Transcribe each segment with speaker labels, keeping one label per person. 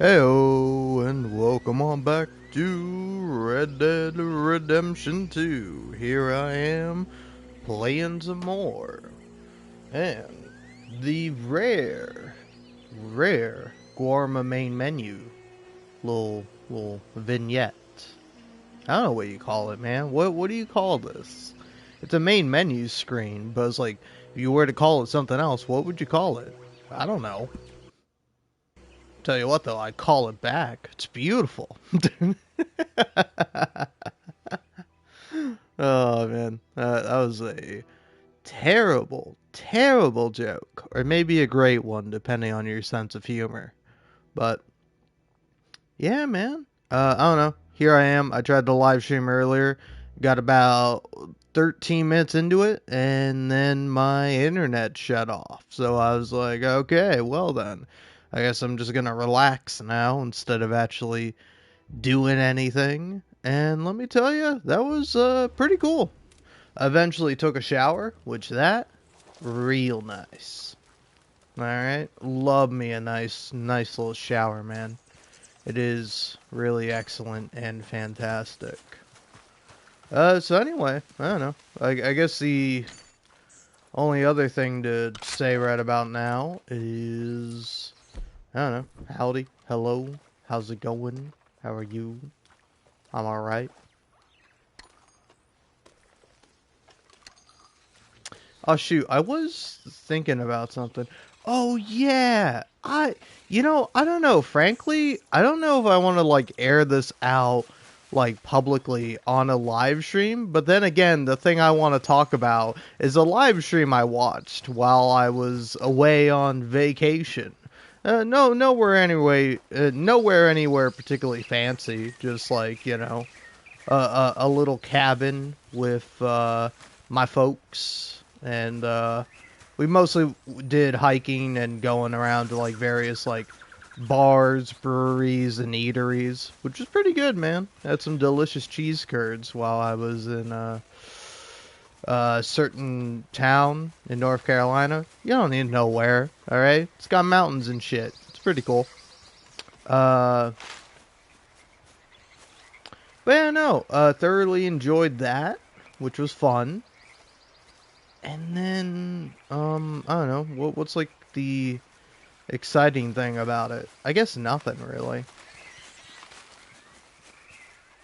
Speaker 1: Heyo, and welcome on back to Red Dead Redemption 2. Here I am, playing some more. And the rare Guarma main menu. Little vignette. I don't know what you call it, man. What do you call this? It's a main menu screen, but it's like, if you were to call it something else, what would you call it? I don't know. Tell you what, though, I call it back. It's beautiful. Oh, man. That was a terrible joke. Or maybe a great one, depending on your sense of humor. But, yeah, man. I don't know. Here I am. I tried to live stream earlier. Got about 13 minutes into it, and then my internet shut off. So I was like, okay, well then. I guess I'm just gonna relax now instead of actually doing anything. And let me tell you, that was pretty cool. I eventually took a shower, which that real nice. All right, love me a nice little shower, man. It is really excellent and fantastic. So anyway, I don't know. I guess the only other thing to say right about now is, I don't know, howdy, hello, how's it going, how are you, I'm alright. Oh shoot, I was thinking about something. Oh yeah, I don't know, frankly, I don't know if I want to like air this out like publicly on a live stream, but then again, the thing I want to talk about is a live stream I watched while I was away on vacation. Nowhere anywhere particularly fancy, just like, a little cabin with my folks, and we mostly did hiking and going around to like various like bars, breweries, and eateries, which was pretty good, man. Had some delicious cheese curds while I was in a certain town in North Carolina. You don't need to know where, alright? It's got mountains and shit. It's pretty cool. But yeah, no, thoroughly enjoyed that, which was fun. And then, I don't know, what's like the exciting thing about it? I guess nothing really.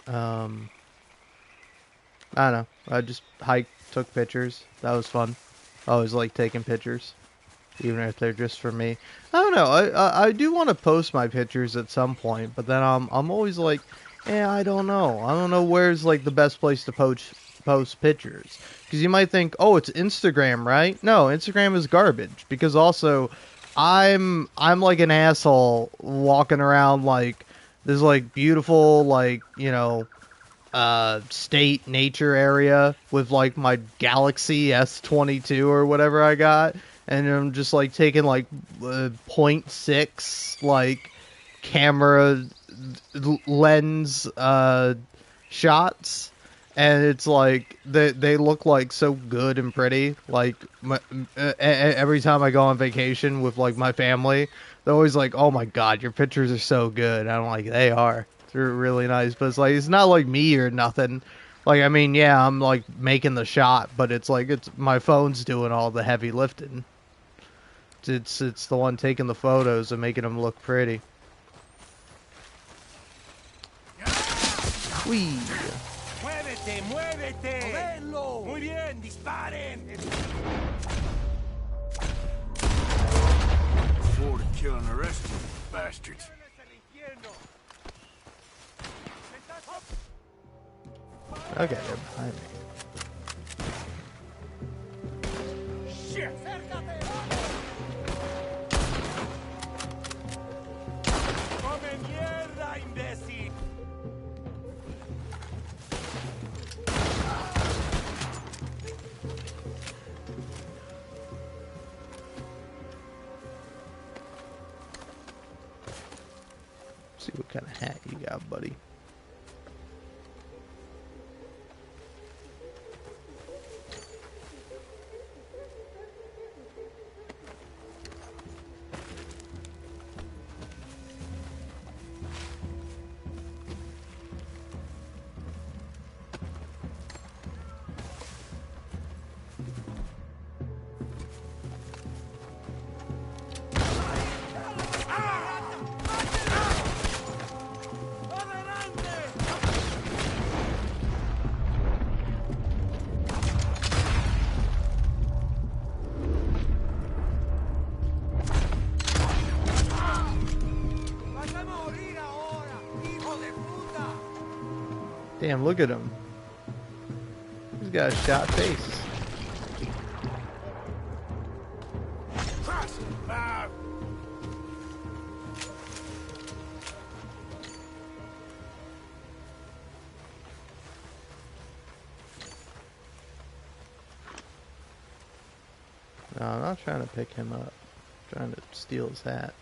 Speaker 1: I don't know. I just hiked, took pictures. That was fun. I always like taking pictures, even if they're just for me. I don't know. I do want to post my pictures at some point, but then I'm always like, I don't know. I don't know where's like the best place to post pictures, because you might think, oh, it's Instagram, right? No, Instagram is garbage, because also I'm like an asshole walking around like this like beautiful like state nature area with like my Galaxy S22 or whatever I got, and I'm just like taking like .6 like camera lens shots, and it's like they look like so good and pretty. Like every time I go on vacation with like my family, they're always like, "Oh my god, your pictures are so good." I'm like, "They are. They're really nice." But it's like it's not like me or nothing. Like, I mean, yeah, I'm like making the shot, but it's like it's my phone's doing all the heavy lifting. It's the one taking the photos and making them look pretty. Whee.
Speaker 2: ¡Muévete, muévete! ¡Moverlo! ¡Muy bien, disparen!
Speaker 3: Forward to killing the rest of you bastards.
Speaker 1: Okay, they're behind me.
Speaker 2: Shit! ¡Come mierda, imbécil!
Speaker 1: See what kind of hat you got, buddy. Damn, look at him. He's got a shot face.
Speaker 3: Cross.
Speaker 1: No, I'm not trying to pick him up. I'm trying to steal his hat.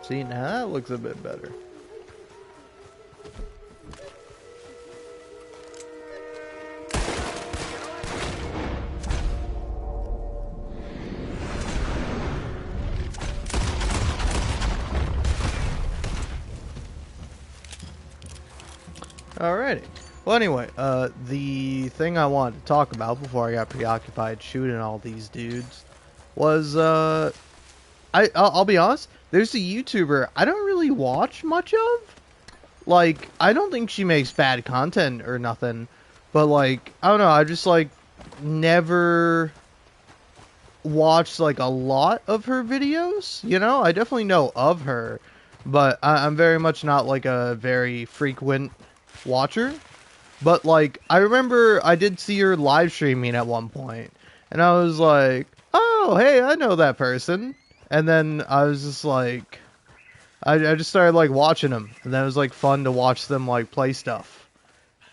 Speaker 1: See, now that looks a bit better. Alrighty. Well, anyway, the thing I wanted to talk about before I got preoccupied shooting all these dudes was, I'll be honest, there's a YouTuber I don't really watch much of. Like, I don't think she makes bad content or nothing, but, like, I don't know, I just, like, never watched, like, a lot of her videos, you know? I definitely know of her, but I'm very much not, like, a very frequent watcher. But, like, I remember I did see her live streaming at one point, and I was like, oh, hey, I know that person. And then I was just like, I just started, like, watching them, and then it was, like, fun to watch them, like, play stuff.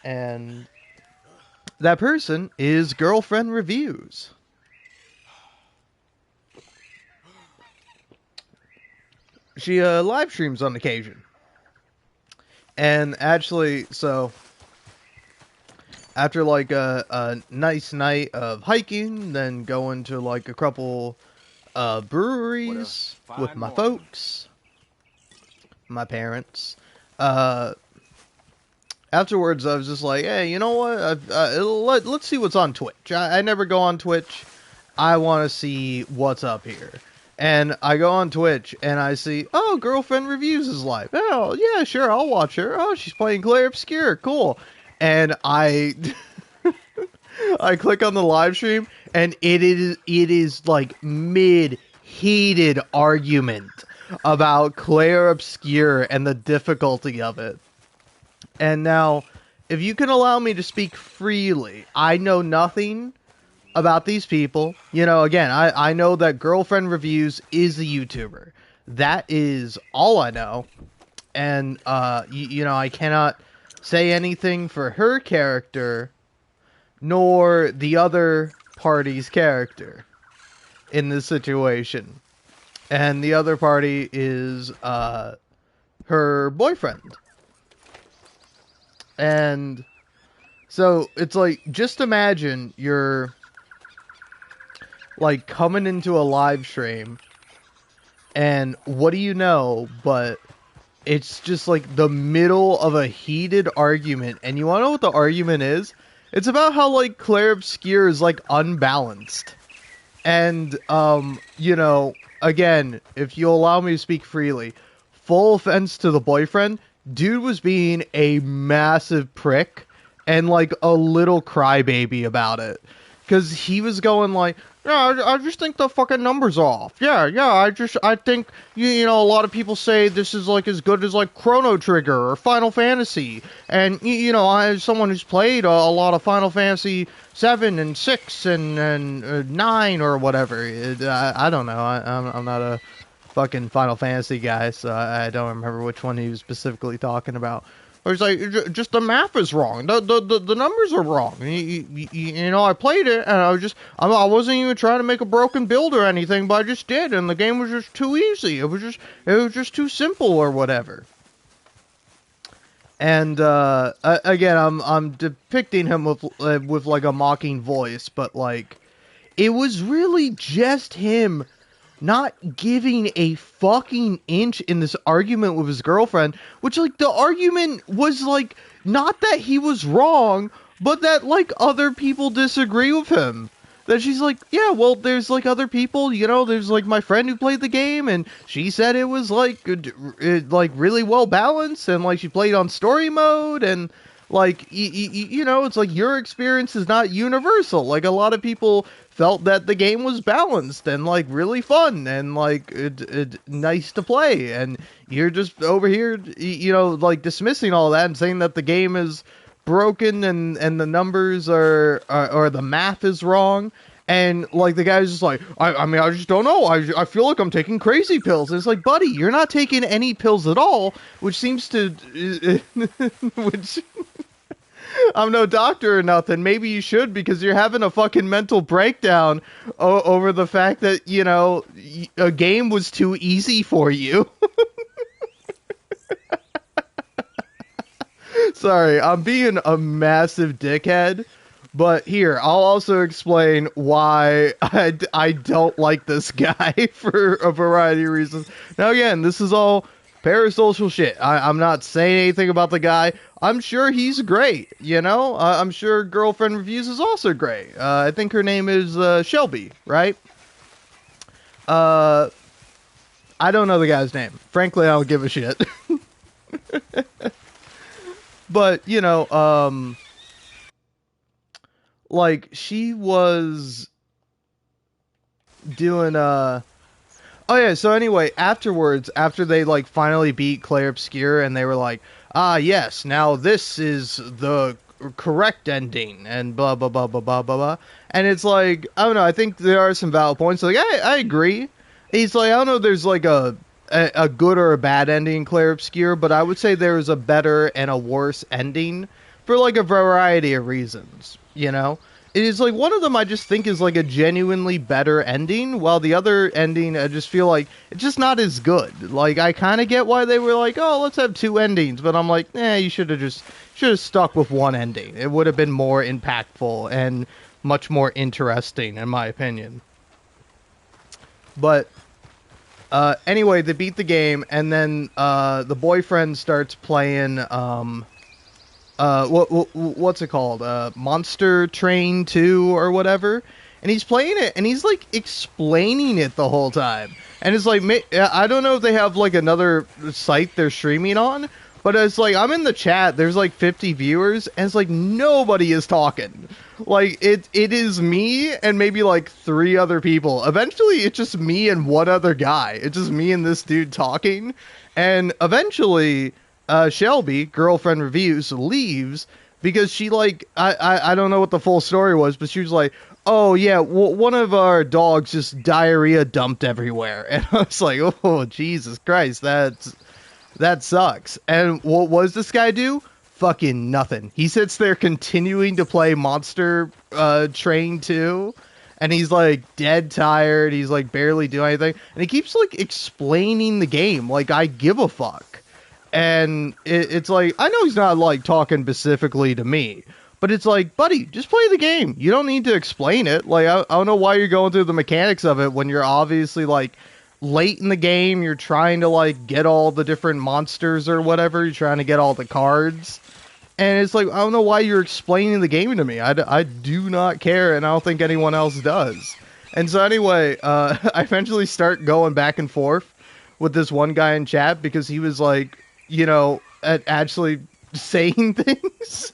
Speaker 1: And that person is Girlfriend Reviews. She live streams on occasion. And actually, so after like a nice night of hiking, then going to like a couple breweries with my folks, my parents. Afterwards, I was just like, hey, you know what? Let's see what's on Twitch. I never go on Twitch. I want to see what's up here. And I go on Twitch, and I see, oh, Girlfriend Reviews is live. Oh, yeah, sure, I'll watch her. Oh, she's playing Claire Obscure. Cool. And I I click on the live stream, and it is like mid-heated argument about Claire Obscure and the difficulty of it. And now, if you can allow me to speak freely, I know nothing about these people. You know, again, I know that Girlfriend Reviews is a YouTuber. That is all I know. And, you know, I cannot say anything for her character, nor the other party's character in this situation. And the other party is, her boyfriend. And so it's like, just imagine you're like coming into a live stream, and what do you know, but it's just like the middle of a heated argument. And you want to know what the argument is? It's about how like Claire Obscure is like unbalanced. And, you know, again, if you allow me to speak freely, full offense to the boyfriend, dude was being a massive prick and like a little crybaby about it. Because he was going like, yeah, I just think the fucking number's off. Yeah, I think, you know, a lot of people say this is like as good as like Chrono Trigger or Final Fantasy. And, you know, as someone who's played a lot of Final Fantasy 7 and 6 and 9 or whatever, I don't know. I'm not a fucking Final Fantasy guy, so I don't remember which one he was specifically talking about. Or it's like, just the math is wrong. The numbers are wrong. You know, I played it, and I wasn't even trying to make a broken build or anything, but I just did, and the game was just too easy. It was just too simple or whatever. And, again, I'm depicting him with like a mocking voice, but like, it was really just him not giving a fucking inch in this argument with his girlfriend, which, like, the argument was, like, not that he was wrong, but that, like, other people disagree with him. That she's like, yeah, well, there's, like, other people, you know, there's, like, my friend who played the game, and she said it was, like, really well balanced, and, like, she played on story mode, and, like it's like your experience is not universal. Like a lot of people felt that the game was balanced and like really fun and like nice to play, and you're just over here, like dismissing all that and saying that the game is broken and the numbers are or the math is wrong. And like the guy's just like, I mean, I just don't know. I feel like I'm taking crazy pills. And it's like, buddy, you're not taking any pills at all, which seems to, which I'm no doctor or nothing. Maybe you should, because you're having a fucking mental breakdown over the fact that a game was too easy for you. Sorry, I'm being a massive dickhead. But here, I'll also explain why I don't like this guy for a variety of reasons. Now, again, this is all parasocial shit. I'm not saying anything about the guy. I'm sure he's great, I'm sure Girlfriend Reviews is also great. I think her name is Shelby, right? I don't know the guy's name. Frankly, I don't give a shit. But, like, she was doing, oh yeah, so anyway, afterwards, after they, like, finally beat Claire Obscure, and they were like, ah, yes, now this is the correct ending, and blah, blah, blah, blah, blah, blah, blah, and it's like, I don't know, I think there are some valid points, like, I agree. He's like, I don't know if there's, like, a good or a bad ending in Claire Obscure, but I would say there's a better and a worse ending for, like, a variety of reasons, It is, like, one of them I just think is, like, a genuinely better ending, while the other ending, I just feel like it's just not as good. Like, I kind of get why they were like, oh, let's have two endings, but I'm like, you should have stuck with one ending. It would have been more impactful and much more interesting, in my opinion. But anyway, they beat the game, and then the boyfriend starts playing what's it called? Monster Train 2 or whatever. And he's playing it, and he's, like, explaining it the whole time. And it's like, I don't know if they have, like, another site they're streaming on, but it's like, I'm in the chat, there's, like, 50 viewers, and it's like, nobody is talking. Like, it is me and maybe, like, 3 other people. Eventually, it's just me and one other guy. It's just me and this dude talking. And eventually, Shelby, Girlfriend Reviews, leaves because she, like, I don't know what the full story was, but she was like, oh, yeah, one of our dogs just diarrhea dumped everywhere. And I was like, oh, Jesus Christ, that sucks. And what does this guy do? Fucking nothing. He sits there continuing to play Monster Train 2, and he's, like, dead tired. He's, like, barely doing anything. And he keeps, like, explaining the game like I give a fuck. And it's like, I know he's not, like, talking specifically to me, but it's like, buddy, just play the game. You don't need to explain it. Like, I don't know why you're going through the mechanics of it when you're obviously, like, late in the game. You're trying to, like, get all the different monsters or whatever. You're trying to get all the cards. And it's like, I don't know why you're explaining the game to me. I do not care, and I don't think anyone else does. And so anyway, I eventually start going back and forth with this one guy in chat because he was like, actually saying things.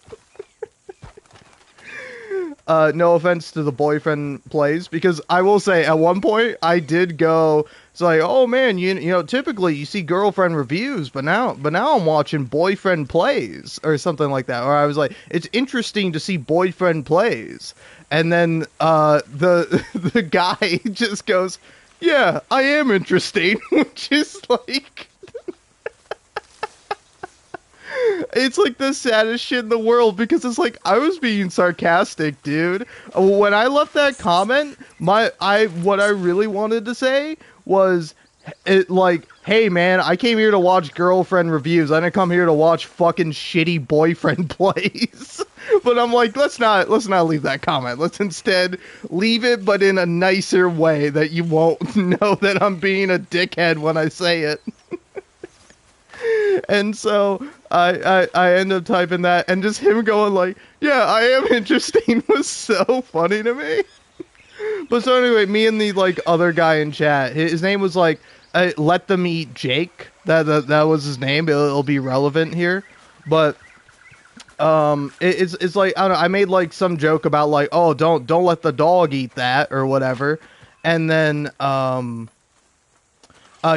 Speaker 1: No offense to the boyfriend plays, because I will say at one point I did go, it's like, oh man, typically you see Girlfriend Reviews, but now I'm watching Boyfriend Plays or something like that. Or I was like, it's interesting to see Boyfriend Plays. And then the guy just goes, yeah, I am interesting, which is like, it's like the saddest shit in the world, because it's like, I was being sarcastic, dude. When I left that comment, what I really wanted to say was, like, hey man, I came here to watch Girlfriend Reviews. I didn't come here to watch fucking shitty Boyfriend Plays. But I'm like, let's not leave that comment. Let's instead leave it, but in a nicer way that you won't know that I'm being a dickhead when I say it. And so I end up typing that, and just him going like, yeah, I am interesting, was so funny to me. But so anyway, me and the, like, other guy in chat, his name was like, Let Them Eat Jake. That was his name. It'll be relevant here. But It's like, I don't know, I made like some joke about like, oh, don't let the dog eat that or whatever, and then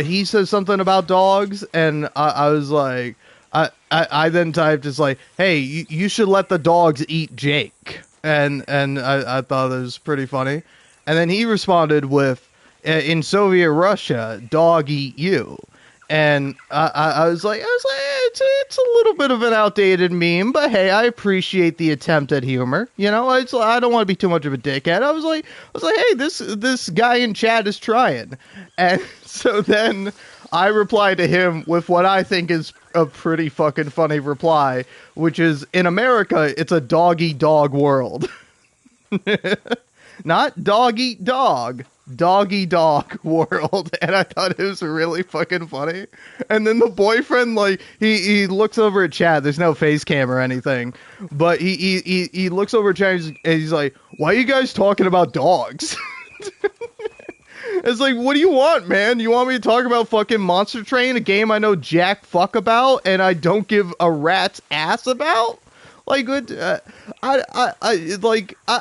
Speaker 1: he says something about dogs, and I was like, I then typed, it's like, hey, you should let the dogs eat Jake, and I thought it was pretty funny, and then he responded with, in Soviet Russia, dog eat you. And I was like, it's a little bit of an outdated meme, but hey, I appreciate the attempt at humor. You know, I don't want to be too much of a dickhead. I was like, hey, this guy in chat is trying, and so then I replied to him with what I think is a pretty fucking funny reply, which is, in America, it's a dog eat dog world. Not dog eat dog, doggy dog world. And I thought it was really fucking funny. And then the boyfriend, like, he looks over at chat. There's no face cam or anything, but he looks over at chat and he's like, why are you guys talking about dogs? It's like, what do you want, man? You want me to talk about fucking Monster Train, a game I know jack fuck about and I don't give a rat's ass about? Like, what? I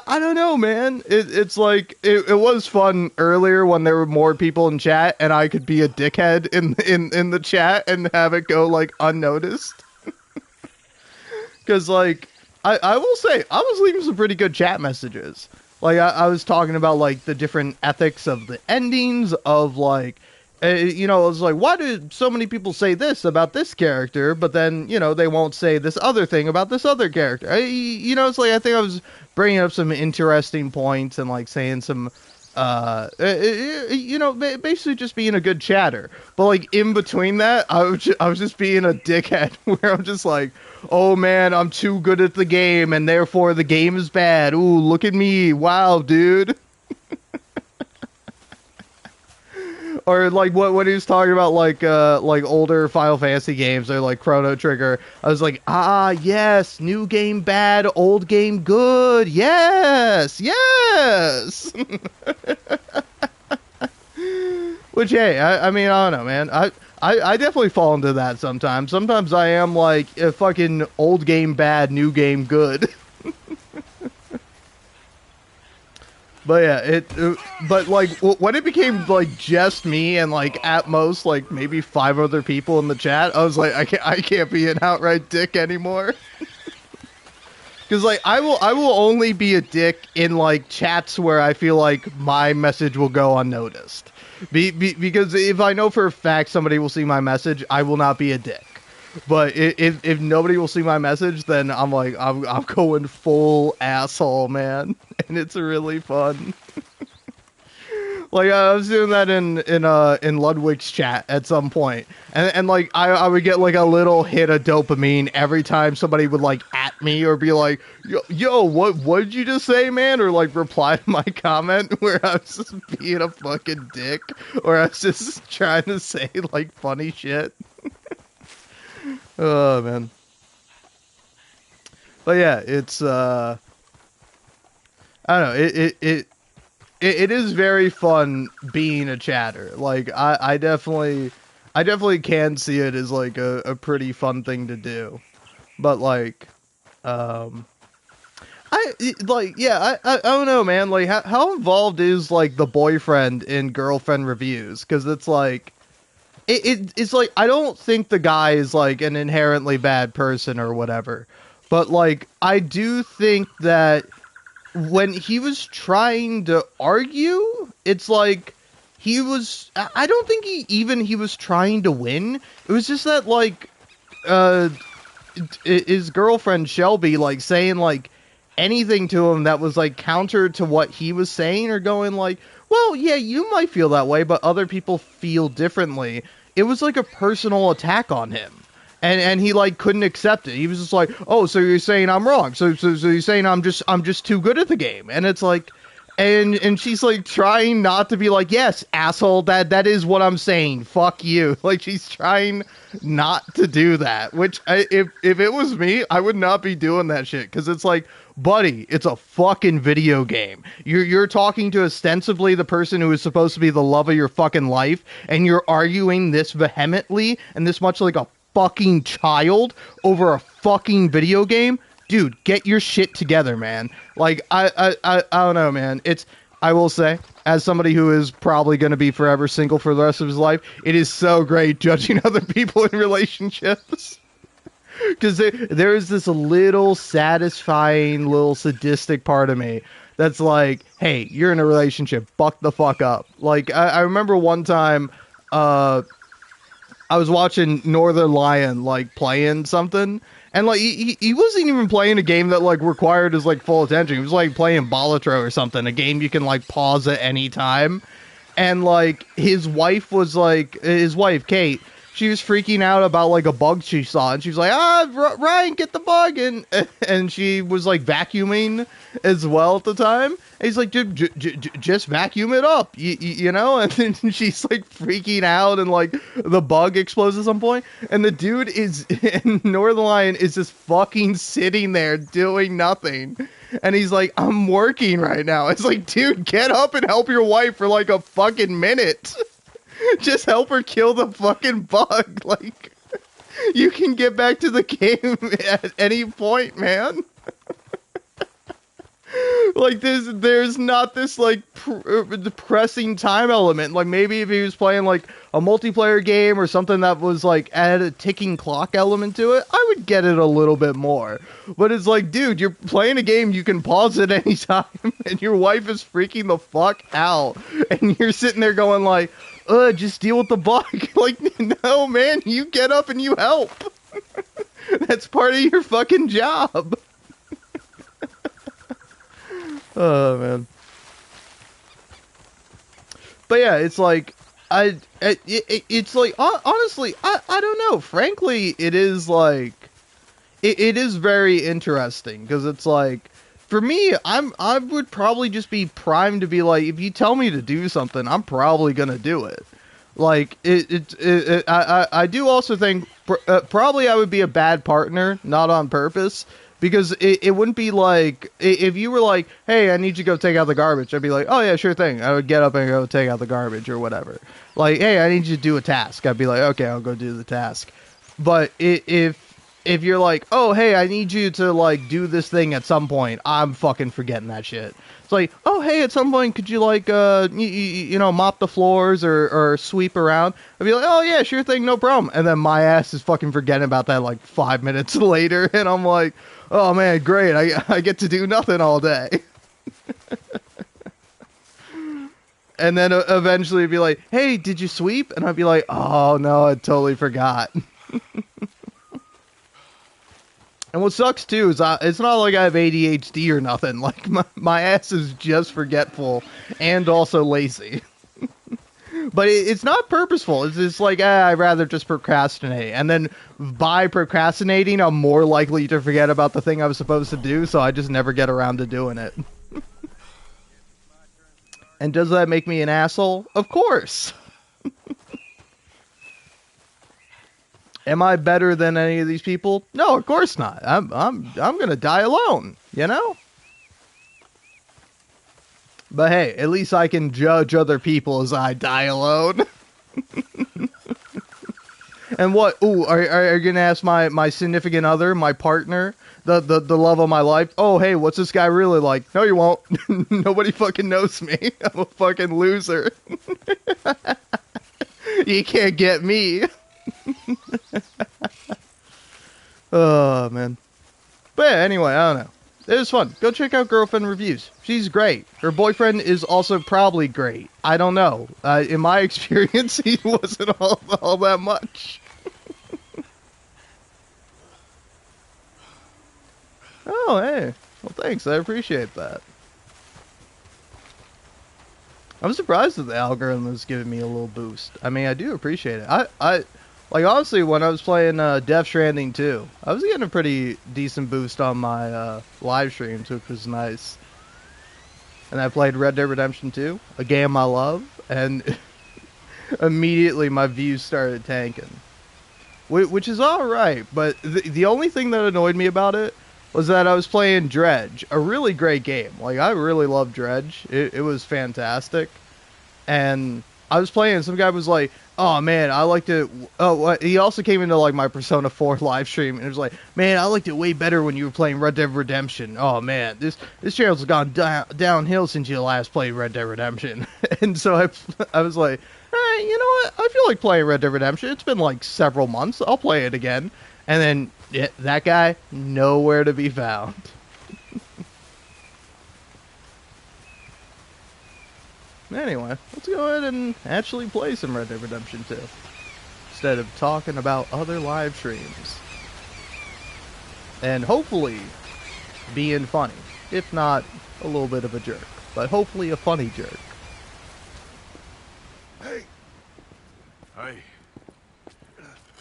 Speaker 1: don't know, man. It's like it was fun earlier when there were more people in chat, and I could be a dickhead in the chat and have it go like unnoticed. Because like I will say I was leaving some pretty good chat messages. Like I was talking about like the different ethics of the endings of like. You know, it was like, why do so many people say this about this character, but then, you know, they won't say this other thing about this other character? You know, it's like, I think I was bringing up some interesting points and, like, saying some, you know, basically just being a good chatter. But, like, in between that, I was just being a dickhead, where I'm just like, oh, man, I'm too good at the game, and therefore the game is bad. Ooh, look at me. Wow, dude. Or like what he was talking about, like older Final Fantasy games, or like Chrono Trigger. I was like, yes, new game bad, old game good, yes. Which, hey, I mean, I don't know, man. I definitely fall into that sometimes. Sometimes I am like a fucking old game bad, new game good. But yeah, but like when it became like just me and like at most like maybe 5 other people in the chat, I was like, I can't be an outright dick anymore. Because like I will only be a dick in like chats where I feel like my message will go unnoticed. Because if I know for a fact somebody will see my message, I will not be a dick. But if nobody will see my message, then I'm like, I'm going full asshole, man, and it's really fun. Like I was doing that in Ludwig's chat at some point, and like I would get like a little hit of dopamine every time somebody would like at me or be like, yo, what did you just say, man? Or like reply to my comment where I was just being a fucking dick, or I was just trying to say like funny shit. Oh man. But yeah, it's I don't know, it is very fun being a chatter. Like I definitely can see it as like a pretty fun thing to do. But like I don't know, man. Like how involved is like the boyfriend in girlfriend reviews? Because it's like it's like, I don't think the guy is like an inherently bad person or whatever, but like I do think that when he was trying to argue, it's like I don't think he was trying to win. It was just that like his girlfriend Shelby like saying like anything to him that was like counter to what he was saying, or going like, well, yeah, you might feel that way, but other people feel differently. It was like a personal attack on him. And he like couldn't accept it. He was just like, "Oh, so you're saying I'm wrong? So you're saying I'm just too good at the game?" And it's like, and she's like trying not to be like, "Yes, asshole, that is what I'm saying. Fuck you." Like she's trying not to do that. Which if it was me, I would not be doing that shit, because it's like, buddy, it's a fucking video game. You're talking to ostensibly the person who is supposed to be the love of your fucking life, and you're arguing this vehemently and this much like a fucking child over a fucking video game. dude, get your shit together, man. Like, I don't know, man. I will say, as somebody who is probably going to be forever single for the rest of his life, it is so great judging other people in relationships. Because there is this little satisfying, little sadistic part of me that's like, hey, you're in a relationship, buck the fuck up. Like, I remember one time, I was watching Northern Lion, like, playing something, and, like, he wasn't even playing a game that, like, required his, like, full attention. He was, like, playing Balatro or something, a game you can, like, pause at any time. And, like, his wife, Kate, she was freaking out about, like, a bug she saw, and she was like, Ryan, get the bug, and she was, like, vacuuming as well at the time. And he's like, dude, just vacuum it up, you know? And then she's, like, freaking out, and, like, the bug explodes at some point, and the dude and Northern Lion is just fucking sitting there doing nothing. And he's like, I'm working right now. It's like, dude, get up and help your wife for, like, a fucking minute. Just help her kill the fucking bug. Like, you can get back to the game at any point, man. Like, there's not this, like, depressing time element. Like, maybe if he was playing, like, a multiplayer game or something that was, like, add a ticking clock element to it, I would get it a little bit more. But it's like, dude, you're playing a game, you can pause it anytime, and your wife is freaking the fuck out. And you're sitting there going, like, just deal with the bug. Like, no, man, you get up and you help. That's part of your fucking job. Oh, man. But yeah, it's like, it's like, honestly, I don't know. Frankly, it is like, it is very interesting, because it's like, for me, I would probably just be primed to be like, if you tell me to do something, I'm probably gonna do it. Like, I do also think probably I would be a bad partner, not on purpose, because it wouldn't be like, if you were like, hey, I need you to go take out the garbage, I'd be like, oh yeah, sure thing. I would get up and go take out the garbage or whatever. Like, hey, I need you to do a task, I'd be like, okay, I'll go do the task. But if you're like, oh, hey, I need you to, like, do this thing at some point, I'm fucking forgetting that shit. It's like, oh, hey, at some point, could you, like, you know, mop the floors or sweep around? I'd be like, oh, yeah, sure thing, no problem. And then my ass is fucking forgetting about that, like, 5 minutes later, and I'm like, oh, man, great, I get to do nothing all day. And then eventually it'd be like, hey, did you sweep? And I'd be like, oh, no, I totally forgot. And what sucks, too, is it's not like I have ADHD or nothing. Like, my ass is just forgetful and also lazy. But it's not purposeful. It's just like, I'd rather just procrastinate. And then by procrastinating, I'm more likely to forget about the thing I was supposed to do, so I just never get around to doing it. And does that make me an asshole? Of course. Am I better than any of these people? No, of course not. I'm gonna die alone, you know? But hey, at least I can judge other people as I die alone. And what? Ooh, are you gonna ask my significant other, my partner, the love of my life? Oh, hey, what's this guy really like? No, you won't. Nobody fucking knows me. I'm a fucking loser. You can't get me. Oh, man. But yeah, anyway, I don't know. It was fun. Go check out Girlfriend Reviews. She's great. Her boyfriend is also probably great. I don't know. In my experience, he wasn't all that much. Oh, hey. Well, thanks. I appreciate that. I'm surprised that the algorithm is giving me a little boost. I mean, I do appreciate it. Like, honestly, when I was playing Death Stranding 2, I was getting a pretty decent boost on my live streams, which was nice. And I played Red Dead Redemption 2, a game I love, and immediately my views started tanking. Which is alright, but the only thing that annoyed me about it was that I was playing Dredge, a really great game. Like, I really love Dredge. It was fantastic. And I was playing, and some guy was like, Oh man, I liked it. Oh, he also came into like my Persona 4 live stream, and it was like, man, I liked it way better when you were playing Red Dead Redemption. Oh man, this channel's gone downhill since you last played Red Dead Redemption. And so I was like, hey, you know what? I feel like playing Red Dead Redemption. It's been like several months. I'll play it again. And then that guy nowhere to be found. Anyway, let's go ahead and actually play some Red Dead Redemption 2 instead of talking about other live streams. And hopefully being funny. If not, a little bit of a jerk. But hopefully a funny jerk.
Speaker 3: Hey,
Speaker 4: Hey.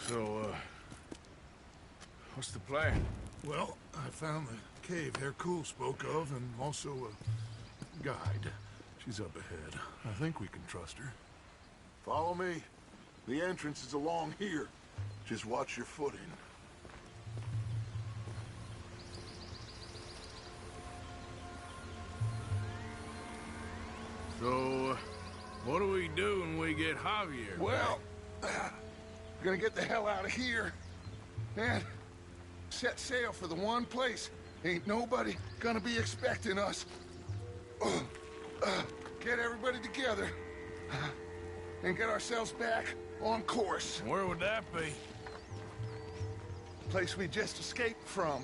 Speaker 4: So, what's the plan?
Speaker 3: well, I found the cave Hercule spoke of, and also a guide. She's up ahead. I think we can trust her. Follow me. The entrance is along here. Just watch your footing.
Speaker 4: So, what do we do when we get Javier?
Speaker 3: Well, we're gonna get the hell out of here. And set sail for the one place ain't nobody gonna be expecting us. Get everybody together and get ourselves back on course.
Speaker 4: Where would that be?
Speaker 3: Place we just escaped from.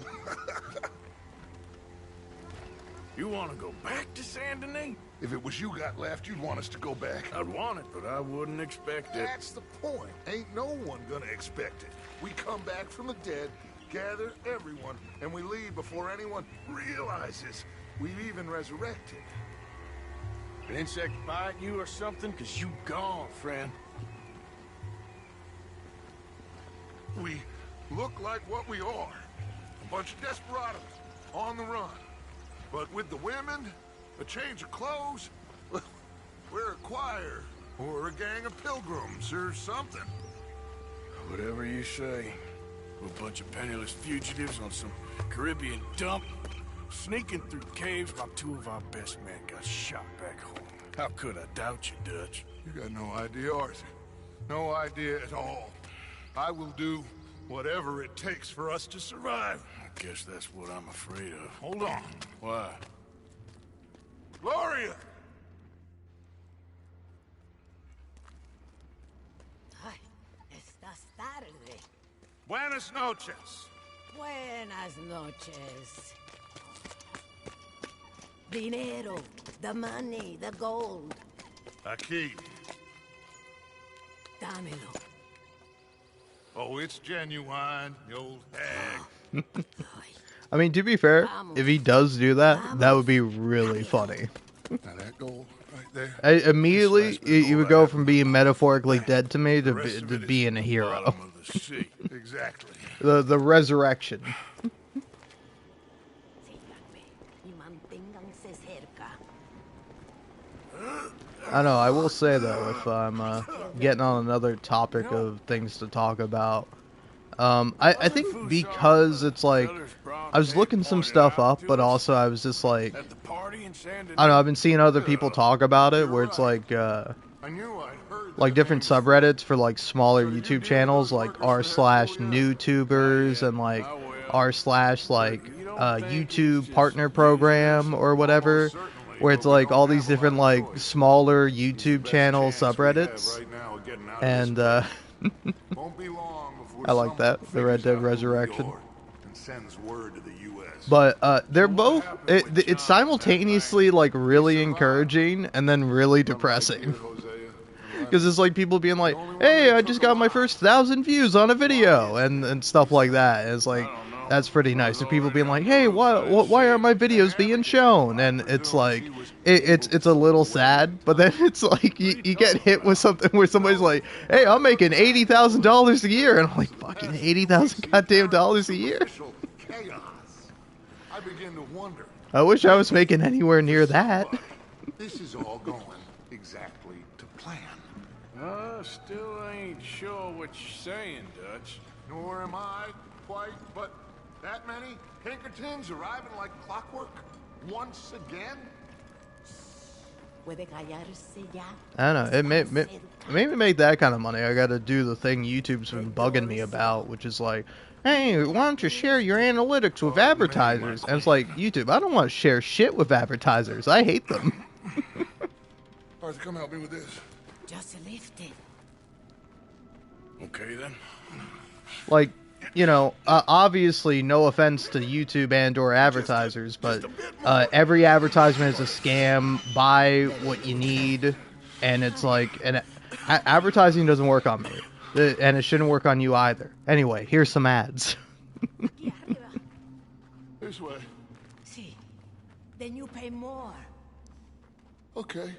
Speaker 4: You want to go back to Saint Denis?
Speaker 3: If it was you got left, you'd want us to go back.
Speaker 4: I'd want it, but I wouldn't expect it.
Speaker 3: That's the point. Ain't no one gonna expect it. We come back from the dead, gather everyone, and we leave before anyone realizes we've even resurrected.
Speaker 4: An insect bite you or something? Cause you gone, friend.
Speaker 3: We look like what we are. A bunch of desperados on the run. But with the women, a change of clothes, we're a choir or a gang of pilgrims or something.
Speaker 4: Whatever you say. We're a bunch of penniless fugitives on some Caribbean dump, sneaking through caves while two of our best men got shot back home. How could I doubt you, Dutch?
Speaker 3: You got no idea, Arthur. No idea at all. I will do whatever it takes for us to survive.
Speaker 4: I guess that's what I'm afraid of.
Speaker 3: Hold on.
Speaker 4: Why?
Speaker 3: Gloria!
Speaker 5: Ay, estás tarde.
Speaker 3: Buenas noches.
Speaker 5: Buenas noches. Dinero, the money, the gold.
Speaker 3: Aquí.
Speaker 5: Dámelo.
Speaker 3: Oh, it's genuine, the old hag.
Speaker 1: I mean, to be fair, if he does do that, that would be really funny.
Speaker 3: Now that gold right there.
Speaker 1: Immediately, you would go from being metaphorically dead to me to being a hero.
Speaker 4: Bottom of the sea.
Speaker 3: Exactly.
Speaker 1: The resurrection.
Speaker 5: Síganme y manténganse cerca.
Speaker 1: I know, I will say though, if I'm getting on another topic of things to talk about, I think because it's like, I was looking some stuff up, but also I was just like,
Speaker 4: At the party in Saint Denis.
Speaker 1: I don't know, I've been seeing other people talk about it, where it's like,
Speaker 3: I knew I'd heard
Speaker 1: like different subreddits for like smaller YouTube channels, like r/newtubers and like r/ YouTube partner program or whatever, where it's like all these different like smaller YouTube channel subreddits, and I like that, the Red Dead Resurrection.
Speaker 3: Sends word to the US.
Speaker 1: But they're both, it's simultaneously like really encouraging and then really depressing. Because it's like people being like, hey, I just got my first 1,000 views on a video and stuff like that. And it's like, that's pretty nice. And people being like, hey, why aren't my videos being shown? And it's like, it's a little sad, but then it's like you get hit with something where somebody's like, hey, I'm making $80,000 a year. And I'm like, fucking 80,000 goddamn dollars a year?
Speaker 3: Chaos. I begin to wonder.
Speaker 1: I wish I was making anywhere near that.
Speaker 3: This is all going exactly to plan.
Speaker 4: Still ain't sure what you're saying, Dutch.
Speaker 3: Nor am I quite, but that many Pinkertons arriving like clockwork once again?
Speaker 5: ¿Puede callarse ya?
Speaker 1: I don't know. It
Speaker 5: Está
Speaker 1: made
Speaker 5: cerca.
Speaker 1: me make that kind of money. I got to do the thing YouTube's been bugging me about, which is like, hey, why don't you share your analytics with
Speaker 3: Pardon me, my
Speaker 1: advertisers? And it's
Speaker 3: queen.
Speaker 1: like, YouTube, I don't want to share shit with advertisers. I hate them.
Speaker 3: Arthur, come help me with this.
Speaker 5: Just lift it.
Speaker 4: Okay, then.
Speaker 1: Like, obviously, no offense to YouTube and or advertisers, but every advertisement is a scam. Buy what you need, and it's like, advertising doesn't work on me, and it shouldn't work on you either. Anyway, here's some ads.
Speaker 5: Aquí arriba.
Speaker 3: This way.
Speaker 5: Sí. Then you pay more.
Speaker 3: Okay.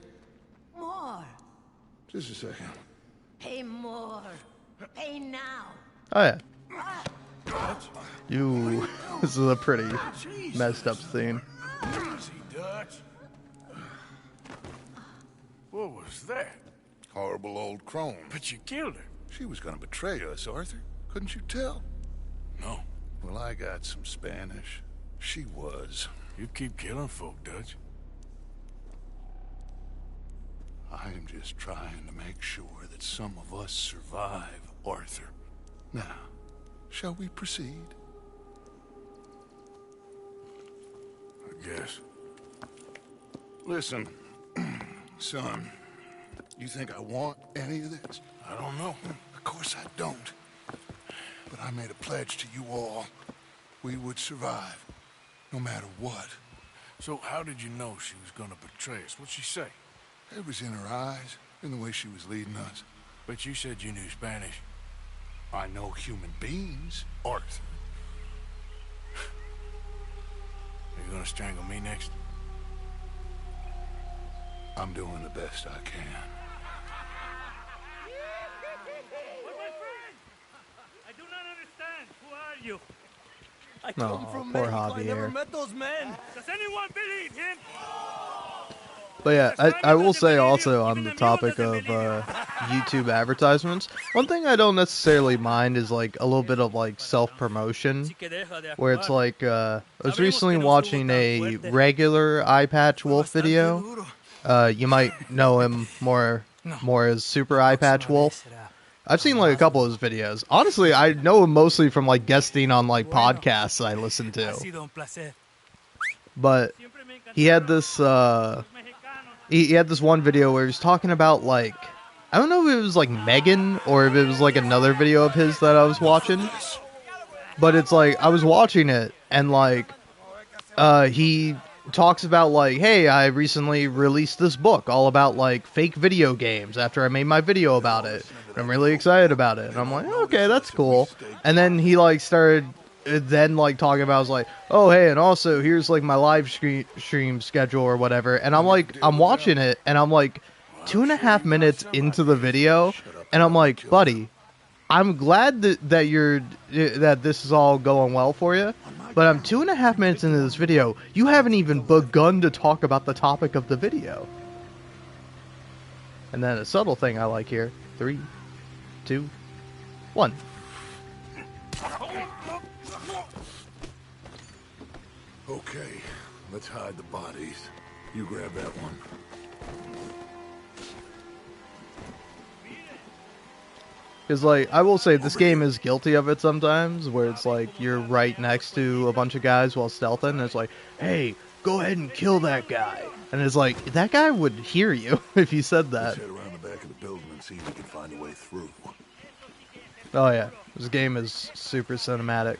Speaker 5: More.
Speaker 3: Just a second.
Speaker 5: Pay more. Pay now.
Speaker 1: Oh yeah. You. This is a pretty messed up scene.
Speaker 4: Easy, Dutch. What was that?
Speaker 3: Horrible old crone.
Speaker 4: But you killed her.
Speaker 3: She was gonna betray us, Arthur. Couldn't you tell?
Speaker 4: No.
Speaker 3: Well, I got some Spanish. She was.
Speaker 4: You keep killing folk, Dutch.
Speaker 3: I am just trying to make sure that some of us survive, Arthur. Now, shall we proceed?
Speaker 4: I guess.
Speaker 3: Listen, son, you think I want any of this?
Speaker 4: I don't know.
Speaker 3: Of course I don't. But I made a pledge to you all. We would survive, no matter what.
Speaker 4: So how did you know she was gonna betray us? What'd she say?
Speaker 3: It was in her eyes, in the way she was leading us.
Speaker 4: But you said you knew Spanish.
Speaker 3: I know human beings, Arthur.
Speaker 4: Are you gonna strangle me next?
Speaker 3: I'm doing the best I can.
Speaker 2: But my friend! I do not understand. Who are you?
Speaker 6: I
Speaker 1: No,
Speaker 6: come from
Speaker 1: poor
Speaker 6: Mexico. I never
Speaker 1: Javier.
Speaker 6: met those men.
Speaker 2: Does anyone believe him?
Speaker 1: But yeah, I will say also on the topic of YouTube advertisements, one thing I don't necessarily mind is like a little bit of like self-promotion, where it's like, I was recently watching a regular Eye Patch Wolf video. You might know him more as Super Eye Patch Wolf. I've seen like a couple of his videos. Honestly, I know him mostly from like guesting on like podcasts I listen to. But he had this he had this one video where he was talking about like, I don't know if it was like Megan or if it was like another video of his that I was watching. But it's like I was watching it and like he talks about like, hey, I recently released this book all about like fake video games after I made my video about it. I'm really excited about it. And I'm like, okay, that's cool. And then he like started then like talking about, I was like, oh hey, and also here's like my live stream schedule or whatever. And I'm like, I'm watching it and I'm like 2.5 minutes into the video and I'm like, buddy, I'm glad that this is all going well for you, but I'm 2.5 minutes into this video. You haven't even begun to talk about the topic of the video. And then a subtle thing I like here. 3, 2, 1.
Speaker 3: Okay, let's hide the bodies. You grab that one.
Speaker 1: Because, like, I will say this game is guilty of it sometimes, where it's like you're right next to a bunch of guys while stealthing, and it's like, hey, go ahead and kill that guy. And it's like, that guy would hear you if you said that.
Speaker 3: Let's head around the back of the building and see if we can find a way through.
Speaker 1: Oh yeah, this game is super cinematic.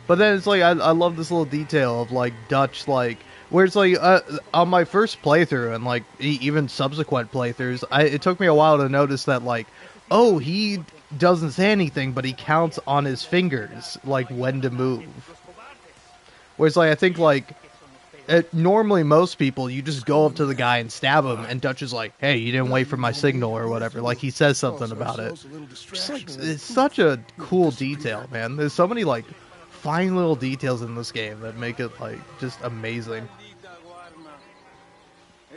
Speaker 1: But then it's like, I love this little detail of like Dutch, like, where it's like, on my first playthrough and like even subsequent playthroughs, it took me a while to notice that like, oh, he doesn't say anything, but he counts on his fingers, like, when to move. Whereas, like, I think, like, normally most people, you just go up to the guy and stab him, and Dutch is like, hey, you didn't wait for my signal or whatever. Like, he says something about it. Just, like, it's such a cool detail, man. There's so many, like, fine little details in this game that make it, like, just amazing.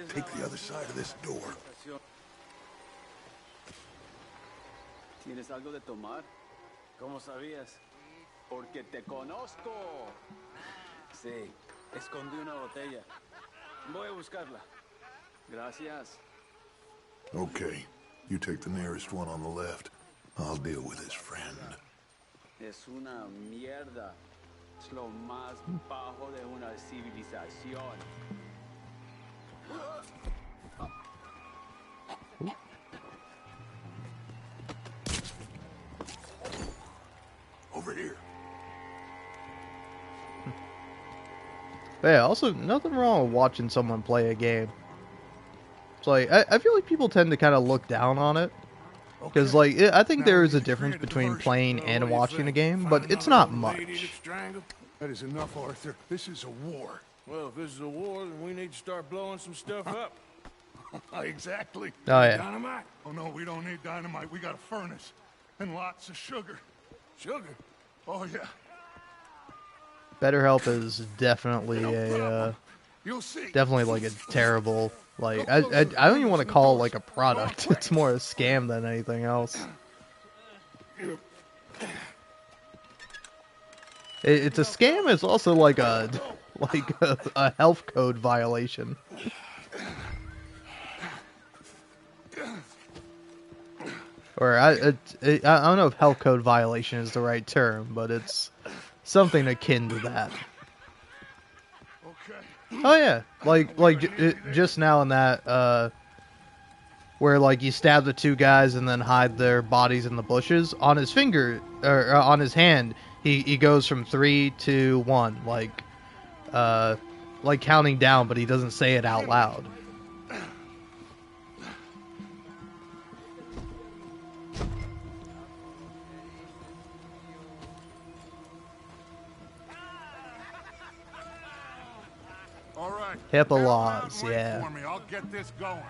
Speaker 3: Take the other side of this door.
Speaker 7: ¿Tienes algo de tomar? ¿Cómo sabías? Porque te conozco. Sí, escondí una botella. Voy a buscarla. Gracias.
Speaker 3: Okay, you take the nearest one on the left. I'll deal with his friend.
Speaker 7: Es una mierda. Es lo más bajo de una civilización.
Speaker 3: Over here.
Speaker 1: But yeah, also, nothing wrong with watching someone play a game. It's like, I feel like people tend to kind of look down on it. Because, like, I think
Speaker 3: Now
Speaker 1: there
Speaker 3: we
Speaker 1: is a
Speaker 3: need to
Speaker 1: difference
Speaker 3: create a
Speaker 1: between
Speaker 3: diversion.
Speaker 1: playing
Speaker 4: What do
Speaker 1: and
Speaker 4: you
Speaker 1: watching a
Speaker 4: think?
Speaker 1: game,
Speaker 4: Find
Speaker 1: but it's
Speaker 4: another
Speaker 1: not
Speaker 4: lady to
Speaker 1: much.
Speaker 4: strangle?
Speaker 3: That is enough, Arthur. This is a war.
Speaker 4: Well, if this is a war, then we need to start blowing some stuff up.
Speaker 3: Exactly.
Speaker 1: Oh, yeah.
Speaker 4: Dynamite?
Speaker 3: Oh, no, we don't need dynamite. We got a furnace. And lots of sugar.
Speaker 4: Sugar?
Speaker 3: Oh, yeah.
Speaker 1: BetterHelp is definitely
Speaker 3: You'll see.
Speaker 1: definitely like a terrible, like, I don't even want to call it like a product. It's more a scam than anything else. It's a scam. It's also like a health code violation. Or I don't know if health code violation is the right term, but it's something akin to that.
Speaker 3: Okay.
Speaker 1: Oh yeah, just now in that where like you stab the two guys and then hide their bodies in the bushes. On his finger or on his hand, he goes from 3, 2, 1, like counting down, but he doesn't say it out loud.
Speaker 3: All right.
Speaker 1: HIPAA
Speaker 3: Gather
Speaker 1: laws,
Speaker 3: around and wait
Speaker 1: yeah.
Speaker 3: For me. I'll get this going.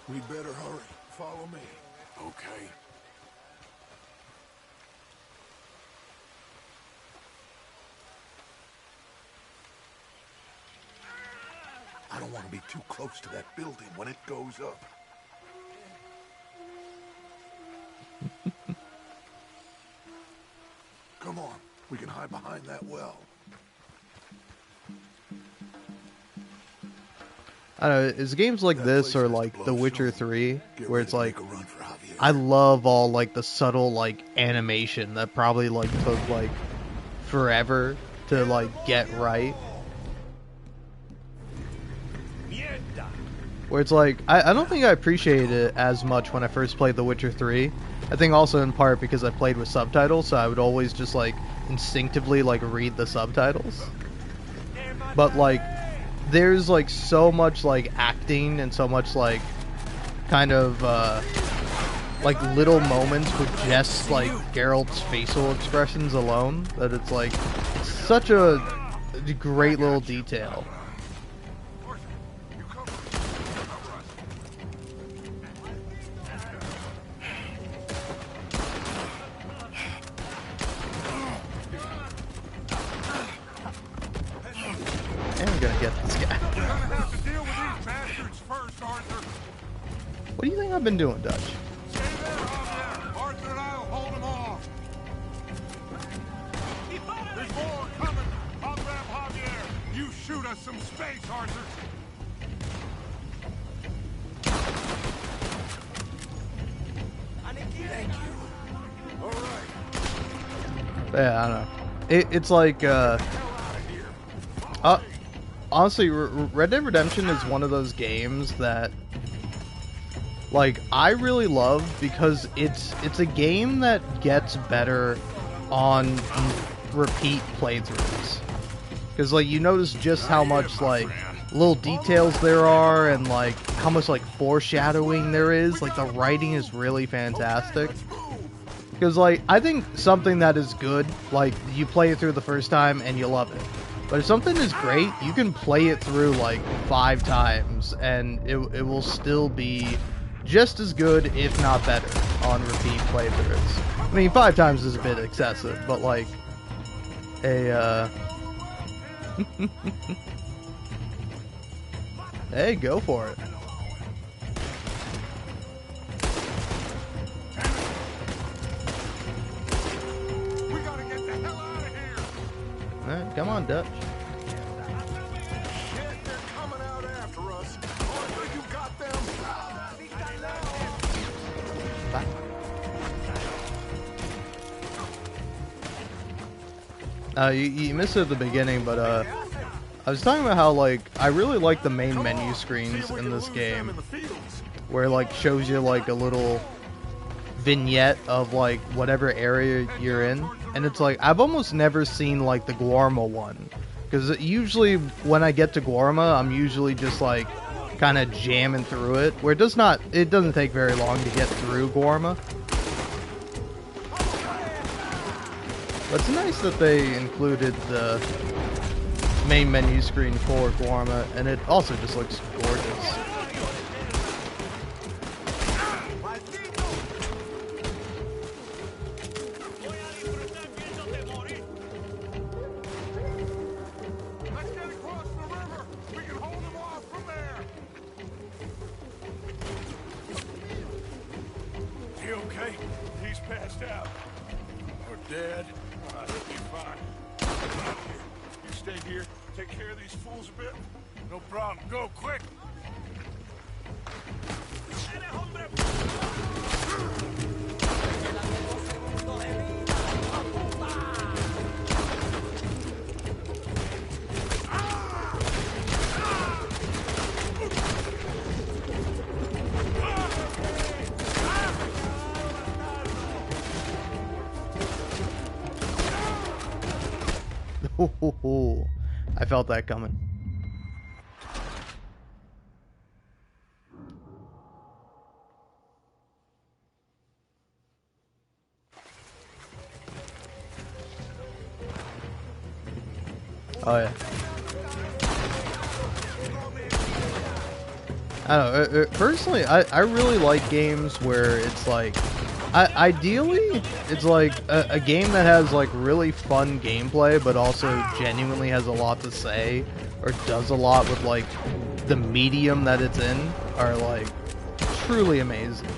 Speaker 3: We'd better hurry. Follow me.
Speaker 4: Okay.
Speaker 3: I don't want to be too close to that building when it goes up. Come on. We can hide behind that well.
Speaker 1: I don't know, it's games like
Speaker 3: That
Speaker 1: this
Speaker 3: place
Speaker 1: or
Speaker 3: has to
Speaker 1: like
Speaker 3: blow
Speaker 1: The Witcher
Speaker 3: soon.
Speaker 1: 3,
Speaker 3: Get
Speaker 1: where
Speaker 3: ready
Speaker 1: it's
Speaker 3: to
Speaker 1: like,
Speaker 3: make a run for Javier.
Speaker 1: I love all like the subtle like animation that probably like took like forever to like get right. Where it's like, I don't think I appreciated it as much when I first played The Witcher 3. I think also in part because I played with subtitles, so I would always just like instinctively like read the subtitles. But like, there's like so much like acting and so much like kind of like little moments with just like Geralt's facial expressions alone that it's like, it's such a great little detail. And I'm gonna get this guy.
Speaker 3: We're gonna have to deal with these bastards first, Arthur.
Speaker 1: What do you think I've been doing, Dutch?
Speaker 3: Stay there, Javier. Arthur and I'll hold them off. There's more coming. I'll grab Javier. You shoot us some space, Arthur. All right.
Speaker 1: Yeah, I don't know. It's like, honestly, Red Dead Redemption is one of those games that, like, I really love because it's a game that gets better on repeat playthroughs. Because, like, you notice just how much, like, little details there are and, like, how much, like, foreshadowing there is. Like, the writing is really fantastic. Because, like, I think something that is good, like, you play it through the first time and you love it. But if something is great, you can play it through, like, 5 times and it will still be just as good, if not better, on repeat playthroughs. I mean, 5 times is a bit excessive, but, like, Hey, go for it.
Speaker 3: We gotta get the hell out of here.
Speaker 1: Alright, come on, Dutch.
Speaker 3: Shit, they're coming out after us. Arthur, you got them?
Speaker 1: Bye. You missed it at the beginning, but I was talking about how like I really like the main menu screens in this game, where it, like shows you like a little vignette of like whatever area you're in, and it's like I've almost never seen like the Guarma one, because usually when I get to Guarma, I'm usually just like kind of jamming through it, where it doesn't take very long to get through Guarma. But it's nice that they included the main menu screen for Guarma, and it also just looks gorgeous.
Speaker 3: Let's get across the river. We can hold them off from there.
Speaker 4: He okay?
Speaker 3: He's passed out.
Speaker 4: Or dead?
Speaker 3: He'll be fine. You stay here. Take care of these fools a bit.
Speaker 4: No problem. Go, quick!
Speaker 1: I felt that coming. Oh yeah. I don't know. Personally, I really like games where it's like, ideally, it's like a game that has like really fun gameplay, but also genuinely has a lot to say, or does a lot with like the medium that it's in, are like truly amazing.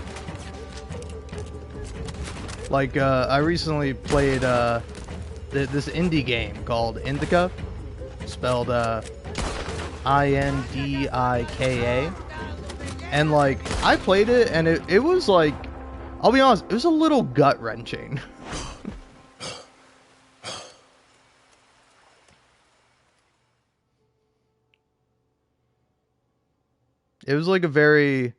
Speaker 1: Like I recently played this indie game called Indica, spelled Indika, and like I played it, and it was like, I'll be honest, it was a little gut-wrenching. It was like a very,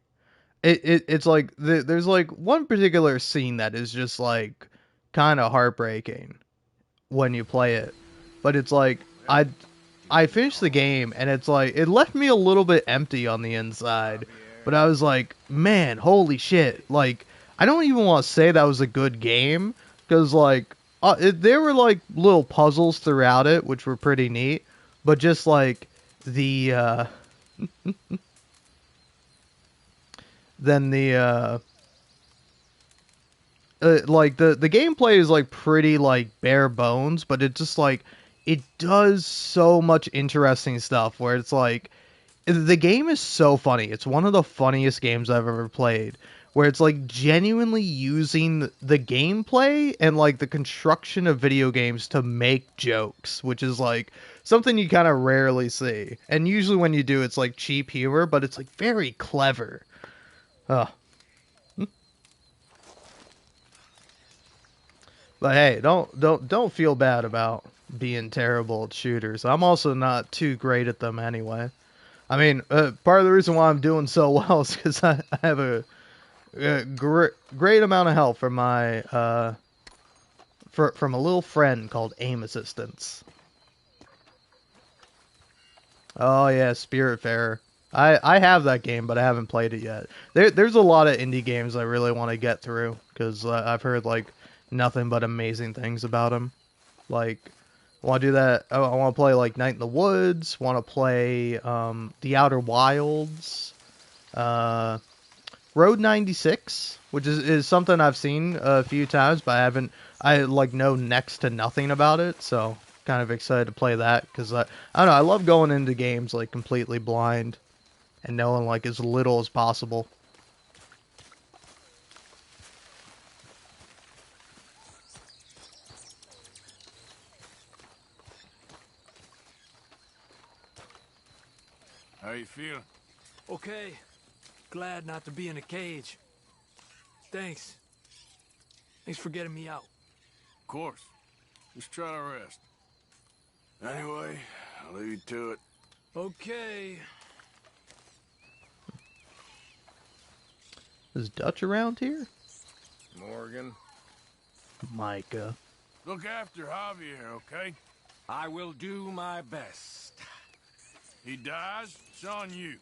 Speaker 1: it's like there's like one particular scene that is just like kind of heartbreaking when you play it, but it's like I finished the game, and it's like it left me a little bit empty on the inside, but I was like, man, holy shit, like I don't even want to say that was a good game, because like there were like little puzzles throughout it which were pretty neat, but just like the then the like the gameplay is like pretty like bare bones, but it just like it does so much interesting stuff where it's like the game is so funny. It's one of the funniest games I've ever played, where it's like genuinely using the gameplay and like the construction of video games to make jokes, which is like something you kind of rarely see. And usually when you do, it's like cheap humor, but it's like very clever. Ugh. But hey, don't feel bad about being terrible at shooters. I'm also not too great at them anyway. I mean, part of the reason why I'm doing so well is because I have a great amount of help from my from a little friend called Aim Assistance. Oh yeah, Spiritfarer. I have that game, but I haven't played it yet. There's a lot of indie games I really want to get through, because I've heard like nothing but amazing things about them. Like, I want to do that. I want to play like Night in the Woods. Want to play The Outer Wilds. Road 96, which is something I've seen a few times, but I like know next to nothing about it. So kind of excited to play that, because I don't know. I love going into games like completely blind. and knowing like as little as possible.
Speaker 4: How you feeling?
Speaker 6: Okay. Glad not to be in a cage. Thanks. Thanks for getting me out.
Speaker 4: Of course. Just try to rest. Anyway, I'll leave you to it.
Speaker 6: Okay.
Speaker 1: Is Dutch around here?
Speaker 3: Morgan.
Speaker 1: Micah.
Speaker 4: Look after Javier, okay?
Speaker 8: I will do my best.
Speaker 4: He dies, it's on you.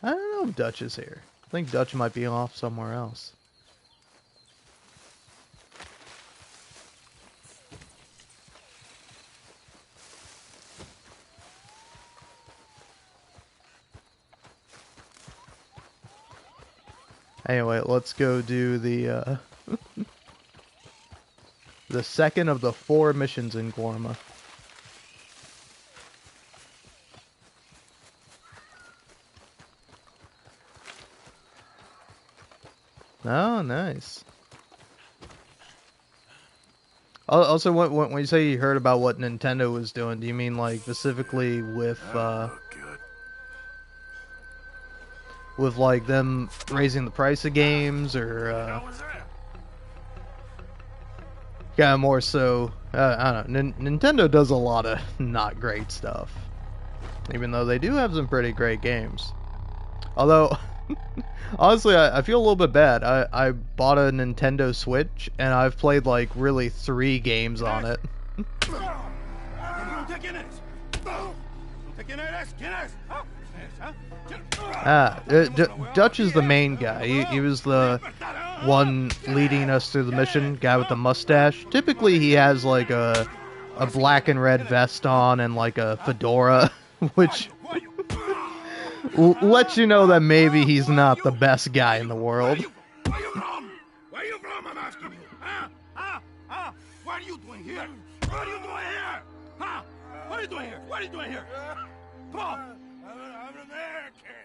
Speaker 1: I don't know if Dutch is here. I think Dutch might be off somewhere else. Anyway, let's go do the the second of the 4 missions in Gorma. Oh, nice. Also, when you say you heard about what Nintendo was doing, do you mean like specifically with like them raising the price of games, or yeah, more so? I don't know. Nintendo does a lot of not great stuff, even though they do have some pretty great games. Although, honestly, I feel a little bit bad. I bought a Nintendo Switch, and I've played, like, really 3 games on it. Dutch is the main guy. He was the one leading us through the mission, guy with the mustache. Typically, he has, like, a black and red vest on and, like, a fedora, which lets you know that maybe he's not the best guy in the world.
Speaker 3: Where you from? Where you from, I'm asking you? What are you doing here? What are you doing here? Huh? What are you doing here? What are you doing here? Come on. I'm an American.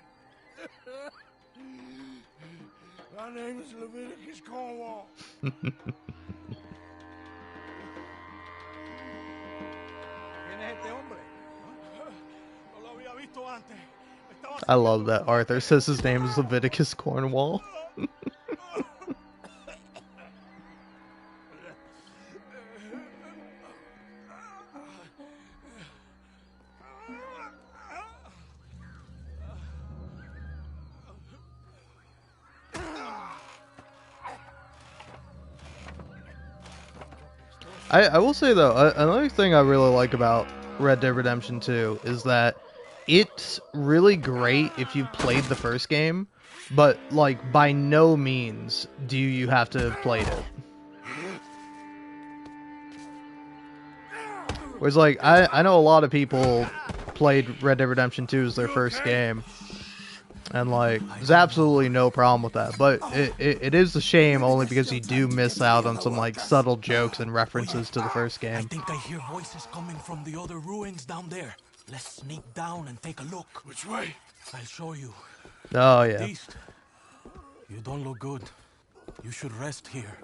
Speaker 3: My name is Leviticus Cornwall.
Speaker 1: I love that Arthur says his name is Leviticus Cornwall. I will say though, another thing I really like about Red Dead Redemption 2 is that it's really great if you've played the first game, but like by no means do you have to have played it. Whereas like I know a lot of people played Red Dead Redemption 2 as their first game, and like there's absolutely no problem with that, but it is a shame only because you do miss out on some like subtle jokes and references to the first
Speaker 8: I
Speaker 1: game.
Speaker 8: think I hear voices coming from the other ruins down there. Let's sneak down and take a look.
Speaker 4: Which way?
Speaker 8: I'll show you.
Speaker 1: Oh yeah.
Speaker 8: East. You don't look good. You should rest here.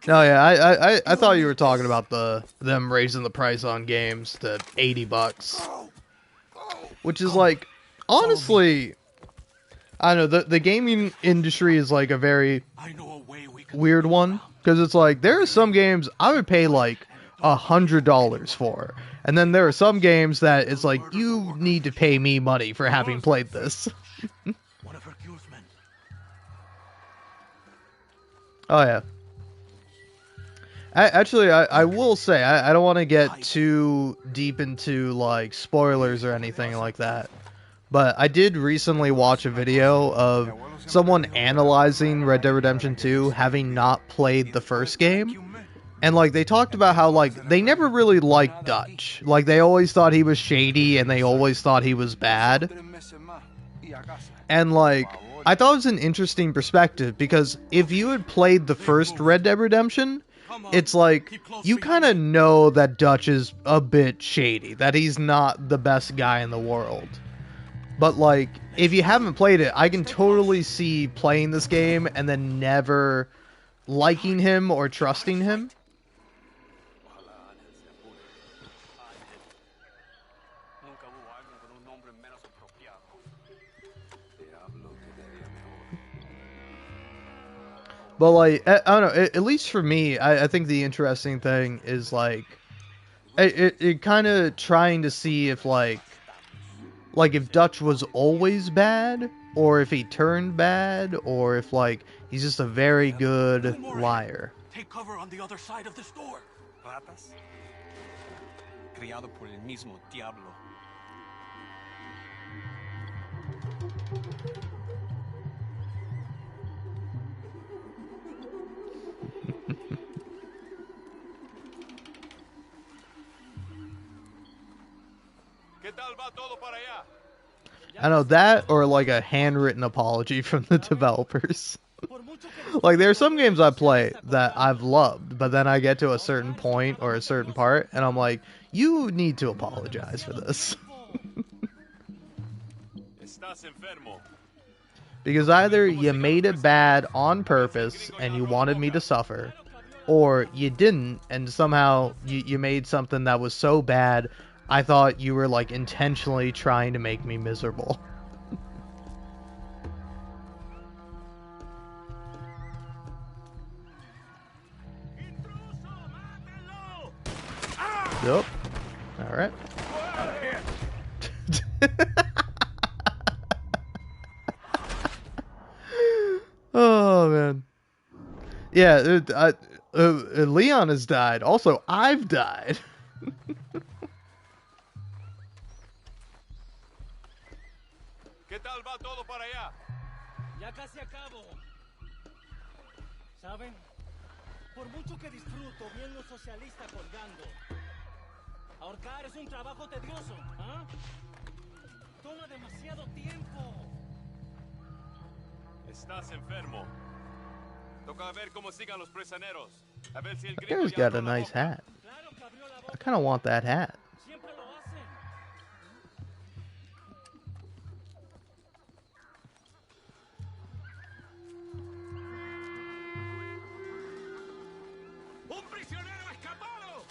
Speaker 1: No, yeah, I thought you were talking about them raising the price on games to $80, which is like, honestly, I don't know, the gaming industry is like a very
Speaker 8: I know a way we can
Speaker 1: weird one, because it's like there are some games I would pay like $100 for, and then there are some games that it's like you need to pay me money for having played this.
Speaker 8: one of her guildsmen.
Speaker 1: Oh yeah. I will say, I don't want to get too deep into, like, spoilers or anything like that, but I did recently watch a video of someone analyzing Red Dead Redemption 2 having not played the first game, and, like, they talked about how, like, they never really liked Dutch. Like, they always thought he was shady, and they always thought he was bad. And, like, I thought it was an interesting perspective, because if you had played the first Red Dead Redemption, it's like you kind of know that Dutch is a bit shady, that he's not the best guy in the world. But like, if you haven't played it, I can totally see playing this game and then never liking him or trusting him. But like, I don't know, at least for me, I think the interesting thing is like, it kind of trying to see if like if Dutch was always bad, or if he turned bad, or if like he's just a very good liar.
Speaker 8: Take cover on the other side of this door.
Speaker 9: Ratas. Criado por el mismo diablo.
Speaker 1: I know that, or like a handwritten apology from the developers. Like, there are some games I play that I've loved, but then I get to a certain point or a certain part, and I'm like, you need to apologize for this. Because either you made it bad on purpose and you wanted me to suffer, or you didn't, and somehow you made something that was so bad I thought you were like intentionally trying to make me miserable. Yep. Alright. Oh, man. Yeah, Leon has died. Also, I've died.
Speaker 10: ¿Qué tal va todo para allá?
Speaker 2: Ya casi acabo. ¿Saben? Por mucho que disfruto viendo socialista colgando, ahorcar es un trabajo tedioso, ¿ah? Toma demasiado tiempo.
Speaker 10: Estás enfermo. Toca ver cómo sigan los prisioneros. A ver si el
Speaker 1: That guy's got a nice hat. I kind of want that hat.
Speaker 2: Siempre lo hacen.
Speaker 10: ¡Un prisionero escapado!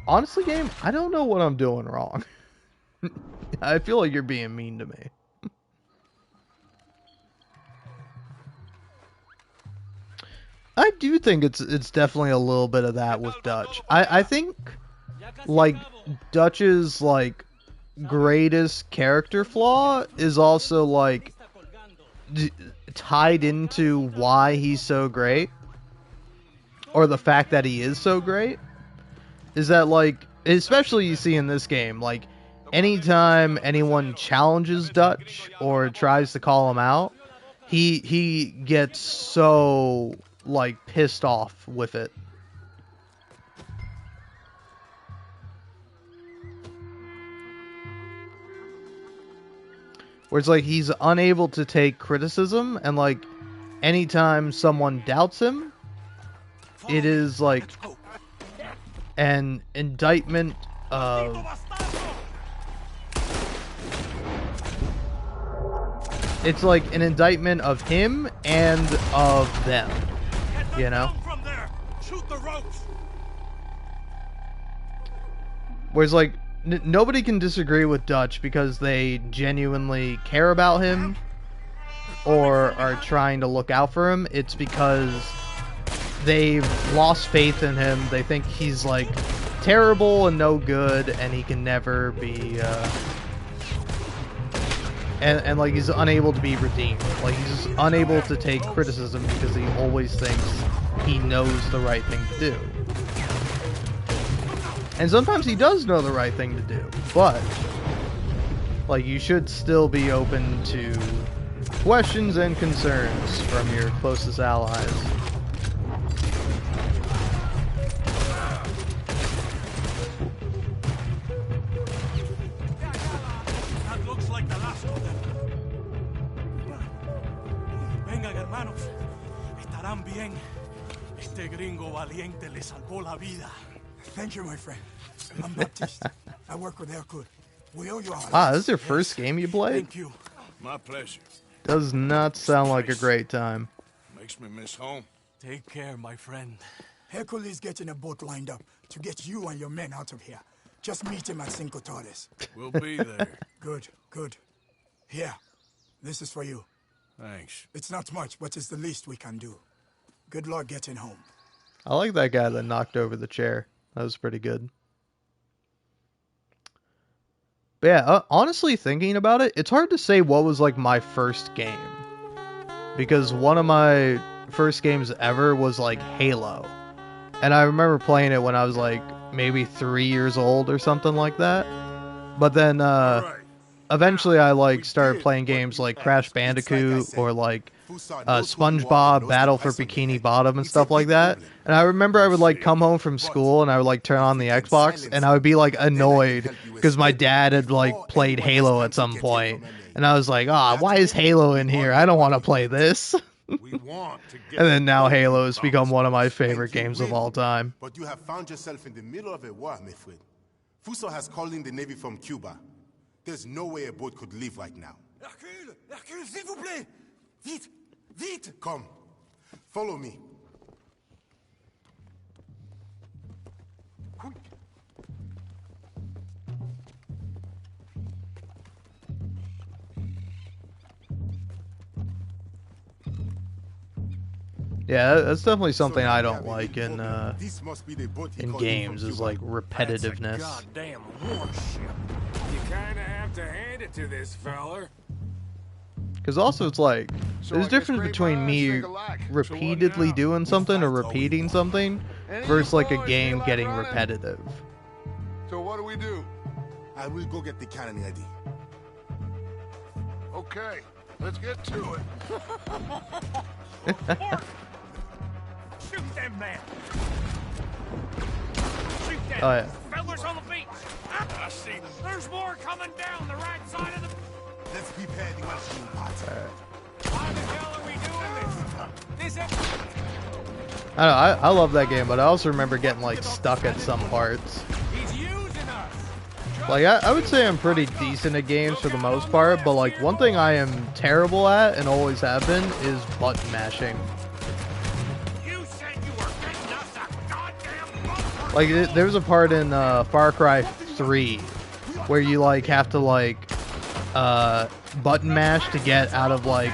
Speaker 1: Honestly, game, I don't know what I'm doing wrong. I feel like you're being mean to me. I do think it's definitely a little bit of that with Dutch. I think like Dutch's like greatest character flaw is also like tied into why he's so great, or the fact that he is so great, is that like, especially you see in this game, like anytime anyone challenges Dutch or tries to call him out, he gets so like pissed off with it. Where it's like he's unable to take criticism, and like anytime someone doubts him, it is like an indictment of it's like an indictment of him and of them, you know? Whereas like nobody can disagree with Dutch because they genuinely care about him or are trying to look out for him. It's because they've lost faith in him. They think he's like terrible and no good, and he can never be and like he's unable to be redeemed. Like he's just unable to take criticism because he always thinks he knows the right thing to do. And sometimes he does know the right thing to do, but like you should still be open to questions and concerns from your closest allies.
Speaker 8: That looks like the last of them. estarán bien. Este gringo valiente le salvó la vida.
Speaker 11: Thank you, my friend. I'm Baptiste. I work with Hercule. We owe you all.
Speaker 1: Wow, this is your first game you played?
Speaker 8: Thank you.
Speaker 4: My pleasure.
Speaker 1: Does not sound like a great time.
Speaker 4: Makes me miss home.
Speaker 8: Take care, my friend.
Speaker 11: Hercule is getting a boat lined up to get you and your men out of here. Just meet him at Cinco Torres.
Speaker 4: We'll be there.
Speaker 11: Good, good. Here, this is for you.
Speaker 4: Thanks.
Speaker 11: It's not much, but it's the least we can do. Good luck getting home.
Speaker 1: I like that guy that knocked over the chair. That was pretty good. But yeah, honestly thinking about it, it's hard to say what was like my first game. Because one of my first games ever was like Halo. And I remember playing it when I was like maybe 3 years old or something like that. But then eventually I like started playing games like Crash Bandicoot or like SpongeBob Battle for Bikini Bottom and stuff like that. And I remember I would like come home from school and I would like turn on the Xbox and I would be like annoyed because my dad had like played Halo at some point. And I was like, why is Halo in here? I don't want to play this. And then now Halo has become one of my favorite games of all time.
Speaker 12: But you have found yourself in the middle of a war, my friend. Fuso has called in the Navy from Cuba. There's no way a boat could leave right now.
Speaker 8: Hercule! Hercule, s'il vous plaît! Vite! Vite!
Speaker 12: Come. Follow me.
Speaker 1: Yeah, that's definitely something I don't like in games is like repetitiveness.
Speaker 13: Goddamn warship. You kinda have to hand it to this feller.
Speaker 1: Because also it's like, there's a difference between me repeatedly doing something or repeating something versus like a game getting repetitive.
Speaker 3: So what do we do?
Speaker 12: I will go get the cannon ready.
Speaker 3: Okay, let's get to it.
Speaker 13: Shoot them, man! Shoot them!
Speaker 1: Oh yeah.
Speaker 13: Fellas on the beach! I see them. There's more coming down the right side of the...
Speaker 12: Let's prepare the Western part.
Speaker 13: Why the hell are we doing this?
Speaker 1: I don't know, I love that game, but I also remember getting like stuck at some parts.
Speaker 13: He's using us!
Speaker 1: Like I would say I'm pretty decent at games for the most part, but like one thing I am terrible at and always have been is button mashing. Like, there was a part in Far Cry 3 where you, like, have to, like, button mash to get out of, like,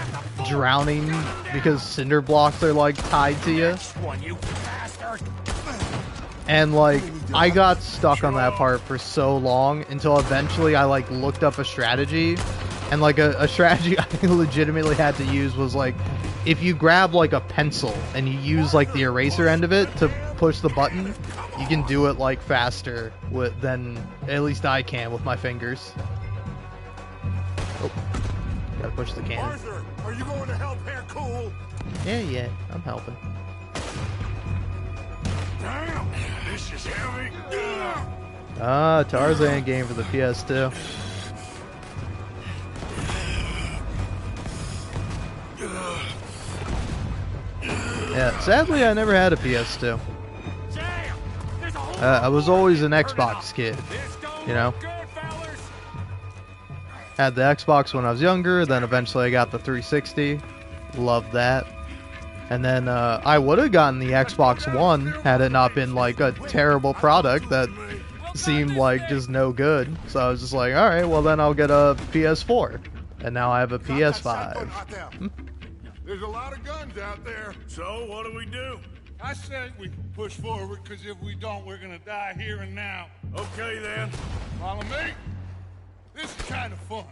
Speaker 1: drowning because cinder blocks are, like, tied to you. And, like, I got stuck on that part for so long until eventually I, like, looked up a strategy. And, like, a strategy I legitimately had to use was, like, if you grab, like, a pencil and you use, like, the eraser end of it to push the button, you can do it, like, faster than at least I can with my fingers. Oh, gotta push the cannon.
Speaker 3: Arthur, are you going to help Hercule?
Speaker 1: Yeah, I'm helping.
Speaker 3: Damn, this is heavy.
Speaker 1: Tarzan game for the PS2. Yeah, sadly I never had a PS2. I was always an Xbox kid, you know? Had the Xbox when I was younger, then eventually I got the 360. Loved that. And then I would have gotten the Xbox One had it not been like a terrible product that seemed like just no good. So I was just like, alright, well then I'll get a PS4. And now I have a PS5.
Speaker 3: There's a lot of guns out there.
Speaker 4: So, what do we do?
Speaker 3: I said we push forward, because if we don't, we're gonna die here and now.
Speaker 4: Okay, then.
Speaker 3: Follow me? This is kind of fun.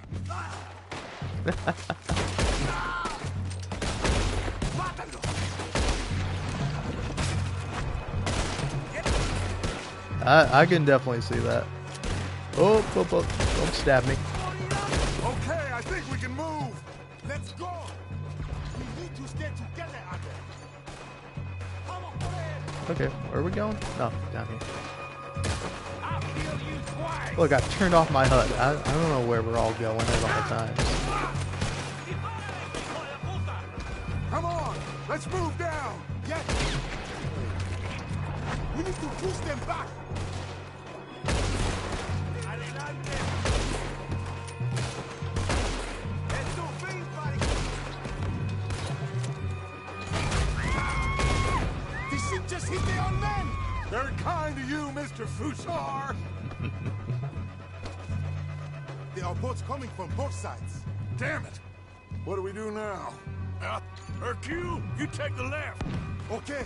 Speaker 1: I can definitely see that. Oh, don't stab me.
Speaker 3: Okay, I think we can move.
Speaker 12: Let's go. We need to stay together, Andre.
Speaker 1: Okay, where are we going? No, down here. Look, I turned off my HUD. I don't know where we're all going at all times.
Speaker 3: Come on. Let's move down!
Speaker 12: Yes! We need to push them back!
Speaker 13: Adelante! Let's do things, buddy!
Speaker 12: The ship just hit their own men!
Speaker 3: Very kind of you, Mr. Fusar!
Speaker 12: There are boats coming from both sides.
Speaker 3: Damn it! What do we do now?
Speaker 4: Hercule, you take the left.
Speaker 12: Okay.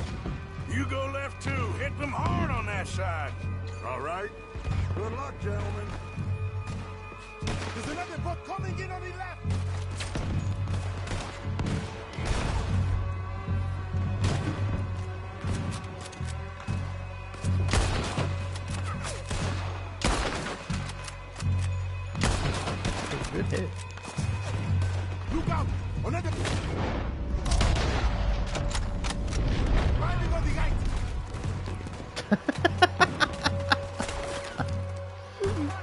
Speaker 4: You go left too. Hit them hard on that side.
Speaker 3: All right. Good luck, gentlemen.
Speaker 12: There's another boat coming in on the left!
Speaker 1: Good hit.
Speaker 12: Look out! Another... Riding on the right!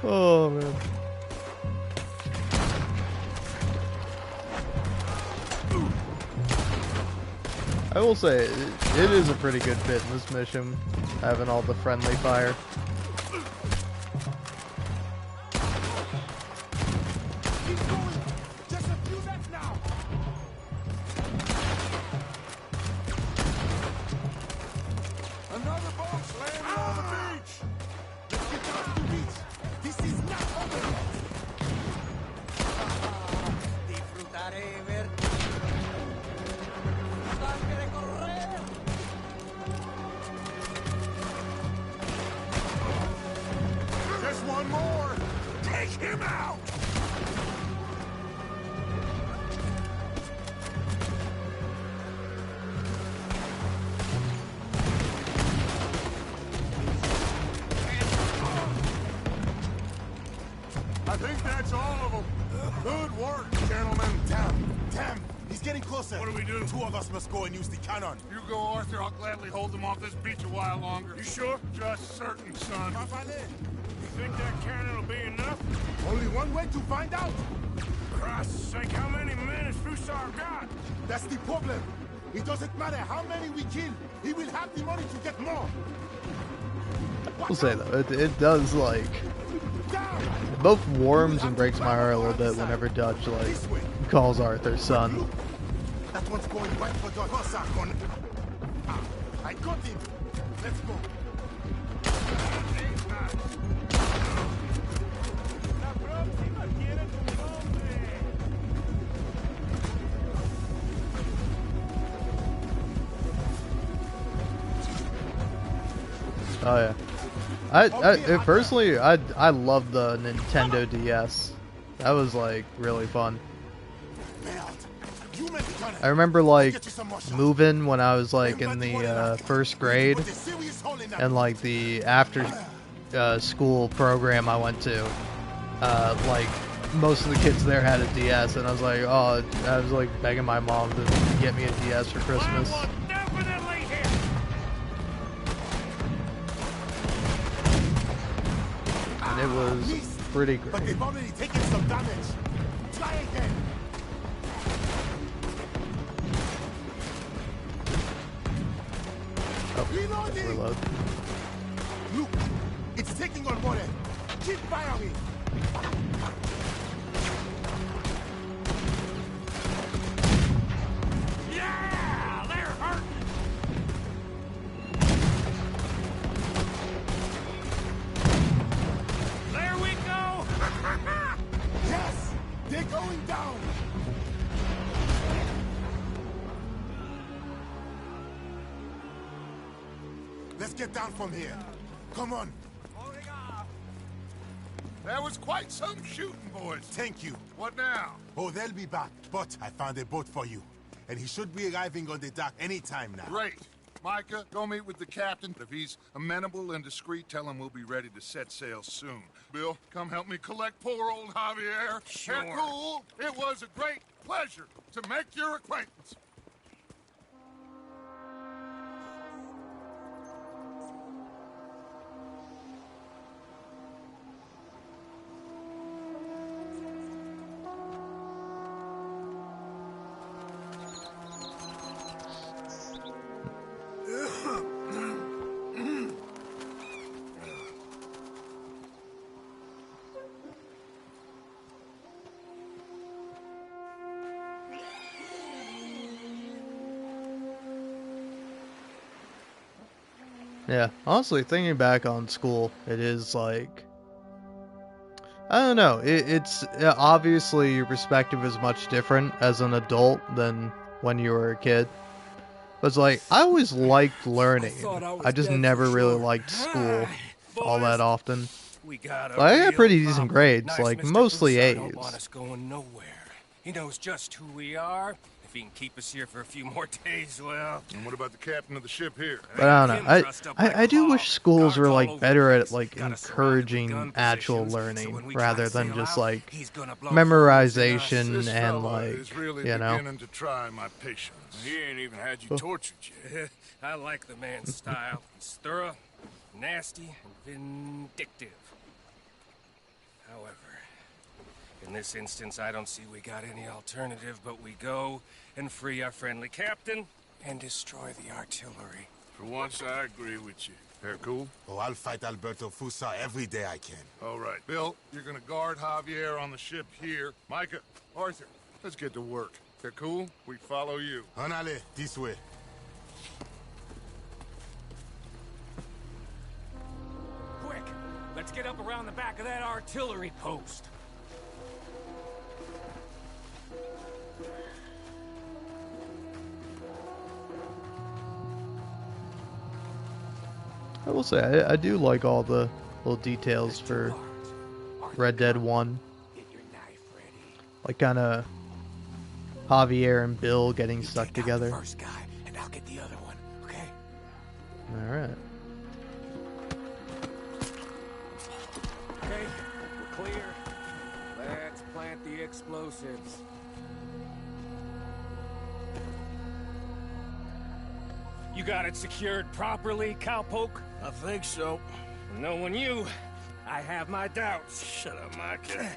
Speaker 1: Oh, man. I will say, it is a pretty good bit in this mission, having all the friendly fire.
Speaker 12: Keep going! Just a few left now!
Speaker 3: Another boat's landing on the beach!
Speaker 12: Let's get down to the beach! This is not over yet!
Speaker 2: Disfrutaré ver. ¡Sangre correr!
Speaker 3: Just one more! Take him out! I think that's all of them. Good work, gentlemen.
Speaker 12: Damn! He's getting closer!
Speaker 4: What do we do?
Speaker 12: Two of us must go and use the cannon.
Speaker 3: You go, Arthur. I'll gladly hold them off this beach a while longer.
Speaker 4: You sure?
Speaker 3: Just certain, son.
Speaker 4: You think that cannon will be enough?
Speaker 12: Only one way to find out!
Speaker 4: Christ's sake, how many men has Fusar got?
Speaker 12: That's the problem! It doesn't matter how many we kill, he will have the money to get more!
Speaker 1: I'll say though, it does like, it both warms and breaks my heart a little bit whenever Dutch like calls Arthur son.
Speaker 12: That one's going right for the Cossack. I got him! Let's go!
Speaker 13: La próxima tiene tu nombre.
Speaker 1: Oh yeah. Personally, I love the Nintendo DS. That was like really fun. I remember like moving when I was like in the first grade, and like the after school program I went to, like most of the kids there had a DS, and I was like, oh, I was like begging my mom to get me a DS for Christmas. And it was pretty great.
Speaker 12: But they've already taken some damage. Try again.
Speaker 1: Oh, reload.
Speaker 12: Look, it's taking on water. Keep firing.
Speaker 13: Yeah, they're hurting. There we go.
Speaker 12: Yes, they're going down. Let's get down from here. Come on.
Speaker 3: That was quite some shooting, boys.
Speaker 12: Thank you.
Speaker 3: What now?
Speaker 12: Oh, they'll be back. But I found a boat for you. And he should be arriving on the dock any time now.
Speaker 3: Great. Micah, go meet with the captain. If he's amenable and discreet, tell him we'll be ready to set sail soon. Bill, come help me collect poor old Javier.
Speaker 4: Sure.
Speaker 3: Hercule, it was a great pleasure to make your acquaintance.
Speaker 1: Yeah, honestly, thinking back on school, it is like, I don't know. It's obviously your perspective is much different as an adult than when you were a kid. But it's like I always liked learning. I just never really liked school all that often.
Speaker 14: We got a
Speaker 1: Like, I got pretty
Speaker 14: real
Speaker 1: decent
Speaker 14: problem.
Speaker 1: grades,
Speaker 14: Nice
Speaker 1: like
Speaker 14: Mr.
Speaker 1: mostly
Speaker 14: Fuso don't want
Speaker 1: A's.
Speaker 14: us going nowhere. He knows just who we are. If he can keep us here for a few more days, well.
Speaker 3: And what about the captain of the ship here?
Speaker 1: But I don't know. I do wish schools were like better at like encouraging actual learning rather than just like memorization and like,
Speaker 3: Is really
Speaker 1: you know.
Speaker 3: beginning to try my patience.
Speaker 4: He ain't even had you tortured yet.
Speaker 14: I like the man's style. He's thorough, nasty, and vindictive. However, in this instance, I don't see we got any alternative, but we go and free our friendly captain and destroy the artillery.
Speaker 4: For once, I agree with you.
Speaker 3: They're cool?
Speaker 12: Oh, I'll fight Alberto Fusa every day I can.
Speaker 3: All right. Bill, you're gonna guard Javier on the ship here. Micah, Arthur, let's get to work. They're cool? We follow you.
Speaker 12: Anale, this way.
Speaker 13: Quick! Let's get up around the back of that artillery post.
Speaker 1: I will say I do like all the little details for Red Dead 1. Like kind of Javier and Bill getting stuck together.
Speaker 13: First guy, and I'll get the other one, okay?
Speaker 1: All right.
Speaker 13: Okay, we're clear. Let's plant the explosives. You got it secured properly, cowpoke?
Speaker 4: I think so.
Speaker 13: Knowing you, I have my doubts.
Speaker 4: Shut up, Micah.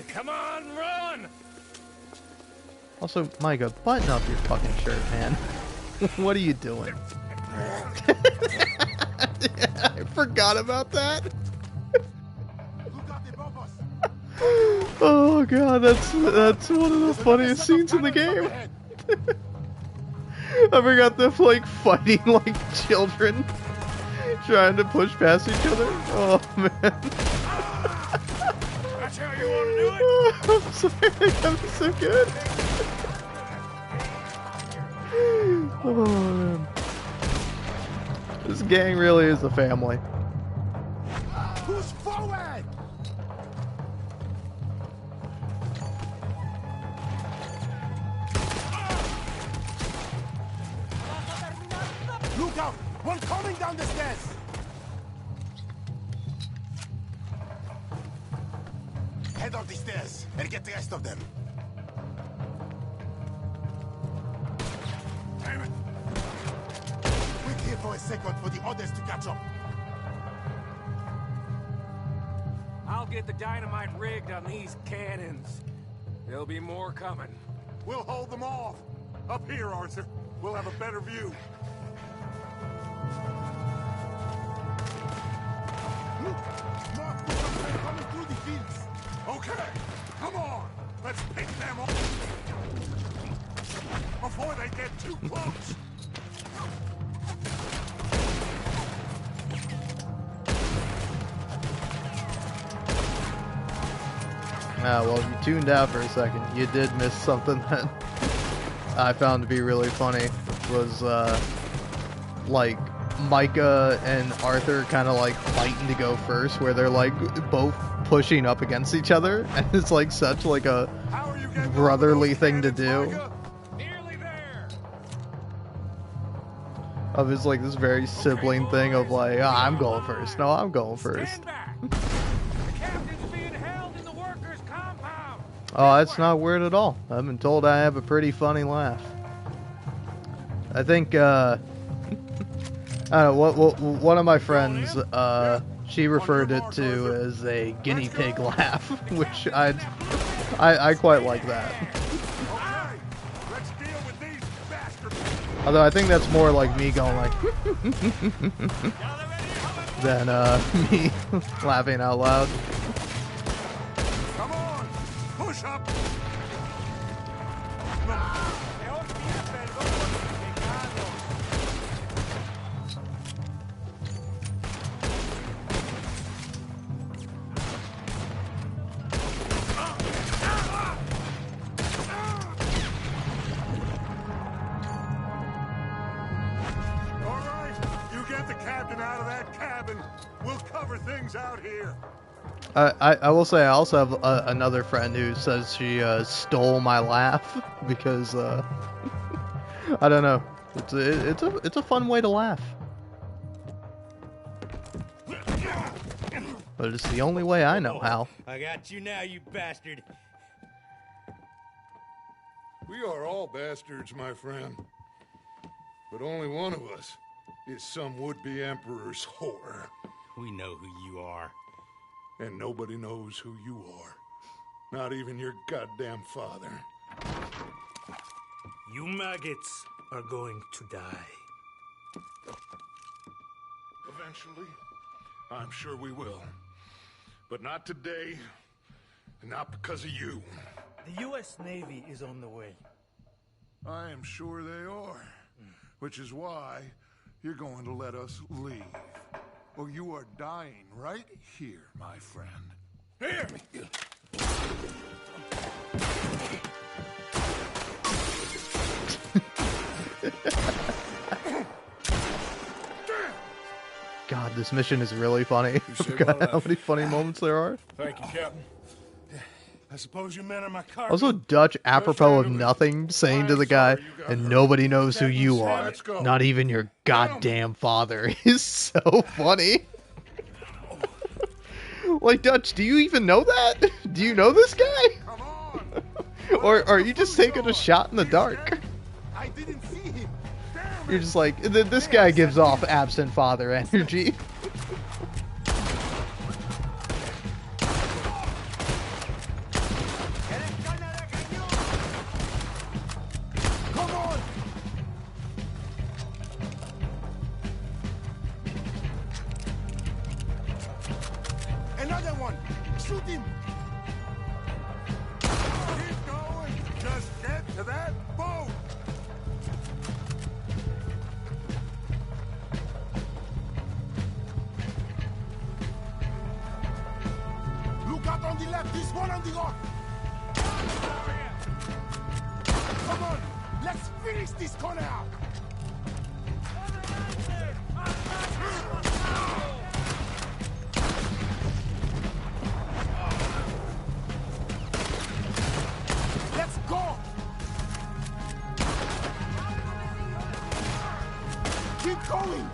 Speaker 13: Come on, run!
Speaker 1: Also, Micah, button up your fucking shirt, man. What are you doing? I forgot about that. Oh god, that's one of the funniest scenes in the game. I forgot them like fighting like children, trying to push past each other. Oh man.
Speaker 13: That's how you want to do it?
Speaker 1: I'm sorry, that was so good. Oh man. This gang really is a family.
Speaker 12: Push forward! Look out! One coming down the stairs! Head up the stairs and get the rest of them. Damn it! Wait here for a second for the others to catch up.
Speaker 13: I'll get the dynamite rigged on these cannons. There'll be more coming.
Speaker 3: We'll hold them off. Up here, Arthur. We'll have a better view.
Speaker 12: Look! More people coming through the fields.
Speaker 3: Okay, come on. Let's pick them off before they get too close.
Speaker 1: Ah, well, if you tuned out for a second, you did miss something that I found to be really funny. Which was, like, Micah and Arthur kind of, like, fighting to go first, where they're, like, both pushing up against each other, and it's, like, such, like, a brotherly thing to do. Of his, like, this very sibling thing of, like, oh, I'm going first. No, I'm going first. Oh, that's not weird at all. I've been told I have a pretty funny laugh. I think, I don't know, one of my friends, she referred it to as a guinea pig laugh, which I quite like that. Although I think that's more like me going like, than me laughing out loud.
Speaker 3: Push up! get the captain out of that cabin, we'll cover things out here.
Speaker 1: I will say I also have another friend who says she stole my laugh because I don't know. It's a fun way to laugh. But it's the only way I know how.
Speaker 2: I got you now, you bastard.
Speaker 3: We are all bastards, my friend. But only one of us is some would-be emperor's whore.
Speaker 2: We know who you are.
Speaker 3: And nobody knows who you are. Not even your goddamn father.
Speaker 8: You maggots are going to die.
Speaker 3: Eventually, I'm sure we will. But not today, and not because of you.
Speaker 8: The U.S. Navy is on the way.
Speaker 3: I am sure they are. Which is why you're going to let us leave. Or you are dying right here, my friend. Here!
Speaker 1: God, this mission is really funny. I forgot how many funny moments there are.
Speaker 4: Thank you, Captain. I suppose you men are my car.
Speaker 1: Also, Dutch, apropos of nothing, saying to the guy, and nobody knows who you are, not even your goddamn father, is so funny. Like, Dutch, do you even know that? Do you know this guy? Or are you just taking a shot in the dark?
Speaker 12: I didn't see him.
Speaker 1: You're just like, this guy gives off absent father energy.
Speaker 12: Another one! Shoot him!
Speaker 3: Keep going! Just get to that boat!
Speaker 12: Look out on the left, there's one on the right! Come on, let's finish this corner out! Let's go! Keep going!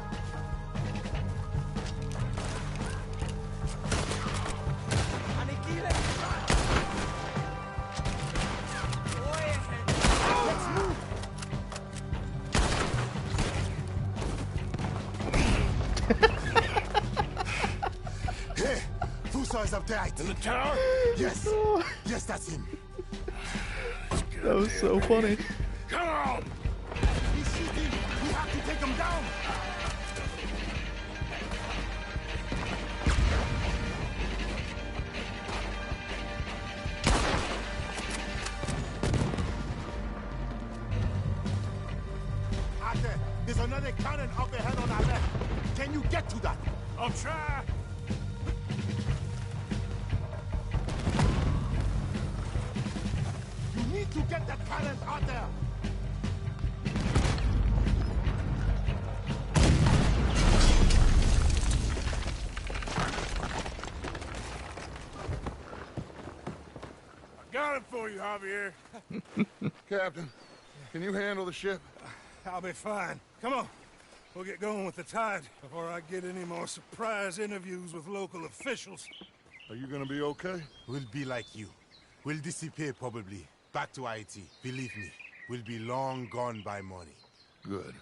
Speaker 12: Let's move! Hey, Fuso is up there, I think.
Speaker 4: In the tower?
Speaker 12: Yes. Yes, that's him.
Speaker 1: That was so funny.
Speaker 4: Come on!
Speaker 12: He's shooting. We have to take him down. Arthur, there's another cannon up ahead on our left. Can you get to that?
Speaker 4: I'll try.
Speaker 12: You need to get that cannon out there.
Speaker 4: I got it for you, Javier.
Speaker 3: Captain, can you handle the ship?
Speaker 4: I'll be fine. Come on. We'll get going with the tide before I get any more surprise interviews with local officials.
Speaker 3: Are you gonna be okay?
Speaker 12: We'll be like you. We'll disappear probably. Back to Haiti. Believe me, we'll be long gone by morning.
Speaker 3: Good.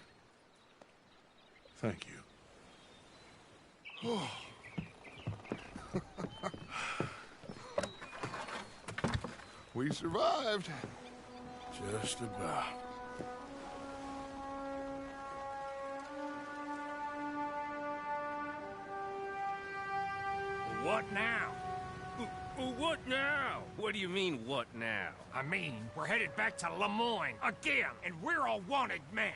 Speaker 3: Thank you. We survived.
Speaker 4: Just about.
Speaker 14: What now? What now? What do you mean, what now?
Speaker 8: I mean, we're headed back to Lemoyne again, and we're all wanted men.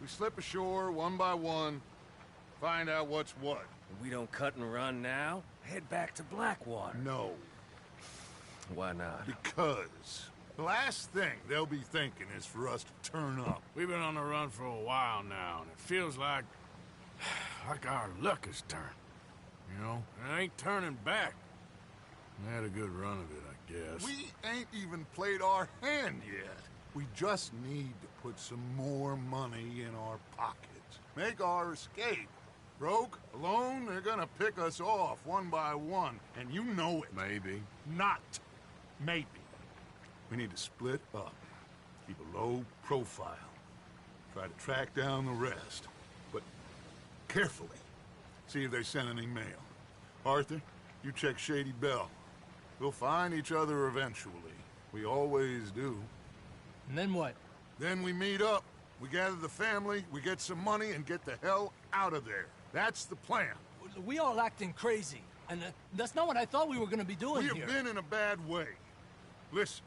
Speaker 3: We slip ashore one by one, find out what's what.
Speaker 14: We don't cut and run now? Head back to Blackwater.
Speaker 3: No,
Speaker 14: Why not?
Speaker 3: because the last thing they'll be thinking is for us to turn up.
Speaker 4: We've been on the run for a while now, and it feels like Like our luck has turned. You know, it ain't turning back. We had a good run of it, I guess.
Speaker 3: We ain't even played our hand yet. We just need to put some more money in our pockets. Make our escape. Rogue, alone, they're gonna pick us off one by one, and you know it.
Speaker 4: Maybe.
Speaker 3: Not maybe. We need to split up. Keep a low profile. Try to track down the rest. But carefully. See if they send any mail. Arthur, you check Shady Bell. We'll find each other eventually. We always do.
Speaker 6: And then what?
Speaker 3: Then we meet up. We gather the family, we get some money, and get the hell out of there. That's the plan.
Speaker 6: We all acting crazy. And that's not what I thought we were going to be doing
Speaker 3: here. We
Speaker 6: here.
Speaker 3: have been in a bad way. Listen.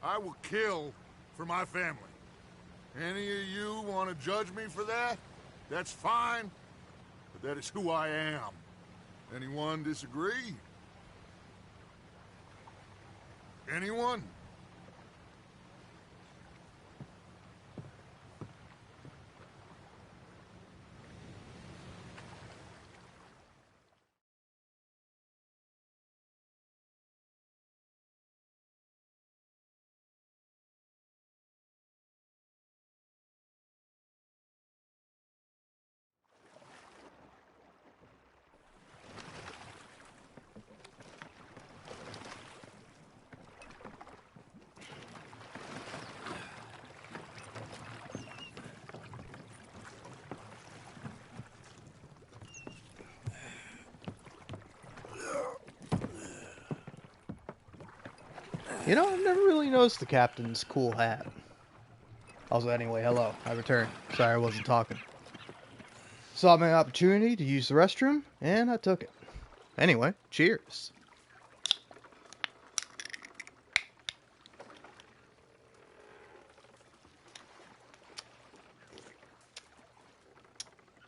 Speaker 3: I will kill for my family. Any of you want to judge me for that? That's fine. But that is who I am. Anyone disagree? Anyone?
Speaker 1: You know, I've never really noticed the captain's cool hat. Also, anyway, hello. I returned. Sorry I wasn't talking. Saw my opportunity to use the restroom, and I took it. Anyway, cheers.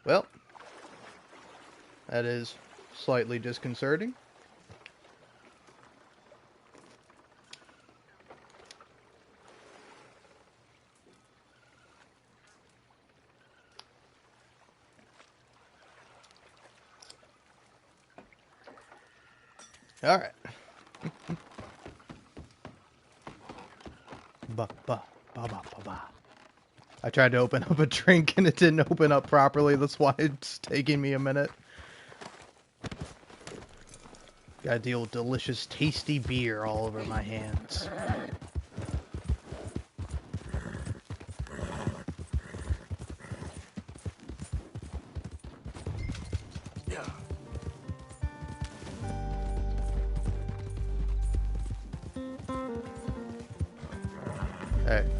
Speaker 1: Well, that is slightly disconcerting. All right. I tried to open up a drink and it didn't open up properly. That's why it's taking me a minute. Gotta deal with delicious, tasty beer all over my hands.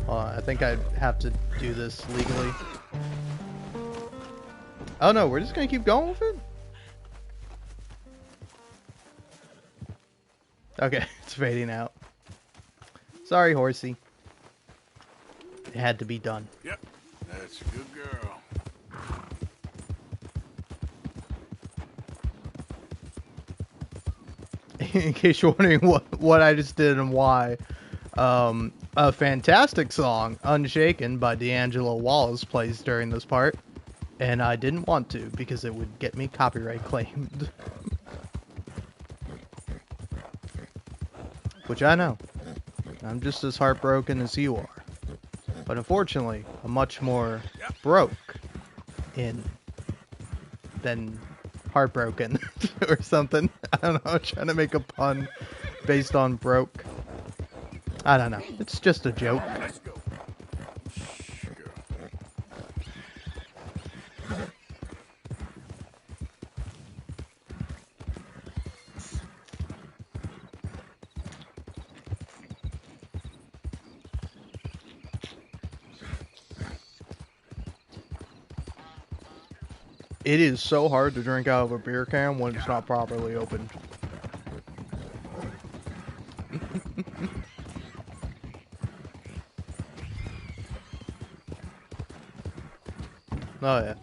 Speaker 1: Alright, I think I have to do this legally. Oh no, we're just gonna keep going with it? Okay, it's fading out. Sorry, horsey. It had to be done.
Speaker 4: Yep, that's a good girl.
Speaker 1: In case you're wondering what I just did and why. A fantastic song, Unshaken, by D'Angelo Wallace plays during this part. And I didn't want to, because it would get me copyright claimed. Which I know. I'm just as heartbroken as you are. But unfortunately, I'm much more broke in than heartbroken or something. I don't know, I'm trying to make a pun based on broke. I don't know. It's just a joke.
Speaker 4: Let's go.
Speaker 1: It is so hard to drink out of a beer can when it's not properly opened. Oh yeah.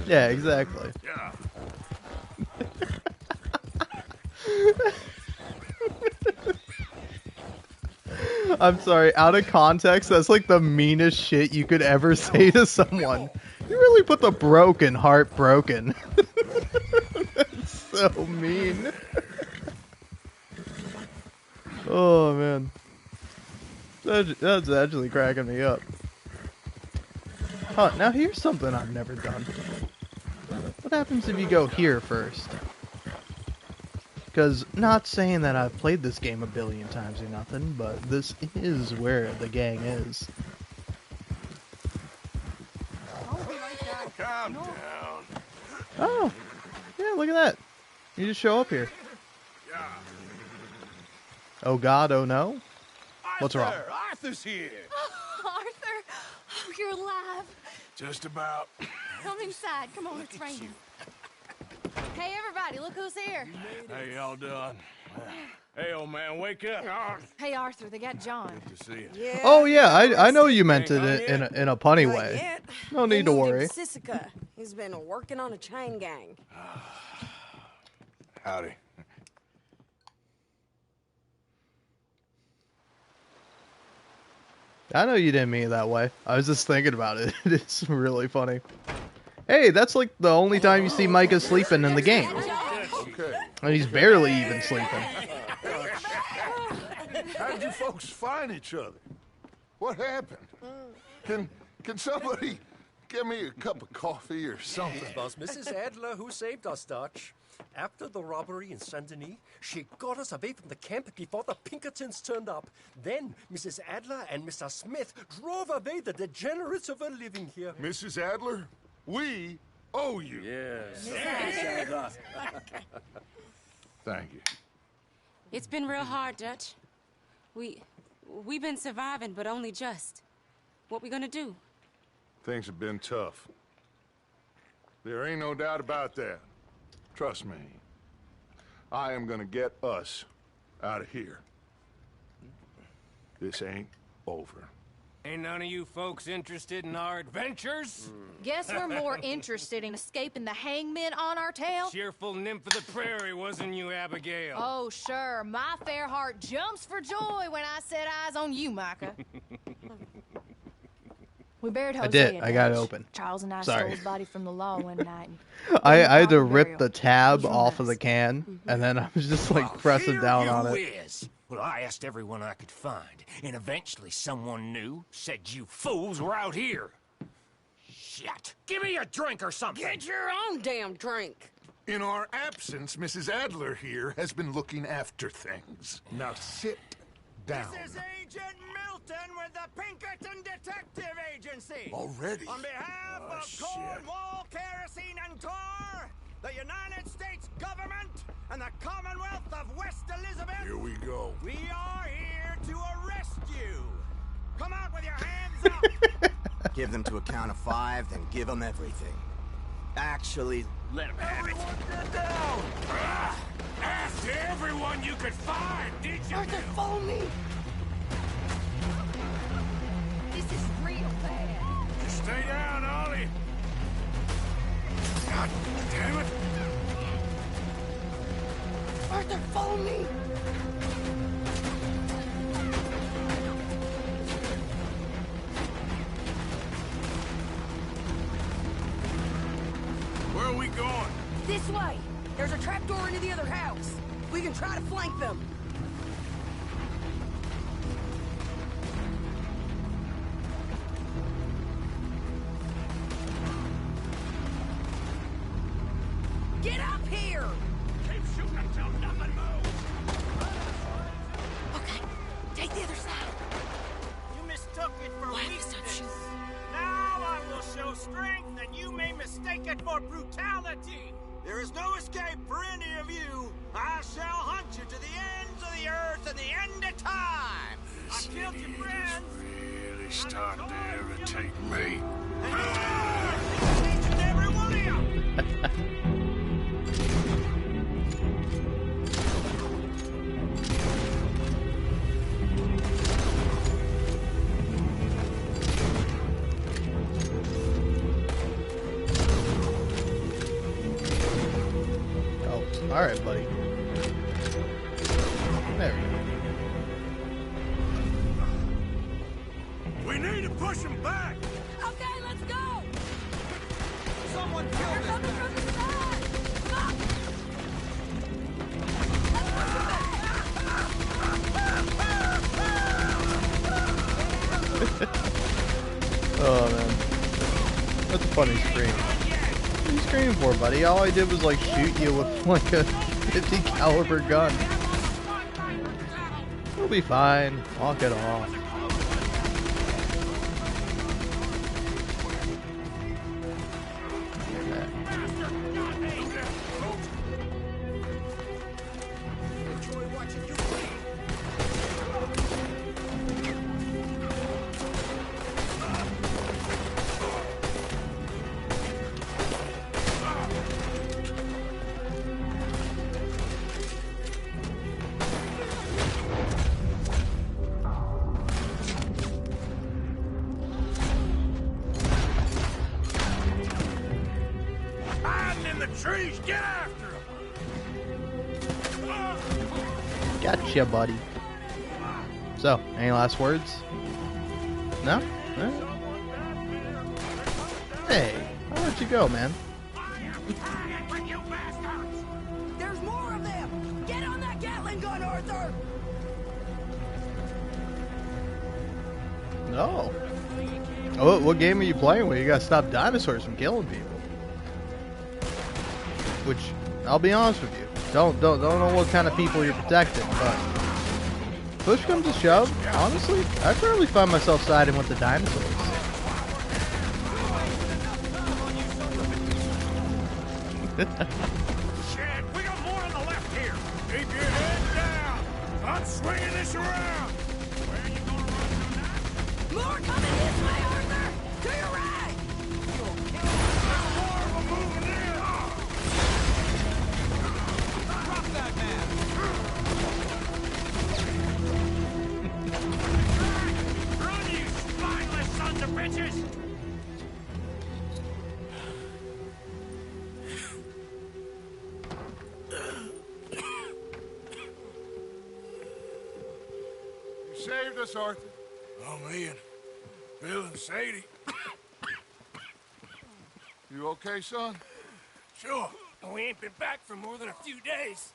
Speaker 1: Yeah, exactly.
Speaker 3: Yeah.
Speaker 1: I'm sorry, out of context, that's like the meanest shit you could ever say to someone. You really put the broken heart broken. That's so mean. Oh man. That's actually cracking me up. Huh, now here's something I've never done. What happens if you go here first? Because, not saying that I've played this game a billion times or nothing, but this is where the gang is.
Speaker 3: Calm down.
Speaker 1: Oh, yeah, look at that. You just show up here.
Speaker 3: Yeah.
Speaker 1: Oh god, oh no? What's wrong?
Speaker 3: Arthur's here.
Speaker 15: Oh, Arthur! Oh, you're alive.
Speaker 4: Just about.
Speaker 15: Come inside. Come on, it's raining. Hey, everybody, look who's here.
Speaker 4: How y'all doing? Hey, old man, wake up.
Speaker 15: Hey, Arthur, they got John.
Speaker 4: Good to see you.
Speaker 5: Yeah.
Speaker 1: Oh yeah, I know you meant it in a punny
Speaker 5: Not
Speaker 1: way.
Speaker 5: yet.
Speaker 1: No need to
Speaker 5: They moved him
Speaker 1: worry.
Speaker 5: to Sisika. He's been working on a chain gang.
Speaker 4: Howdy.
Speaker 1: I know you didn't mean it that way. I was just thinking about it. It's really funny. Hey, that's like the only time you see Micah sleeping in the game.
Speaker 3: Okay.
Speaker 1: And he's barely even sleeping.
Speaker 3: How did you folks find each other? What happened? Can somebody get me a cup of coffee or something?
Speaker 16: It was Mrs. Adler who saved us, Dutch. After the robbery in Saint Denis, she got us away from the camp before the Pinkertons turned up. Then Mrs. Adler and Mr. Smith drove away the degenerates who were living here.
Speaker 3: Mrs. Adler, we owe you.
Speaker 16: Yes.
Speaker 3: Thank you.
Speaker 17: It's been real hard, Dutch. We've been surviving, but only just. What we gonna do?
Speaker 3: Things have been tough. There ain't no doubt about that. Trust me. I am gonna get us out of here. This ain't over.
Speaker 14: Ain't none of you folks interested in our adventures?
Speaker 15: Guess we're more interested in escaping the hangmen on our tail.
Speaker 14: Cheerful nymph of the prairie, wasn't you, Abigail?
Speaker 15: Oh, sure. My fair heart jumps for joy when I set eyes on you, Micah. We buried Hosea.
Speaker 1: I did.
Speaker 15: in
Speaker 1: I got it
Speaker 15: Dutch.
Speaker 1: open.
Speaker 15: Charles and I
Speaker 1: Sorry.
Speaker 15: stole his body from the law one night.
Speaker 1: I had to
Speaker 15: proper
Speaker 1: rip
Speaker 15: burial.
Speaker 1: the tab
Speaker 15: He's
Speaker 1: off
Speaker 15: from
Speaker 1: of the
Speaker 15: us.
Speaker 1: can, and then I was just like pressing down on it.
Speaker 18: Is. Well, I asked everyone I could find, and eventually someone new said you fools were out here. Shit. Give me a drink or something.
Speaker 5: Get your own damn drink.
Speaker 3: In our absence, Mrs. Adler here has been looking after things. Now sit down.
Speaker 2: This is Agent Milton with the Pinkerton Detective Agency.
Speaker 3: Already?
Speaker 2: On behalf of Cornwall, Kerosene, and Tar, the United States government, and the Commonwealth of West Elizabeth.
Speaker 3: Here we go.
Speaker 2: We are here to arrest you. Come out with your hands up.
Speaker 19: Give them to a count of 5, then give them everything. Actually, let them have it.
Speaker 2: Get down.
Speaker 14: After everyone you could find, did you?
Speaker 5: Arthur, follow me.
Speaker 15: This is real bad.
Speaker 14: Just stay down, Ollie. God damn it.
Speaker 5: Arthur, follow me.
Speaker 4: Where are we going?
Speaker 5: This way. There's a trapdoor into the other house. We can try to flank them. Get up here!
Speaker 14: Keep shooting until nothing moves.
Speaker 5: Okay, take the other side.
Speaker 2: You mistook it for
Speaker 5: Why
Speaker 2: weakness.
Speaker 5: stop shooting?
Speaker 2: Now I will show strength, and you may mistake it for brutality. There is no escape for any of you. I shall hunt you to the ends of the earth and the end of time. I killed your friends.
Speaker 4: Really starting to irritate me.
Speaker 2: Each and every one of you.
Speaker 1: Alright, buddy. There we go.
Speaker 3: We need to push him back!
Speaker 5: Okay, let's go!
Speaker 2: Someone kill this guy!
Speaker 5: From the side! Fuck!
Speaker 1: Oh, man. That's a funny scream. What are you screaming for, buddy? All I did was, like, shoot you with, like, a 50 caliber gun. We'll be fine. Walk it off.
Speaker 3: Trees, get after him!
Speaker 1: Gotcha, buddy. So, any last words? No? Hey, I'll let you go, man.
Speaker 5: There's more of them! Get on that Gatling gun, Arthur!
Speaker 1: No. Oh, what game are you playing where you gotta stop dinosaurs from killing people? Which, I'll be honest with you, don't know what kind of people you're protecting, but push comes to shove, honestly, I currently find myself siding with the dinosaurs.
Speaker 3: Shit, we got more on the left here. Keep your head down. I'm swinging this around. Where are you going to run from that?
Speaker 5: More coming this way, Arthur! To your right!
Speaker 3: There's more of them moving in.
Speaker 2: Drop that man!
Speaker 3: Run, you spineless sons of bitches! You saved us, Arthur.
Speaker 4: Oh, me and Bill and Sadie.
Speaker 3: You okay, son?
Speaker 4: Sure. We ain't been back for more than a few days.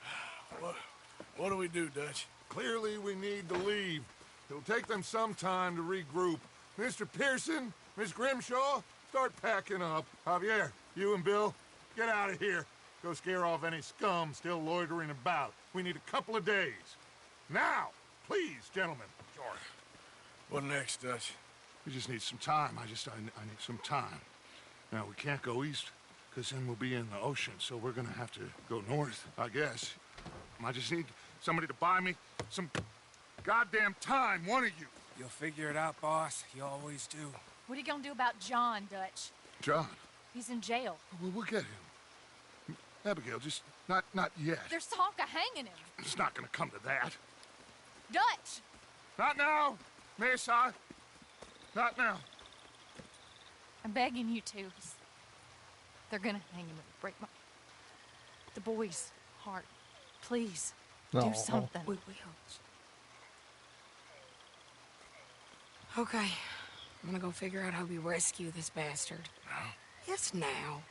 Speaker 4: What do we do, Dutch?
Speaker 3: Clearly, we need to leave. It'll take them some time to regroup. Mr. Pearson, Miss Grimshaw, start packing up. Javier, you and Bill, get out of here. Go scare off any scum still loitering about. We need a couple of days. Now, please, gentlemen.
Speaker 4: Sure. What next, Dutch?
Speaker 3: We just need some time. I need some time. Now, we can't go east, because then we'll be in the ocean, so we're gonna have to go north, I guess. I just need somebody to buy me some goddamn time, one of you.
Speaker 14: You'll figure it out, boss. You always do.
Speaker 15: What are you gonna do about John, Dutch?
Speaker 3: John,
Speaker 15: He's in jail.
Speaker 3: we'll get him. Abigail, just not yet.
Speaker 15: There's talk of hanging him.
Speaker 3: It's not gonna come to that.
Speaker 15: Dutch!
Speaker 3: Not now, Mesa. Not now.
Speaker 15: I'm begging you to. They're gonna hang him and break the boy's heart. Please, do something.
Speaker 5: We will. Okay. I'm gonna go figure out how we rescue this bastard.
Speaker 4: Now?
Speaker 5: Yes, now.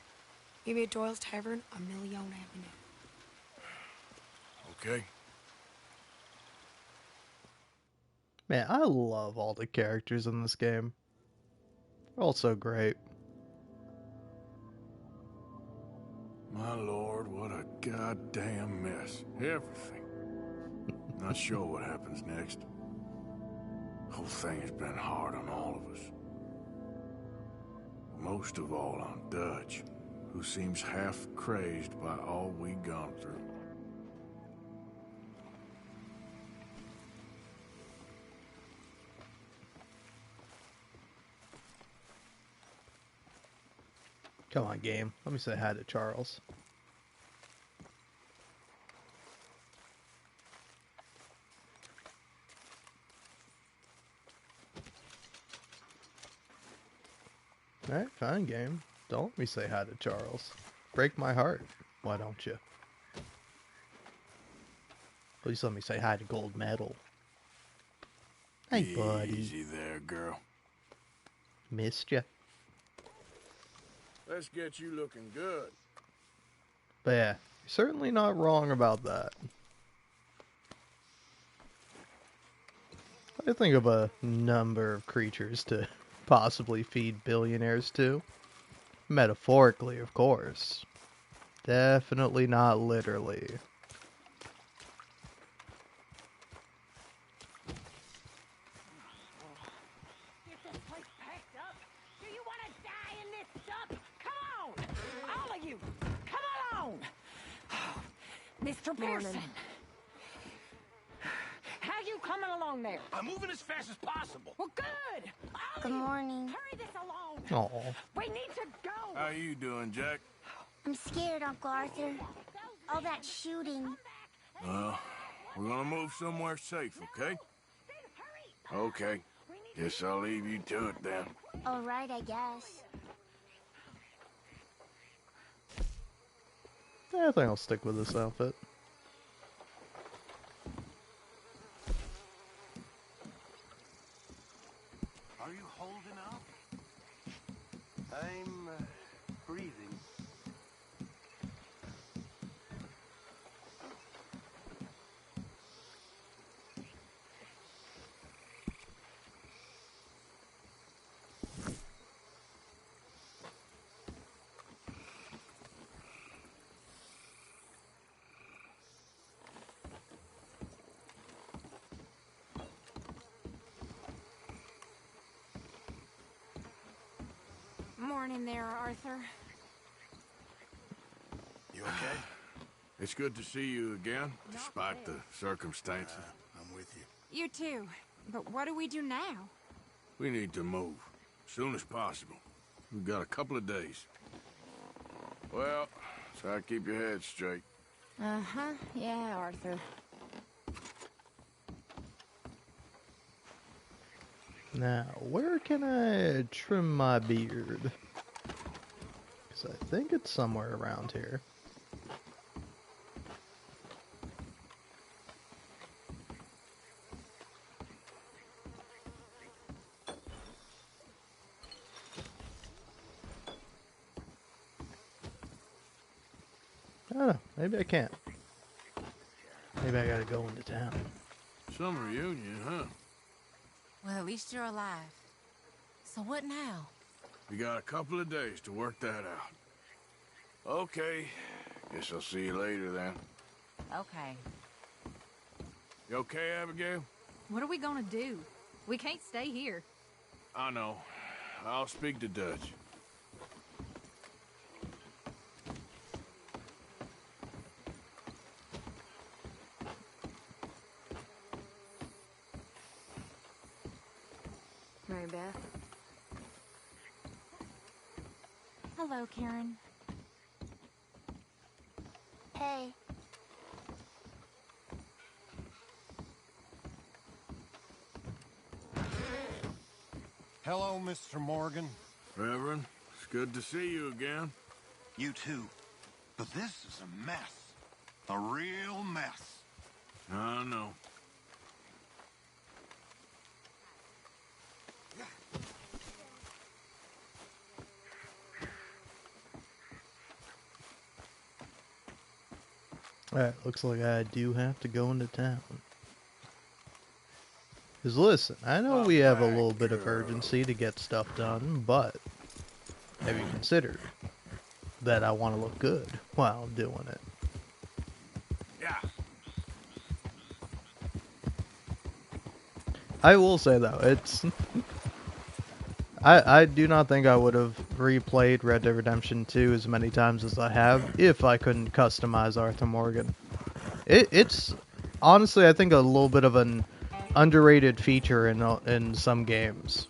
Speaker 5: Meet me at Doyle's Tavern on Million Avenue.
Speaker 4: Okay.
Speaker 1: Man, I love all the characters in this game. They're all so great.
Speaker 4: My lord, what a goddamn mess. Everything. Not sure what happens next. Whole thing has been hard on all of us. Most of all on Dutch, who seems half crazed by all we gone through.
Speaker 1: Come on, game. Let me say hi to Charles. Alright, fine, game. Don't let me say hi to Charles. Break my heart. Why don't you? Please let me say hi to Gold Medal. Hey, buddy.
Speaker 4: Easy there, girl.
Speaker 1: Missed ya.
Speaker 4: Let's get you looking good.
Speaker 1: But yeah, you're certainly not wrong about that. I think of a number of creatures to possibly feed billionaires to. Metaphorically, of course. Definitely not literally.
Speaker 5: Get this place packed up? Do you want to die in this stuff? Come on! All of you! Come along! Mr. Pearson! How you coming along there?
Speaker 9: I'm moving as fast as possible.
Speaker 5: Well, good! All
Speaker 20: Good
Speaker 5: of you,
Speaker 20: morning.
Speaker 5: hurry this along!
Speaker 1: Aw.
Speaker 5: We need to go!
Speaker 4: How you doing, Jack?
Speaker 20: I'm scared, Uncle Arthur. All that shooting.
Speaker 4: Well, we're gonna move somewhere safe, okay? Okay. Guess I'll leave you to it then.
Speaker 20: All right, I guess.
Speaker 1: Yeah, I think I'll stick with this outfit.
Speaker 9: Are you holding up? I'm breathing.
Speaker 15: Morning there, Arthur.
Speaker 4: You okay? It's good to see you again, despite the circumstances.
Speaker 3: I'm with you.
Speaker 15: You too. But what do we do now?
Speaker 4: We need to move. As soon as possible. We've got a couple of days. Well, try to keep your head straight.
Speaker 15: Uh-huh. Yeah, Arthur.
Speaker 1: Now, where can I trim my beard? Because I think it's somewhere around here. I don't know. Maybe I can't. Maybe I gotta go into town.
Speaker 4: Some reunion, huh?
Speaker 17: Well, at least you're alive. So what now?
Speaker 4: We got a couple of days to work that out. Okay. Guess I'll see you later then.
Speaker 15: Okay.
Speaker 4: You okay, Abigail?
Speaker 15: What are we gonna do? We can't stay here.
Speaker 4: I know. I'll speak to Dutch.
Speaker 15: Mary Beth. Hello, Karen.
Speaker 20: Hey.
Speaker 21: Hello, Mr. Morgan.
Speaker 4: Reverend, it's good to see you again.
Speaker 21: You too. But this is a mess. A real mess.
Speaker 4: I know.
Speaker 1: Alright, looks like I do have to go into town. Because listen, I know we have a little bit of urgency to get stuff done, but have you considered that I want to look good while doing it?
Speaker 4: Yeah.
Speaker 1: I will say though, it's I do not think I would have replayed Red Dead Redemption 2 as many times as I have if I couldn't customize Arthur Morgan. It's honestly, I think, a little bit of an underrated feature in some games.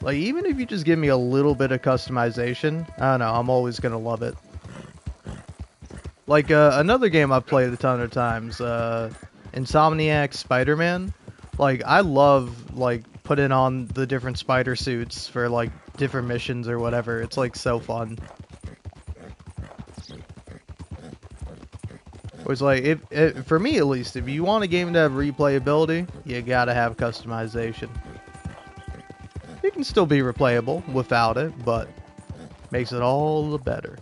Speaker 1: Like, even if you just give me a little bit of customization, I don't know, I'm always gonna love it. Like, another game I've played a ton of times, Insomniac Spider-Man. Like, I love, like, putting on the different spider suits for, like, different missions or whatever. It's, like, so fun. Was like, if for me at least, if you want a game to have replayability, you gotta have customization. It can still be replayable without it, but makes it all the better.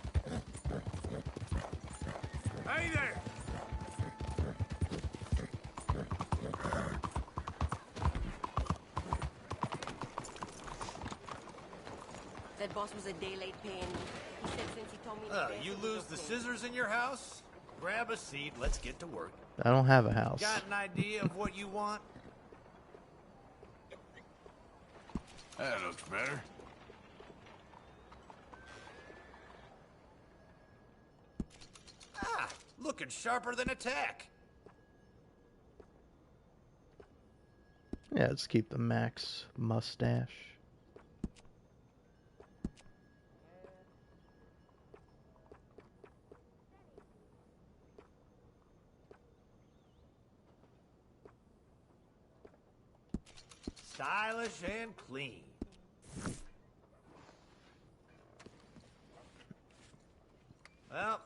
Speaker 4: Hey there!
Speaker 7: That boss was a day late paying me. He said since he told me
Speaker 22: You lose the scissors in your house? Grab a seat, let's get to work.
Speaker 1: I don't have a house.
Speaker 22: Got an idea of what you want?
Speaker 4: That looks better.
Speaker 22: Ah, looking sharper than a tack.
Speaker 1: Yeah, let's keep the max mustache.
Speaker 22: Stylish and clean. Well,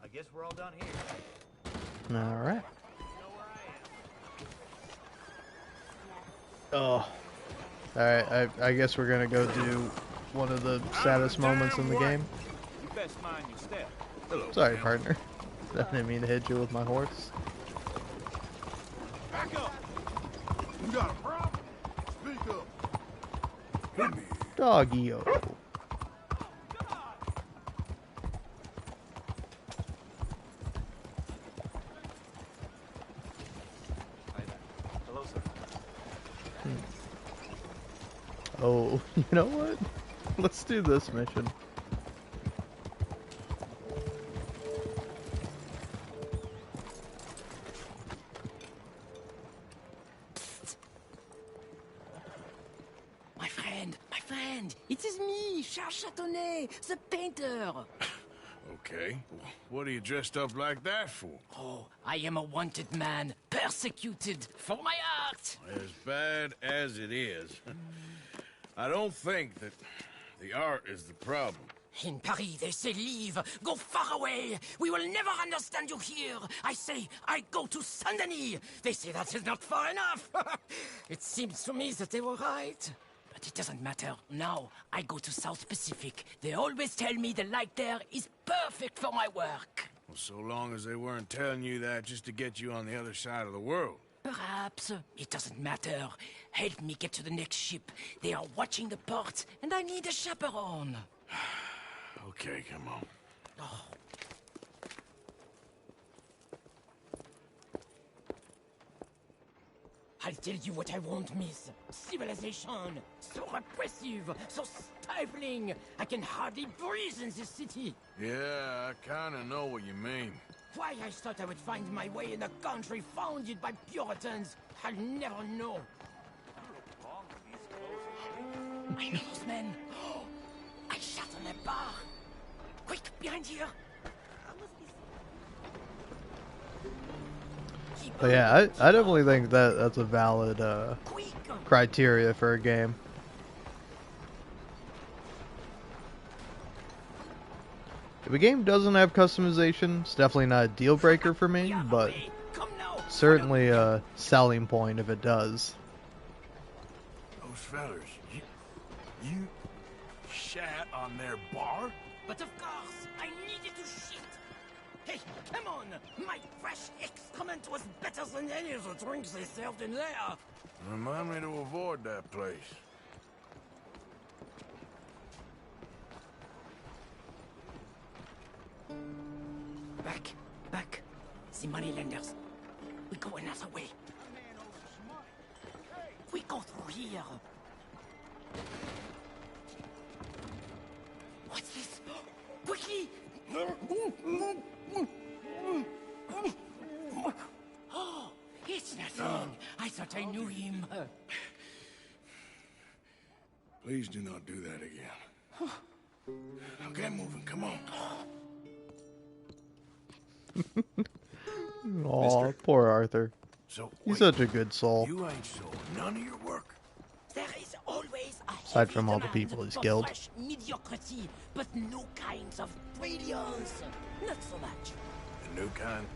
Speaker 22: I guess we're all done here.
Speaker 1: All right. Oh. All right. I guess we're gonna go do one of the saddest moments in the game.
Speaker 10: You best mind your step. Hello,
Speaker 1: Sorry, partner. I didn't mean to hit you with my horse.
Speaker 3: Back up! You got a problem? Speak up.
Speaker 4: Hit me.
Speaker 1: Doggy-o.
Speaker 10: Hello, sir.
Speaker 1: Oh, you know what? Let's do this mission.
Speaker 8: My friend, it is me, Charles Chatonnet, the painter.
Speaker 4: Okay. What are you dressed up like that for?
Speaker 8: Oh, I am a wanted man, persecuted for my art.
Speaker 4: As bad as it is, I don't think that the art is the problem.
Speaker 8: In Paris, they say leave, go far away. We will never understand you here. I say, I go to Saint-Denis. They say that is not far enough. It seems to me that they were right. But it doesn't matter. Now, I go to South Pacific. They always tell me the light there is perfect for my work.
Speaker 4: Well, so long as they weren't telling you that just to get you on the other side of the world.
Speaker 8: Perhaps. It doesn't matter. Help me get to the next ship. They are watching the port, and I need a chaperone.
Speaker 4: Okay, come on.
Speaker 8: Oh. I'll tell you what I won't miss. Civilization. So repressive, so stifling. I can hardly breathe in this city.
Speaker 4: Yeah, I kinda know what you mean.
Speaker 8: Why I thought I would find my way in a country founded by Puritans, I'll never know. I know those men. Oh, I shot on a bar. Quick, behind here.
Speaker 1: But yeah, I definitely think that that's a valid criteria for a game. If a game doesn't have customization, it's definitely not a deal breaker for me, but certainly a selling point if it does.
Speaker 4: Those fellers, you shat on their bar?
Speaker 8: But of course, I needed to shit. Hey, come on! My fresh excrement was better than any of the drinks they served in there.
Speaker 4: Remind me to avoid that place.
Speaker 8: Back. The moneylenders. We go another way. We go through here. What's this? Quickly! Oh, it's nothing. I thought I knew him.
Speaker 4: Please do not do that again. Now get moving, come on.
Speaker 1: Aw, poor Arthur.
Speaker 4: So,
Speaker 1: he's such a good soul.
Speaker 4: You ain't sold none of your work.
Speaker 8: There is always a
Speaker 1: Aside from all the people he's killed.
Speaker 8: fresh mediocrity, but new kinds of brilliance. Not so much.
Speaker 4: The new kind?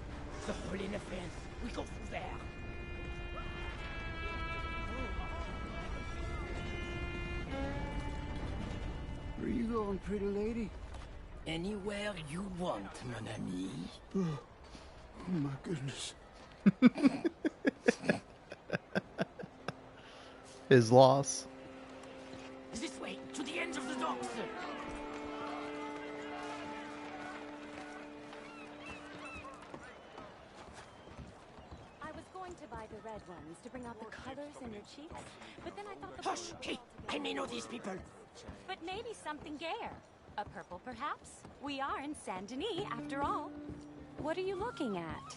Speaker 8: The hole in the fence. We go through there.
Speaker 4: Where you going, pretty lady?
Speaker 8: Anywhere you want, mon ami.
Speaker 4: Oh my goodness.
Speaker 1: His loss.
Speaker 8: This way, to the end of the docks.
Speaker 11: I was going to buy the red ones to bring out the colors in your cheeks, but then I thought the
Speaker 8: Hush! Hey, I may know these people.
Speaker 11: But maybe something gayer. A purple, perhaps? We are in Saint Denis, after all. What are you looking at?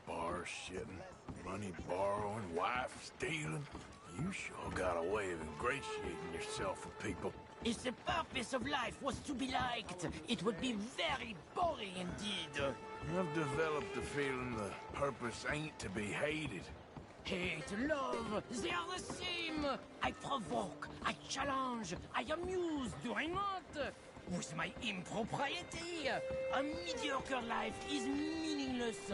Speaker 4: Bar shitting, money borrowing, wife stealing. You sure got a way of ingratiating yourself with people.
Speaker 8: If the purpose of life was to be liked, it would be very boring indeed.
Speaker 4: I've developed the feeling the purpose ain't to be hated.
Speaker 8: Hate, love, they are the same. I provoke, I challenge, I amuse, do I not? With my impropriety, a mediocre life is meaningless.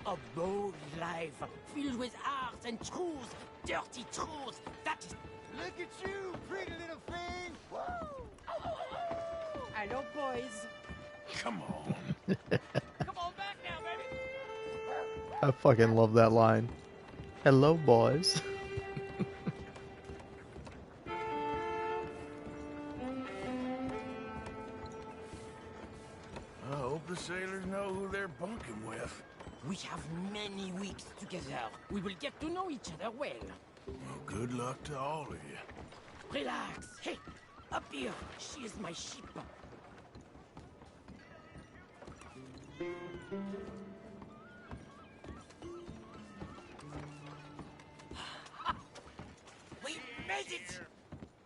Speaker 8: A bold life, filled with art and truth, dirty truth, that is...
Speaker 2: Look at you, pretty little thing! Woo!
Speaker 8: Hello, boys.
Speaker 4: Come on.
Speaker 8: Come on back now, baby.
Speaker 1: I fucking love that line. Hello, boys.
Speaker 4: I hope the sailors know who they're bunking with.
Speaker 8: We have many weeks together. We will get to know each other well.
Speaker 4: Well, good luck to all of you.
Speaker 8: Relax. Hey, up here. She is my ship. We made it!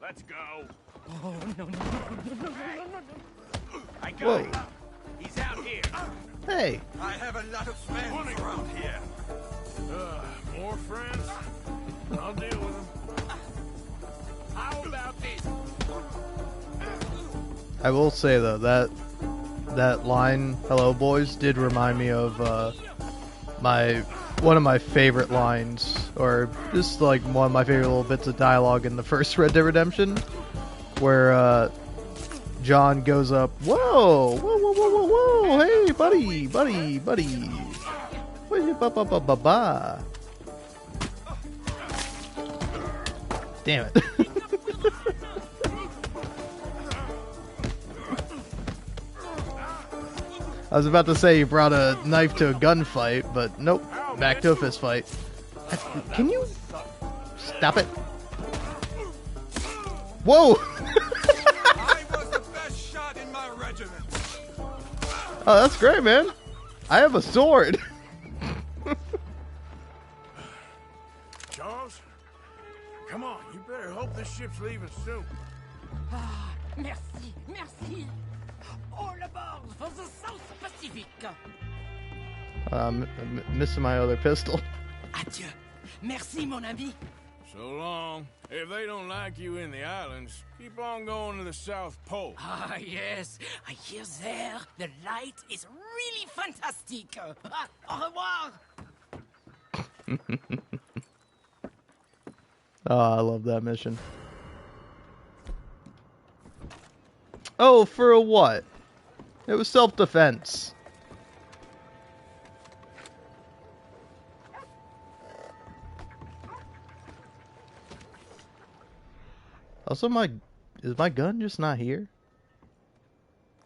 Speaker 10: Let's go.
Speaker 8: Oh, no, no, no, no, no, no, no, no.
Speaker 10: I got
Speaker 1: Whoa.
Speaker 10: him. He's out here.
Speaker 1: Hey.
Speaker 2: I have a lot of friends around here.
Speaker 4: More friends? I'll deal with them.
Speaker 8: How about this?
Speaker 1: I will say though that line "Hello, boys" did remind me of one of my favorite lines, or just like one of my favorite little bits of dialogue in the first Red Dead Redemption, where John goes up, whoa, whoa, whoa, whoa, whoa, whoa, hey, buddy, buddy, buddy, what you ba ba ba ba ba? Damn it. I was about to say you brought a knife to a gunfight, but nope, back to a fist fight. Can you stop it? Whoa!
Speaker 2: I was the best shot in my regiment.
Speaker 1: Oh, that's great, man. I have a sword.
Speaker 4: Charles? Come on, you better hope this ship's leaving soon.
Speaker 8: Ah, merci, merci. All aboard for the South Pacific.
Speaker 1: Missing my other pistol.
Speaker 8: Adieu. Merci, mon ami.
Speaker 4: So long. If they don't like you in the islands, keep on going to the South Pole.
Speaker 8: Ah, yes. I hear there the light is really fantastic. Au revoir.
Speaker 1: Oh, I love that mission. Oh, for a what? It was self-defense. Also, is my gun just not here?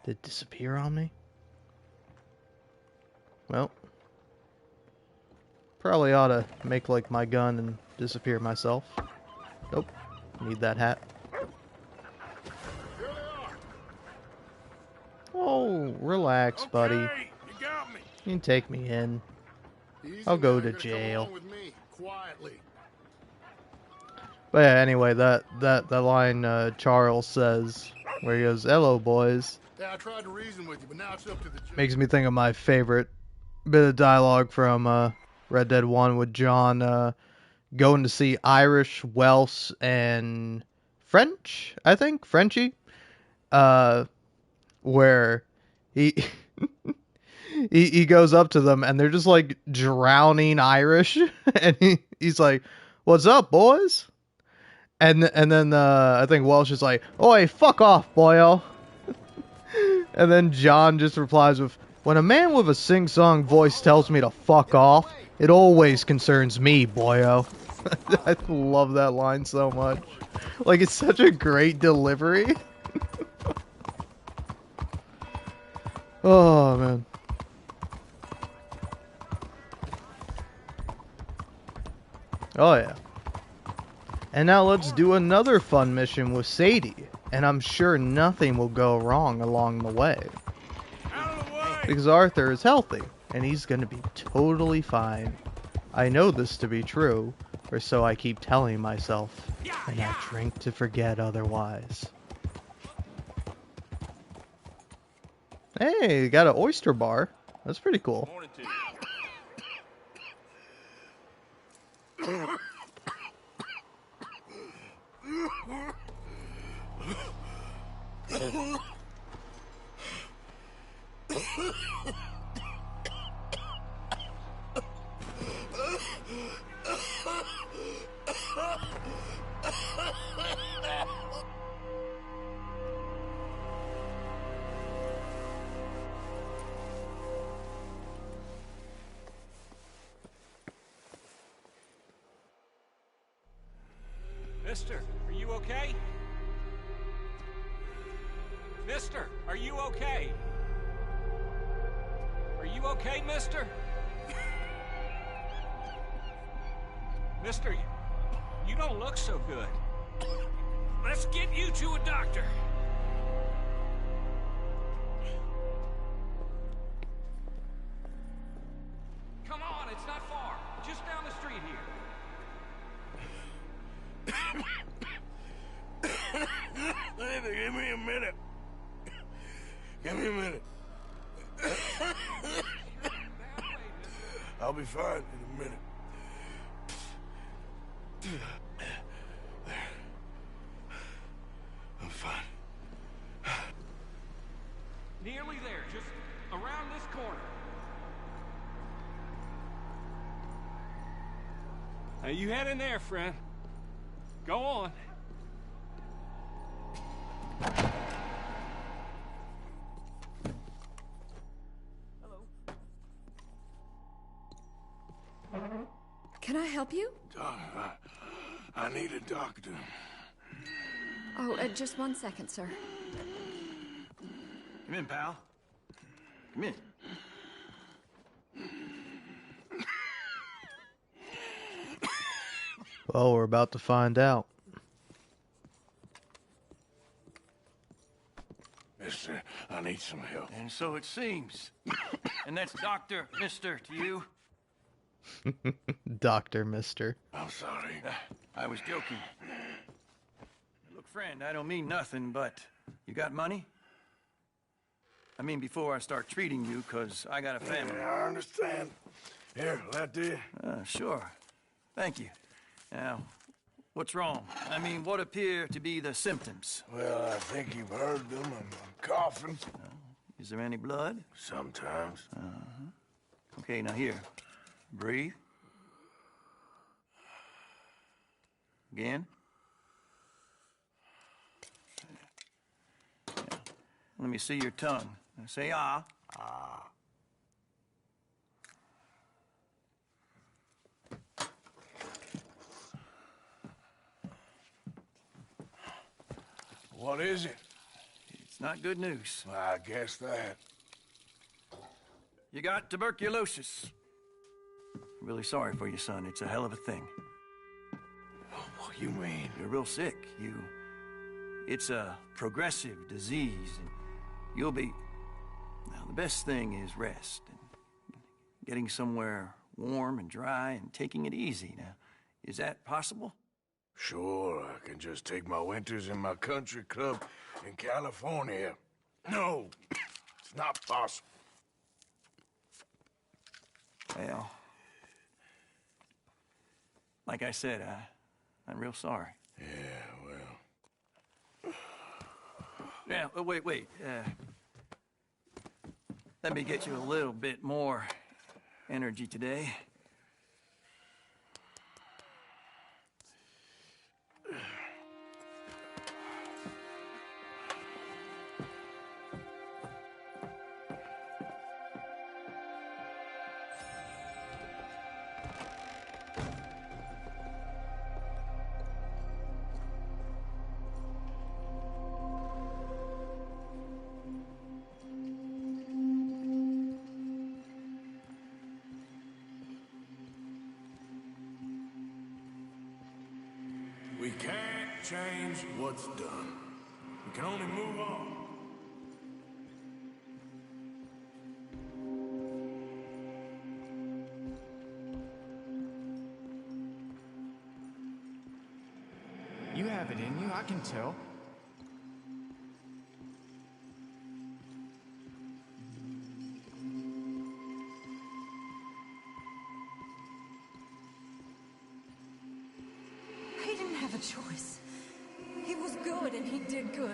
Speaker 1: Did it disappear on me? Well, probably ought to make like my gun and disappear myself. Nope, need that hat. Oh, relax, buddy.
Speaker 3: You got me.
Speaker 1: You can take me in.
Speaker 3: Easy
Speaker 1: I'll go
Speaker 3: now,
Speaker 1: to
Speaker 3: you're gonna come
Speaker 1: jail.
Speaker 3: along with me, quietly.
Speaker 1: But yeah, anyway, that line Charles says, where he goes, "Hello, boys,"
Speaker 3: Yeah, I tried to reason with you, but now it's up to the judge.
Speaker 1: makes me think of my favorite bit of dialogue from Red Dead 1 with John going to see Irish, Welsh, and French, I think, Frenchy, where he he goes up to them and they're just like drowning Irish, and he's like, "What's up, boys?" And then I think Welsh is like, "Oi, fuck off, boyo." And then John just replies with, "When a man with a sing-song voice tells me to fuck off, it always concerns me, boyo." I love that line so much. Like, it's such a great delivery. Oh, man. Oh, yeah. And now let's do another fun mission with Sadie. And I'm sure nothing will go wrong along the way. Because Arthur is healthy, and he's gonna be totally fine. I know this to be true, or so I keep telling myself, and I drink to forget otherwise. Hey, got an oyster bar. That's pretty cool.
Speaker 10: Morning to you.
Speaker 9: Mister, are you okay? Mister, are you okay? Are you okay, mister? Mister, you don't look so good. Let's get you to a doctor. Come on, it's not far. Just down the street here.
Speaker 4: Give me a minute. Give me a minute. I'll be fine in a minute. There. I'm fine.
Speaker 9: Nearly there, just around this corner. Now you head in there, friend. Go on.
Speaker 12: Can I help you?
Speaker 4: I need a doctor.
Speaker 12: Oh, just 1 second, sir.
Speaker 22: Come in, pal. Come in.
Speaker 1: Well, we're about to find out.
Speaker 4: Mister, I need some help.
Speaker 22: And so it seems. And that's Dr. Mister to you?
Speaker 1: Dr. Mister.
Speaker 4: I'm sorry.
Speaker 22: I was joking. Look, friend, I don't mean nothing, but you got money? I mean, before I start treating you, because I got a family.
Speaker 4: I understand. Here, that do you?
Speaker 22: Sure. Thank you. Now, what's wrong? I mean, what appear to be the symptoms?
Speaker 4: Well, I think you've heard them. I'm coughing.
Speaker 22: Is there any blood?
Speaker 4: Sometimes.
Speaker 22: Okay, now here. Breathe. Again. Let me see your tongue. Now say ah.
Speaker 4: Ah. What is it?
Speaker 22: It's not good news.
Speaker 4: I guess that.
Speaker 22: You got tuberculosis. I'm really sorry for you, son. It's a hell of a thing.
Speaker 4: What you mean?
Speaker 22: You're real sick. It's a progressive disease, and you'll be... Now, the best thing is rest, and getting somewhere warm and dry, and taking it easy. Now, is that possible?
Speaker 4: Sure, I can just take my winters in my country club in California. No, it's not possible.
Speaker 22: Well, like I said, I'm real sorry.
Speaker 4: Yeah, well...
Speaker 22: Yeah, wait. Let me get you a little bit more energy today.
Speaker 4: We can't change what's done. We can only move on.
Speaker 6: You have it in you, I can tell.
Speaker 5: He didn't have a choice. He was good and he did good.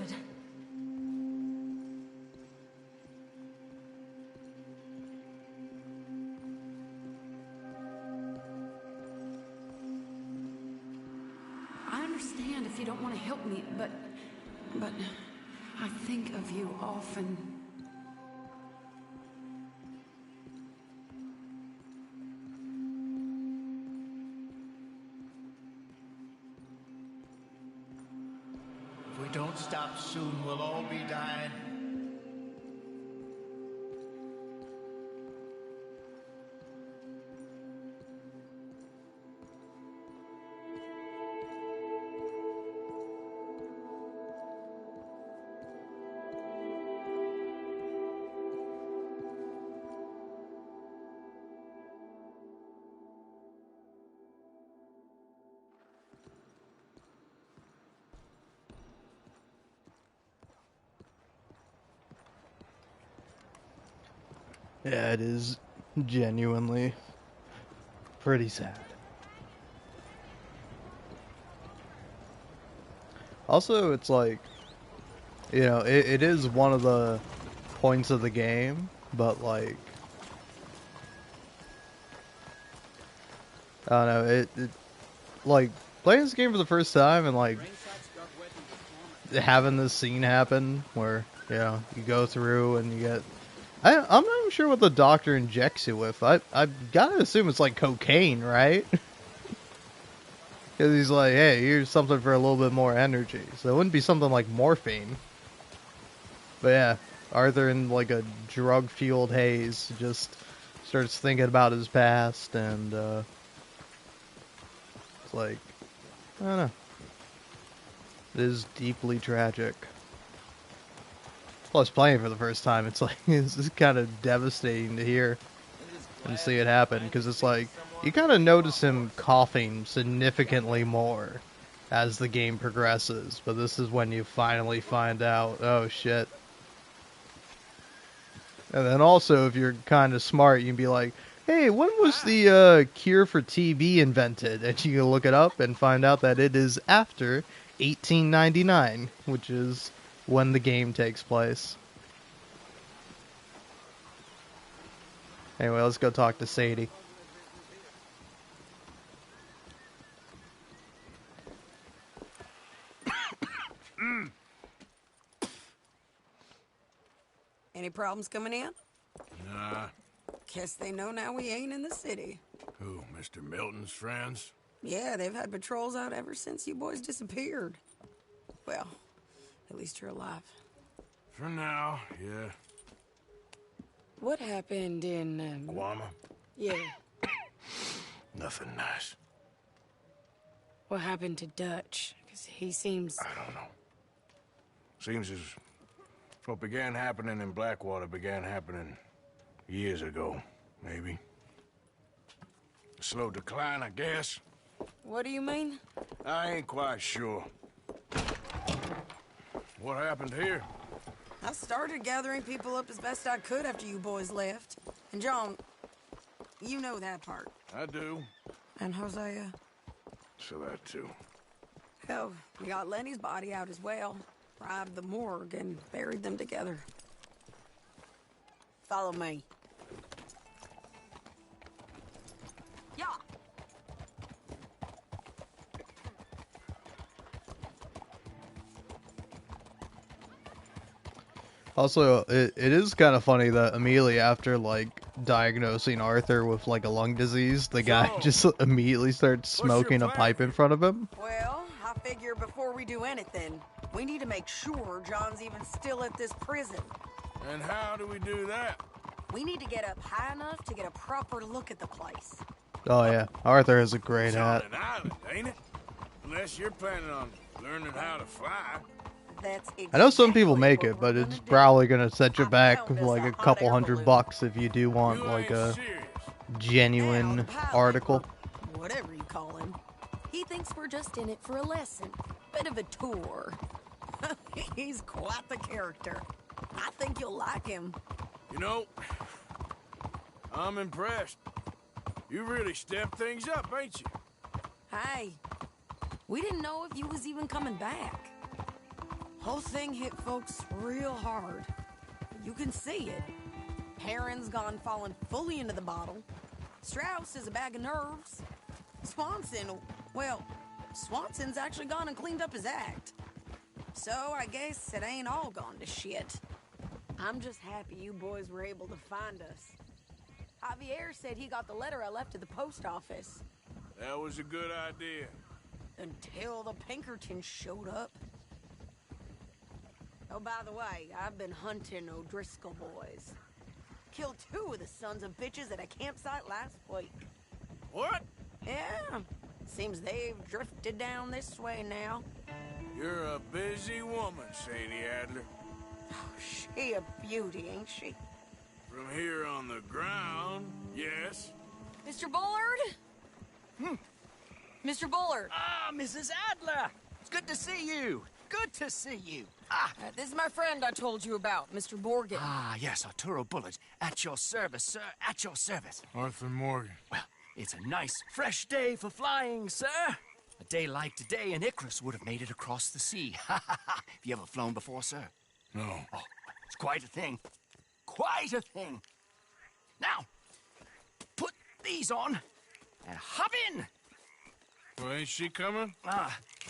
Speaker 5: I understand if you don't want to help me, but I think of you often.
Speaker 6: If we don't stop soon, we'll all be dying.
Speaker 1: Yeah, it is genuinely pretty sad. Also, it's like, you know, it is one of the points of the game, but like, I don't know, it like, playing this game for the first time and like, having this scene happen where, you know, you go through and you get, I'm not even sure what the doctor injects you with. I gotta assume it's like cocaine, right? Because he's like, hey, here's something for a little bit more energy. So it wouldn't be something like morphine. But yeah, Arthur in like a drug-fueled haze just starts thinking about his past, and it's like, I don't know. It is deeply tragic. Plus, playing for the first time, it's like, it's just kind of devastating to hear and see it happen, because it's like, you kind of notice him coughing significantly more as the game progresses, but this is when you finally find out, oh shit. And then also, if you're kind of smart, you can be like, hey, when was the cure for TB invented? And you can look it up and find out that it is after 1899, which is when the game takes place. Anyway, let's go talk to Sadie.
Speaker 13: Any problems coming in?
Speaker 4: Nah.
Speaker 13: Guess they know now we ain't in the city.
Speaker 4: Who, Mr. Milton's friends?
Speaker 13: Yeah, they've had patrols out ever since you boys disappeared. Well, at least you're alive.
Speaker 4: For now, yeah.
Speaker 13: What happened in,
Speaker 4: Guama?
Speaker 13: Yeah.
Speaker 4: Nothing nice.
Speaker 13: What happened to Dutch? Because he seems...
Speaker 4: I don't know. Seems as what began happening in Blackwater began happening years ago, maybe. A slow decline, I guess.
Speaker 13: What do you mean?
Speaker 4: I ain't quite sure. What happened here?
Speaker 13: I started gathering people up as best I could after you boys left. And John, you know that part.
Speaker 4: I do.
Speaker 13: And Hosea?
Speaker 4: So that too.
Speaker 13: Hell, we got Lenny's body out as well. Bribed the morgue and buried them together. Follow me. Yeah.
Speaker 1: Also, it is kind of funny that immediately after, like, diagnosing Arthur with, like, a lung disease, the guy just immediately starts smoking a pipe in front of him.
Speaker 13: Well, I figure before we do anything, we need to make sure John's even still at this prison.
Speaker 4: And how do we do that?
Speaker 13: We need to get up high enough to get a proper look at the place.
Speaker 1: Oh, yeah. Arthur has a great
Speaker 4: It's
Speaker 1: hat.
Speaker 4: on an island, ain't it? Unless you're planning on learning how to fly.
Speaker 13: That's
Speaker 1: I know some people make it, but it's probably going to set you back like a couple $100 if you do want, like, a genuine article.
Speaker 13: Whatever you call him. He thinks we're just in it for a lesson. Bit of a tour. He's quite the character. I think you'll like him.
Speaker 4: You know, I'm impressed. You really stepped things up, ain't you?
Speaker 13: Hey, we didn't know if you was even coming back. Whole thing hit folks real hard. You can see it. Perrin's gone falling fully into the bottle. Strauss is a bag of nerves. Swanson's actually gone and cleaned up his act. So I guess it ain't all gone to shit. I'm just happy you boys were able to find us. Javier said he got the letter I left at the post office.
Speaker 4: That was a good idea.
Speaker 13: Until the Pinkertons showed up. Oh, by the way, I've been hunting O'Driscoll boys. Killed 2 of the sons of bitches at a campsite last week.
Speaker 4: What?
Speaker 13: Yeah. Seems they've drifted down this way now.
Speaker 4: You're a busy woman, Sadie Adler.
Speaker 13: Oh, she a beauty, ain't she?
Speaker 4: From here on the ground, yes.
Speaker 15: Mr. Bullard? Mr. Bullard.
Speaker 16: Ah, Mrs. Adler. It's good to see you. Good to see you.
Speaker 15: This is my friend I told you about, Mr. Morgan.
Speaker 16: Ah, yes, Arturo Bullard. At your service, sir. At your service.
Speaker 4: Arthur Morgan.
Speaker 16: Well, it's a nice, fresh day for flying, sir. A day like today, an Icarus would have made it across the sea. Have you ever flown before, sir?
Speaker 4: No.
Speaker 16: Oh, it's quite a thing. Quite a thing. Now, put these on and hop in.
Speaker 4: Well, ain't she coming?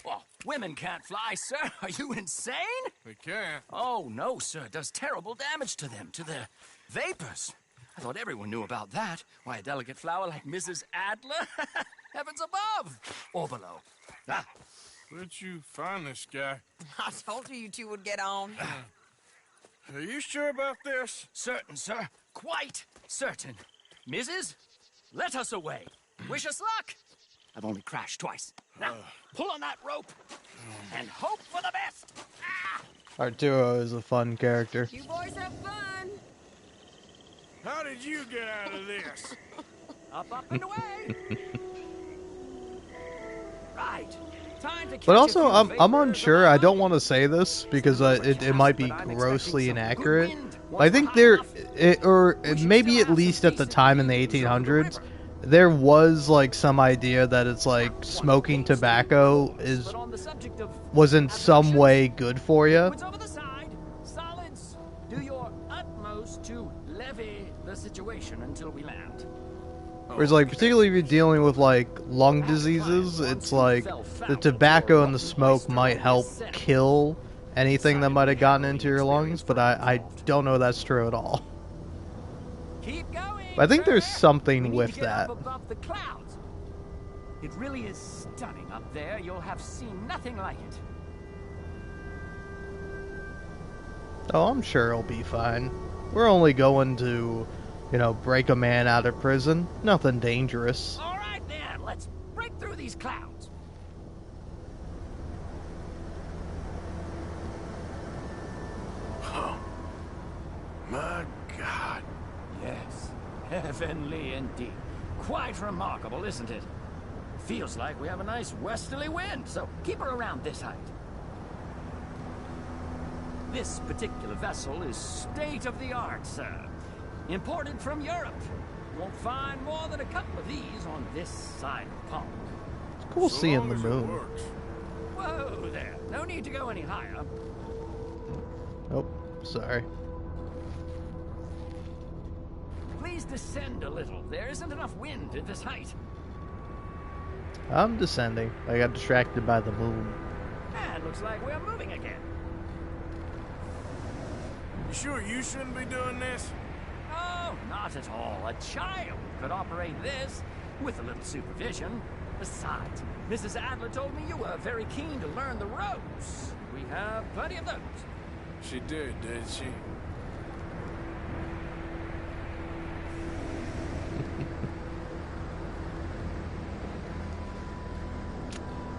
Speaker 16: Well, women can't fly, sir. Are you insane?
Speaker 4: They can't.
Speaker 16: Oh, no, sir. It does terrible damage to them, to their vapors. I thought everyone knew about that. Why, a delicate flower like Mrs. Adler? Heavens above. Or below.
Speaker 4: Where'd you find this guy?
Speaker 13: I told you two would get on.
Speaker 4: Are you sure about this?
Speaker 16: Certain, sir. Quite certain. Mrs., let us away. Wish us luck. I've only crashed twice. Now, pull on that rope and hope for the best.
Speaker 1: Arturo is a fun character.
Speaker 13: You boys have fun.
Speaker 4: How did you get out of this?
Speaker 16: Up, and away. Right. Time to
Speaker 1: But also, I'm unsure. I don't want to say this because it might be grossly inaccurate. But I think or maybe at least at the time in the 1800s, there was like some idea that it's like smoking tobacco was in some way good for you.
Speaker 16: Solids, do your utmost to levy the situation until we land.
Speaker 1: Whereas, like, particularly if you're dealing with, like, lung diseases, it's like the tobacco and the smoke might help kill anything that might have gotten into your lungs, but I don't know that's true at all.
Speaker 16: Keep going,
Speaker 1: But I think there's something with that.
Speaker 16: above the clouds. It really is stunning up there. You'll have seen nothing like it.
Speaker 1: Oh, I'm sure it'll be fine. We're only going to, you know, break a man out of prison. Nothing dangerous.
Speaker 16: All right, then. Let's break through these clouds.
Speaker 4: Oh, my God.
Speaker 16: Yes, heavenly indeed. Quite remarkable, isn't it? Feels like we have a nice westerly wind, so keep her around this height. This particular vessel is state-of-the-art, sir. Imported from Europe. Won't find more than a couple of these on this side of the pond.
Speaker 1: It's cool seeing the moon.
Speaker 16: Whoa there. No need to go any higher.
Speaker 1: Oh, sorry.
Speaker 16: please descend a little? There isn't enough wind at this height.
Speaker 1: I'm descending. I got distracted by the moon.
Speaker 16: And looks like we're moving again.
Speaker 4: You sure you shouldn't be doing this?
Speaker 16: Oh, not at all. A child could operate this with a little supervision. Besides, Mrs. Adler told me you were very keen to learn the ropes. We have plenty of those.
Speaker 4: She did she?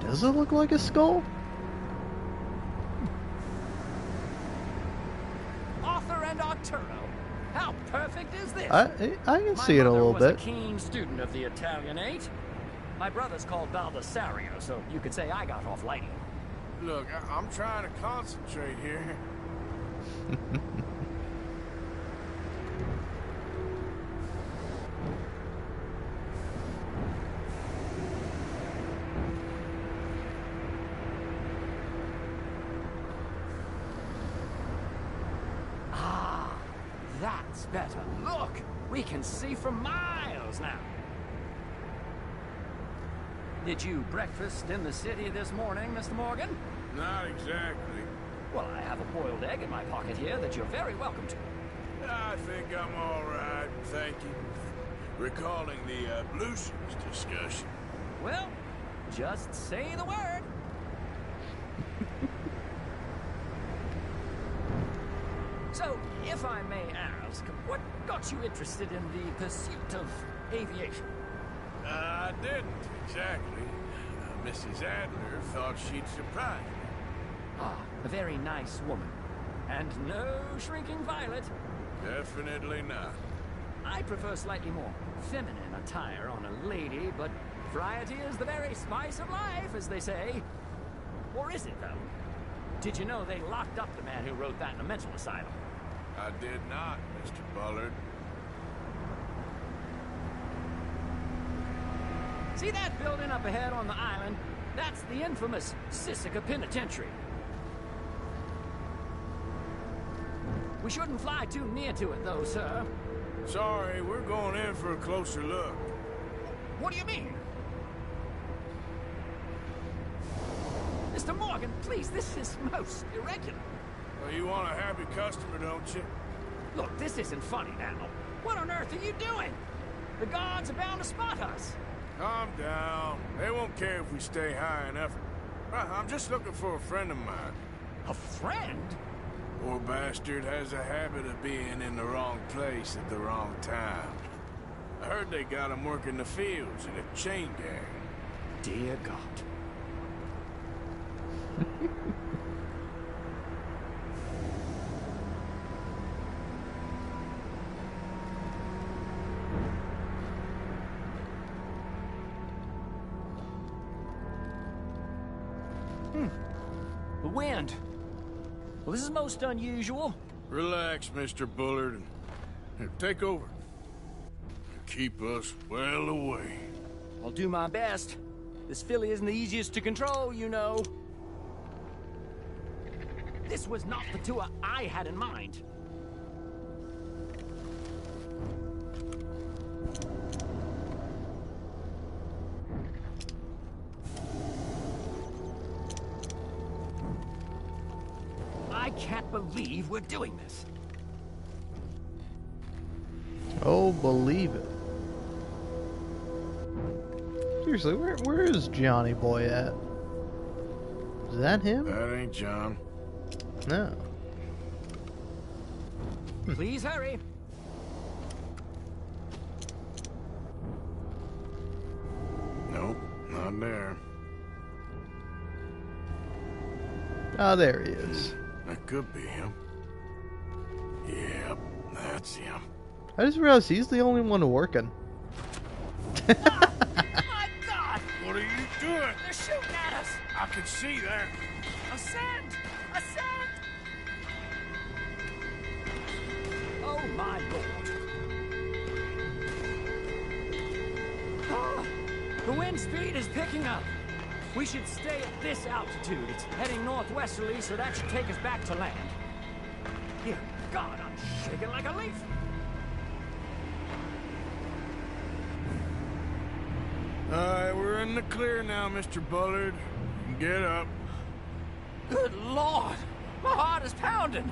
Speaker 1: Does it look like a skull?
Speaker 16: Arthur and Arturo. How perfect is this?
Speaker 1: I can see it a little bit.
Speaker 16: My mother was a keen student of the Italianate. My brother's called Baldessario, so you could say I got off lightly.
Speaker 4: Look, I'm trying to concentrate here.
Speaker 16: That's better. Look, we can see for miles now. Did you breakfast in the city this morning, Mr. Morgan?
Speaker 4: Not exactly.
Speaker 16: Well, I have a boiled egg in my pocket here that you're very welcome to.
Speaker 4: I think I'm all right, thank you. Recalling the ablutions discussion.
Speaker 16: Well, just say the word. So, if I may ask, what got you interested in the pursuit of aviation?
Speaker 4: I didn't, exactly. Mrs. Adler thought she'd surprise me.
Speaker 16: Ah, a very nice woman. And no shrinking violet.
Speaker 4: Definitely not.
Speaker 16: I prefer slightly more feminine attire on a lady, but variety is the very spice of life, as they say. Or is it, though? Did you know they locked up the man who wrote that in a mental asylum?
Speaker 4: I did not, Mr. Bullard.
Speaker 16: See that building up ahead on the island? That's the infamous Sisika Penitentiary. We shouldn't fly too near to it, though, sir.
Speaker 4: Sorry, we're going in for a closer look.
Speaker 16: What do you mean? Mr. Morgan, please, this is most irregular.
Speaker 4: Well, you want a happy customer, don't you?
Speaker 16: Look, this isn't funny now. What on earth are you doing? The guards are bound to spot us.
Speaker 4: Calm down. They won't care if we stay high enough. I'm just looking for a friend of mine.
Speaker 16: A friend?
Speaker 4: Poor bastard has a habit of being in the wrong place at the wrong time. I heard they got him working the fields in a chain gang.
Speaker 16: Dear God. The wind. Well, this is most unusual.
Speaker 4: Relax, Mr. Bullard. Here, take over. Keep us well away.
Speaker 16: I'll do my best. This filly isn't the easiest to control, you know. This was not the tour I had in mind. I can't believe we're doing this.
Speaker 1: Oh, believe it. Seriously, where is Johnny Boy at? Is that him?
Speaker 4: That ain't John.
Speaker 1: No.
Speaker 16: Please hurry.
Speaker 4: Nope, not there.
Speaker 1: Oh, there he is.
Speaker 4: That could be him. Yep, that's him.
Speaker 1: I just realized he's the only one working.
Speaker 16: My God!
Speaker 4: What are you doing?
Speaker 16: They're shooting at us!
Speaker 4: I can see that.
Speaker 16: Ascend! Ascend! Oh, my Lord. Ah, the wind speed is picking up. We should stay at this altitude. It's heading northwesterly, so that should take us back to land. Dear God, I'm shaking like a leaf.
Speaker 4: Alright, we're in the clear now, Mr. Bullard. Get up.
Speaker 16: Good Lord! My heart is pounding.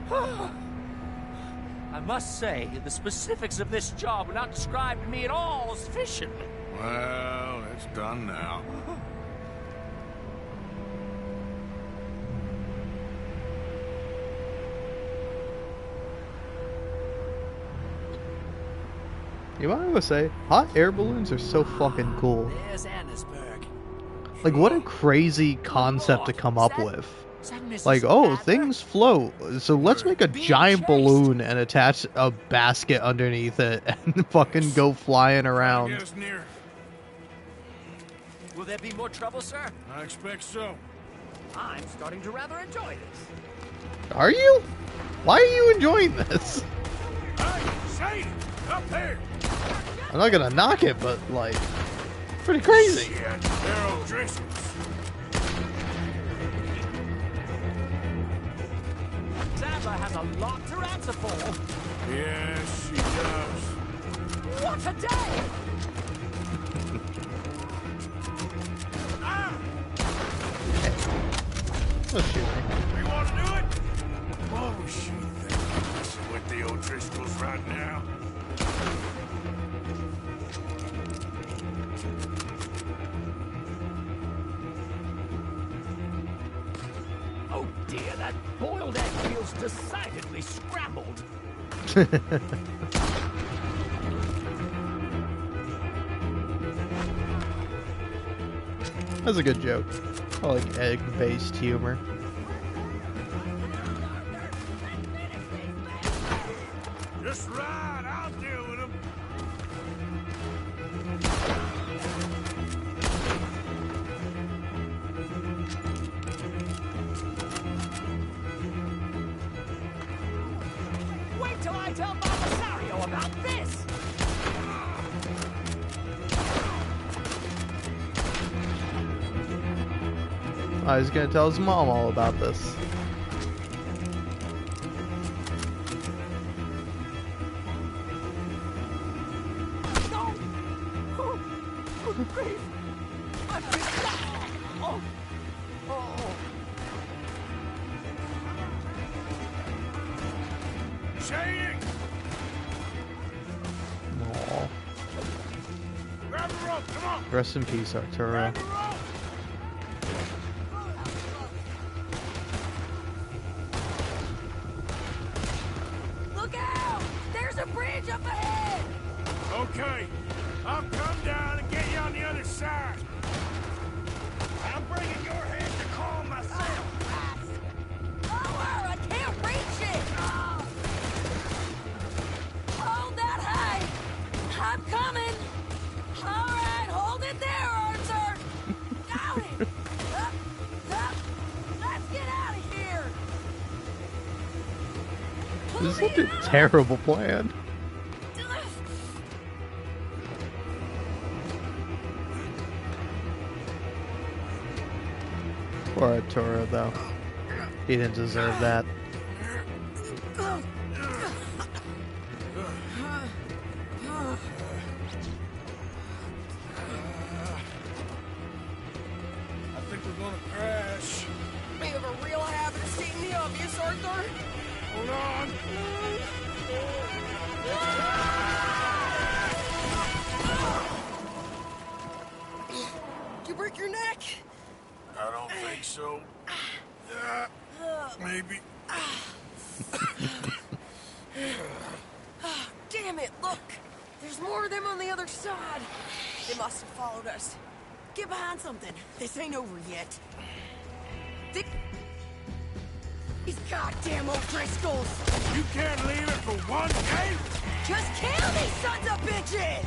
Speaker 16: I must say, the specifics of this job were not described to me at all sufficiently.
Speaker 4: Well, it's done now.
Speaker 1: You know what I would say? Hot air balloons are so fucking cool.
Speaker 16: There's Annesburg.
Speaker 1: Like, what a crazy concept to come up with. Like, oh, things float, so let's make a giant balloon and attach a basket underneath it and fucking go flying around.
Speaker 4: Get us near.
Speaker 16: Will there be more trouble, sir?
Speaker 4: I expect so.
Speaker 16: I'm starting to rather enjoy this.
Speaker 1: Are you? Why are you enjoying this?
Speaker 4: Hey, Shady! Up there!
Speaker 1: I'm not gonna knock it, but, like, pretty crazy.
Speaker 4: Shit, they're O'Driscolls.
Speaker 16: Sandler has a lot to answer for.
Speaker 4: Yes, she does.
Speaker 16: What a day!
Speaker 1: Let's shoot me.
Speaker 4: You want to do it? Oh, she thinks with the O'Driscolls right now.
Speaker 16: Oh dear, that boiled egg feels decidedly scrambled.
Speaker 1: That's a good joke. I like egg-based humor.
Speaker 4: Just right, I'll deal with him.
Speaker 16: Wait till I tell Belisario about this!
Speaker 1: I was gonna tell his mom all about this.
Speaker 16: No! Oh, good grief! I've been... Oh! Oh!
Speaker 4: Shady!
Speaker 1: Aww.
Speaker 4: Grab the rope, come on!
Speaker 1: Rest in peace, Arturo.
Speaker 13: Look out! There's a bridge up ahead!
Speaker 4: Okay, I'll come down and get you on the other side. I'm bringing your head to calm myself.
Speaker 13: Lower! I can't reach it! Hold that high! I'm coming! Alright, hold it there, Arthur! Got it! Up. Let's get out of here!
Speaker 1: This is such a terrible plan. Poor Arturo, though. He didn't deserve that.
Speaker 4: I think we're gonna crash.
Speaker 13: We have a real habit of stating the obvious, Arthur.
Speaker 4: Hold on.
Speaker 13: Did you break your neck?
Speaker 4: I don't think so. Maybe.
Speaker 13: Damn it, look! There's more of them on the other side. They must have followed us. Get behind something. This ain't over yet. These goddamn O'Driscolls!
Speaker 4: You can't leave it for one day?
Speaker 13: Just kill these sons of bitches!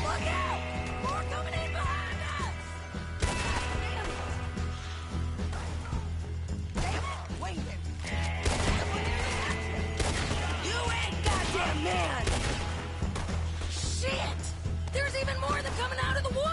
Speaker 13: Look out! More coming in behind us! Damn it! Wait a minute! You ain't goddamn man! Shit! There's even more of them coming out of the woods!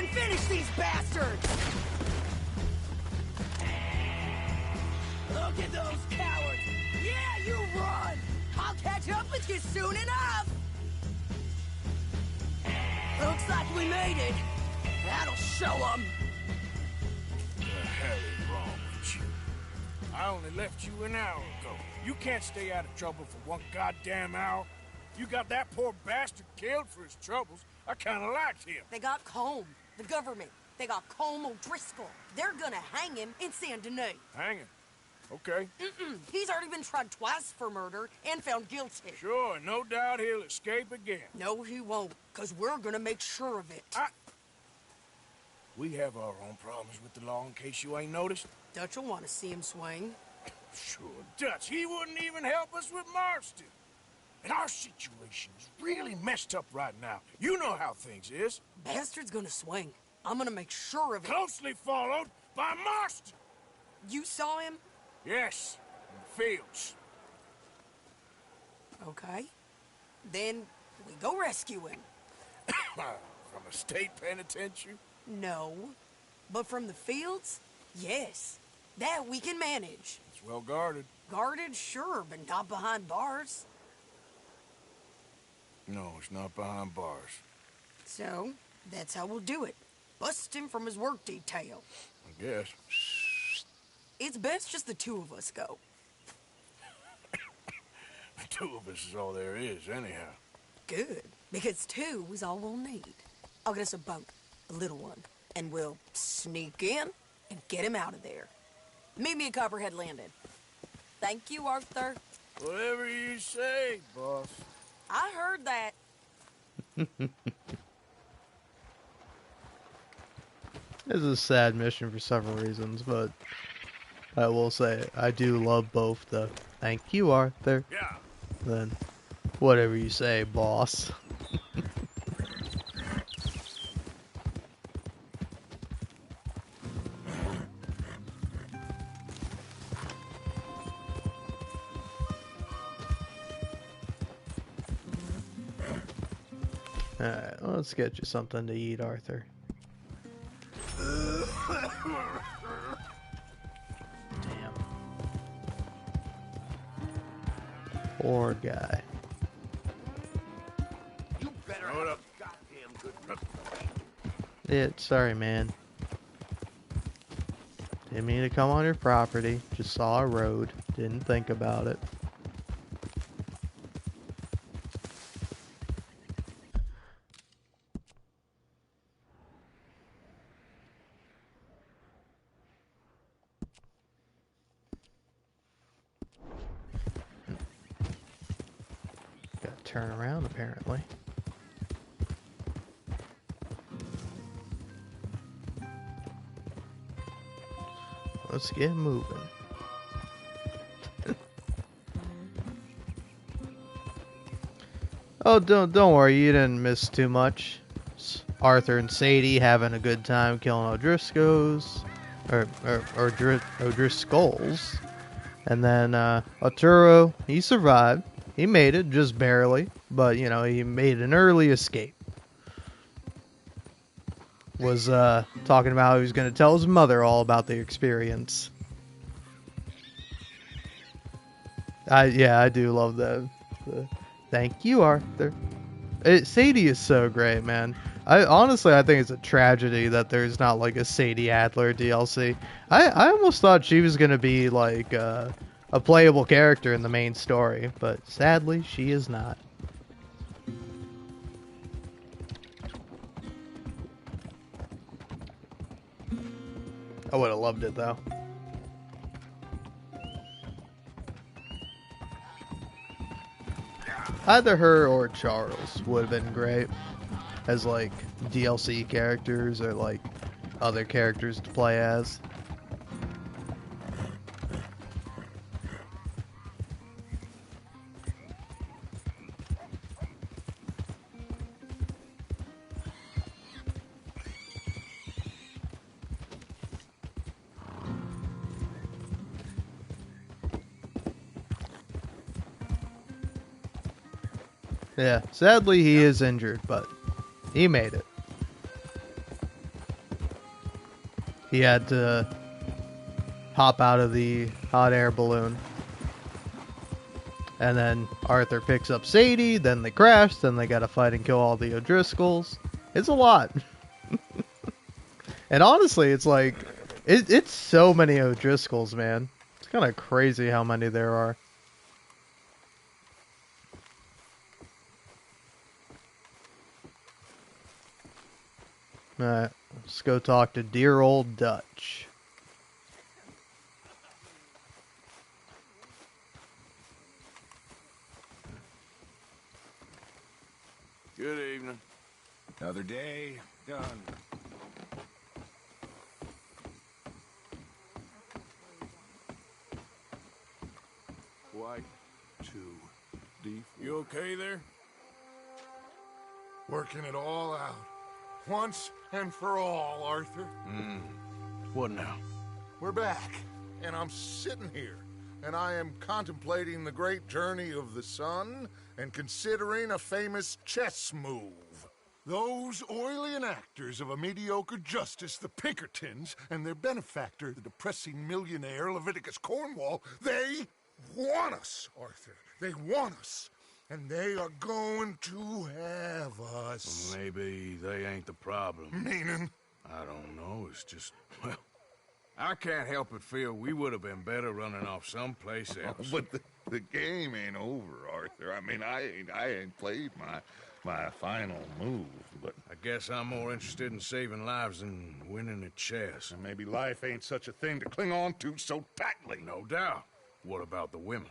Speaker 13: and finish these bastards! Look at those cowards! Yeah, you run! I'll catch up with you soon enough! Looks like we made it. That'll show them.
Speaker 4: What the hell is wrong with you? I only left you an hour ago. You can't stay out of trouble for one goddamn hour. You got that poor bastard killed for his troubles. I kind of liked him.
Speaker 13: They got Combe, the government. They got Combe O'Driscoll. They're gonna hang him in Saint Denis.
Speaker 4: Hang him. Okay.
Speaker 13: He's already been tried twice for murder and found guilty.
Speaker 4: Sure, no doubt he'll escape again.
Speaker 13: No, he won't, because we're gonna make sure of it.
Speaker 4: We have our own problems with the law, in case you ain't noticed.
Speaker 13: Dutch will want to see him swing.
Speaker 4: Sure, Dutch, he wouldn't even help us with Marston. And our situation is really messed up right now. You know how things is.
Speaker 13: Bastard's gonna swing. I'm gonna make sure of it.
Speaker 4: Closely followed by Marston.
Speaker 13: You saw him?
Speaker 4: Yes, in the fields.
Speaker 13: Okay. Then we go rescue him.
Speaker 4: From a state penitentiary?
Speaker 13: No. But from the fields? Yes. That we can manage.
Speaker 4: It's well guarded.
Speaker 13: Guarded, sure, but not behind bars.
Speaker 4: No, it's not behind bars.
Speaker 13: So, that's how we'll do it. Bust him from his work detail.
Speaker 4: I guess.
Speaker 13: It's best just the two of us go.
Speaker 4: The two of us is all there is, anyhow.
Speaker 13: Good, because two is all we'll need. I'll get us a boat, a little one, and we'll sneak in and get him out of there. Meet me at Copperhead Landing. Thank you, Arthur.
Speaker 4: Whatever you say, boss.
Speaker 13: I heard that.
Speaker 1: This is a sad mission for several reasons, but I will say I do love both the "thank you, Arthur,"
Speaker 4: yeah,
Speaker 1: then whatever you say, boss. Alright, let's get you something to eat, Arthur. Damn. Poor guy.
Speaker 3: You better have a goddamn good reputation.
Speaker 1: Sorry, man. Didn't mean to come on your property. Just saw a road. Didn't think about it. Gotta turn around, apparently. Let's get moving. Oh, don't worry, you didn't miss too much. It's Arthur and Sadie having a good time killing O'Driscolls, O'Driscolls, and then Arturo, he survived. He made it, just barely, but you know, he made an early escape. Was talking about how he was going to tell his mother all about the experience. I do love that. Thank you, Arthur. Sadie is so great, man. I think it's a tragedy that there's not like a Sadie Adler DLC. I almost thought she was going to be like a playable character in the main story, but sadly she is not. I would have loved it though. Either her or Charles would have been great as like DLC characters or like other characters to play as. Yeah, sadly he is injured, but he made it. he had to hop out of the hot air balloon. And then Arthur picks up Sadie, then they crash, then they gotta fight and kill all the O'Driscolls. It's a lot. And honestly, it's like, it's so many O'Driscolls, man. It's kind of crazy how many there are. Alright, let's go talk to dear old Dutch.
Speaker 4: Good evening.
Speaker 3: Another day done. Quite too deep.
Speaker 4: You okay there?
Speaker 3: Working it all out. Once and for all, Arthur.
Speaker 4: What now?
Speaker 3: We're back, and I'm sitting here, and I am contemplating the great journey of the sun and considering a famous chess move. Those oily enactors of a mediocre justice, the Pinkertons, and their benefactor, the depressing millionaire Leviticus Cornwall, they want us, Arthur. They want us. And they are going to have us.
Speaker 4: Maybe they ain't the problem.
Speaker 3: Meaning?
Speaker 4: I don't know. It's just, well, I can't help but feel we would have been better running off someplace else.
Speaker 3: But the game ain't over, Arthur. I mean, I ain't played my final move, but
Speaker 4: I guess I'm more interested in saving lives than winning at chess.
Speaker 3: And maybe life ain't such a thing to cling on to so tightly.
Speaker 4: No doubt. What about the women?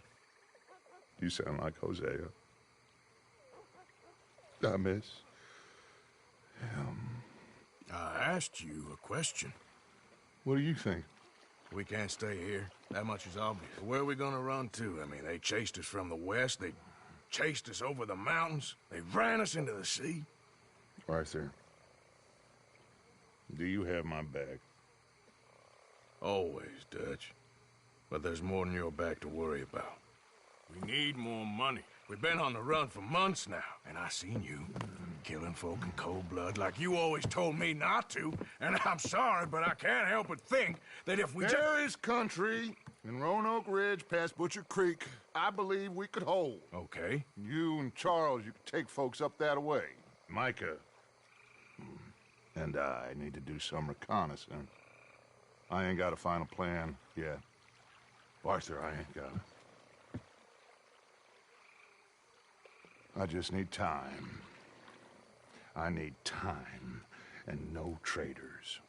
Speaker 3: You sound like Hosea. I miss him.
Speaker 4: I asked you a question.
Speaker 3: What do you think?
Speaker 4: We can't stay here. That much is obvious. Where are we gonna run to? I mean, they chased us from the west. They chased us over the mountains. They ran us into the sea.
Speaker 3: Arthur, do you have my back?
Speaker 4: Always, Dutch. But there's more than your back to worry about. We need more money. We've been on the run for months now, and I seen you killing folk in cold blood like you always told me not to. And I'm sorry, but I can't help but think that if we
Speaker 3: There is country in Roanoke Ridge past Butcher Creek I believe we could hold.
Speaker 4: Okay.
Speaker 3: You and Charles, you could take folks up that way. Micah and I need to do some reconnaissance. I ain't got a final plan yet. Arthur, I ain't got it. I just need time. I need time and no traitors.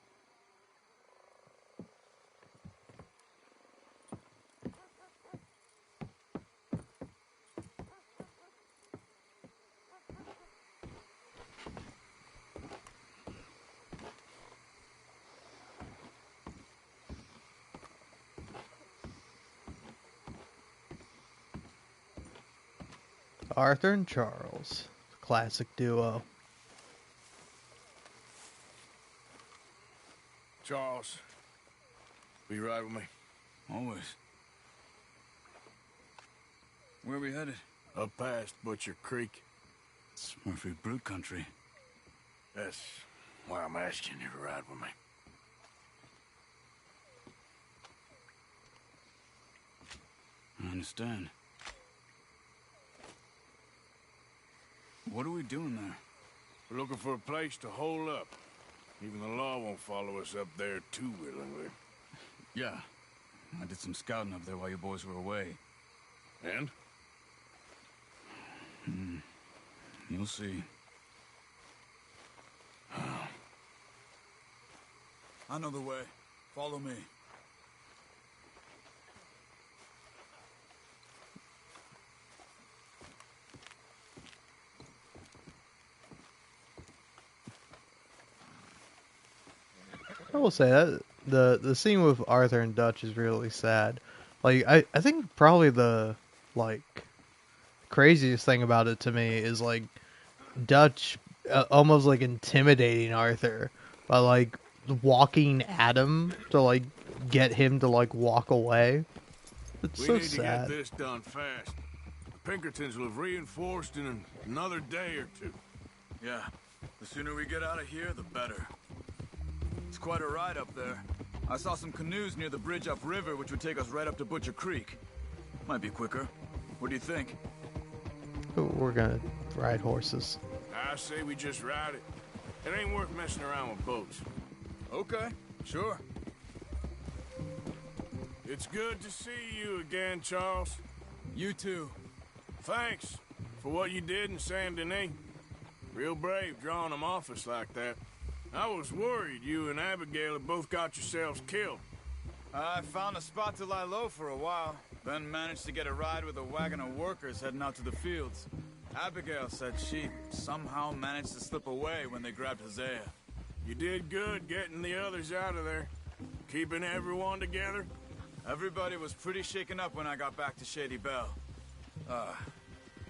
Speaker 1: Arthur and Charles, classic duo.
Speaker 4: Charles, will you ride with me?
Speaker 22: Always. Where are we headed?
Speaker 4: Up past Butcher Creek.
Speaker 22: It's Murphy Brute country.
Speaker 4: That's why I'm asking you to ride with me.
Speaker 22: I understand. What are we doing there?
Speaker 4: We're looking for a place to hole up. Even the law won't follow us up there too willingly.
Speaker 22: Yeah. I did some scouting up there while you boys were away.
Speaker 4: And?
Speaker 22: You'll see. I know the way. Follow me.
Speaker 1: I will say that the scene with Arthur and Dutch is really sad. Like I think probably the like craziest thing about it to me is like Dutch almost like intimidating Arthur by like walking at him to like get him to like walk away. It's so
Speaker 4: We need
Speaker 1: sad.
Speaker 4: to get this done fast. The Pinkertons will have reinforced in another day or two.
Speaker 22: Yeah. The sooner we get out of here, the better. It's quite a ride up there.
Speaker 18: I saw some canoes near the bridge upriver, which would take us right up to Butcher Creek. Might be quicker. What do you think?
Speaker 1: We're gonna ride horses.
Speaker 4: I say we just ride it. It ain't worth messing around with boats.
Speaker 18: Okay, sure.
Speaker 4: It's good to see you again, Charles.
Speaker 18: You too.
Speaker 4: Thanks for what you did in Saint Denis. Real brave drawing them off us like that. I was worried you and Abigail had both got yourselves killed.
Speaker 18: I found a spot to lie low for a while, then managed to get a ride with a wagon of workers heading out to the fields. Abigail said she somehow managed to slip away when they grabbed Hosea.
Speaker 4: You did good getting the others out of there. Keeping everyone together.
Speaker 18: Everybody was pretty shaken up when I got back to Shady Belle.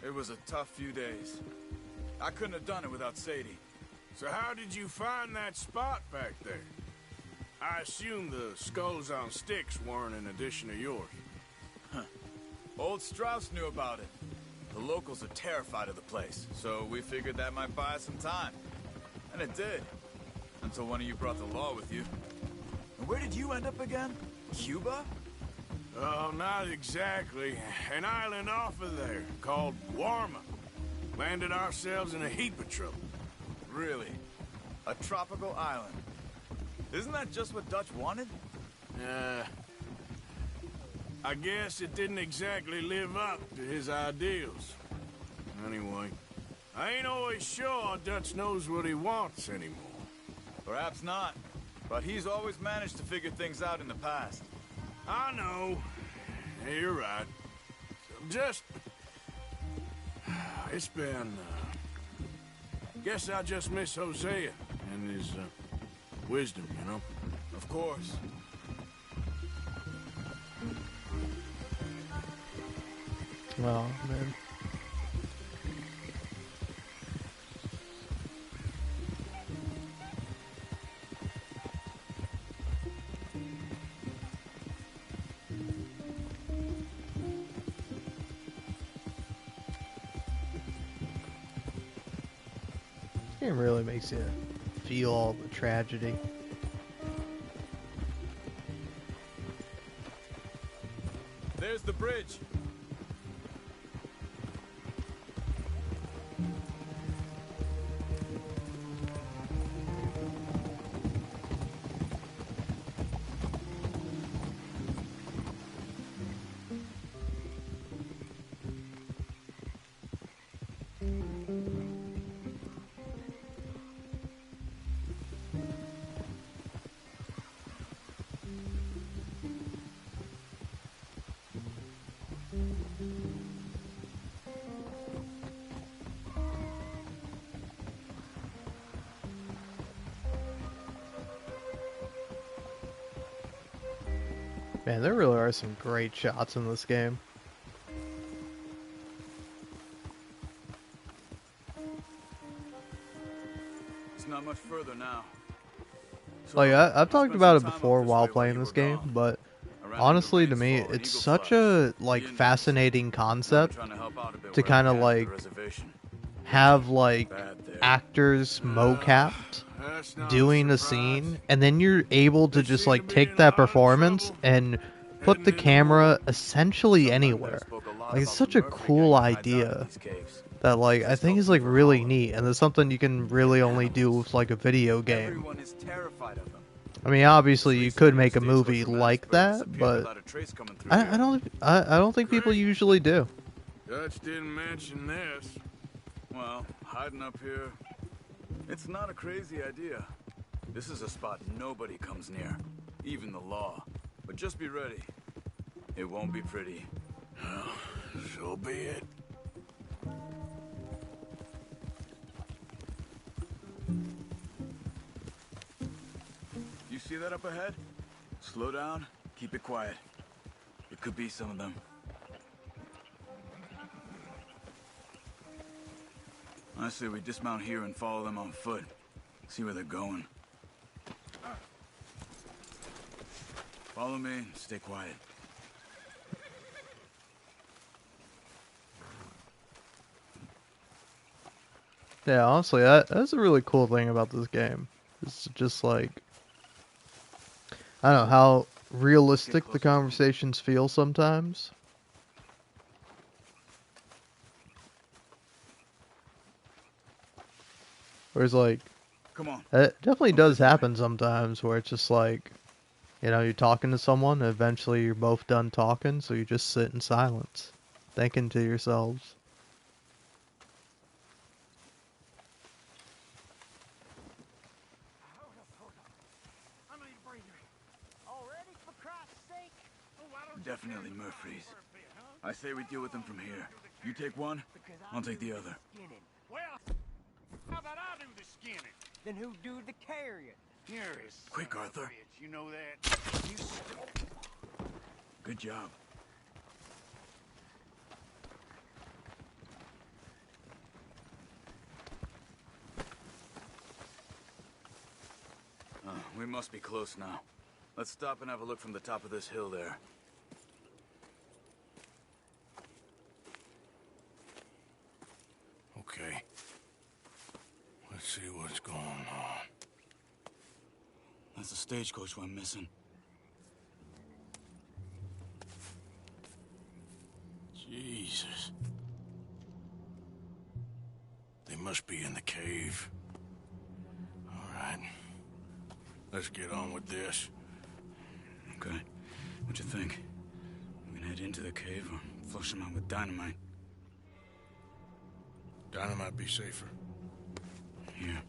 Speaker 18: It was a tough few days. I couldn't have done it without Sadie.
Speaker 4: So how did you find that spot back there? I assume the skulls on sticks weren't an addition of yours.
Speaker 18: Old Strauss knew about it. The locals are terrified of the place, so we figured that might buy us some time. And it did. Until one of you brought the law with you. And where did you end up again? Cuba?
Speaker 4: Oh, not exactly. An island off of there, called Warma. Landed ourselves in a heap of trouble.
Speaker 18: Really? A tropical island? Isn't that just what Dutch wanted?
Speaker 4: I guess it didn't exactly live up to his ideals. Anyway, I ain't always sure Dutch knows what he wants anymore.
Speaker 18: Perhaps not, but he's always managed to figure things out in the past.
Speaker 4: I know. Yeah, you're right. Just... It's been... Guess I just miss Hosea and his wisdom, you know?
Speaker 18: Of course.
Speaker 1: Oh, man. It really makes you feel all the tragedy.
Speaker 18: There's the bridge.
Speaker 1: Man, there really are some great shots in this game.
Speaker 18: It's not much further now.
Speaker 1: Like, I've talked about it before while playing this game, but honestly, to me, it's such a, like, fascinating concept to kind of, like, have, like, actors mocapped doing a scene, and then you're able to just, like, take that performance and put the camera essentially anywhere. Like, it's such a cool idea that, like, I think is, like, really neat, and it's something you can really only do with, like, a video game. I mean, obviously, you could make a movie like that, but I don't think people usually do.
Speaker 4: Dutch didn't mention this.
Speaker 18: Well, hiding up here, it's not a crazy idea. This is a spot nobody comes near, even the law. But just be ready. It won't be pretty.
Speaker 4: Well, so be it.
Speaker 18: You see that up ahead? Slow down, keep it quiet. It could be some of them. I say we dismount here and follow them on foot. See where they're going. Follow me and stay quiet.
Speaker 1: Yeah, honestly, that's a really cool thing about this game. It's just like, I don't know how realistic the conversations feel sometimes. Whereas like,
Speaker 18: Come on.
Speaker 1: it definitely does happen sometimes where it's just like, you know, you're talking to someone, and eventually you're both done talking, so you just sit in silence, thinking to yourselves.
Speaker 18: Definitely Murphy's. I say we deal with them from here. You take one, I'll take the other.
Speaker 2: Well, how about I do the skinning? Then who do the carrying? You're a
Speaker 18: Quick,
Speaker 2: son of a
Speaker 18: Arthur.
Speaker 2: bitch, you know that?
Speaker 18: Good job. We must be close now. Let's stop and have a look from the top of this hill there.
Speaker 4: Okay. Let's see what's going on.
Speaker 18: That's the stagecoach we're missing.
Speaker 4: Jesus. They must be in the cave. All right. Let's get on with this.
Speaker 18: Okay. What you think? We can head into the cave or flush them out with dynamite.
Speaker 4: Dynamite be safer.
Speaker 18: Here.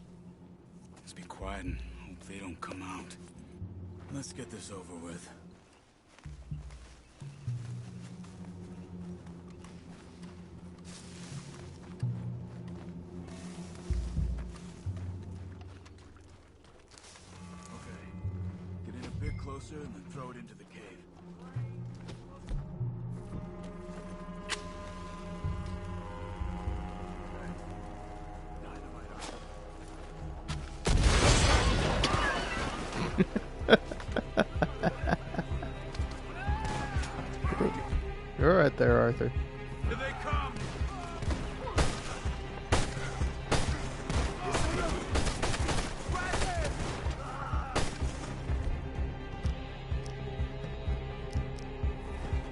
Speaker 18: Let's be quiet and hope they don't come out. Let's get this over with. Okay. Get in a bit closer and then throw it into the cave.
Speaker 1: You're right there, Arthur.
Speaker 18: Here they come!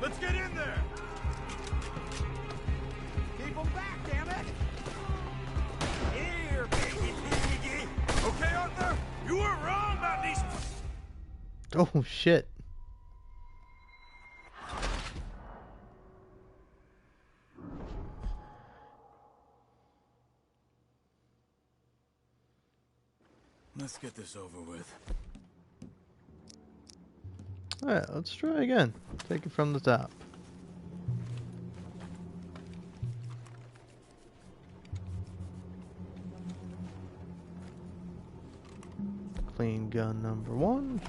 Speaker 18: Let's get in there!
Speaker 2: Keep them back, damn it! Here, baby piggy!
Speaker 18: Okay, Arthur? You were wrong about these...
Speaker 1: Oh, shit.
Speaker 18: Let's get this over with.
Speaker 1: Alright, let's try again. Take it from the top. Clean gun number 1.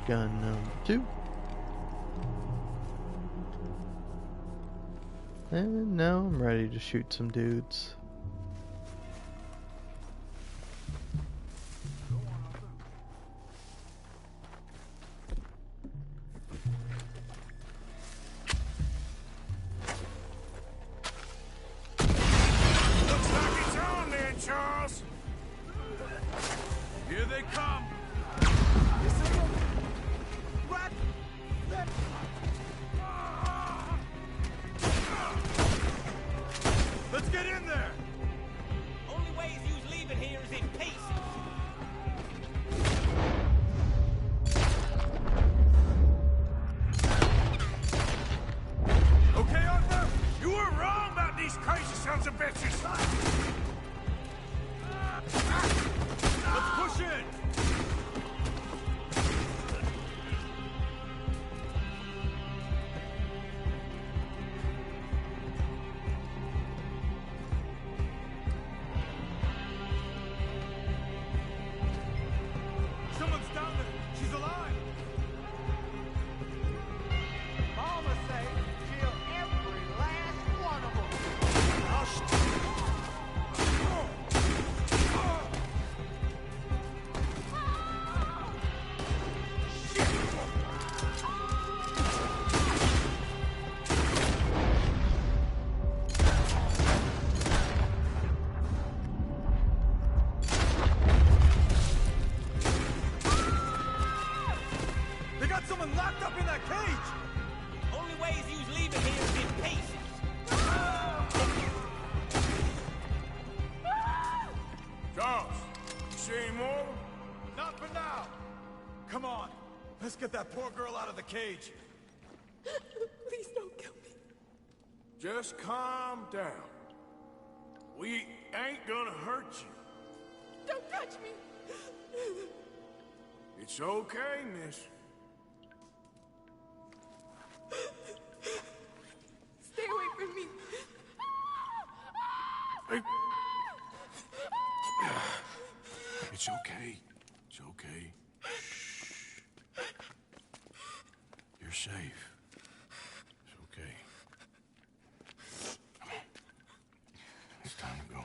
Speaker 1: Gun number 2. And now I'm ready to shoot some dudes.
Speaker 2: Looks like it's on then, Charles!
Speaker 18: Here they come!
Speaker 2: What?
Speaker 18: Let's get in there!
Speaker 2: Only way you's leaving here is in peace.
Speaker 18: Okay, Arthur? You were wrong about these crazy sons of bitches! Let's push in! Someone's down there! She's alive!
Speaker 2: Mama say kill every last one of them.
Speaker 18: Let's get that poor girl out of the cage.
Speaker 14: Please don't kill me.
Speaker 4: Just calm down. We ain't gonna hurt you.
Speaker 14: Don't touch me.
Speaker 4: It's okay, miss.
Speaker 14: Stay away from me.
Speaker 4: Hey. It's okay. It's okay. Shh. You're safe. It's okay. Come on. It's time to go.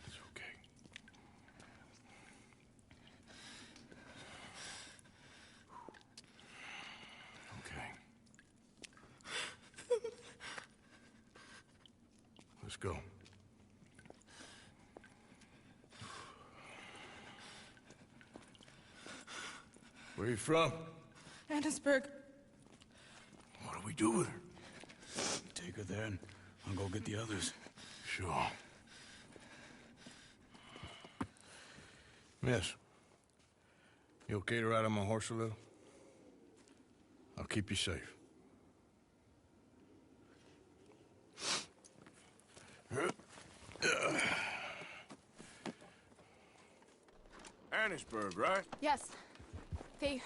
Speaker 4: It's okay. Okay. Let's go. Where you from?
Speaker 14: Annisburg.
Speaker 4: What do we do with her?
Speaker 6: Take her there and I'll go get the others.
Speaker 4: Sure. Miss, you okay to ride on my horse a little? I'll keep you safe. Annisburg, right?
Speaker 14: Yes. They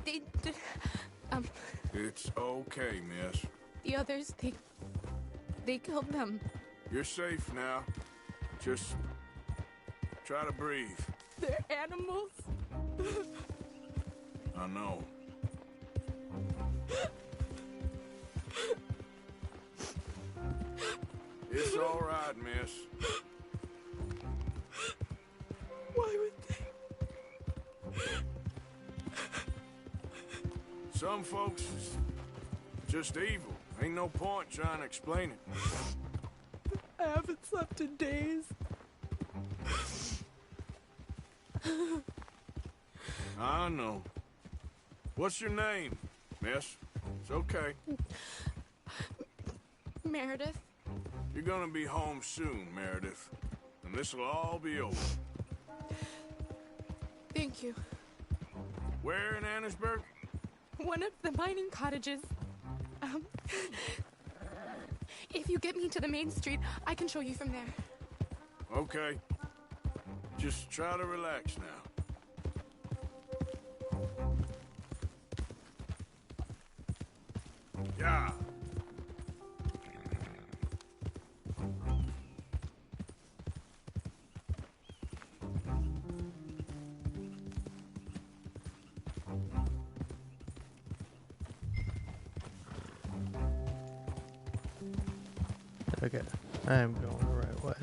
Speaker 14: did,
Speaker 4: It's okay, miss.
Speaker 14: the others, they killed them.
Speaker 4: You're safe now. Just try to breathe.
Speaker 14: They're animals.
Speaker 4: I know. It's all right, miss.
Speaker 14: Why would they?
Speaker 4: Some folks is just evil. Ain't no point trying to explain it.
Speaker 14: I haven't slept in days.
Speaker 4: I know. What's your name, miss? It's okay.
Speaker 14: Meredith.
Speaker 4: You're gonna be home soon, Meredith. And this'll all be over.
Speaker 14: Thank you.
Speaker 4: Where in Annisburg?
Speaker 14: One of the mining cottages. If you get me to the main street, I can show you from there.
Speaker 4: Okay. Just try to relax now. Yeah.
Speaker 1: Okay, I am going the right way.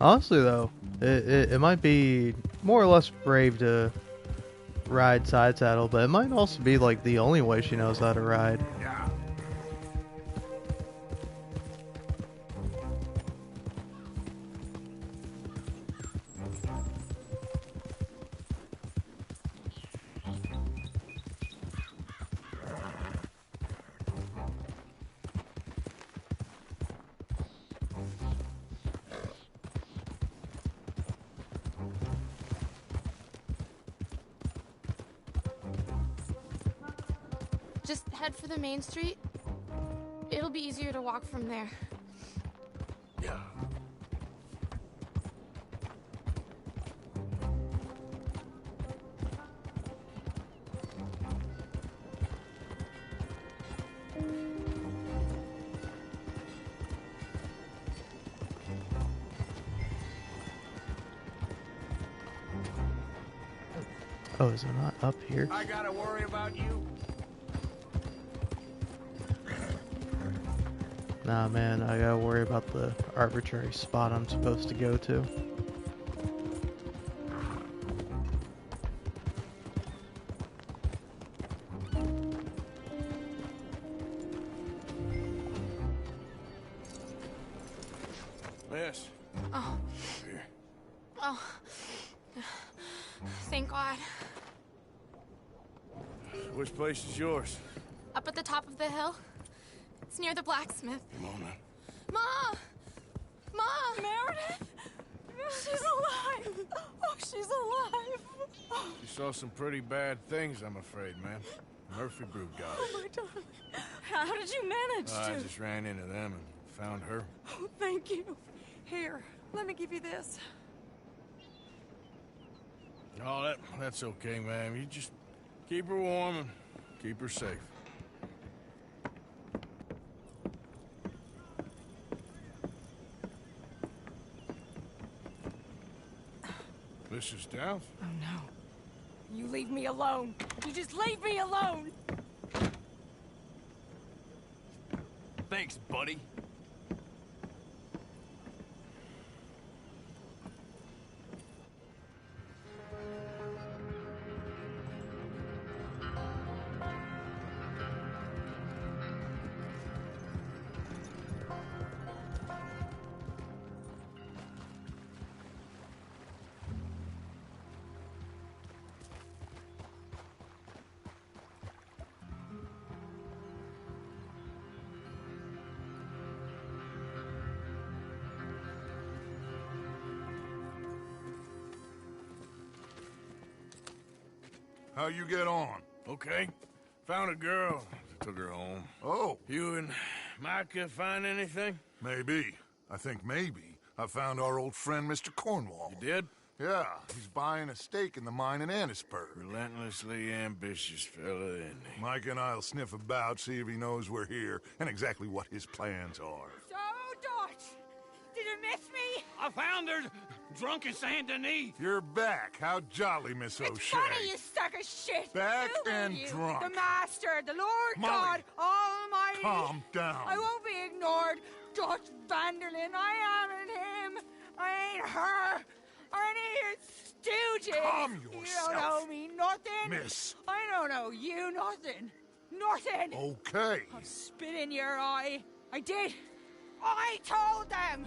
Speaker 1: Honestly, though, it might be more or less brave to ride side saddle, but it might also be like the only way she knows how to ride.
Speaker 14: Just head for the main street. It'll be easier to walk from there.
Speaker 4: Yeah.
Speaker 1: Oh, is it not up here?
Speaker 6: I gotta worry about you.
Speaker 1: Nah, man, I gotta worry about the arbitrary spot I'm supposed to go to.
Speaker 4: Miss.
Speaker 14: Oh.
Speaker 4: Here.
Speaker 14: Oh. Thank God.
Speaker 4: Which place is yours?
Speaker 14: Up at the top of the hill. It's near the blacksmith.
Speaker 4: Come on now.
Speaker 14: Ma! Ma! Meredith! She's alive! Oh, she's alive!
Speaker 4: She saw some pretty bad things, I'm afraid, ma'am. Murphy Brood got
Speaker 14: Oh,
Speaker 4: her.
Speaker 14: my darling. How did you manage
Speaker 4: I
Speaker 14: to?
Speaker 4: just ran into them and found her.
Speaker 14: Oh, thank you.
Speaker 13: Here, let me give you this.
Speaker 4: Oh, that's okay, ma'am. You just keep her warm and keep her safe. Mrs. Downs?
Speaker 13: Oh, no. You leave me alone. You just leave me alone.
Speaker 18: Thanks, buddy.
Speaker 3: How you get on?
Speaker 4: Okay. Found a girl. Took her home.
Speaker 3: Oh.
Speaker 4: You and Micah find anything?
Speaker 3: Maybe. I think maybe I found our old friend, Mr. Cornwall.
Speaker 4: You did?
Speaker 3: Yeah, he's buying a stake in the mine in Annisburg.
Speaker 4: Relentlessly ambitious fella, isn't he?
Speaker 3: Mike and I'll sniff about, see if he knows we're here, and exactly what his plans are.
Speaker 5: So, Dutch, did you miss me?
Speaker 9: I found her drunk in Saint Denis.
Speaker 3: You're back. How jolly, Miss O'Shea.
Speaker 5: It's funny, you sack of shit.
Speaker 3: Back
Speaker 5: Who are
Speaker 3: and
Speaker 5: you?
Speaker 3: drunk.
Speaker 5: The Master, the Lord
Speaker 3: Molly.
Speaker 5: God Almighty.
Speaker 3: Calm down.
Speaker 5: I won't be ignored. Dutch Vanderlyn, I am him. I ain't her. Or any of your stooges.
Speaker 3: Calm
Speaker 5: You
Speaker 3: yourself.
Speaker 5: don't know me nothing.
Speaker 3: Miss.
Speaker 5: I don't know you nothing. Nothing.
Speaker 3: Okay.
Speaker 5: I'll spit in your eye. I did. I told them.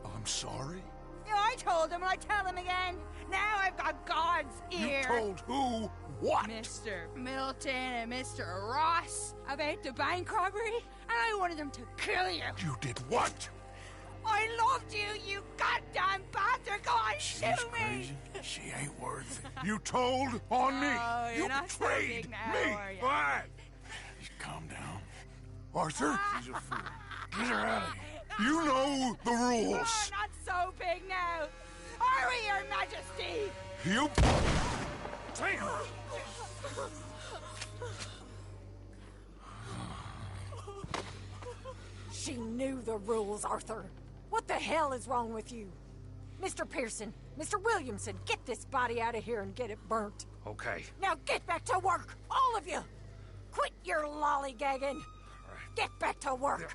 Speaker 3: I'm sorry?
Speaker 5: Yeah, I told them and I tell them again. Now I've got God's ear.
Speaker 3: You told who what?
Speaker 5: Mr. Milton and Mr. Ross about the bank robbery, and I wanted them to kill you.
Speaker 3: You did what?
Speaker 5: I loved you, you goddamn bastard! Go on,
Speaker 4: She's
Speaker 5: shoot me!
Speaker 4: crazy. She ain't worth it.
Speaker 3: You told on me.
Speaker 5: Oh, you're
Speaker 3: You
Speaker 5: not so
Speaker 3: betrayed
Speaker 5: big now,
Speaker 3: me.
Speaker 5: are you?
Speaker 3: What?
Speaker 4: Just calm down.
Speaker 3: Arthur?
Speaker 4: She's a fool. Get her out of here.
Speaker 3: You know the
Speaker 5: Oh,
Speaker 3: rules.
Speaker 5: not so big now. Are we, Your Majesty?
Speaker 3: You...
Speaker 13: She knew the rules, Arthur. What the hell is wrong with you? Mr. Pearson, Mr. Williamson, get this body out of here and get it burnt.
Speaker 9: Okay.
Speaker 13: Now get back to work, all of you! Quit your lollygagging! Get back to work!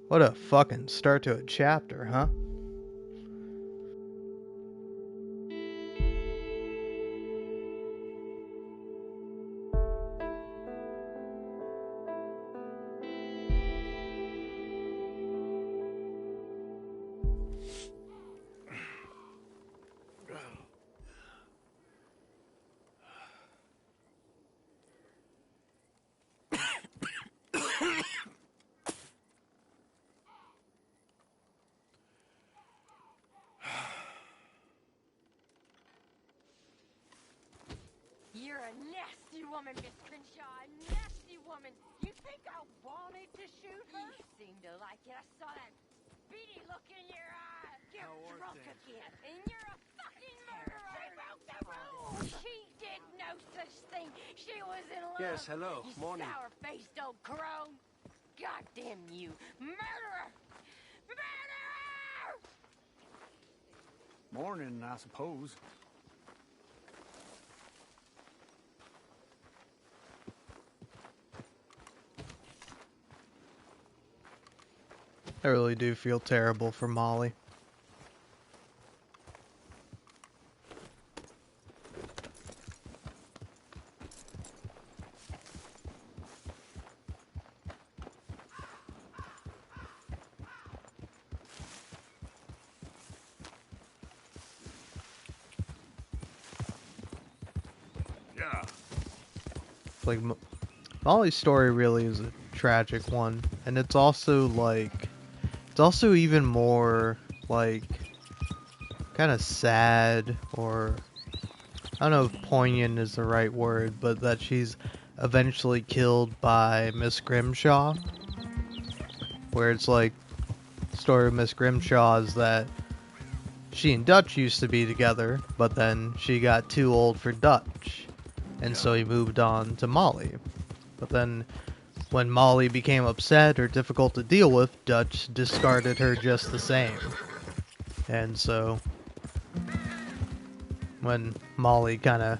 Speaker 1: What a fucking start to a chapter, huh?
Speaker 5: You're a nasty woman, Miss Crenshaw. A nasty woman. You think I wanted to shoot her? You seem to like it. I saw that beady look in your eye. You're drunk again. And you're a fucking murderer. She broke the rules. She did no such thing. She was in love.
Speaker 17: Yes, hello.
Speaker 5: You
Speaker 17: Morning.
Speaker 5: sour-faced old crone. Goddamn you. Murderer! Murderer!
Speaker 17: Morning, I suppose.
Speaker 1: I really do feel terrible for Molly.
Speaker 3: Yeah.
Speaker 1: Like, Molly's story really is a tragic one, and it's also like, it's also even more like kind of sad, or I don't know if poignant is the right word, but that she's eventually killed by Miss Grimshaw. Where it's like, the story of Miss Grimshaw is that she and Dutch used to be together, but then she got too old for Dutch, and so he moved on to Molly. But then, when Molly became upset or difficult to deal with, Dutch discarded her just the same. And so, when Molly kind of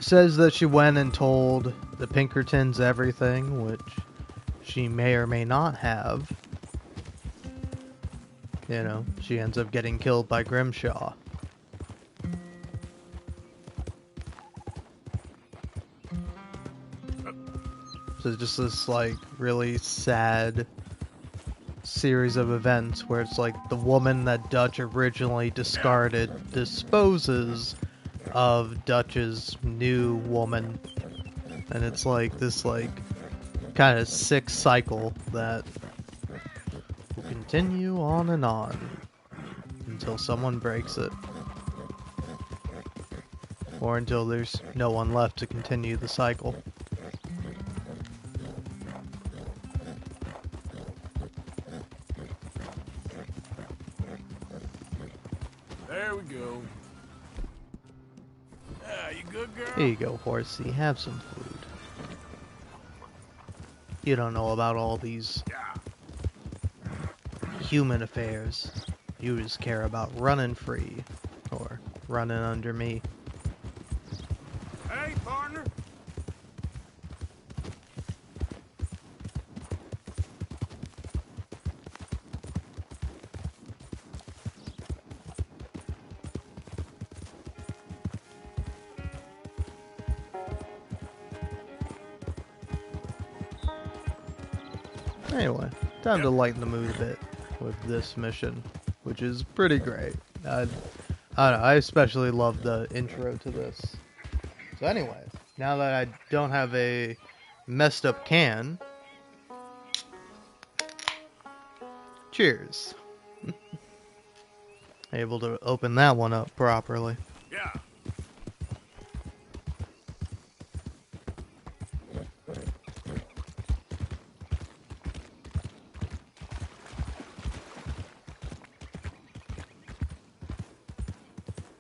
Speaker 1: says that she went and told the Pinkertons everything, which she may or may not have, you know, she ends up getting killed by Grimshaw. So just this, like, really sad series of events where it's like the woman that Dutch originally discarded disposes of Dutch's new woman. And it's like this, like, kind of sick cycle that will continue on and on until someone breaks it. Or until there's no one left to continue the cycle.
Speaker 4: There we go. Yeah, you good, girl?
Speaker 1: Here you go, horsey. Have some food. You don't know about all these human affairs. You just care about running free. Or running under me.
Speaker 4: Hey, partner.
Speaker 1: Anyway, time to lighten the mood a bit with this mission, which is pretty great. I don't know, I especially love the intro to this. So anyway, now that I don't have a messed up can, cheers. Able to open that one up properly.
Speaker 3: Yeah.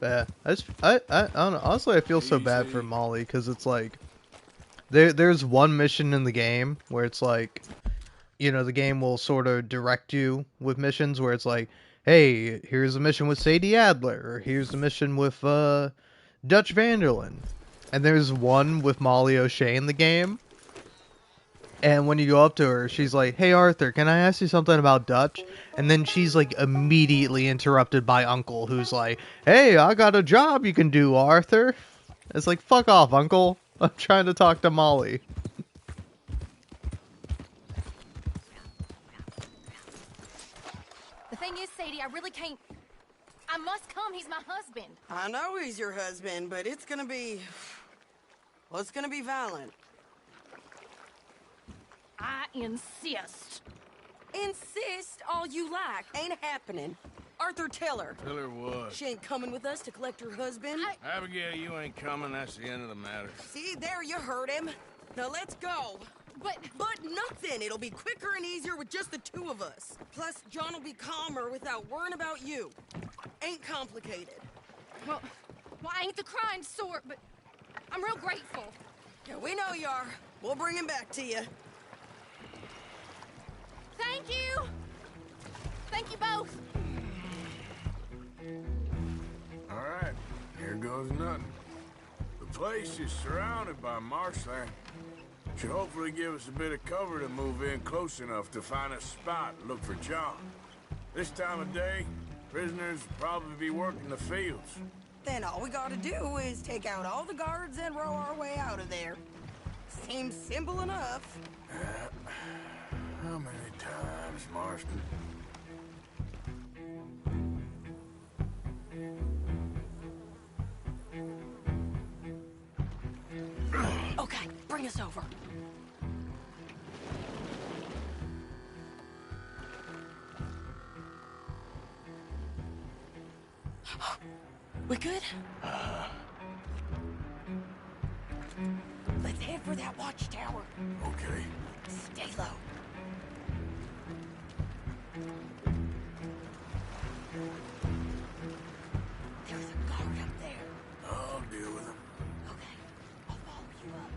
Speaker 1: Yeah, I don't know. Honestly, I feel so bad for Molly because it's like there's one mission in the game where it's like, you know, the game will sort of direct you with missions where it's like, hey, here's a mission with Sadie Adler, or here's a mission with Dutch Vanderlyn, and there's one with Molly O'Shea in the game. And when you go up to her, she's like, hey, Arthur, can I ask you something about Dutch? And then she's, like, immediately interrupted by Uncle, who's like, hey, I got a job you can do, Arthur. It's like, fuck off, Uncle. I'm trying to talk to Molly.
Speaker 15: The thing is, Sadie, I really can't... I must come. He's my husband.
Speaker 13: I know he's your husband, but it's gonna be... Well, it's gonna be violent.
Speaker 15: I insist.
Speaker 13: Insist all you like. Ain't happening. Arthur, tell her.
Speaker 4: Tell her what?
Speaker 13: She ain't coming with us to collect her husband.
Speaker 4: Abigail, you ain't coming. That's the end of the matter.
Speaker 13: See, there you heard him. Now let's go. But nothing. It'll be quicker and easier with just the two of us. Plus, John will be calmer without worrying about you. Ain't complicated.
Speaker 15: Well, I ain't the crying sort, but I'm real grateful.
Speaker 13: Yeah, we know you are. We'll bring him back to you.
Speaker 15: Thank you. Thank you both.
Speaker 4: All right, here goes nothing. The place is surrounded by marshland. Should hopefully give us a bit of cover to move in close enough to find a spot and look for John. This time of day, prisoners will probably be working the fields.
Speaker 13: Then all we gotta do is take out all the guards and row our way out of there. Seems simple enough.
Speaker 4: How many times, Marston?
Speaker 13: us over. We good? Let's head for that watchtower.
Speaker 3: Okay.
Speaker 13: Stay low. There's a guard up there.
Speaker 3: I'll deal with him.
Speaker 13: Okay, I'll follow you up.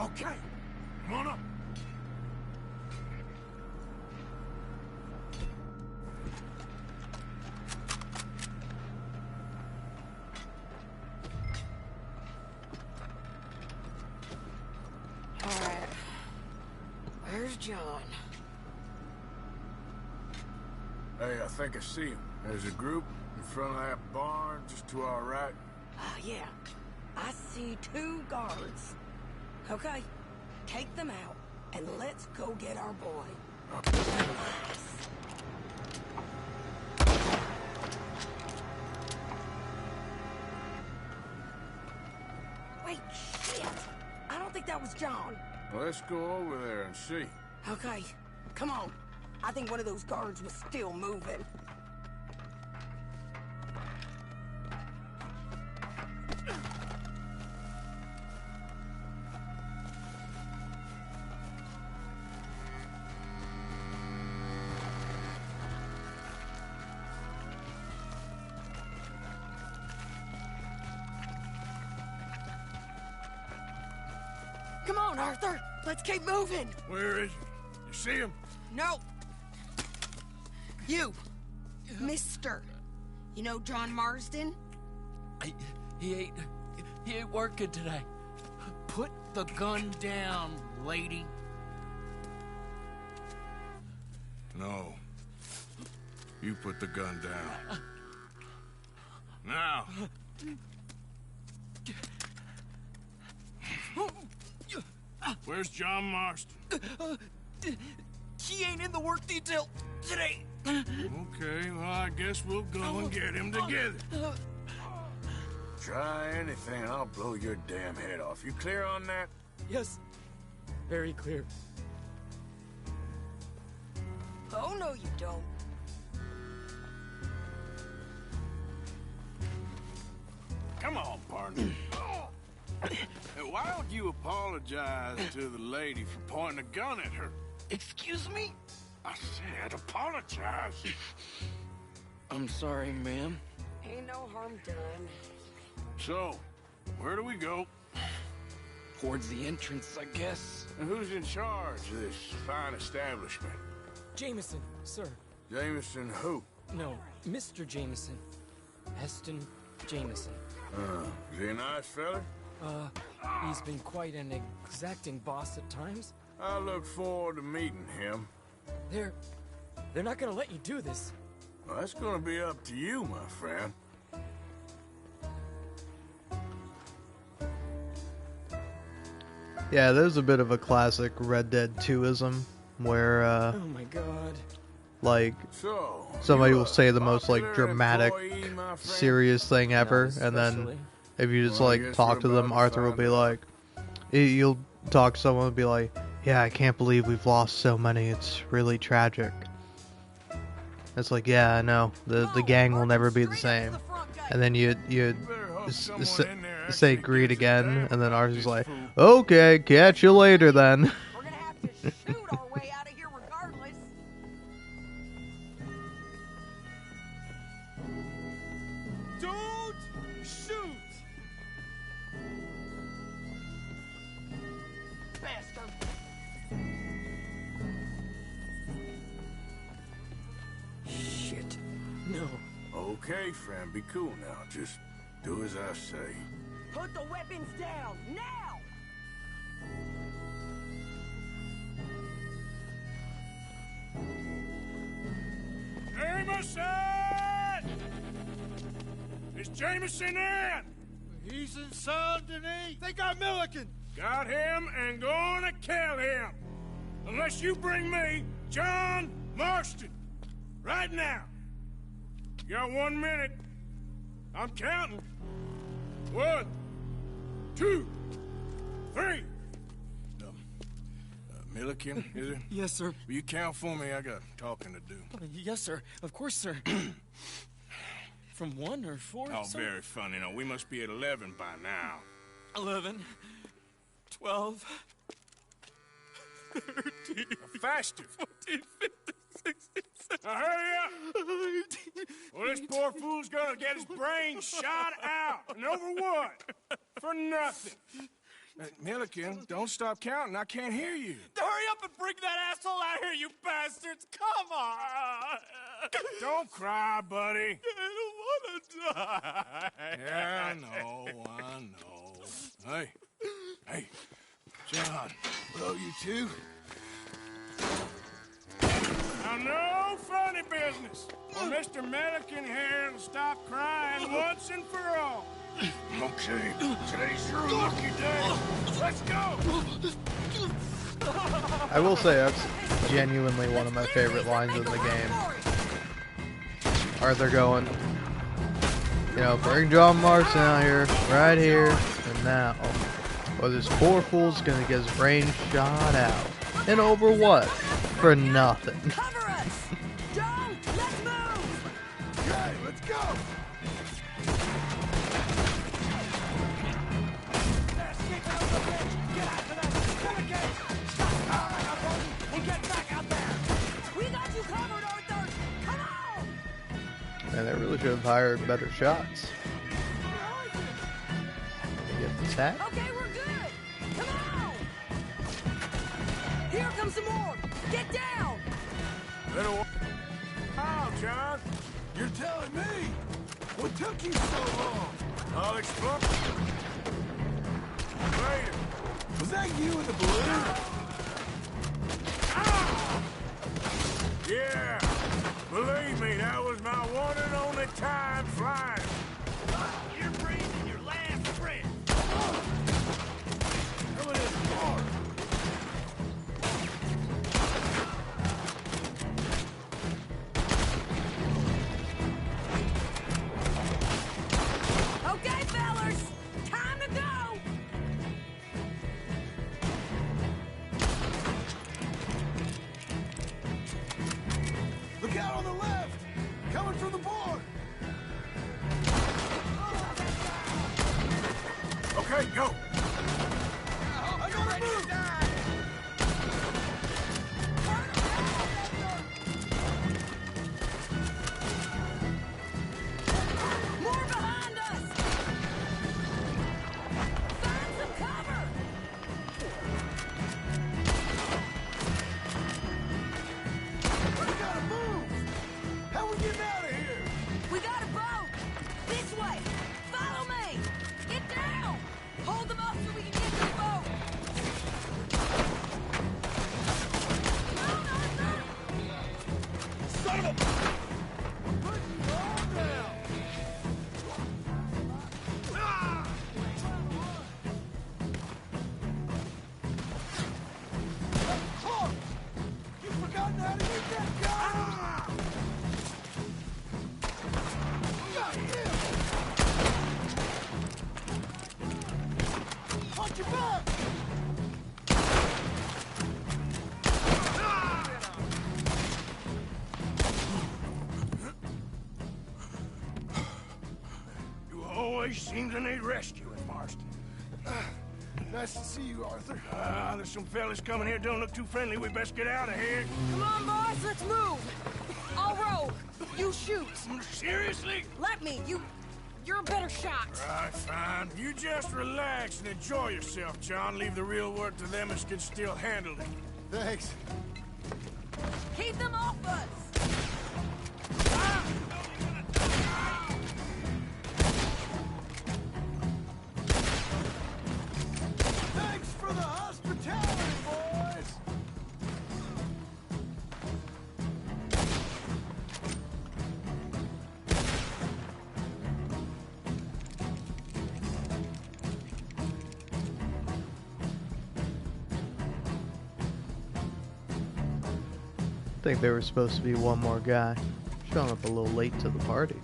Speaker 3: Okay, come on up.
Speaker 13: All right. Where's John?
Speaker 4: Hey, I think I see him. There's a group in front of that barn just to our right.
Speaker 13: Yeah. I see 2 guards. Okay, take them out, and let's go get our boy. Wait, shit! I don't think that was John.
Speaker 4: Let's go over there and see.
Speaker 13: Okay, come on. I think one of those guards was still moving. Come on, Arthur. Let's keep moving.
Speaker 4: Where is he? You see him?
Speaker 13: No. You. Mister. You know John Marsden?
Speaker 6: He ain't working today. Put the gun down, lady.
Speaker 4: No. You put the gun down. Now. Where's John Marston?
Speaker 6: He ain't in the work detail today.
Speaker 4: Okay, well, I guess we'll go and get him together. Try anything, I'll blow your damn head off. You clear on that?
Speaker 6: Yes. Very clear.
Speaker 13: Oh, no, you don't.
Speaker 4: Come on, partner. Hey, why don't you apologize to the lady for pointing a gun at her?
Speaker 6: Excuse me?
Speaker 4: I said apologize.
Speaker 6: I'm sorry, ma'am.
Speaker 13: Ain't no harm done.
Speaker 4: So, where do we go?
Speaker 6: Towards the entrance, I guess.
Speaker 4: And who's in charge of this fine establishment?
Speaker 6: Jameson, sir.
Speaker 4: Jameson who?
Speaker 6: No, Mr. Jameson. Heston Jameson.
Speaker 4: Is he a nice fella?
Speaker 6: He's been quite an exacting boss at times.
Speaker 4: I look forward to meeting him.
Speaker 6: They're not gonna let you do this.
Speaker 4: Well, that's gonna be up to you, my friend.
Speaker 1: Yeah, there's a bit of a classic Red Dead 2ism where,
Speaker 6: oh my god.
Speaker 1: like,
Speaker 4: So,
Speaker 1: somebody will say the most, like, dramatic,
Speaker 4: employee, my friend?
Speaker 1: serious thing ever, and then if you just,
Speaker 4: Well, I
Speaker 1: like,
Speaker 4: guess
Speaker 1: talk
Speaker 4: we're
Speaker 1: to them,
Speaker 4: about to
Speaker 1: Arthur will
Speaker 4: find
Speaker 1: be
Speaker 4: out.
Speaker 1: like, you'll talk to someone and be like, yeah, I can't believe we've lost so many, it's really tragic. It's like, yeah, I know, the gang will never be the same. And then you say greet again, and then Arthur's like, okay, catch you later then.
Speaker 13: We're gonna have to shoot our way out of here regardless.
Speaker 2: Don't shoot!
Speaker 13: Bastard.
Speaker 6: Shit. No.
Speaker 4: Okay, friend, be cool now. Just do as I say.
Speaker 13: Put the weapons down, now!
Speaker 4: Jameson! Is Jameson in?
Speaker 2: He's in Saint Denis. They got Milliken.
Speaker 4: Got him and gonna kill him. Unless you bring me John Marston. Right now. You got 1 minute. I'm counting. 1, 2, 3. Milliken, is it?
Speaker 17: Yes, sir.
Speaker 4: Will you count for me? I got talking to do.
Speaker 17: Yes, sir. Of course, sir. From 1 or 4?
Speaker 4: Oh,
Speaker 17: sir?
Speaker 4: very funny. No, we must be at 11 by now.
Speaker 17: 11, 12, 13,
Speaker 4: faster.
Speaker 17: 14, 15, 16, 17.
Speaker 4: Now hurry up! Well, this poor fool's gonna get his brains shot out. And over what? For nothing. Milliken, don't stop counting. I can't hear you.
Speaker 17: Hurry up and bring that asshole out here, you bastards! Come on!
Speaker 4: Don't cry, buddy.
Speaker 17: I don't want to die.
Speaker 4: Yeah, I know. Hey, John.
Speaker 3: Hello, you two.
Speaker 4: Now, no funny business. Well, Mr. Milliken here will stop crying once and for all.
Speaker 3: Okay, today's your lucky day.
Speaker 4: Let's go!
Speaker 1: I will say that's genuinely one of my favorite lines in the game. Arthur going, you know, bring John Marston out here, right here, and now. Well, this poor fool's gonna get his brains shot out. And over what? For nothing.
Speaker 13: Cover us! Joe, let's move!
Speaker 3: Okay, let's go!
Speaker 1: And they really should have hired better shots. Get this hat.
Speaker 13: Okay, we're good. Come on. Here comes some more. Get down.
Speaker 4: Little how, John?
Speaker 3: You're telling me? What took you so long?
Speaker 4: I'll explode. Later.
Speaker 3: Was that you in the balloon?
Speaker 4: Ah! Yeah. Believe me, that was my one and only time flying.
Speaker 2: You're breathing your last breath.
Speaker 3: How about this car?
Speaker 13: Okay, fellas. Time to go.
Speaker 3: Look out on the left! Coming from the board!
Speaker 4: Okay, go.
Speaker 3: I gotta move!
Speaker 13: More behind us. Find some cover.
Speaker 3: We gotta move! How we getting out of here?
Speaker 13: We got a boat. This way. Follow me. Get down. Hold them up so we can get to the boat. Come on, Arthur.
Speaker 3: Son of a... Put it all down! Ah! Clark! You've forgotten how to use that gun! Got him! Punch your back!
Speaker 4: You always seem to need rescuing, Marston.
Speaker 3: Nice to see you, Arthur.
Speaker 4: There's some fellas coming here. Don't look too friendly. We best get out of here.
Speaker 13: Come on, boys. Let's move. I'll row. You shoot.
Speaker 4: Seriously?
Speaker 13: Let me. You're a better shot.
Speaker 4: Right, fine. You just relax and enjoy yourself, John. Leave the real work to them as can still handle it.
Speaker 3: Thanks.
Speaker 13: Keep them off us.
Speaker 3: Thanks for the hospitality, boys!
Speaker 1: think there was supposed to be one more guy. Showing up a little late to the party.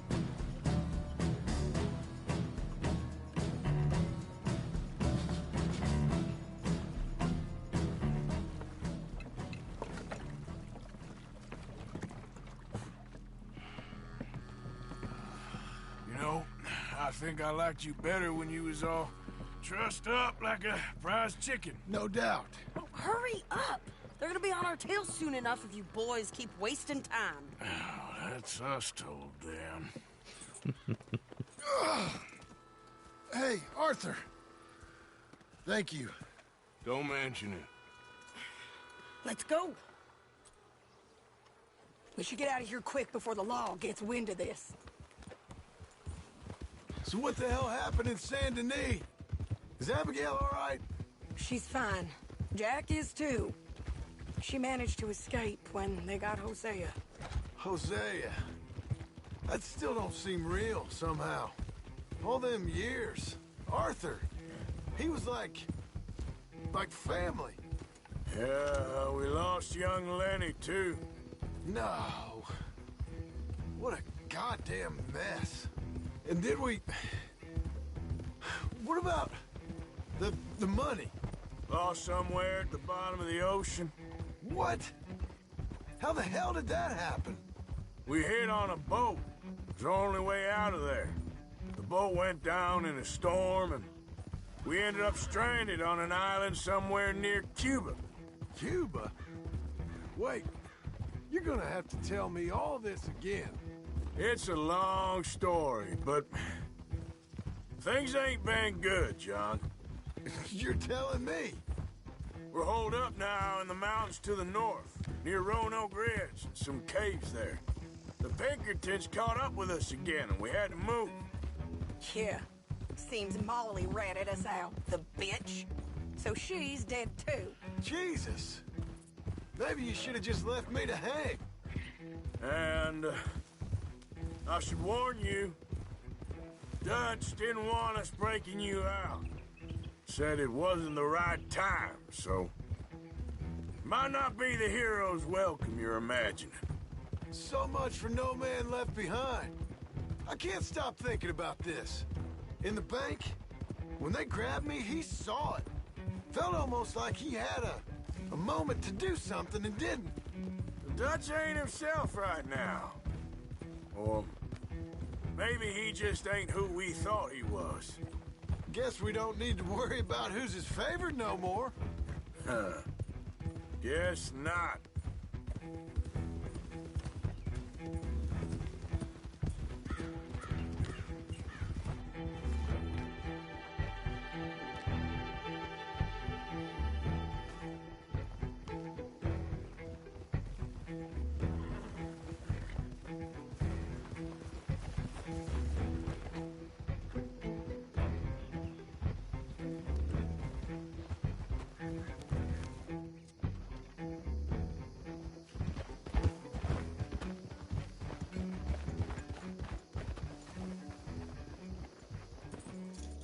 Speaker 4: You know, I think I liked you better when you was all trussed up like a prize chicken. No doubt.
Speaker 13: Oh, hurry up! They're gonna be on our tails soon enough if you boys keep wasting time.
Speaker 4: Oh, that's us told them. Hey, Arthur. Thank you. Don't mention it.
Speaker 13: Let's go. We should get out of here quick before the law gets wind of this.
Speaker 4: So what the hell happened in Saint Denis? Is Abigail all right?
Speaker 13: She's fine. Jack is too. She managed to escape when they got Hosea.
Speaker 4: Hosea? That still don't seem real, somehow. All them years. Arthur, he was like family. Yeah, we lost young Lenny, too. No. What a goddamn mess. And did we... What about the money? Lost somewhere at the bottom of the ocean. What? How the hell did that happen? We hit on a boat. It was the only way out of there. The boat went down in a storm, and we ended up stranded on an island somewhere near Cuba. Cuba? Wait, you're gonna have to tell me all this again. It's a long story, but things ain't been good, John. You're telling me? We're holed up now in the mountains to the north, near Roanoke Ridge, and some caves there. The Pinkertons caught up with us again, and we had to move.
Speaker 13: Yeah. Seems Molly ratted us out, the bitch. So she's dead too.
Speaker 4: Jesus! Maybe you should have just left me to hang. And I should warn you, Dutch didn't want us breaking you out. Said it wasn't the right time, so... Might not be the hero's welcome you're imagining. So much for no man left behind. I can't stop thinking about this. In the bank, when they grabbed me, he saw it. Felt almost like he had a moment to do something and didn't. Dutch ain't himself right now. Or maybe he just ain't who we thought he was. Guess we don't need to worry about who's his favorite no more. Huh. Guess not.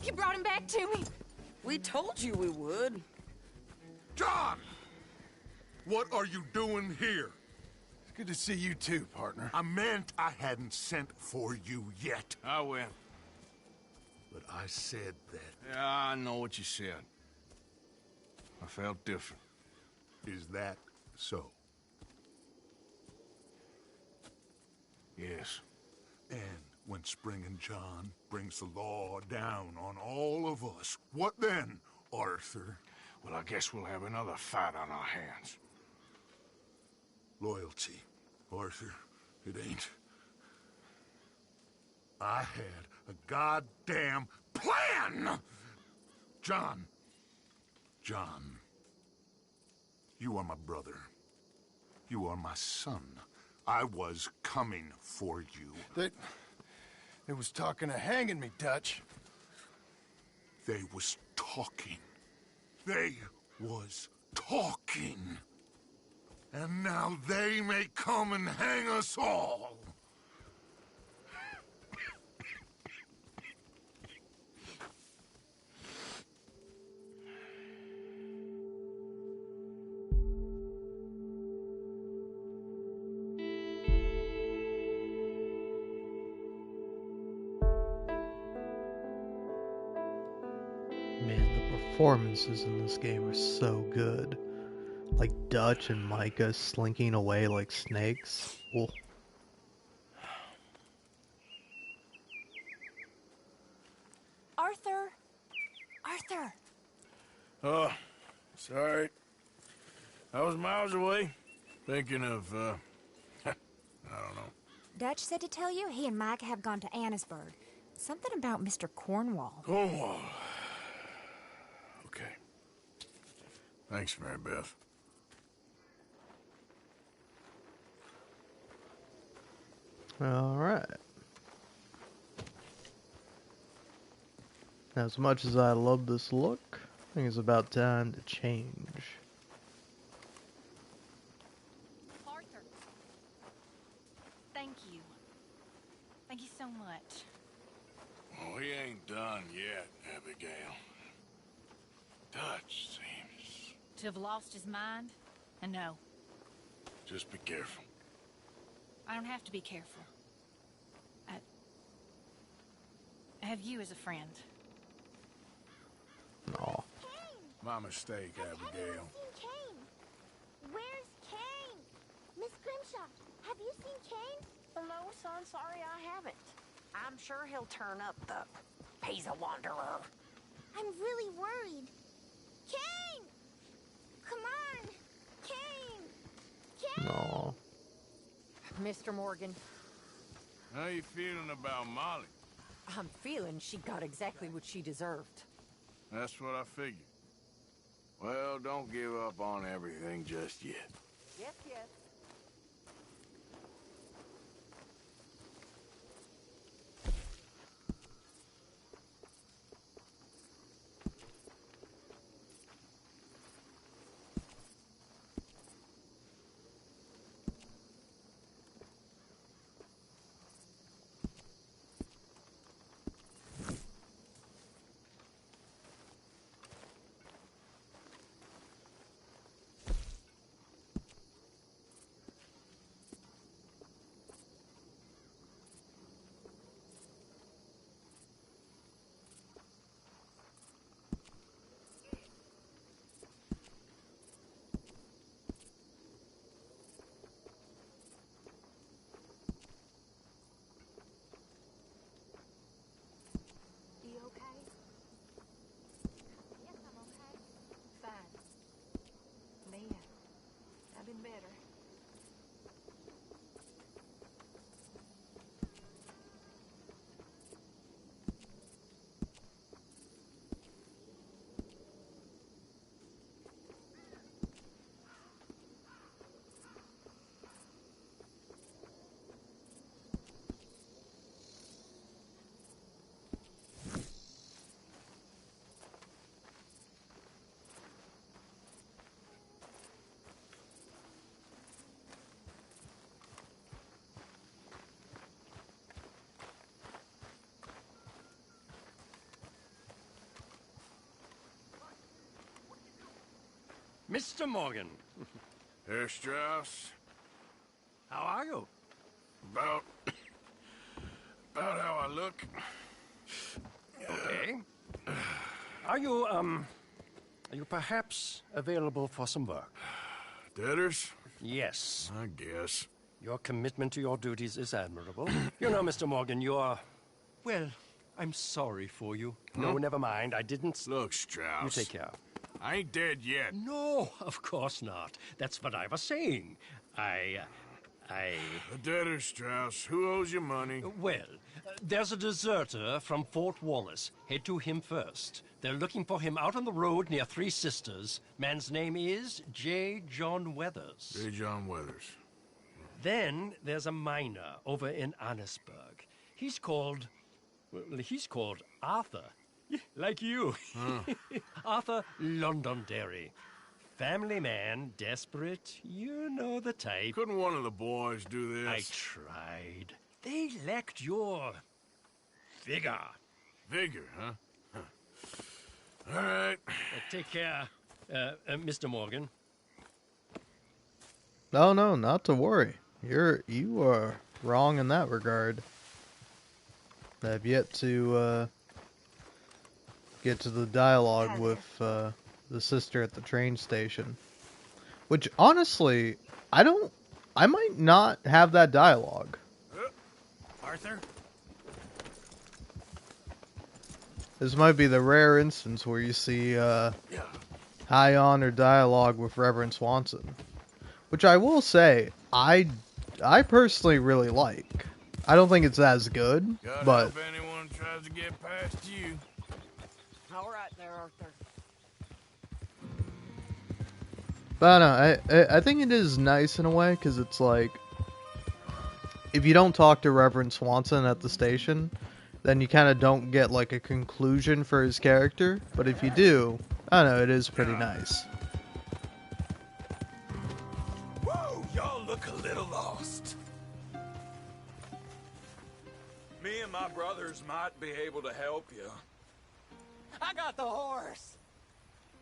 Speaker 15: You brought him back to me.
Speaker 13: We told you we would.
Speaker 3: John! What are you doing here?
Speaker 4: It's good to see you too, partner.
Speaker 3: I meant I hadn't sent for you yet.
Speaker 9: I went.
Speaker 3: But I said that.
Speaker 9: Yeah, I know what you said. I felt different.
Speaker 3: Is that so?
Speaker 9: Yes.
Speaker 3: And when Spring and John brings the law down on all of us, what then, Arthur?
Speaker 9: Well, I guess we'll have another fight on our hands.
Speaker 3: Loyalty, Arthur, it ain't. I had a goddamn plan! John, you are my brother. You are my son. I was coming for you.
Speaker 4: They was talking of hanging me, Dutch.
Speaker 3: They was talking. They was talking. And now they may come and hang us all.
Speaker 1: performances in this game are so good. Like Dutch and Micah slinking away like snakes. Oh.
Speaker 15: Arthur! Arthur!
Speaker 4: Oh, sorry. I was miles away, thinking of, I don't know.
Speaker 19: Dutch said to tell you he and Micah have gone to Annisburg. Something about Mr. Cornwall.
Speaker 4: Cornwall. Okay. Thanks, Mary Beth.
Speaker 1: Alright. As much as I love this look, I think it's about time to change.
Speaker 15: Arthur. Thank you. Thank you so much.
Speaker 4: Oh, he ain't done yet, Abigail. Dutch seems...
Speaker 15: To have lost his mind? And no,
Speaker 4: Just be careful.
Speaker 15: I don't have to be careful. I have you as a friend.
Speaker 1: Aw.
Speaker 4: My mistake, Abigail.
Speaker 20: Kane. Where's Kane? Miss Grimshaw, have you seen Kane?
Speaker 7: No, son, sorry I haven't. I'm sure he'll turn up, though. He's a wanderer.
Speaker 20: I'm really worried. Kane! Come on! Kane! Kane!
Speaker 1: Aw.
Speaker 13: Mr. Morgan,
Speaker 4: How you feeling about Molly?
Speaker 13: I'm feeling she got exactly what she deserved.
Speaker 4: That's what I figured. Well, don't give up on everything just yet.
Speaker 13: Yes, yes.
Speaker 19: You okay? Yes, I'm okay. Fine. Man, I've been better.
Speaker 23: Mr. Morgan.
Speaker 4: Herr Strauss?
Speaker 23: How are you?
Speaker 4: About how I look.
Speaker 23: Okay. Are you perhaps available for some work?
Speaker 4: Debtors?
Speaker 23: Yes.
Speaker 4: I guess.
Speaker 23: Your commitment to your duties is admirable. You know, Mr. Morgan, you are... Well, I'm sorry for you. No,
Speaker 4: Huh?
Speaker 23: never mind. I didn't...
Speaker 4: Look, Strauss.
Speaker 23: You take care.
Speaker 4: I ain't dead yet.
Speaker 23: No, of course not. That's what I was saying.
Speaker 4: The debtor, Strauss. Who owes you money?
Speaker 23: Well, there's a deserter from Fort Wallace. Head to him first. They're looking for him out on the road near Three Sisters. Man's name is J. John Weathers.
Speaker 4: J. John Weathers.
Speaker 23: Then there's a miner over in Annisburg. He's called Arthur. Like you. Arthur Londonderry. Family man, desperate. You know the type.
Speaker 4: Couldn't one of the boys do this?
Speaker 23: I tried. They lacked your... vigor.
Speaker 4: Vigor, huh? All right.
Speaker 23: Take care, Mr. Morgan.
Speaker 1: No, not to worry. You are wrong in that regard. I've yet to get to the dialogue with the sister at the train station. Which, honestly, I might not have that dialogue.
Speaker 4: Arthur?
Speaker 1: This might be the rare instance where you see high honor dialogue with Reverend Swanson. Which I will say, I personally really like. I don't think it's as good,
Speaker 4: God
Speaker 1: but...
Speaker 4: help anyone tries to get past you.
Speaker 13: All right there, Arthur.
Speaker 1: But I don't know, I think it is nice in a way, because it's like... If you don't talk to Reverend Swanson at the station, then you kind of don't get like a conclusion for his character. But if you do, I don't know, it is pretty nice.
Speaker 18: Whoa, y'all look a little lost. Me and my brothers might be able to help you.
Speaker 9: I got the horse.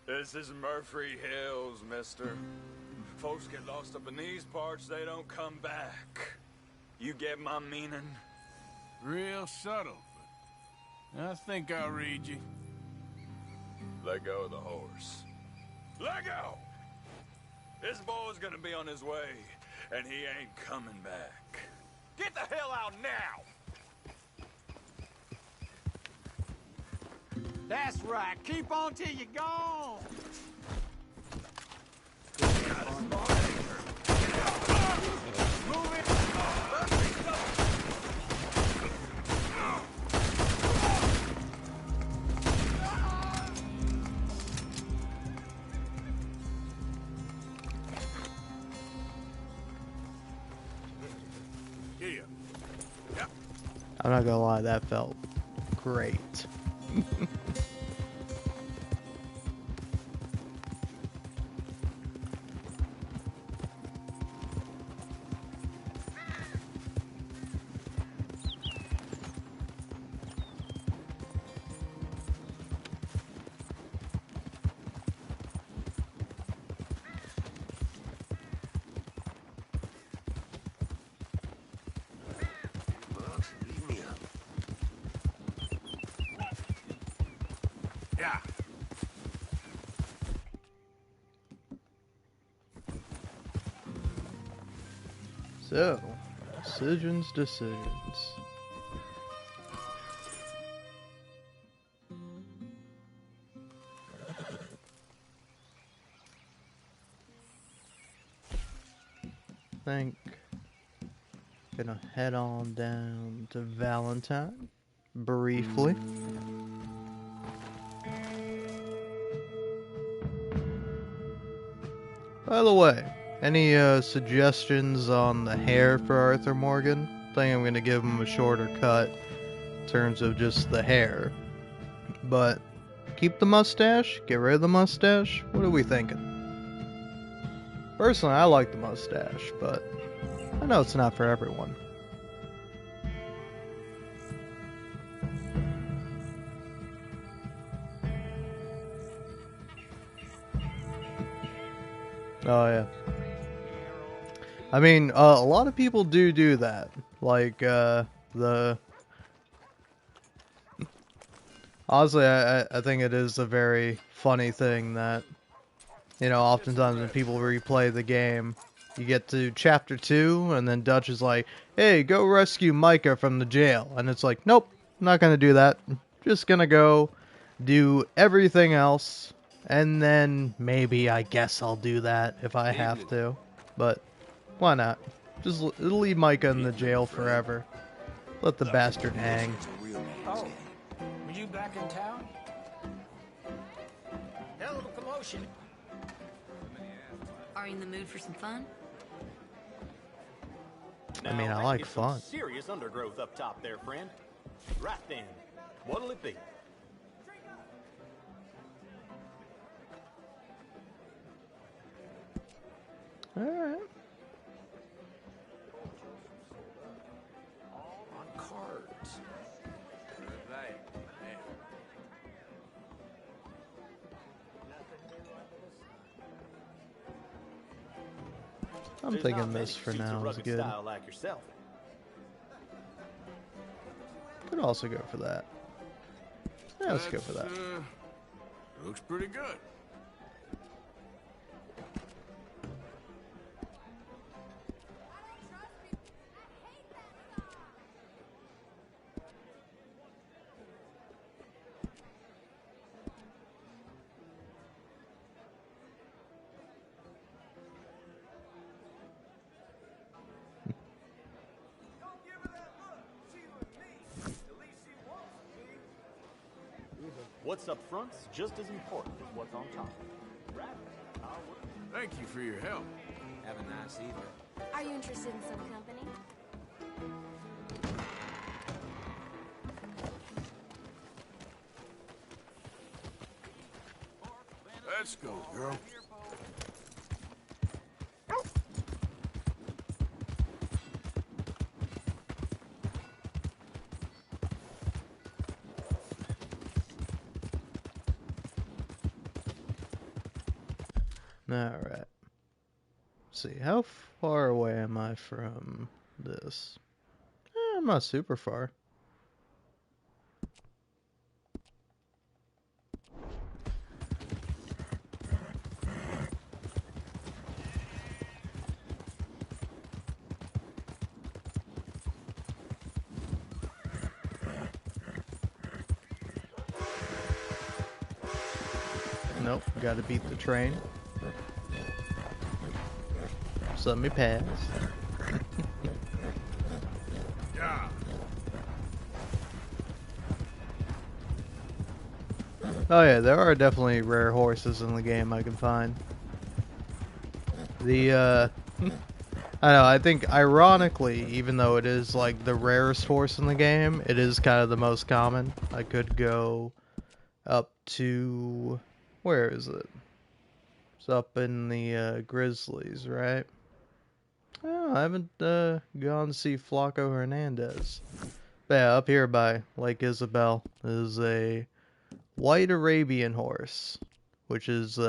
Speaker 18: This is Murphy Hills, mister. Folks get lost up in these parts, they don't come back. You get my meaning?
Speaker 4: Real subtle, but I think I'll read you.
Speaker 18: Let go of the horse. Let go! This boy's gonna be on his way, and he ain't coming back.
Speaker 9: Get the hell out now! That's right. Keep on till you're gone. Move it.
Speaker 4: Here.
Speaker 1: I'm not gonna lie, that felt great.
Speaker 4: Yeah.
Speaker 1: So, decisions. I think gonna head on down to Valentine briefly. By the way, any suggestions on the hair for Arthur Morgan? I think I'm gonna give him a shorter cut in terms of just the hair. But keep the mustache, get rid of the mustache. What are we thinking? Personally, I like the mustache, but I know it's not for everyone. Oh yeah. I mean, a lot of people do that. Like, honestly, I think it is a very funny thing that, you know, oftentimes when people replay the game, you get to chapter 2, and then Dutch is like, hey, go rescue Micah from the jail. And it's like, nope, I'm not gonna do that. Just gonna go do everything else, and then maybe, I guess I'll do that if I have to. But why not? Just leave Micah in the jail forever. Let the bastard hang.
Speaker 9: Oh, were you back in town? Hell of a commotion.
Speaker 7: Are you in the mood for some fun?
Speaker 1: I mean, I like fun.
Speaker 8: Serious undergrowth up top there, friend. Right then, what'll it be?
Speaker 1: Alright.
Speaker 9: On cards.
Speaker 1: I'm thinking this for now is good.
Speaker 8: Like yourself.
Speaker 1: Could also go for that. Yeah, let's go for that.
Speaker 4: Looks pretty good.
Speaker 8: What's up front's just as important as what's on top.
Speaker 4: Thank you for your help.
Speaker 2: Have a nice evening.
Speaker 20: Are you interested in some company?
Speaker 4: Let's go, girl.
Speaker 1: Alright. See, how far away am I from this? I'm not super far. Nope, gotta beat the train. Just let me pass.
Speaker 4: Yeah.
Speaker 1: Oh yeah, there are definitely rare horses in the game I can find. I know, I think ironically, even though it is like the rarest horse in the game, it is kind of the most common. I could go up to, where is it? It's up in the Grizzlies, right? Oh, I haven't gone to see Flaco Hernandez. But yeah, up here by Lake Isabel is a white Arabian horse, which is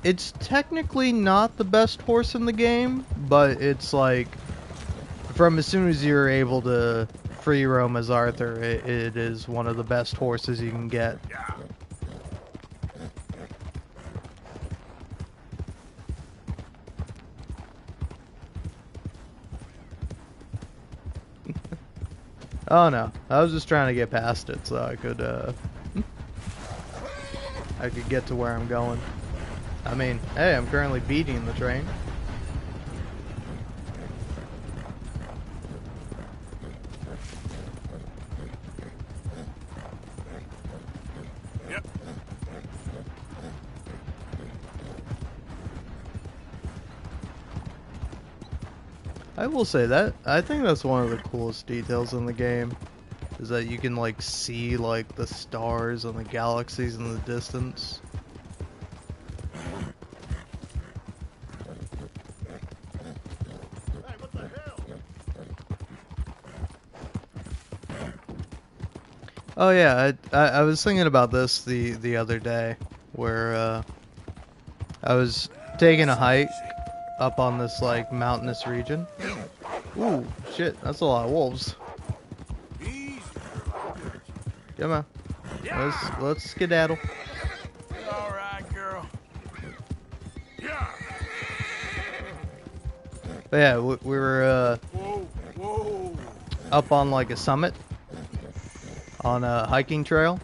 Speaker 1: it's technically not the best horse in the game, but it's like from as soon as you're able to free roam as Arthur, it is one of the best horses you can get.
Speaker 4: Yeah.
Speaker 1: Oh no, I was just trying to get past it so I could get to where I'm going. I mean, hey, I'm currently beating the train.
Speaker 4: Yep.
Speaker 1: I will say that I think that's one of the coolest details in the game, is that you can like see like the stars and the galaxies in the distance.
Speaker 3: Hey, what the hell?
Speaker 1: Oh yeah, I was thinking about this the other day, where I was taking a hike up on this like mountainous region. Ooh, shit, that's a lot of wolves. Come on, let's skedaddle.
Speaker 4: All right, girl. Yeah.
Speaker 1: But yeah, we were up on like a summit on a hiking trail,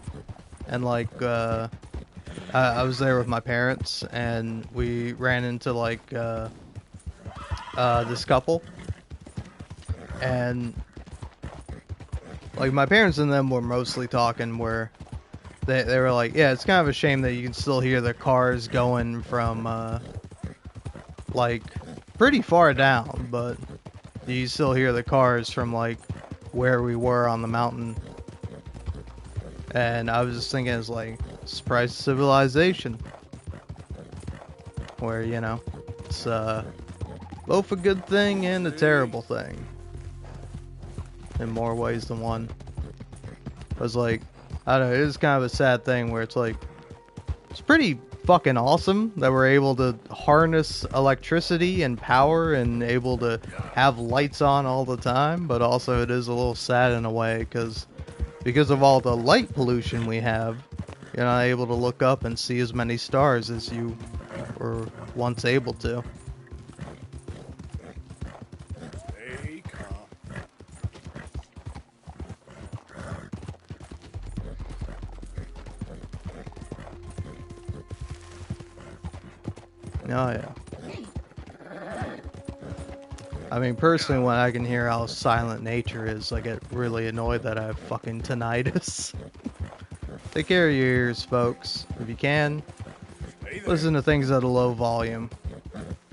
Speaker 1: and like I was there with my parents, and we ran into like this couple, and like my parents and them were mostly talking where they were like, yeah, it's kind of a shame that you can still hear the cars going from like pretty far down, but you still hear the cars from like where we were on the mountain. And I was just thinking, it's like surprise civilization, where, you know, it's both a good thing and a terrible thing in more ways than one. It was like, I don't know, it is kind of a sad thing where it's like, it's pretty fucking awesome that we're able to harness electricity and power and able to have lights on all the time, but also it is a little sad in a way, because because of all the light pollution we have, you're not able to look up and see as many stars as you were once able to.
Speaker 4: Stay calm.
Speaker 1: Oh yeah. I mean, personally, when I can hear how silent nature is, I get really annoyed that I have fucking tinnitus. Take care of your ears, folks. If you can, listen to things at a low volume.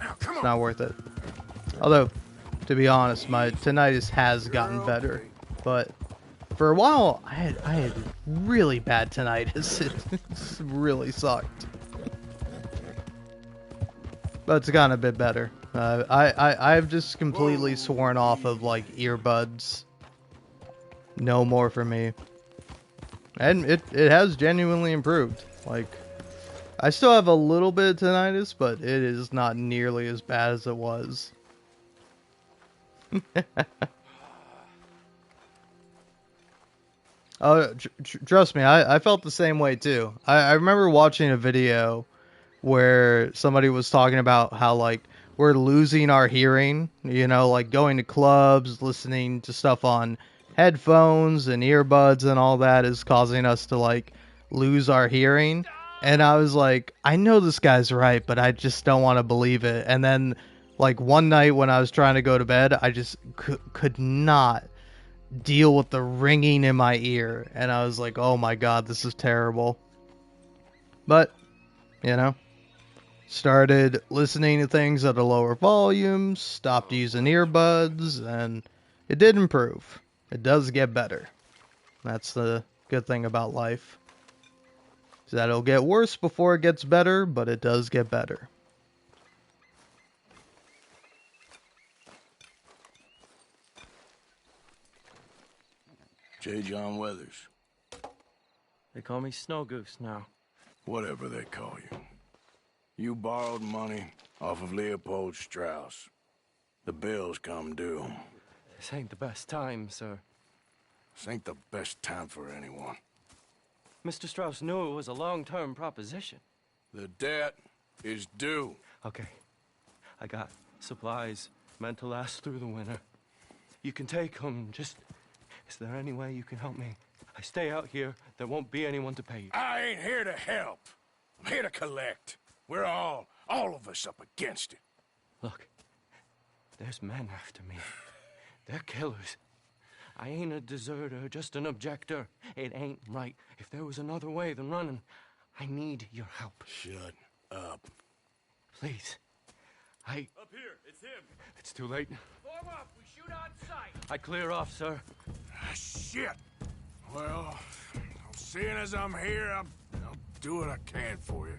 Speaker 1: It's not worth it. Although, to be honest, my tinnitus has gotten better. But for a while, I had really bad tinnitus. It really sucked. But it's gotten a bit better. I've just completely sworn off of like earbuds. No more for me. And it has genuinely improved. Like, I still have a little bit of tinnitus, but it is not nearly as bad as it was. Oh, trust me, I felt the same way too. I remember watching a video where somebody was talking about how, like, we're losing our hearing, you know, like going to clubs, listening to stuff on headphones and earbuds and all that is causing us to, like, lose our hearing. And I was like, I know this guy's right, but I just don't want to believe it. And then, like, one night when I was trying to go to bed, I just could not deal with the ringing in my ear. And I was like, oh my god, this is terrible. But, you know, started listening to things at a lower volume, stopped using earbuds, and it did improve. It does get better. That's the good thing about life. Is that it'll get worse before it gets better, but it does get better.
Speaker 4: J. John Weathers.
Speaker 17: They call me Snow Goose now.
Speaker 4: Whatever they call you. You borrowed money off of Leopold Strauss. The bills come due.
Speaker 17: This ain't the best time, sir.
Speaker 4: This ain't the best time for anyone.
Speaker 17: Mr. Strauss knew it was a long-term proposition.
Speaker 4: The debt is due.
Speaker 17: Okay. I got supplies meant to last through the winter. You can take them. Just, is there any way you can help me? I stay out here, there won't be anyone to pay you.
Speaker 4: I ain't here to help. I'm here to collect. We're all of us up against it.
Speaker 17: Look, there's men after me. They're killers. I ain't a deserter, just an objector. It ain't right. If there was another way than running, I need your help.
Speaker 4: Shut up.
Speaker 17: Please.
Speaker 9: Up here, it's him.
Speaker 17: It's too late.
Speaker 9: Form up, we shoot on sight.
Speaker 17: I clear off, sir.
Speaker 4: Shit. Well, seeing as I'm here, I'll do what I can for you.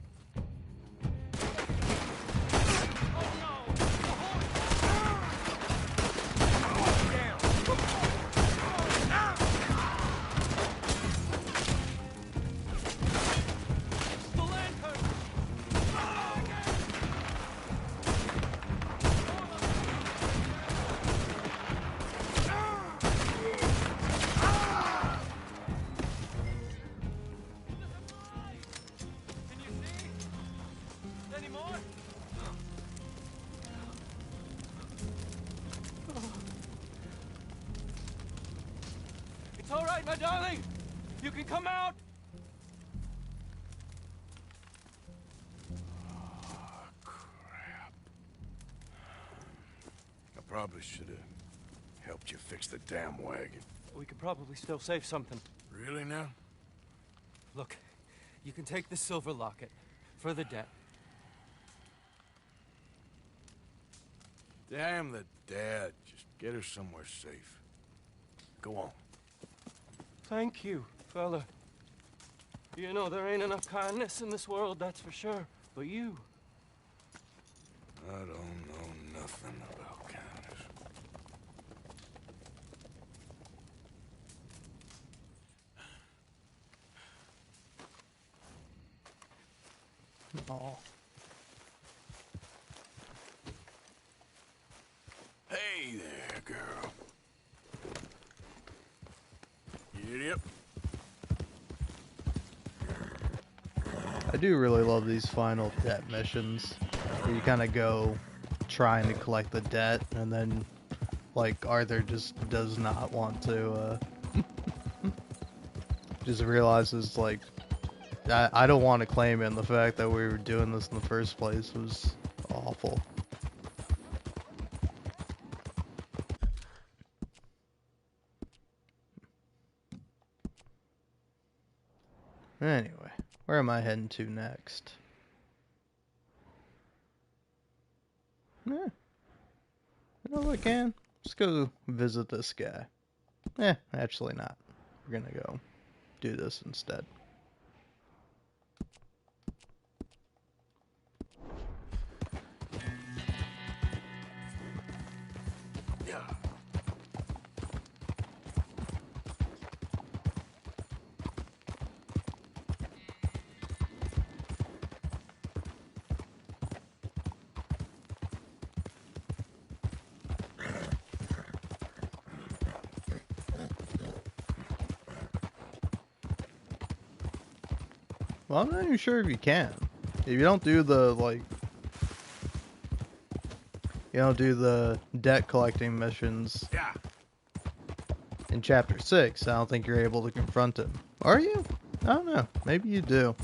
Speaker 17: It's all right, my darling. You can come out.
Speaker 4: Oh, crap. I probably should have helped you fix the damn wagon.
Speaker 17: We could probably still save something.
Speaker 4: Really now?
Speaker 17: Look, you can take the silver locket for the debt.
Speaker 4: Damn the dad. Just get her somewhere safe. Go on.
Speaker 17: Thank you, fella. You know, there ain't enough kindness in this world, that's for sure. But you...
Speaker 4: I don't know nothing about kindness.
Speaker 1: Oh.
Speaker 4: Hey there, girl. Get up.
Speaker 1: I do really love these final debt missions where you kind of go trying to collect the debt, and then like Arthur just does not want to just realizes like I don't want to claim it, and the fact that we were doing this in the first place was awful. Anyway, where am I heading to next? Yeah. You know what I can? Let's go visit this guy. Actually not. We're gonna go do this instead. Well, I'm not even sure if you can. If you don't do the, like... You don't do the debt collecting missions in Chapter 6, I don't think you're able to confront him. Are you? I don't know. Maybe you do.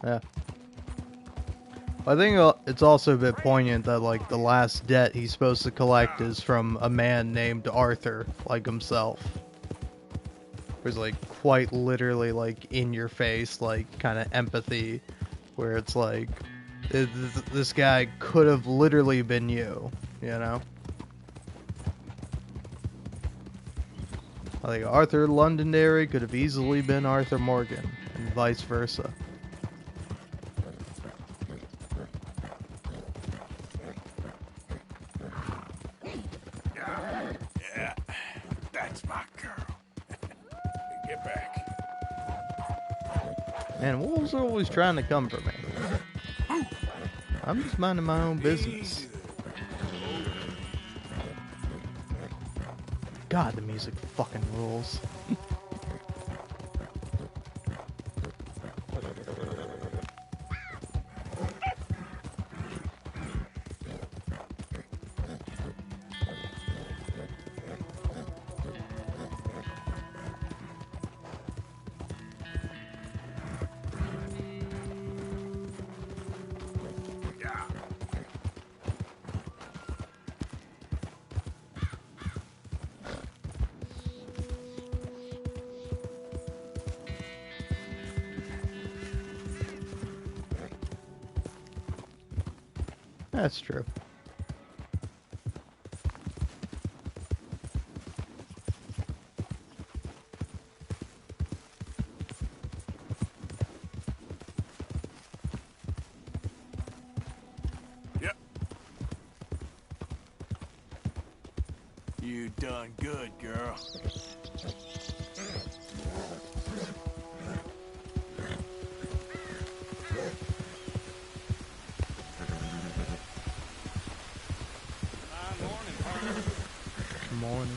Speaker 1: Yeah. I think it's also a bit poignant that, like, the last debt he's supposed to collect is from a man named Arthur, like himself. There's, like, quite literally, like, in your face, like, kind of empathy, where it's like, this guy could have literally been you, you know? I think Arthur Londonderry could have easily been Arthur Morgan, and vice versa.
Speaker 4: Yeah, that's my girl. Get back.
Speaker 1: Man, wolves are always trying to come for me. I'm just minding my own business. God, the music fucking rules. That's true.
Speaker 4: Yep. You done good, girl.
Speaker 1: Morning.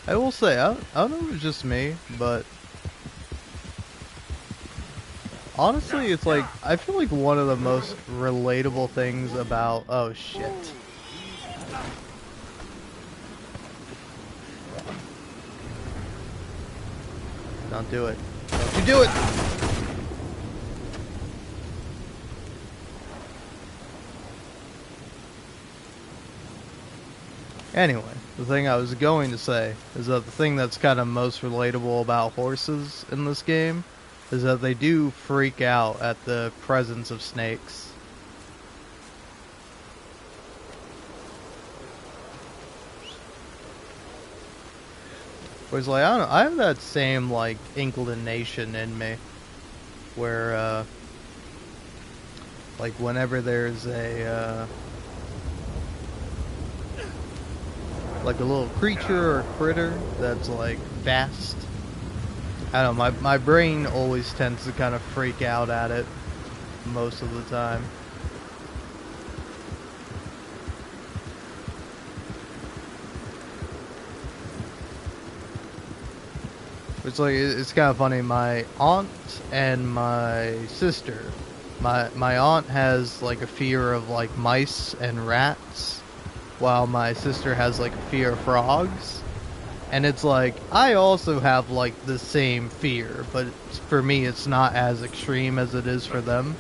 Speaker 1: I will say, I don't know if it's just me, but honestly, it's like, I feel like one of the most relatable things about, oh shit. Don't do it. Don't you do it! Anyway, the thing I was going to say is that the thing that's kind of most relatable about horses in this game is that they do freak out at the presence of snakes. Whereas, like, I don't know, I have that same, like, inclination in me where, like, whenever there's a, like a little creature or critter that's like vast. I don't know, my brain always tends to kind of freak out at it most of the time. It's kind of funny. My aunt and my sister. My aunt has like a fear of like mice and rats, while my sister has like a fear of frogs. And it's like I also have like the same fear, but for me it's not as extreme as it is for them.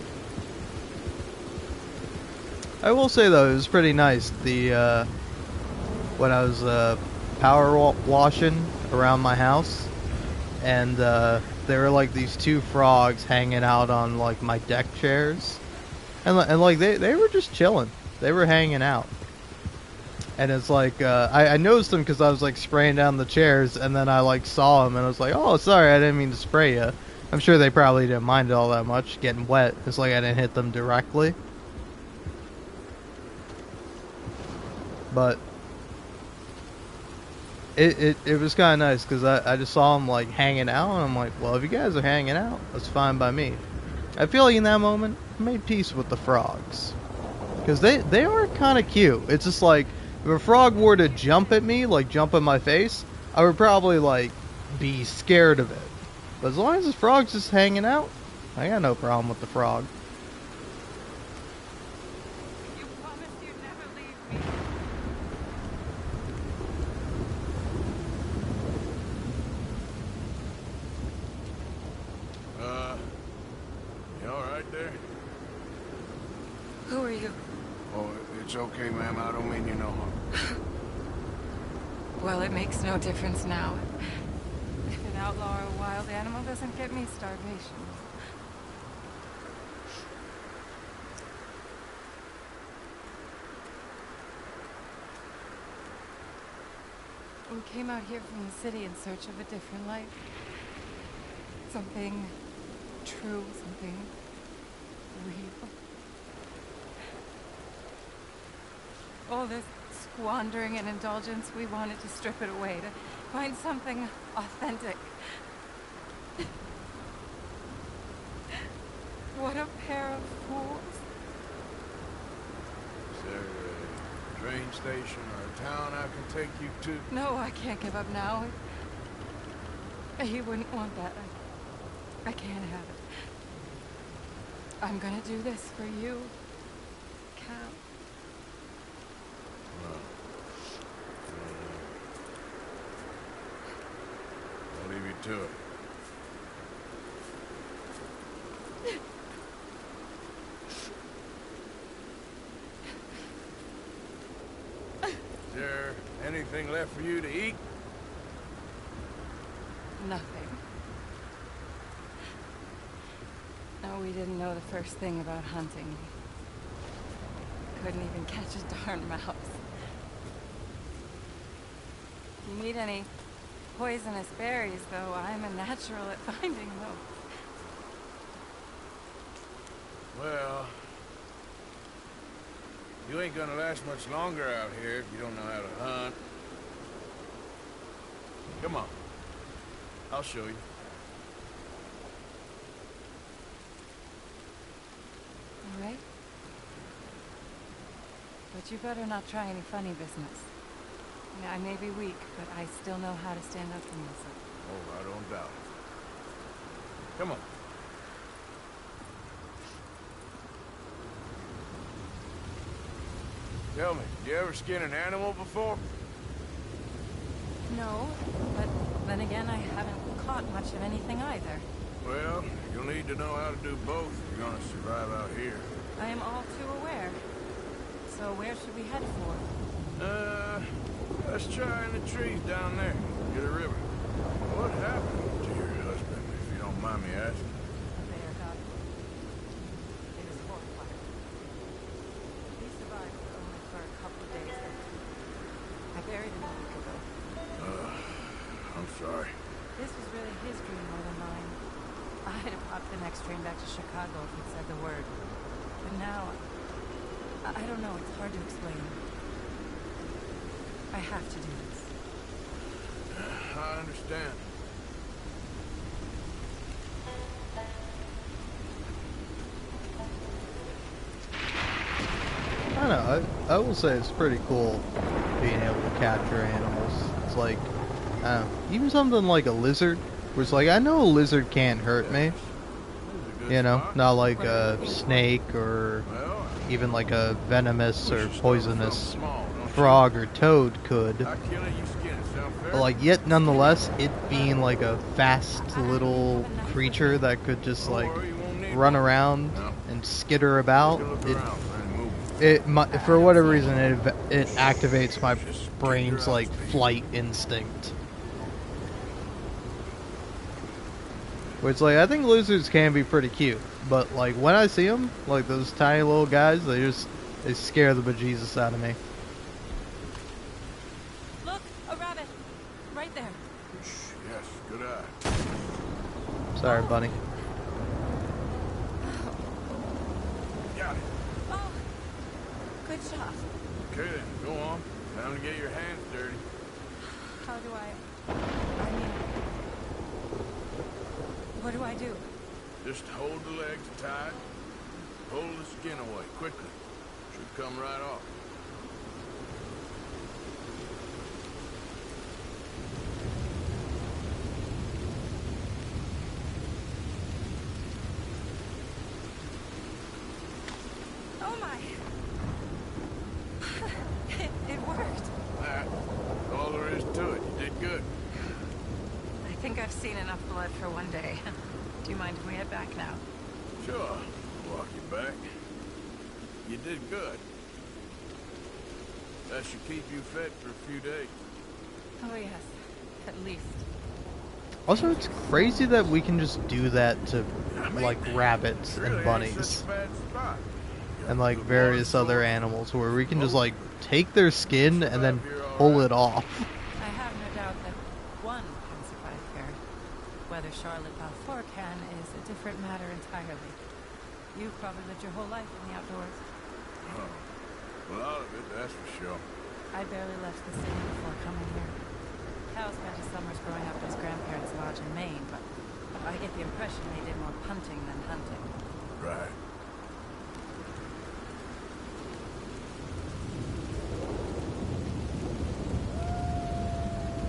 Speaker 1: I will say though, it was pretty nice. The when I was power washing around my house, and there were like these two frogs hanging out on like my deck chairs, and like they were just chilling. They were hanging out, and it's like I noticed them because I was like spraying down the chairs, and then I like saw them, and I was like, oh, sorry, I didn't mean to spray you. I'm sure they probably didn't mind it all that much getting wet. It's like I didn't hit them directly, but it was kind of nice because I just saw them like hanging out, and I'm like, well, if you guys are hanging out, that's fine by me. I feel like in that moment I made peace with the frogs because they are kind of cute. It's just like if a frog were to jump at me, like jump in my face, I would probably like be scared of it. But as long as the frog's just hanging out, I got no problem with the frog.
Speaker 4: You all right there?
Speaker 13: Who are you?
Speaker 4: Oh, it's okay, ma'am. I don't mean you no harm.
Speaker 15: Well, it makes no difference now. If an outlaw or a wild animal doesn't get me, starvation. We came out here from the city in search of a different life. Something true, something real. All this squandering and indulgence, we wanted to strip it away, to find something authentic. What a pair of fools.
Speaker 4: Is there a train station or a town I can take you to?
Speaker 15: No, I can't give up now. He wouldn't want that. I can't have it. I'm gonna do this for you, Cal.
Speaker 4: I'll leave you to it. Is there anything left for you to eat?
Speaker 15: Nothing. No, we didn't know the first thing about hunting. Couldn't even catch a darn mouse. If you need any poisonous berries, though, I'm a natural at finding those.
Speaker 4: Well, you ain't gonna last much longer out here if you don't know how to hunt. Come on. I'll show you.
Speaker 15: All right? But you better not try any funny business. I may be weak, but I still know how to stand up for myself.
Speaker 4: Oh, I don't doubt it. Come on. Tell me, you ever skin an animal before?
Speaker 15: No, but then again, I haven't caught much of anything either.
Speaker 4: Well, you'll need to know how to do both if you're gonna survive out here.
Speaker 15: I am all too aware. So where should we head for?
Speaker 4: Let's try in the trees down there. Get a river. What happened to your husband, if you don't mind me asking?
Speaker 15: There, God. It was horrifying. He survived only for a couple of days. I buried him a week ago.
Speaker 4: I'm sorry.
Speaker 15: This was really his dream more than mine. I'd have hopped the next train back to Chicago if he'd said the word. But now, I don't know, it's hard to explain. I have to do this.
Speaker 4: I understand.
Speaker 1: I don't know. I will say it's pretty cool being able to capture animals. It's like, even something like a lizard, where it's like, I know a lizard can't hurt me. You know, not like a snake or even like a venomous or poisonous frog or toad could. But like, yet nonetheless, it being like a fast little creature that could just like run around and skitter about, for whatever reason, it activates my brain's like flight instinct. Where it's like, I think lizards can be pretty cute, but like when I see them, like those tiny little guys, they scare the bejesus out of me.
Speaker 15: Look, a rabbit, right there.
Speaker 4: Yes, good eye.
Speaker 1: Sorry, bunny.
Speaker 4: Got it.
Speaker 15: Oh, good shot.
Speaker 4: Okay then, go on. Time to get your hands dirty.
Speaker 15: How do I mean, what do I do?
Speaker 4: Just hold the legs tight. Pull the skin away quickly. Should come right off.
Speaker 15: Oh my! It worked.
Speaker 4: That's all there is to it. You did good.
Speaker 15: I think I've seen enough blood for one day. Do you mind if we head back now?
Speaker 4: Sure. Walk you back. You did good. That should keep you fed for a few days.
Speaker 15: Oh yes, at least.
Speaker 1: Also, it's crazy that we can just do that to like rabbits and bunnies and like various other animals, where we can just like take their skin and then pull it off.
Speaker 15: I have no doubt that one can survive here. Whether Charlotte Balfour can is a different matter entirely. You've probably lived your whole life in the outdoors.
Speaker 4: Oh, a lot of it, that's for sure.
Speaker 15: I barely left the city before coming here. Hal spent his summers growing up at his grandparents' lodge in Maine, but I get the impression they did more punting than hunting.
Speaker 4: Right.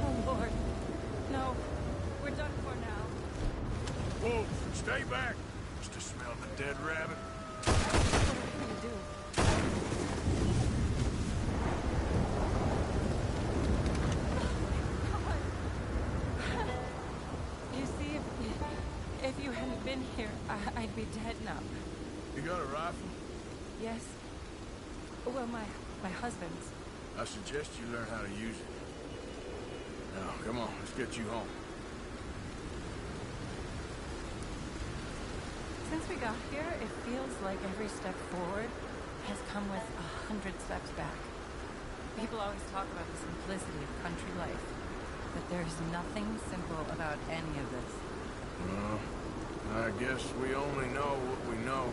Speaker 15: Oh, Lord. No. We're done for now.
Speaker 4: Whoa, stay back. Must have smelled the dead rabbit.
Speaker 15: What are we gonna do? You see, if you hadn't been here, I'd be dead now.
Speaker 4: You got a rifle?
Speaker 15: Yes. Well, my husband's.
Speaker 4: I suggest you learn how to use it. Now, come on, let's get you home.
Speaker 15: Since we got here, it feels like every step forward has come with 100 steps back. People always talk about the simplicity of country life, but there's nothing simple about any of this.
Speaker 4: I guess we only know what we know.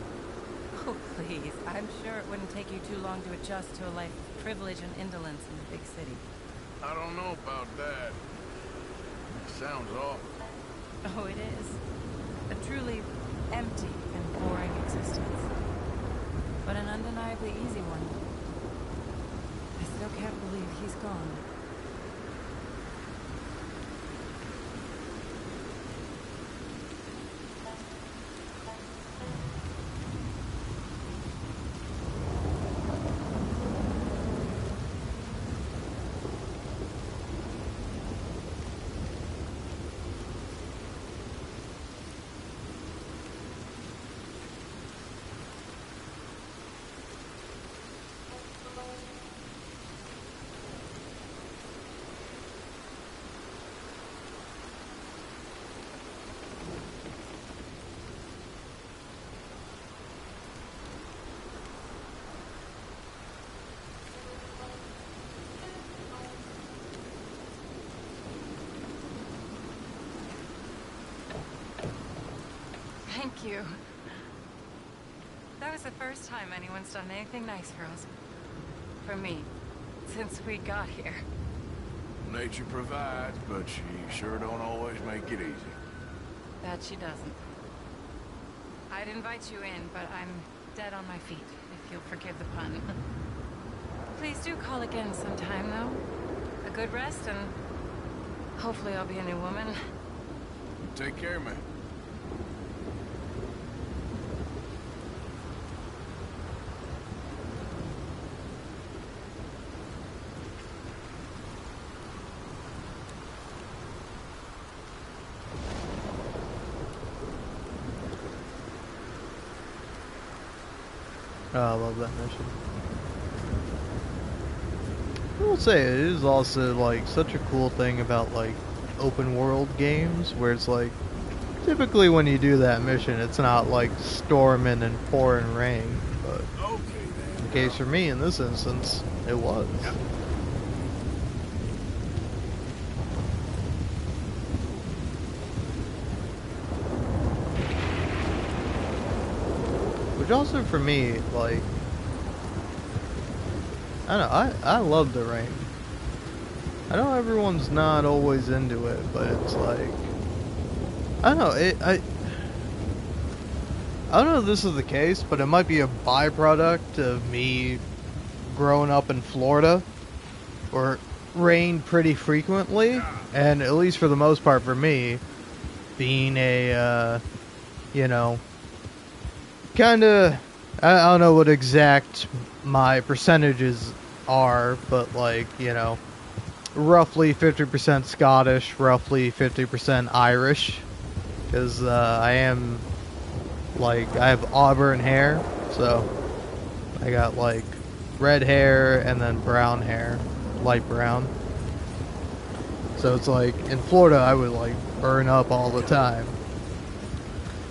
Speaker 15: Oh, please. I'm sure it wouldn't take you too long to adjust to a life of privilege and indolence in the big city.
Speaker 4: I don't know about that. It sounds awful.
Speaker 15: Oh, it is. A truly empty and boring existence. But an undeniably easy one. I still can't believe he's gone. Thank you. That was the first time anyone's done anything nice for us. For me. since we got here.
Speaker 4: Nature provides, but she sure don't always make it easy.
Speaker 15: That she doesn't. I'd invite you in, but I'm dead on my feet, if you'll forgive the pun. Please do call again sometime, though. A good rest, and hopefully I'll be a new woman.
Speaker 4: Take care, man.
Speaker 1: Oh, I love that mission. I will say it is also like such a cool thing about like open world games where it's like typically when you do that mission it's not like storming and pouring rain, but in the case for me in this instance it was. Which also for me, like, I don't know, I love the rain. I know everyone's not always into it, but it's like, I don't know, I don't know if this is the case, but it might be a byproduct of me growing up in Florida, where it rained pretty frequently, and at least for the most part for me, being a, you know, kind of, I don't know what exact my percentages are, but like, you know, roughly 50% Scottish, roughly 50% Irish, because I am, like, I have auburn hair, so I got like red hair and then brown hair, light brown. So it's like, in Florida I would like burn up all the time.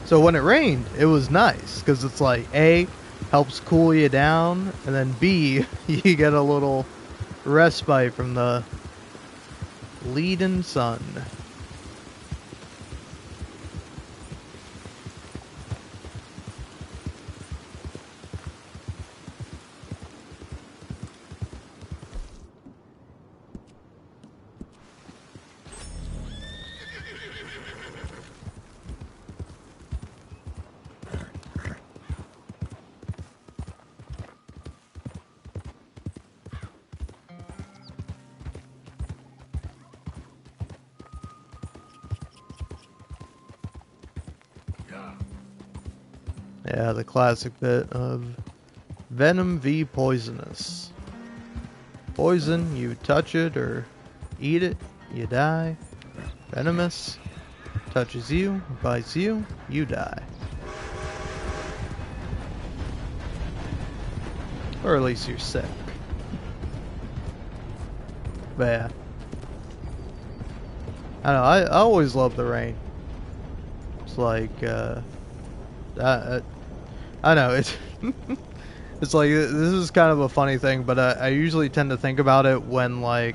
Speaker 1: So when it rained, it was nice, because it's like, A, helps cool you down, and then B, you get a little respite from the leading sun. Yeah, the classic bit of Venom v Poisonous. Poison, you touch it or eat it, you die. Venomous, touches you, bites you, you die. Or at least you're sick. But yeah. I don't know, I always love the rain. It's like, I know, it's it's like, this is kind of a funny thing, but I usually tend to think about it when, like,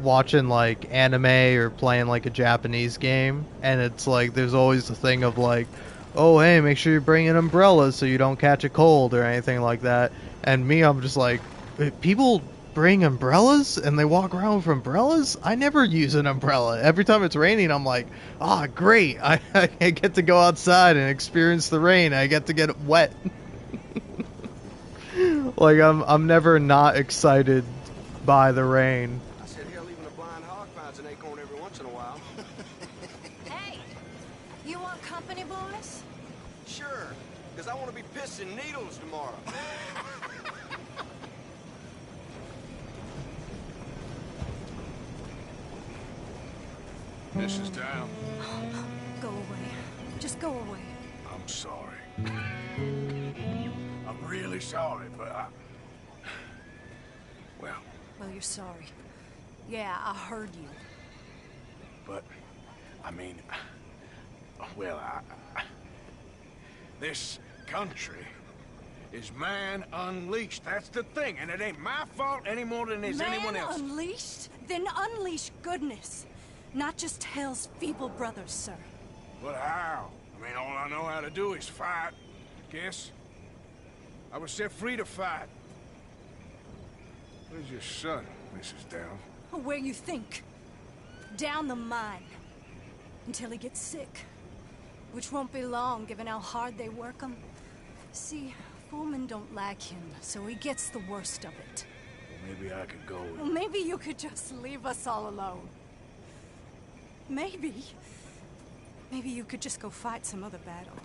Speaker 1: watching, like, anime or playing, like, a Japanese game, and it's like, there's always the thing of, like, oh, hey, make sure you bring an umbrella so you don't catch a cold or anything like that, and me, I'm just like, people bring umbrellas and they walk around with umbrellas? I never use an umbrella. Every time it's raining, I'm like, ah, great, I get to go outside and experience the rain. I get to get wet. Like, I'm never not excited by the rain.
Speaker 2: I said, hell, even a blind hog finds an acorn every once in a while.
Speaker 7: Hey, you want company, boys?
Speaker 2: Sure, because I want to be pissing needles tomorrow.
Speaker 4: Mrs. Down.
Speaker 13: Go away. Just go away.
Speaker 4: I'm sorry. I'm really sorry, but well,
Speaker 13: you're sorry. Yeah, I heard you.
Speaker 4: But, I mean, well, this country is man unleashed. That's the thing, and it ain't my fault any more than it is anyone else's.
Speaker 13: Man unleashed? Then unleash goodness. Not just hell's feeble brothers, sir.
Speaker 4: But how? I mean, all I know how to do is fight, I guess. I was set free to fight.
Speaker 3: Where's your son, Mrs. Downs?
Speaker 10: Where you think? Down the mine. Until he gets sick. Which won't be long, given how hard they work him. See, foremen don't like him, so he gets the worst of it.
Speaker 3: Well, maybe I could go with
Speaker 10: Well, maybe you could just leave us all alone. Maybe. Maybe you could just go fight some other battle.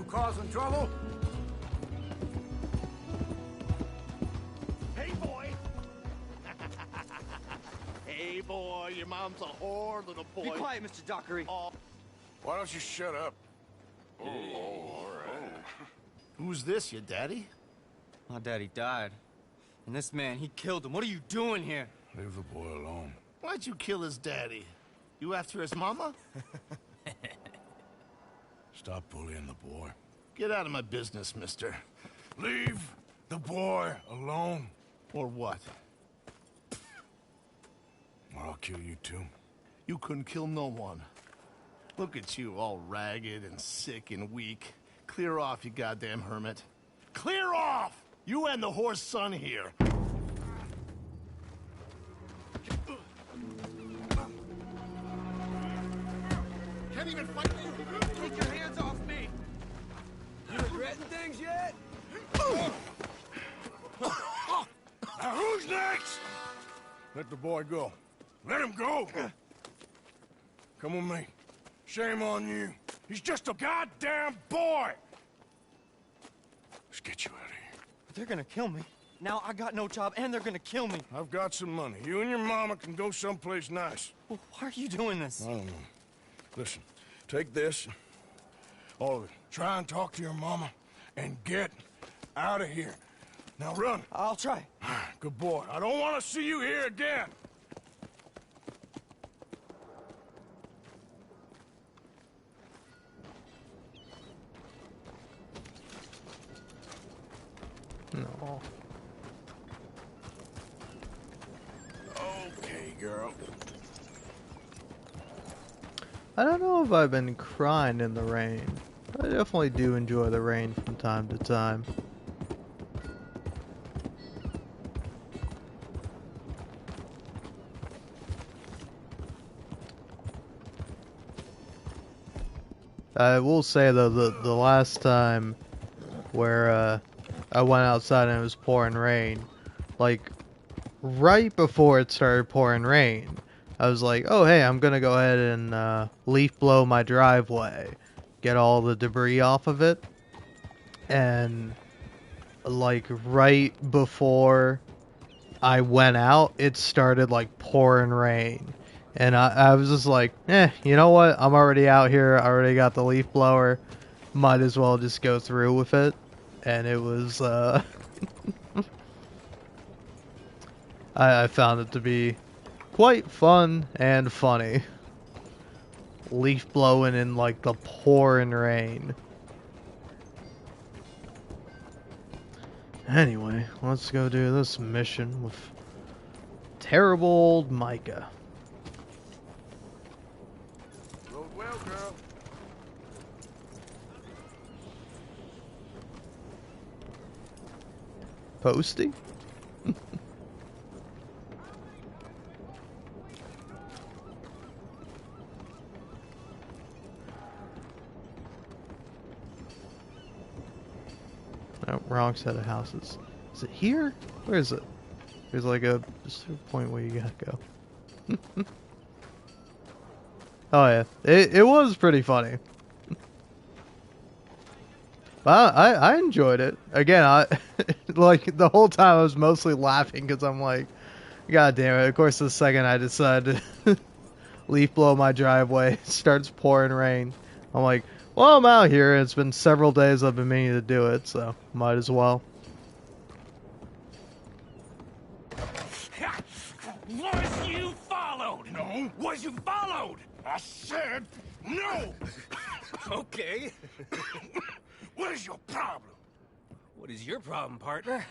Speaker 4: Causing trouble?
Speaker 11: Hey, boy! Hey, boy, your mom's a whore, little boy.
Speaker 17: Be quiet, Mr. Dockery.
Speaker 11: Oh.
Speaker 3: Why don't you shut up?
Speaker 11: Oh, all right. Who's this, your daddy?
Speaker 17: My daddy died. And this man, he killed him. What are you doing here?
Speaker 3: Leave the boy alone.
Speaker 11: Why'd you kill his daddy? You after his mama?
Speaker 3: Stop bullying the boy.
Speaker 11: Get out of my business, mister.
Speaker 3: Leave the boy alone.
Speaker 11: Or what?
Speaker 3: Or I'll kill you too.
Speaker 11: You couldn't kill no one. Look at you, all ragged and sick and weak. Clear off, you goddamn hermit. Clear off! You and the horse son here.
Speaker 4: Can't even fight you. Take your hands off me. You regretting things yet?
Speaker 3: Now who's next? Let the boy go. Let him go. Come with me. Shame on you. He's just a goddamn boy. Let's get you out of here.
Speaker 17: They're gonna kill me. Now I got no job and they're gonna kill me.
Speaker 3: I've got some money. You and your mama can go someplace nice.
Speaker 17: Well, why are you doing this?
Speaker 3: I don't know. Listen, take this. All of it. Try and talk to your mama and get out of here. Now run.
Speaker 17: I'll try.
Speaker 3: Good boy. I don't want to see you here again.
Speaker 1: No.
Speaker 3: Okay, girl.
Speaker 1: I don't know if I've been crying in the rain. I definitely do enjoy the rain from time to time. I will say though, the last time where I went outside and it was pouring rain, like right before it started pouring rain, I was like, oh hey, I'm gonna go ahead and leaf blow my driveway, get all the debris off of it, and like right before I went out, it started like pouring rain. And I was just like, you know what? I'm already out here. I already got the leaf blower. Might as well just go through with it. And it was, I found it to be quite fun and funny. Leaf blowing in like the pouring rain. Anyway, let's go do this mission with terrible old Micah.
Speaker 3: Well, girl.
Speaker 1: Posty? Oh, wrong set of houses. Is it here? Where is it? There's like just a point where you gotta go. Oh yeah, it was pretty funny. But I enjoyed it. Again, I like the whole time I was mostly laughing because I'm like, God damn it! Of course, the second I decided to leaf blow my driveway. It starts pouring rain. I'm like, well, I'm out here. It's been several days I've been meaning to do it, so might as well.
Speaker 4: Was you followed? No. Was you followed? I said no.
Speaker 9: Okay.
Speaker 4: What is your problem?
Speaker 9: What is your problem, partner?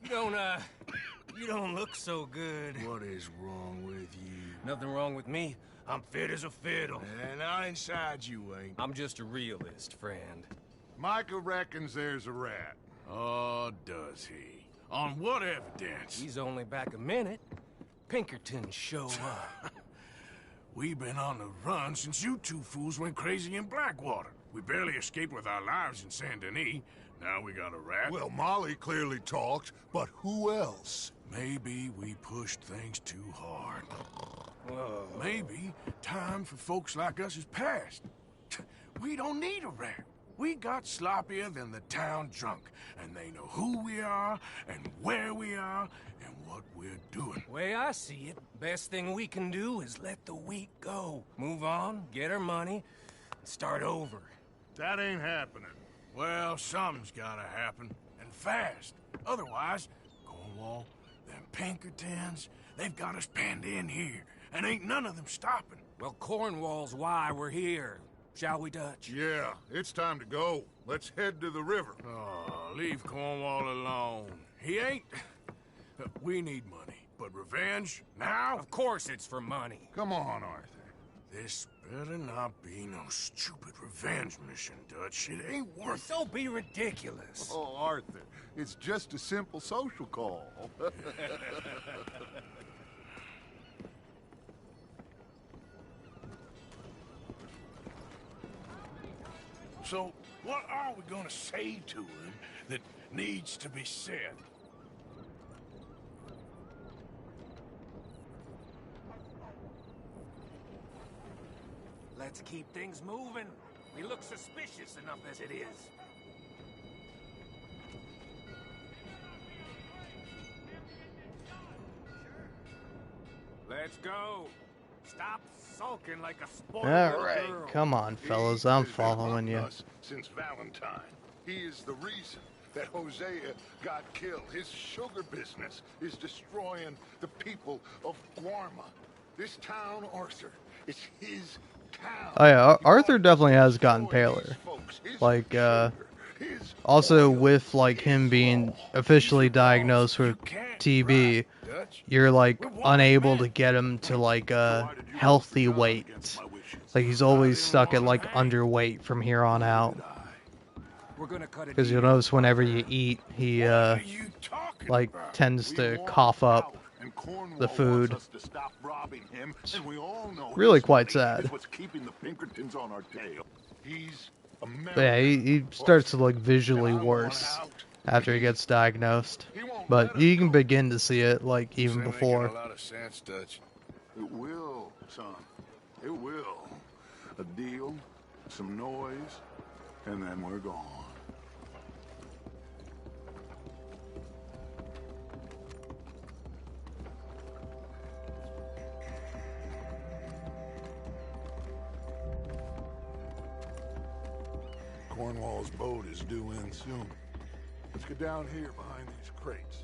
Speaker 9: You don't look so good.
Speaker 4: What is wrong with you?
Speaker 9: Nothing wrong with me. I'm fit as a fiddle.
Speaker 4: And I inside you ain't.
Speaker 9: I'm just a realist, friend.
Speaker 3: Micah reckons there's a rat.
Speaker 4: Oh, does he? On what evidence?
Speaker 9: He's only back a minute. Pinkerton show up.
Speaker 4: We've been on the run since you two fools went crazy in Blackwater. We barely escaped with our lives in Saint Denis. Now we got a rat.
Speaker 3: Well, Molly clearly talked, but who else?
Speaker 4: Maybe we pushed things too hard.
Speaker 9: Whoa.
Speaker 4: Maybe time for folks like us is past. We don't need a rat. We got sloppier than the town drunk, and they know who we are, and where we are, and what we're doing.
Speaker 9: Way I see it, best thing we can do is let the week go. Move on, get our money, and start over.
Speaker 3: That ain't happening.
Speaker 4: Well, something's gotta happen, and fast. Otherwise, Cornwall, them Pinkertons, they've got us penned in here, and ain't none of them stopping.
Speaker 9: Well, Cornwall's why we're here. Shall we, Dutch?
Speaker 3: Yeah, it's time to go. Let's head to the river.
Speaker 4: Oh, leave Cornwall alone. He ain't... We need money, but revenge, now?
Speaker 9: Of course it's for money.
Speaker 3: Come on, Arthur.
Speaker 4: This better not be no stupid revenge mission, Dutch. It ain't worth it.
Speaker 9: Don't be ridiculous.
Speaker 3: Oh, Arthur, it's just a simple social call.
Speaker 4: So, what are we gonna say to him that needs to be said?
Speaker 9: Let's keep things moving. We look suspicious enough as it is. Let's go. Stop sulking like a spoiled
Speaker 1: All right,
Speaker 9: girl.
Speaker 1: come on, fellas. I'm following you.
Speaker 3: Since Valentine, he is the reason that Hosea got killed. His sugar business is destroying the people of Guarma. This town, Arthur, is his town.
Speaker 1: Oh yeah, Arthur definitely has gotten paler. Like, also with like him being officially diagnosed with TB, you're like unable to get him to like a healthy weight. Like he's always stuck at like underweight from here on out. Because you'll notice whenever you eat, he like tends to cough up the food. It's really quite sad. But yeah, he starts to look visually worse after he gets diagnosed. But you can begin to see it like even before.
Speaker 3: A lot of sense, Dutch. It will, son. It will. A deal, some noise, and then we're gone. Cornwall's boat is due in soon. Let's get down here behind these crates.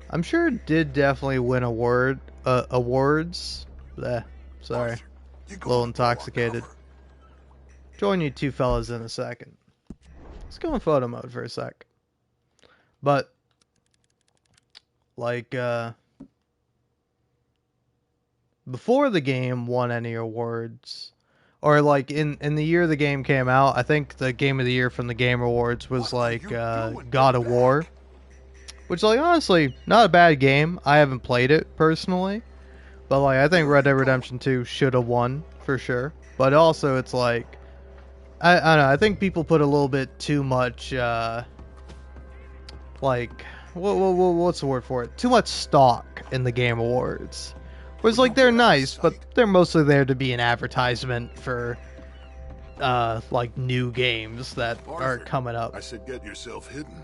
Speaker 1: I'm sure it did definitely win awards. Sorry. A little intoxicated. Join you two fellas in a second. Let's go in photo mode for a sec. But, like, before the game won any awards, or like in the year the game came out, I think the game of the year from the Game Awards was like God of War, which like honestly not a bad game. I haven't played it personally, but like I think Red Dead Redemption 2 should have won for sure. But also it's like I don't know. I think people put a little bit too much like what's the word for it? Too much stock in the Game Awards. Whereas, like, they're nice, but they're mostly there to be an advertisement for, like, new games that are coming up.
Speaker 3: I said get yourself hidden.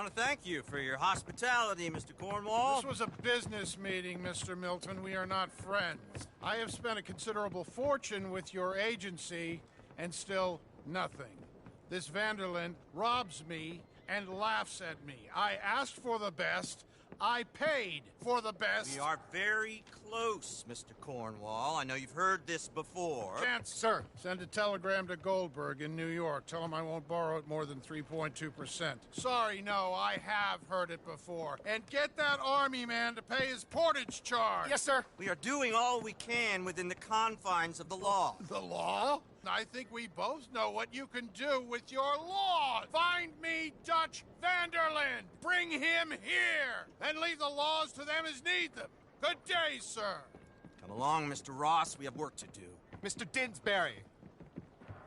Speaker 2: want to thank you for your hospitality, Mr. Cornwall.
Speaker 3: This was a business meeting, Mr. Milton. We are not friends. I have spent a considerable fortune with your agency, and still nothing. This Vanderlyn robs me and laughs at me. I asked for the best. I paid for the best.
Speaker 2: We are very close, Mr. Cornwall. I know you've heard this before.
Speaker 3: Chance, sir. Send a telegram to Goldberg in New York. Tell him I won't borrow it more than 3.2%. Sorry, no, I have heard it before. And get that army man to pay his portage charge.
Speaker 2: Yes, sir. We are doing all we can within the confines of the law.
Speaker 3: The law? I think we both know what you can do with your laws. Find me Dutch Vanderlyn. Bring him here. And leave the laws to them as need them. Good day, sir.
Speaker 2: Come along, Mr. Ross. We have work to do.
Speaker 12: Mr. Didsbury.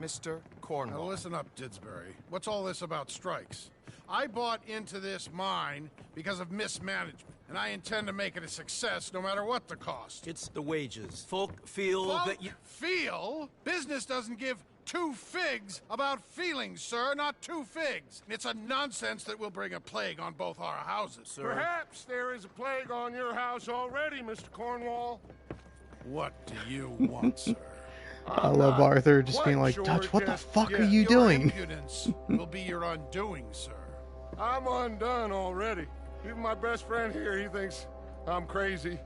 Speaker 12: Mr. Cornwall.
Speaker 3: Now listen up, Didsbury. What's all this about strikes? I bought into this mine because of mismanagement, and I intend to make it a success no matter what the cost.
Speaker 8: It's the wages. Folk feel that you...
Speaker 3: Feel? Business doesn't give two figs about feelings, sir, not two figs. It's a nonsense that will bring a plague on both our houses, sir.
Speaker 16: Perhaps there is a plague on your house already, Mr. Cornwall.
Speaker 3: What do you want, sir?
Speaker 1: I love Arthur just being like, Dutch, what the fuck are you doing?
Speaker 3: Your impudence will be your undoing, sir.
Speaker 16: I'm undone already. Even my best friend here, he thinks I'm crazy.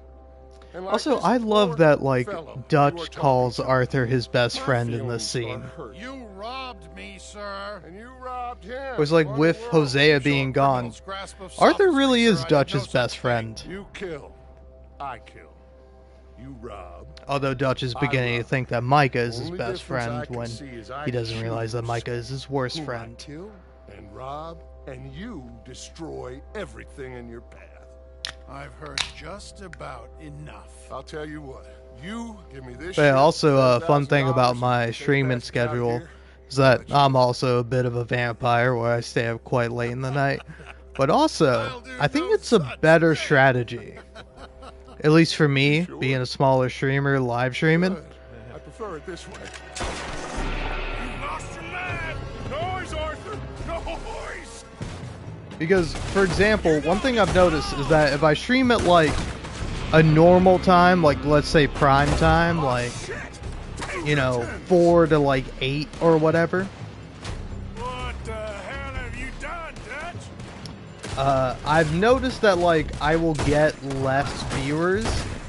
Speaker 16: And like
Speaker 1: Also, I love that, like, Dutch calls Arthur his best friend in this scene.
Speaker 3: You robbed me, sir.
Speaker 16: And you robbed him.
Speaker 1: It was like, with Hosea being gone, Arthur really is Dutch's best friend.
Speaker 16: You kill. I kill. You rob.
Speaker 1: Although Dutch is beginning to think that Micah is his best friend when he doesn't realize that Micah is his worst friend.
Speaker 16: Kill and rob, and you destroy everything in your path.
Speaker 3: I've heard just about enough.
Speaker 16: I'll tell you what. You give me this.
Speaker 1: But yeah, also a fun thing about my streaming schedule is that I'm also a bit of a vampire where I stay up quite late in the night. But also, I think it's a better strategy. At least for me, being a smaller streamer, live streaming.
Speaker 16: I prefer it this way. You lost your man! Noise, Arthur! Noise!
Speaker 1: Because, for example, one thing I've noticed is that if I stream at, like, a normal time, like, let's say prime time, like, you know, 4 to, like, 8 or whatever.
Speaker 16: What the hell have you done, Dutch?
Speaker 1: I've noticed that, like, I will get less viewers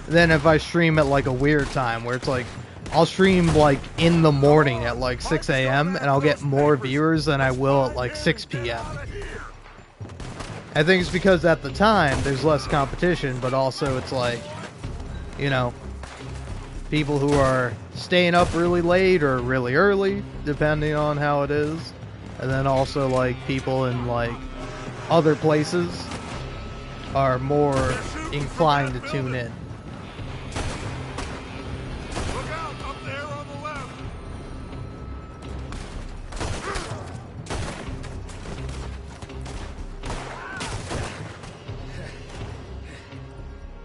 Speaker 1: than if I stream at, like, a weird time, where it's, like, I'll stream, like, in the morning at, like, 6 a.m., and I'll get more viewers than I will at, like, 6 p.m. I think it's because at the time, there's less competition, but also it's, like, you know, people who are staying up really late or really early, depending on how it is, and then also, like, people in, like, other places are more inclined to tune in.
Speaker 16: Look out up there on the left.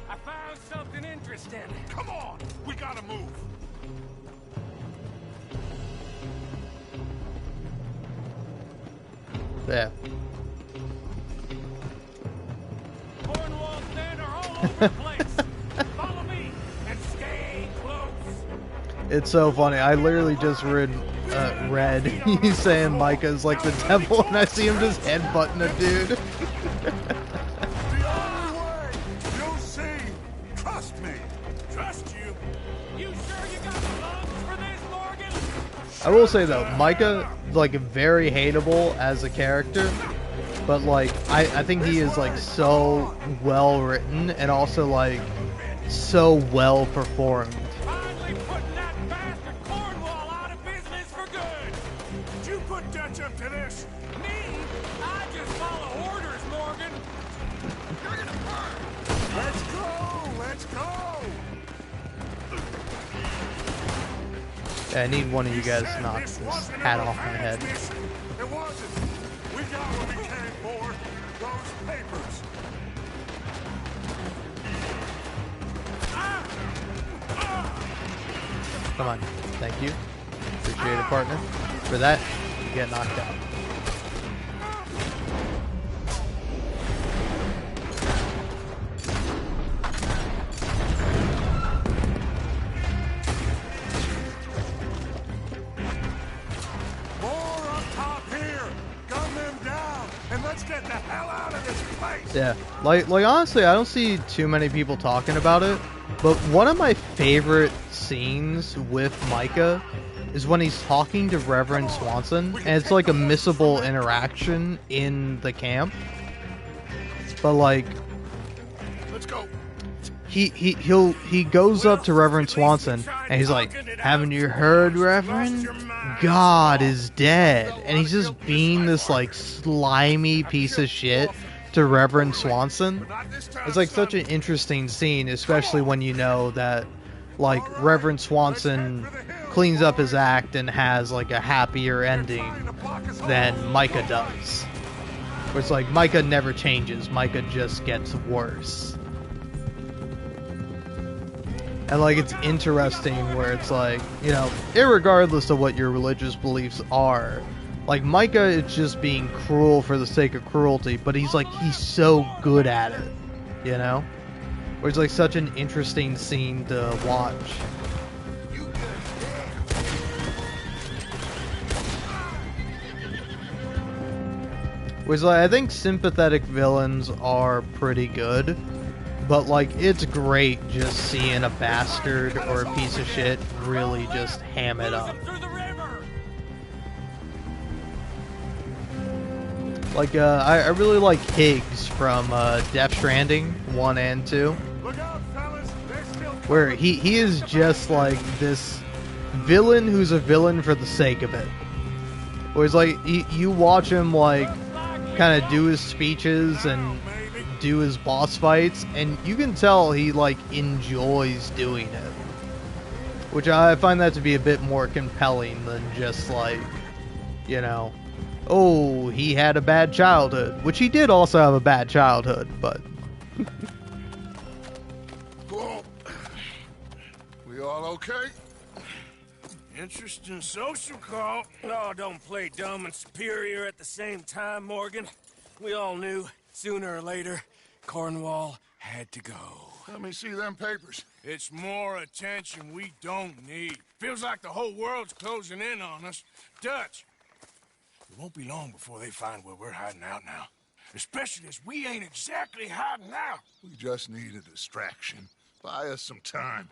Speaker 9: I found something interesting.
Speaker 16: Come on, we gotta move.
Speaker 1: Yeah.
Speaker 9: Cornwall's men are all over the place. Follow me and stay close.
Speaker 1: It's so funny. I literally just read he's saying Micah's like the devil, and I see him just headbutting a dude.
Speaker 16: The only way you'll see. Trust me. Trust you.
Speaker 9: You sure you got the lungs for this, Morgan?
Speaker 1: I will say though, Micah, like, very hateable as a character, but like I think he is like so well written and also like so well performed.
Speaker 9: Finally putting that bastard Cornwall out of business for good.
Speaker 16: Did you put Dutch up to this?
Speaker 9: Me? I just follow orders, Morgan.
Speaker 16: You're gonna burn. Let's go. Let's go.
Speaker 1: Yeah, I need one of you guys to knock this hat off my head.
Speaker 16: It wasn't. We got what we came for. Those papers.
Speaker 1: Come on. Thank you. Appreciate it, partner. For that, you get knocked out. Yeah, like honestly, I don't see too many people talking about it, but one of my favorite scenes with Micah is when he's talking to Reverend Swanson, and it's like a missable interaction in the camp. But like,
Speaker 3: let's go.
Speaker 1: He goes up to Reverend Swanson and he's like, "Haven't you heard, Reverend? God is dead." And he's just being this like slimy piece of shit to Reverend Swanson. It's like such an interesting scene, especially when you know that like Reverend Swanson cleans up his act and has like a happier ending than Micah does. Where it's like Micah never changes, Micah just gets worse. And like it's interesting where it's like, you know, irregardless of what your religious beliefs are, like Micah is just being cruel for the sake of cruelty, but he's so good at it, you know? Where it's like such an interesting scene to watch. Whereas like, I think sympathetic villains are pretty good. But, like, it's great just seeing a bastard or a piece of shit really just ham it up. Like, I really like Higgs from Death Stranding 1 and 2. Where he is just, like, this villain who's a villain for the sake of it. Whereas, like, you watch him, like, kind of do his speeches and do his boss fights, and you can tell he like enjoys doing it, which I find that to be a bit more compelling than just like, you know, oh, he had a bad childhood, which he did also have a bad childhood, but
Speaker 3: Cool. We all okay?
Speaker 4: Interesting social call.
Speaker 14: Oh, don't play dumb and superior at the same time, Morgan. We all knew, sooner or later, Cornwall had to go.
Speaker 3: Let me see them papers.
Speaker 4: It's more attention we don't need. Feels like the whole world's closing in on us. Dutch, it won't be long before they find where we're hiding out now. Especially as we ain't exactly hiding out.
Speaker 3: We just need a distraction. Buy us some time.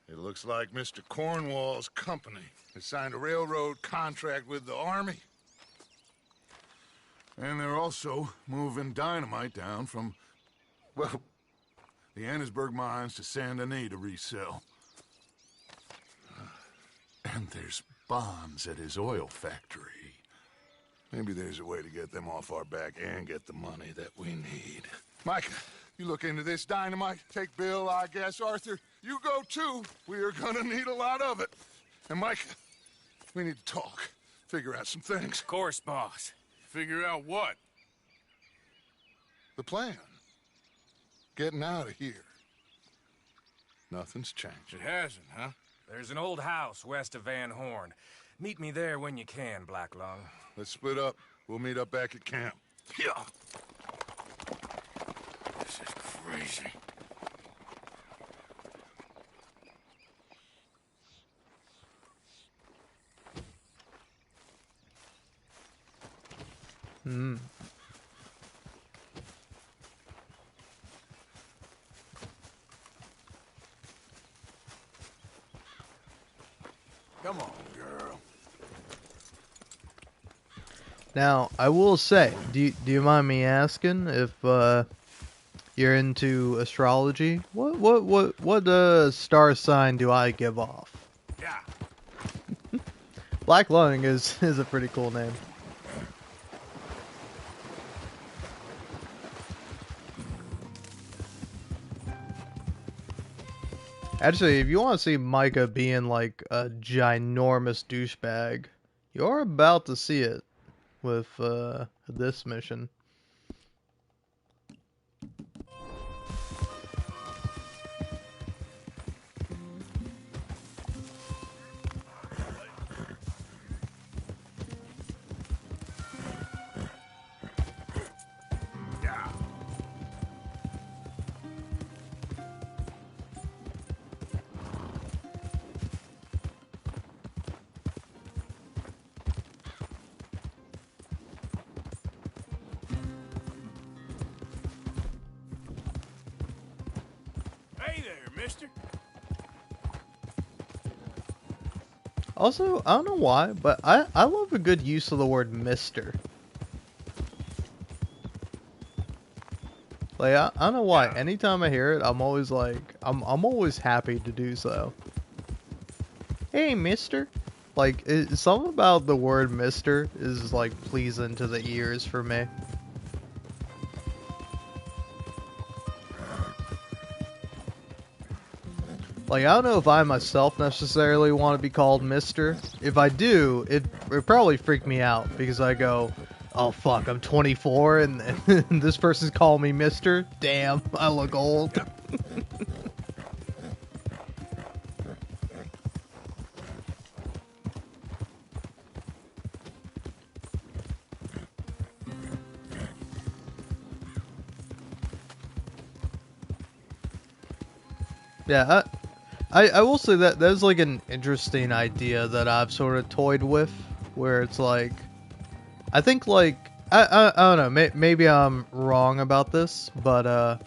Speaker 3: It looks like Mr. Cornwall's company has signed a railroad contract with the army. And they're also moving dynamite down from, well, the Annesburg mines to Saint Denis to resell. And there's bombs at his oil factory. Maybe there's a way to get them off our back and get the money that we need. Micah, you look into this dynamite. Take Bill, I guess. Arthur, you go too. We are gonna need a lot of it. And Micah, we need to talk. Figure out some things.
Speaker 14: Of course, boss.
Speaker 4: Figure out what?
Speaker 3: The plan. Getting out of here. Nothing's changed.
Speaker 4: It hasn't, huh?
Speaker 14: There's an old house west of Van Horn. Meet me there when you can, Black Lung.
Speaker 3: Let's split up. We'll meet up back at camp.
Speaker 4: Yeah. This is crazy. Come on, girl.
Speaker 1: now I will say, do you mind me asking if you're into astrology? What star sign do I give off?
Speaker 4: Yeah.
Speaker 1: Black Lung is a pretty cool name. Actually, if you want to see Micah being like a ginormous douchebag, you're about to see it with this mission.
Speaker 4: mister.
Speaker 1: Also, I don't know why, but I love a good use of the word mister. Like, I don't know why. Anytime I hear it, I'm always like, I'm always happy to do so. Hey, mister. Like, something about the word mister is, like, pleasing to the ears for me. Like, I don't know if I myself necessarily want to be called mister. If I do, it probably freak me out, because I go, oh fuck, I'm 24 and this person's calling me mister? Damn, I look old. Yeah, I will say that that's like an interesting idea that I've sort of toyed with, where it's like, I think like, I don't know, maybe I'm wrong about this, but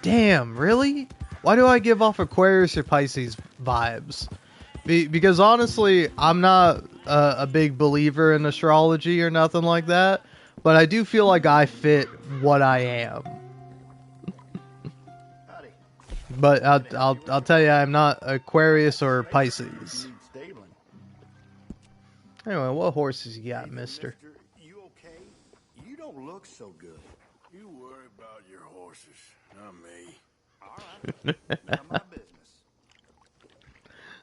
Speaker 1: damn, really? Why do I give off Aquarius or Pisces vibes? Because honestly, I'm not a big believer in astrology or nothing like that, but I do feel like I fit what I am. But I'll tell you, I'm not Aquarius or Pisces. Anyway, what horses you got, mister?
Speaker 6: You okay? You don't look so good.
Speaker 4: You worry about your horses, not me. All right. None of my business.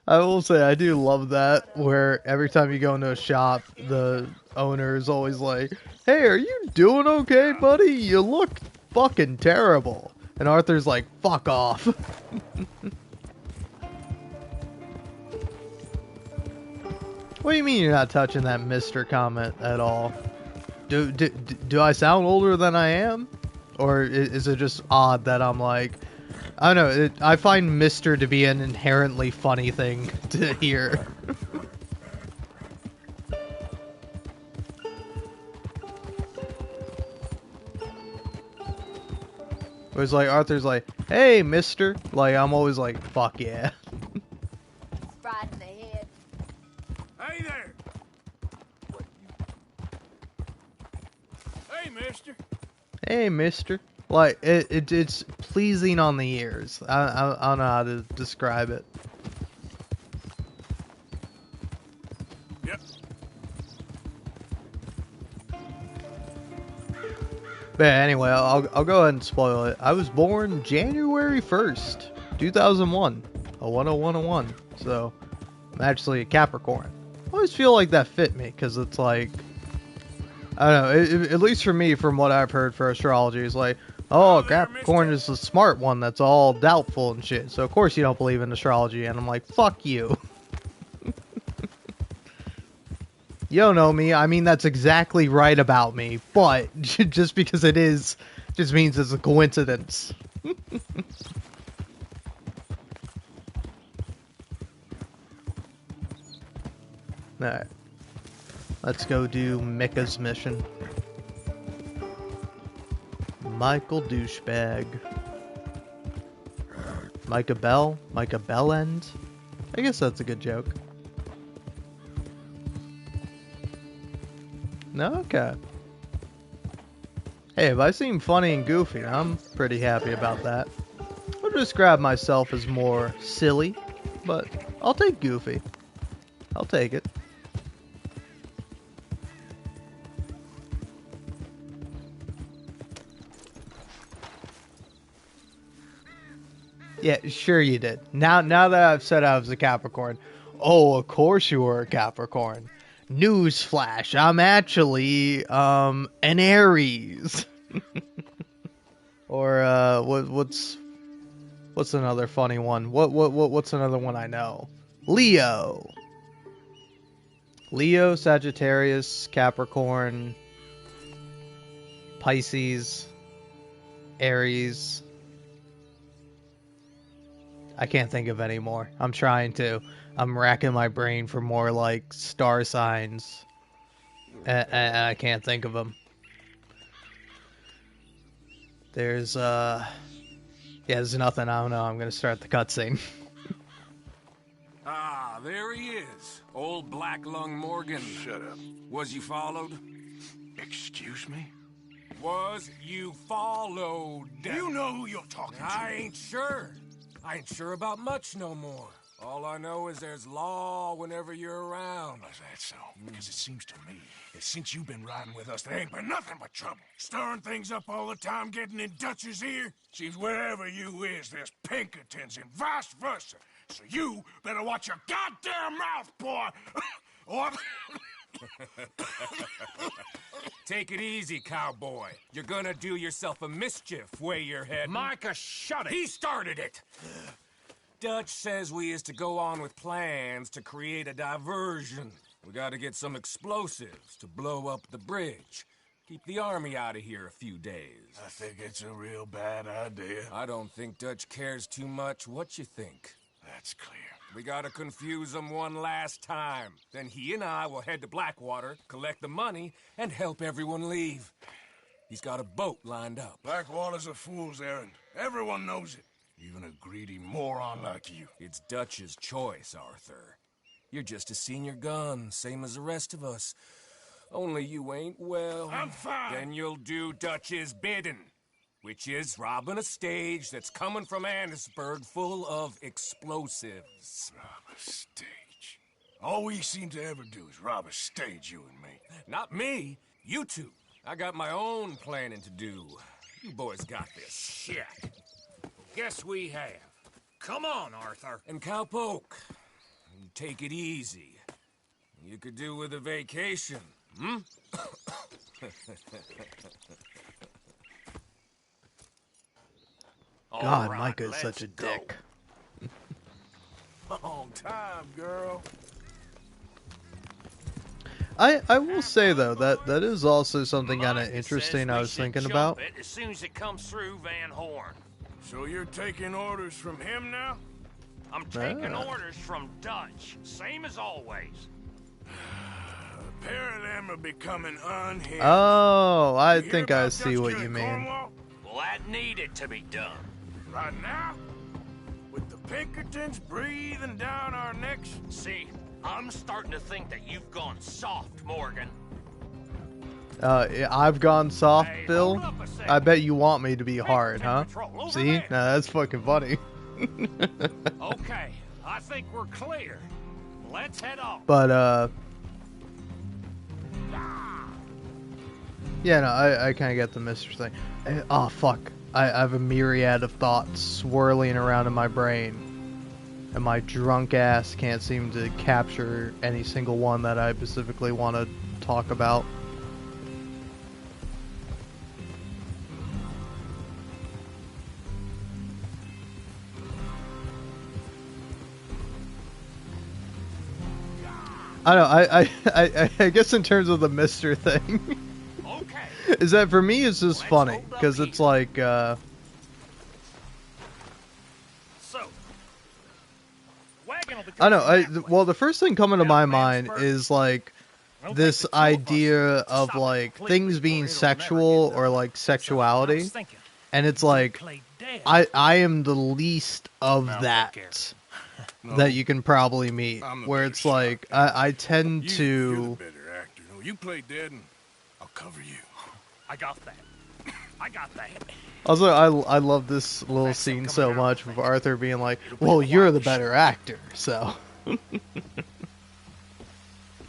Speaker 1: I will say, I do love that, where every time you go into a shop, the owner is always like, hey, are you doing okay, buddy? You look fucking terrible. And Arthur's like, fuck off. What do you mean you're not touching that Mr. comment at all? Do I sound older than I am? Or is it just odd that I'm like, I don't know, I find Mr. to be an inherently funny thing to hear. It was like, Arthur's like, hey, mister. Like, I'm always like, fuck yeah.
Speaker 20: Right in the head.
Speaker 4: Hey there! Hey, mister!
Speaker 1: Hey, mister. Like, it's pleasing on the ears. I don't know how to describe it.
Speaker 4: Yep.
Speaker 1: But anyway, I'll go ahead and spoil it. I was born January 1st, 2001. A 10101. So, I'm actually a Capricorn. I always feel like that fit me, because it's like, I don't know, at least for me, from what I've heard for astrology, it's like, oh, Capricorn is the smart one that's all doubtful and shit. So, of course you don't believe in astrology. And I'm like, fuck you. You don't know me. I mean, that's exactly right about me. But just because it is, just means it's a coincidence. Alright. Let's go do Micah's mission. Michael Douchebag. Micah Bell? Micah Bellend? I guess that's a good joke. No? Okay. Hey, if I seem funny and goofy, I'm pretty happy about that. I'll describe myself as more silly, but I'll take goofy. I'll take it. Yeah, sure you did. Now that I've said I was a Capricorn. Oh, of course you were a Capricorn. Newsflash, I'm actually, an Aries. Or, what's another funny one? What's another one I know? Leo. Leo, Sagittarius, Capricorn, Pisces, Aries. I can't think of any more. I'm trying to. I'm racking my brain for more, like, star signs. And I can't think of them. There's, Yeah, there's nothing. I don't know. I'm gonna start the cutscene.
Speaker 14: Ah, there he is. Old Black Lung Morgan.
Speaker 4: Shut up.
Speaker 14: Was you followed?
Speaker 4: Excuse me?
Speaker 14: Was you followed?
Speaker 4: You know who you're talking to.
Speaker 14: I ain't sure. I ain't sure about much no more. All I know is there's law whenever you're around.
Speaker 4: Is that so? Because it seems to me that since you've been riding with us, there ain't been nothing but trouble. Stirring things up all the time, getting in Dutch's ear. Seems wherever you is, there's Pinkertons and vice versa. So you better watch your goddamn mouth, boy! Or...
Speaker 14: Take it easy, cowboy. You're gonna do yourself a mischief where you're heading.
Speaker 9: Micah, shut it!
Speaker 14: He started it! Dutch says we is to go on with plans to create a diversion. We gotta get some explosives to blow up the bridge. Keep the army out of here a few days.
Speaker 4: I think it's a real bad idea.
Speaker 14: I don't think Dutch cares too much what you think.
Speaker 4: That's clear.
Speaker 14: We gotta confuse him one last time. Then he and I will head to Blackwater, collect the money, and help everyone leave. He's got a boat lined up.
Speaker 4: Blackwater's a fool's errand. Everyone knows it. Even a greedy moron like you.
Speaker 14: It's Dutch's choice, Arthur. You're just a senior gun, same as the rest of us. Only you ain't well.
Speaker 4: I'm fine.
Speaker 14: Then you'll do Dutch's bidding, which is robbing a stage that's coming from Annisburg full of explosives.
Speaker 4: Rob a stage. All we seem to ever do is rob a stage, you and me.
Speaker 14: Not me. You two. I got my own planning to do. You boys got this.
Speaker 9: Shit. Guess we have. Come on, Arthur.
Speaker 14: And Cowpoke, take it easy. You could do with a vacation, hmm?
Speaker 1: God,
Speaker 9: right,
Speaker 1: Micah is such a
Speaker 9: go.
Speaker 1: dick.
Speaker 4: Long time, girl.
Speaker 1: I will say though that is also something kind of interesting I was thinking about.
Speaker 9: It as soon as it comes through Van Horn.
Speaker 4: So you're taking orders from him now?
Speaker 9: I'm taking orders from Dutch, same as always.
Speaker 4: A pair of them are becoming unhinged.
Speaker 1: Oh, I
Speaker 4: You hear
Speaker 1: think I
Speaker 4: about
Speaker 1: see
Speaker 4: Dutch
Speaker 1: what
Speaker 4: killing
Speaker 1: you mean.
Speaker 4: Cornwall?
Speaker 9: Well, that needed to be done.
Speaker 4: Right now? With the Pinkertons breathing down our necks?
Speaker 9: See, I'm starting to think that you've gone soft, Morgan.
Speaker 1: I've gone soft,
Speaker 9: Hey,
Speaker 1: Bill.
Speaker 9: hold up a second.
Speaker 1: I bet you want me to be hard, huh?
Speaker 9: Patrol, over
Speaker 1: See?
Speaker 9: there.
Speaker 1: Nah, that's fucking funny.
Speaker 9: Okay, I think we're clear. Let's head off.
Speaker 1: But, yeah, no, I kind of get the Mr. thing. Oh, fuck. I have a myriad of thoughts swirling around in my brain. And my drunk ass can't seem to capture any single one that I specifically want to talk about. I don't know, I guess in terms of the Mr. thing, is that for me it's just funny, because it's like,
Speaker 9: So,
Speaker 1: I know, well, the first thing coming to my mind is like, this idea of like, things being sexual or like sexuality, and it's like, I am the least of that. That you can probably meet, where it's like I tend to.
Speaker 4: You're the better actor. No, you play dead, and I'll cover you.
Speaker 9: I got that. I got that.
Speaker 1: Also, I love this little scene so much with Arthur being like, "Well, you're the better actor," so.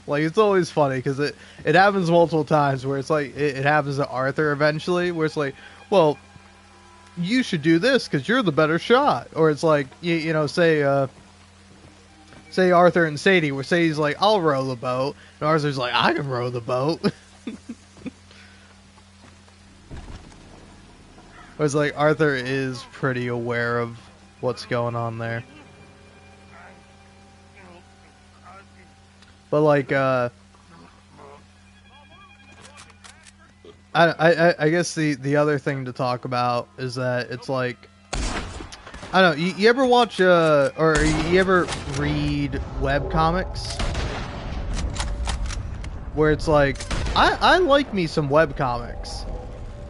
Speaker 1: Like, it's always funny because it happens multiple times where it's like it happens to Arthur eventually, where it's like, "Well, you should do this because you're the better shot," or it's like you know say Arthur and Sadie, where Sadie's like, "I'll row the boat," and Arthur's like, "I can row the boat." Or it's like Arthur is pretty aware of what's going on there. But like, I guess the other thing to talk about is that it's like, I don't know, you ever watch, or you ever read webcomics? Where it's like, I like me some webcomics,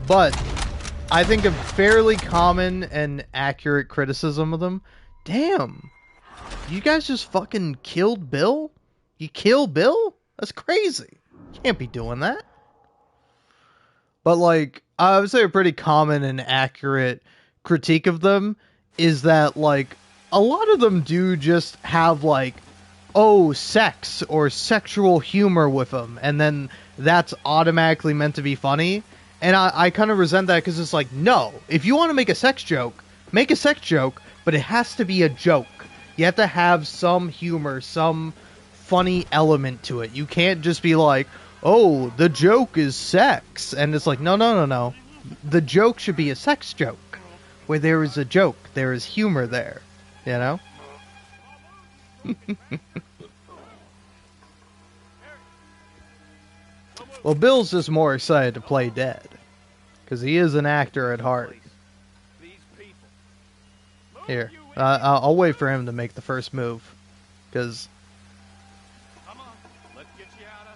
Speaker 1: but I think a fairly common and accurate criticism of them. Damn, you guys just fucking killed Bill? You kill Bill? That's crazy. You can't be doing that. But like, I would say a pretty common and accurate critique of them is that like a lot of them do just have like, oh, sex or sexual humor with them, and then that's automatically meant to be funny. And I kind of resent that because it's like, no, if you want to make a sex joke, make a sex joke, but it has to be a joke. You have to have some humor, some funny element to it. You can't just be like, oh, the joke is sex. And it's like, no, no, no, no. The joke should be a sex joke. Where there is a joke, there is humor there. You know? Well, Bill's just more excited to play dead. Because he is an actor at heart. Here, I'll wait for him to make the first move. Because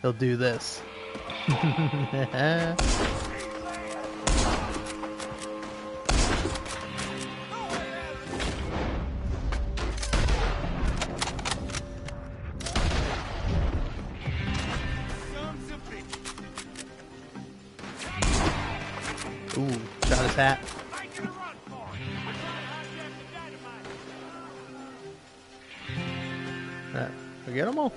Speaker 1: he'll do this. Ooh, shot his hat. We get them all.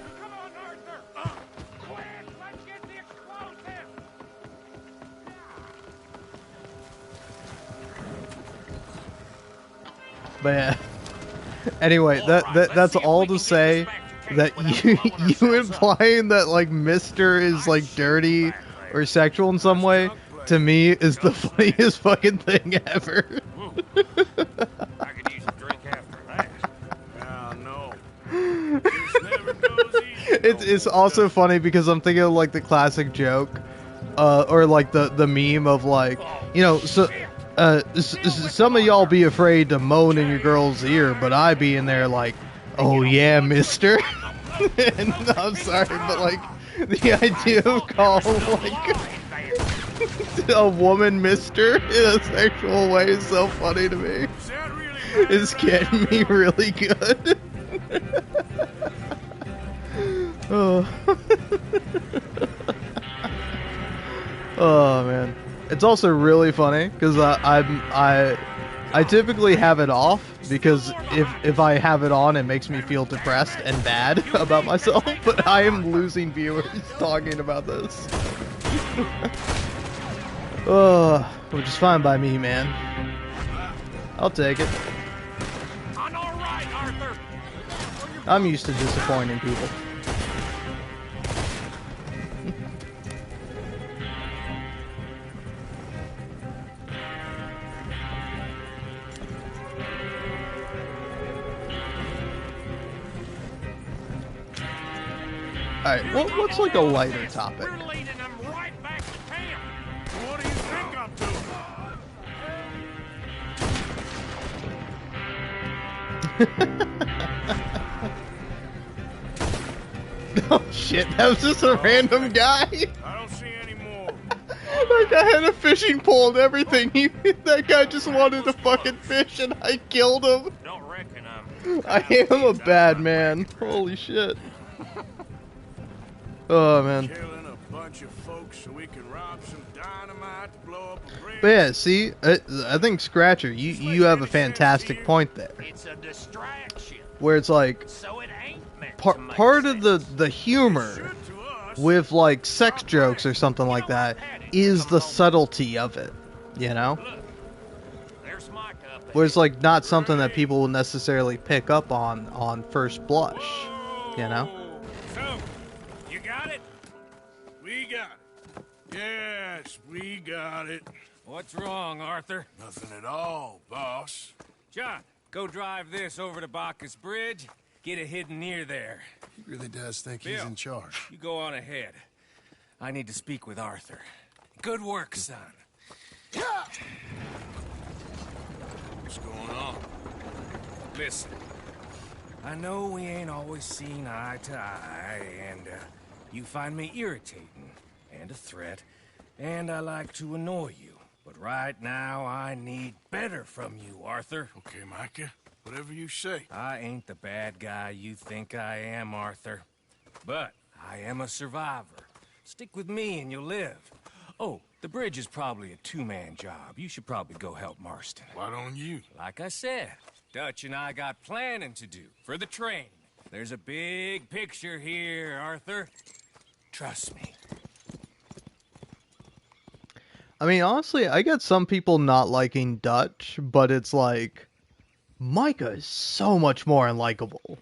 Speaker 1: But yeah. Anyway, that's all to say that you implying that like Mister is like dirty or sexual in some way, to me is the funniest fucking thing ever.
Speaker 9: I could use a drink after that.
Speaker 4: No.
Speaker 1: It's also funny because I'm thinking of like the classic joke, or like the meme of like, you know, so some of y'all be afraid to moan in your girl's ear, but I be in there like, oh yeah, mister. And I'm sorry, but like the idea of calling like a woman mister in a sexual way is so funny to me. It's getting me really good. Oh. Oh man, it's also really funny because I typically have it off because if I have it on, it makes me feel depressed and bad about myself. But I am losing viewers talking about this. Oh, which is fine by me, man. I'll take it. I'm used to disappointing people. Alright, what's like a lighter topic?
Speaker 9: We're leading them right back to camp.
Speaker 4: What do you think I'm doing?
Speaker 1: Oh shit, that was just a random guy.
Speaker 4: I don't see any more.
Speaker 1: That guy had a fishing pole and everything. That guy just wanted to fucking fish and I killed him.
Speaker 9: Don't reckon
Speaker 1: I am a bad man. Holy shit. Oh man.
Speaker 4: Killing a bunch of folks so we can rob some dynamite to blow up a bridge.
Speaker 1: But yeah, see, I think Scratcher, you have a fantastic point there.
Speaker 9: It's a distraction.
Speaker 1: Where it's like,
Speaker 9: So it ain't meant
Speaker 1: part of the humor with like sex jokes or something like that is the subtlety of it, you know? Where it's like not something that people will necessarily pick up on first blush, you know?
Speaker 9: So, you got it?
Speaker 4: We got it. Yes, we got it.
Speaker 14: What's wrong, Arthur?
Speaker 4: Nothing at all, boss.
Speaker 14: John, go drive this over to Bacchus Bridge. Get it hidden near there.
Speaker 3: He really does think he's
Speaker 14: Bill,
Speaker 3: in charge.
Speaker 14: You go on ahead. I need to speak with Arthur. Good work, son.
Speaker 4: What's going on?
Speaker 14: Listen, I know we ain't always seen eye to eye, and you find me irritating and a threat, and I like to annoy you. But right now, I need better from you, Arthur.
Speaker 4: Okay, Micah. Whatever you say.
Speaker 14: I ain't the bad guy you think I am, Arthur. But I am a survivor. Stick with me and you'll live. Oh, the bridge is probably a two-man job. You should probably go help Marston.
Speaker 4: Why don't you?
Speaker 14: Like I said, Dutch and I got planning to do for the train. There's a big picture here, Arthur. Trust me.
Speaker 1: I mean, honestly, I get some people not liking Dutch, but it's like, Micah is so much more unlikable.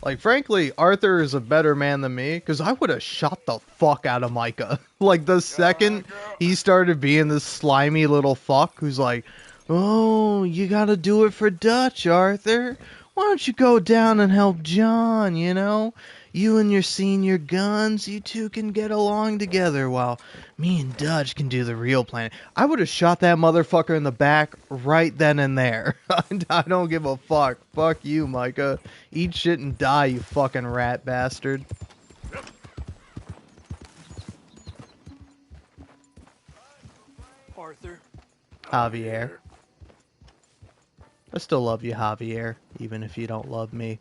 Speaker 1: Like, frankly, Arthur is a better man than me, because I would have shot the fuck out of Micah. Like, the second he started being this slimy little fuck who's like, oh, you gotta do it for Dutch, Arthur. Why don't you go down and help John, you know? You and your senior guns, you two can get along together while me and Dutch can do the real planning. I would have shot that motherfucker in the back right then and there. I don't give a fuck. Fuck you, Micah. Eat shit and die, you fucking rat bastard.
Speaker 23: Arthur.
Speaker 1: Javier. I still love you, Javier, even if you don't love me.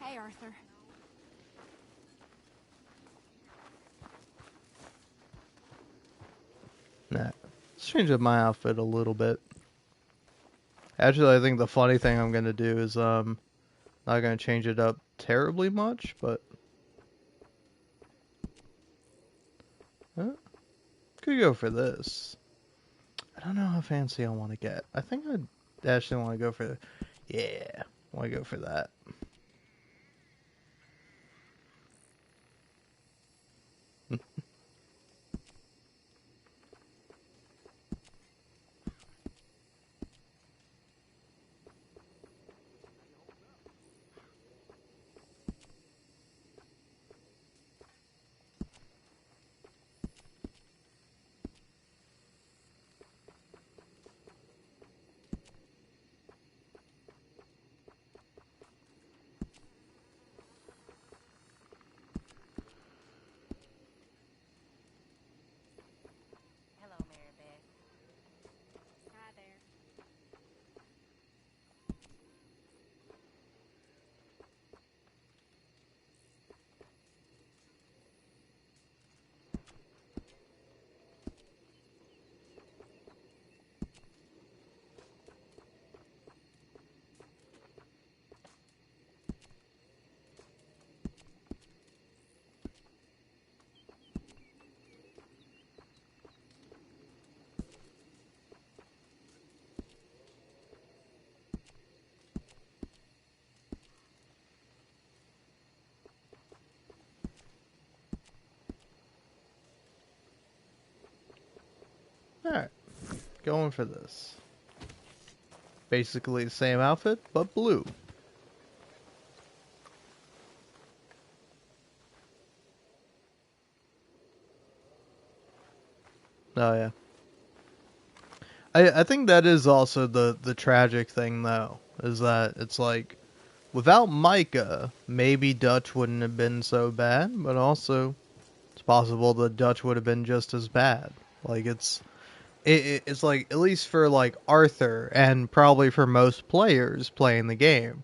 Speaker 10: Hey, Arthur.
Speaker 1: Nah, let's change up my outfit a little bit. Actually, I think the funny thing I'm gonna do is not gonna change it up terribly much, but could go for this. I don't know how fancy I want to get. I think I'd actually want to go for, yeah, I want to go for that.
Speaker 15: Hello, Mary Beth.
Speaker 20: Hi there.
Speaker 1: Alright, going for this. Basically the same outfit, but blue. Oh yeah. I think that is also the tragic thing though, is that it's like, without Micah, maybe Dutch wouldn't have been so bad, but also it's possible that Dutch would have been just as bad. Like it's like, at least for like Arthur and probably for most players playing the game,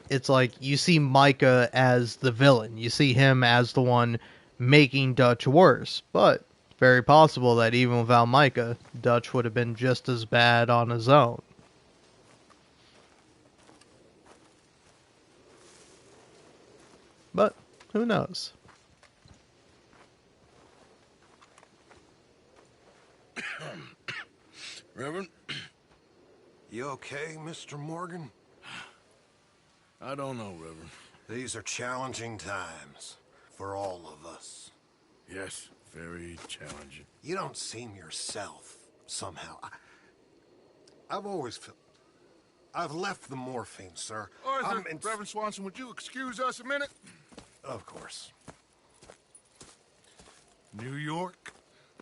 Speaker 1: it's like you see Micah as the villain. You see him as the one making Dutch worse. But it's very possible that even without Micah, Dutch would have been just as bad on his own. But who knows?
Speaker 3: Reverend? You okay, Mr. Morgan?
Speaker 4: I don't know, Reverend.
Speaker 3: These are challenging times for all of us.
Speaker 4: Yes, very challenging.
Speaker 3: You don't seem yourself, somehow. I've always felt... I've left the morphine, sir.
Speaker 16: Arthur, Reverend Swanson, would you excuse us a minute?
Speaker 3: Of course.
Speaker 16: New York,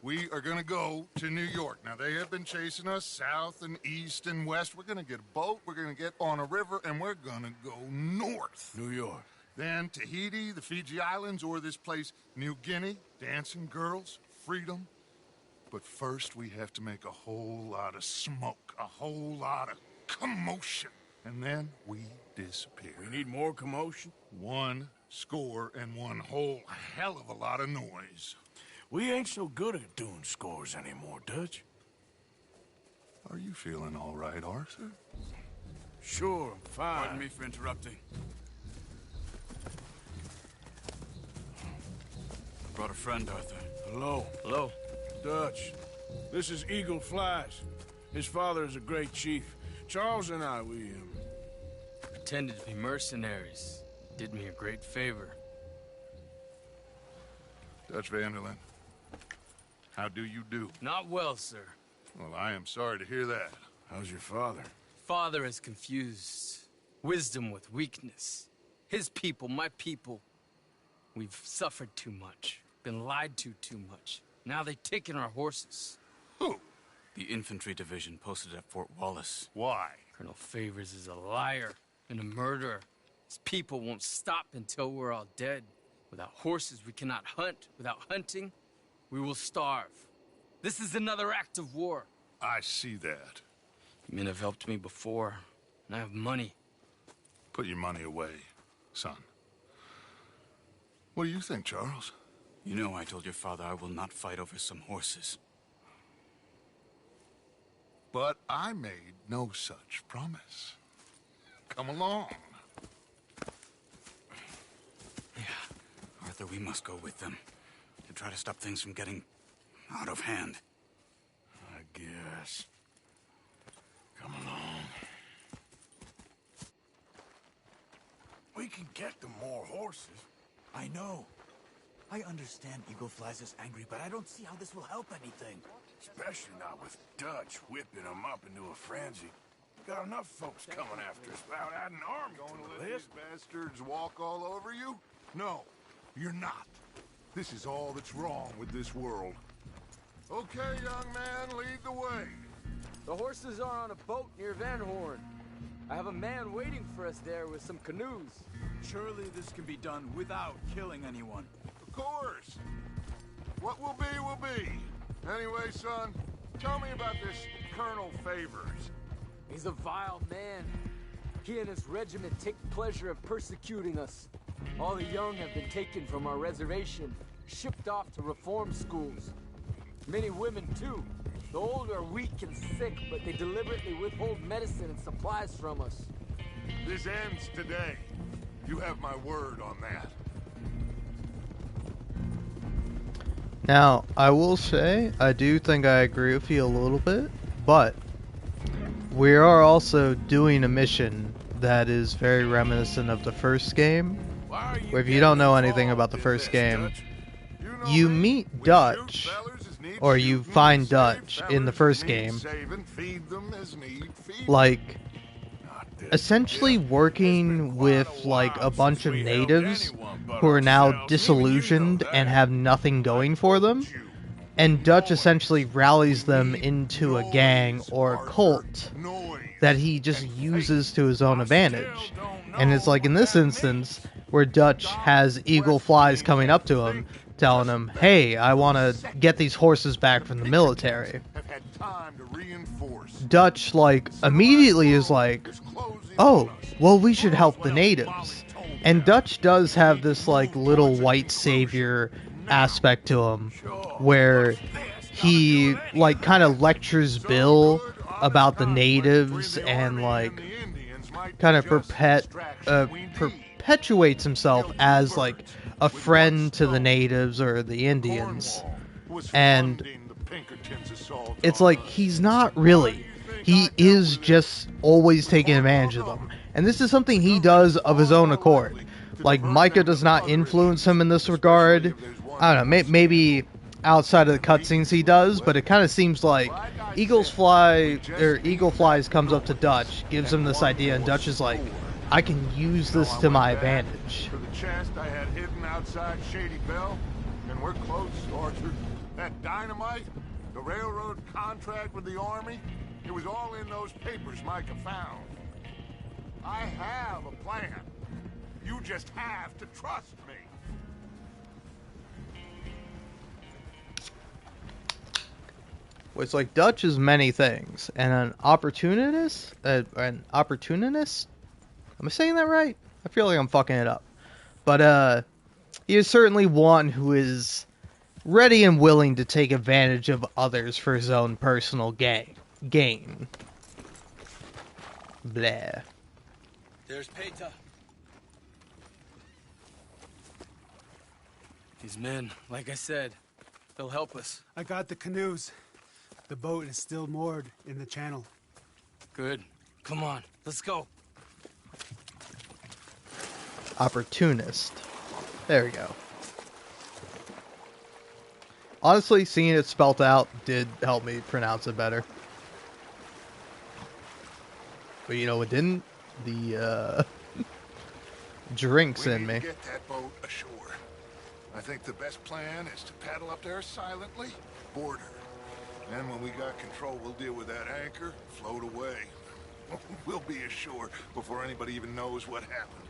Speaker 3: We are gonna go to New York. Now, they have been chasing us south and east and west. We're gonna get a boat, we're gonna get on a river, and we're gonna go north.
Speaker 4: New York.
Speaker 3: Then Tahiti, the Fiji Islands, or this place, New Guinea, dancing girls, freedom. But first, we have to make a whole lot of smoke, a whole lot of commotion. And then we disappear.
Speaker 4: We need more commotion?
Speaker 3: 1 score and 1 whole hell of a lot of noise.
Speaker 4: We ain't so good at doing scores anymore, Dutch.
Speaker 3: Are you feeling all right, Arthur?
Speaker 4: Sure, I'm fine.
Speaker 18: Pardon me for interrupting. I brought a friend, Arthur.
Speaker 4: Hello.
Speaker 17: Hello.
Speaker 4: Dutch. This is Eagle Flies. His father is a great chief. Charles and I, we
Speaker 17: Pretended to be mercenaries. Did me a great favor.
Speaker 3: Dutch Vanderlyn, how do you do?
Speaker 17: Not well, sir.
Speaker 3: Well, I am sorry to hear that.
Speaker 4: How's your father?
Speaker 17: Father has confused wisdom with weakness. His people, my people, we've suffered too much. Been lied to too much. Now they've taken our horses.
Speaker 3: Who?
Speaker 18: The infantry division posted at Fort Wallace.
Speaker 3: Why?
Speaker 17: Colonel Favors is a liar and a murderer. His people won't stop until we're all dead. Without horses, we cannot hunt. Without hunting, we will starve. This is another act of war.
Speaker 3: I see that.
Speaker 17: You men have helped me before, and I have money.
Speaker 3: Put your money away, son. What do you think, Charles?
Speaker 18: You know I told your father I will not fight over some horses.
Speaker 3: But I made no such promise. Come along.
Speaker 18: Yeah, Arthur, we must go with them to try to stop things from getting out of hand.
Speaker 4: I guess. Come along. We can get them more horses.
Speaker 5: I know. I understand Eagle Flies is angry, but I don't see how this will help anything.
Speaker 4: Especially not with Dutch whipping them up into a frenzy. Got enough folks coming after us without adding an army
Speaker 3: Going to
Speaker 4: to
Speaker 3: let
Speaker 4: the
Speaker 3: these
Speaker 4: list.
Speaker 3: bastards walk all over you? No, you're not. This is all that's wrong with this world. Okay, young man, lead the way.
Speaker 17: The horses are on a boat near Van Horn. I have a man waiting for us there with some canoes.
Speaker 18: Surely this can be done without killing anyone.
Speaker 3: Of course. What will be, will be. Anyway, son, tell me about this Colonel Favors.
Speaker 17: He's a vile man. He and his regiment take pleasure in persecuting us. All the young have been taken from our reservation, shipped off to reform schools. Many women, too. The old are weak and sick, but they deliberately withhold medicine and supplies from us.
Speaker 3: This ends today. You have my word on that.
Speaker 1: Now, I will say, I do think I agree with you a little bit, but we are also doing a mission that is very reminiscent of the first game, where if you don't know anything about the first game, you meet Dutch, or you find Dutch in the first game, like, essentially working with, like, a bunch of natives who are now disillusioned and have nothing going for them, and Dutch essentially rallies them into a gang or a cult that he just uses to his own advantage. And it's like in this instance, where Dutch has Eagle Flies coming up to him, telling him, hey, I want to get these horses back from the military. Dutch, like, immediately is like, oh, well, we should help the natives. And Dutch does have this, like, little white savior aspect to him, where he, like, kind of lectures Bill about the natives and, like, kind of perpetuates himself as, like, a friend to the natives or the Indians. And it's like, he's not really. He is just always taking advantage of them. And this is something he does of his own accord. Like, Micah does not influence him in this regard. I don't know, maybe outside of the cutscenes he does, but it kind of seems like Eagle Flies comes up to Dutch, gives him this idea, and Dutch is like, I can use this to my advantage.
Speaker 3: For the chest I had hidden outside Shady Bell, and we're close, Arthur. That dynamite, the railroad contract with the Army, it was all in those papers Micah found. I have a plan. You just have to trust me.
Speaker 1: Well, it's like Dutch is many things, and an opportunist. An opportunist. Am I saying that right? I feel like I'm fucking it up. But he is certainly one who is ready and willing to take advantage of others for his own personal gain. Blah.
Speaker 19: There's Peter. These men, like I said, they'll help us.
Speaker 21: I got the canoes. The boat is still moored in the channel.
Speaker 19: Good. Come on, let's go.
Speaker 1: Opportunist. There we go. Honestly, seeing it spelt out did help me pronounce it better. But you know what didn't? The drinks in me.
Speaker 3: Get that boat ashore. I think the best plan is to paddle up there silently, board her. Then when we got control, we'll deal with that anchor, float away. We'll be ashore before anybody even knows what happened.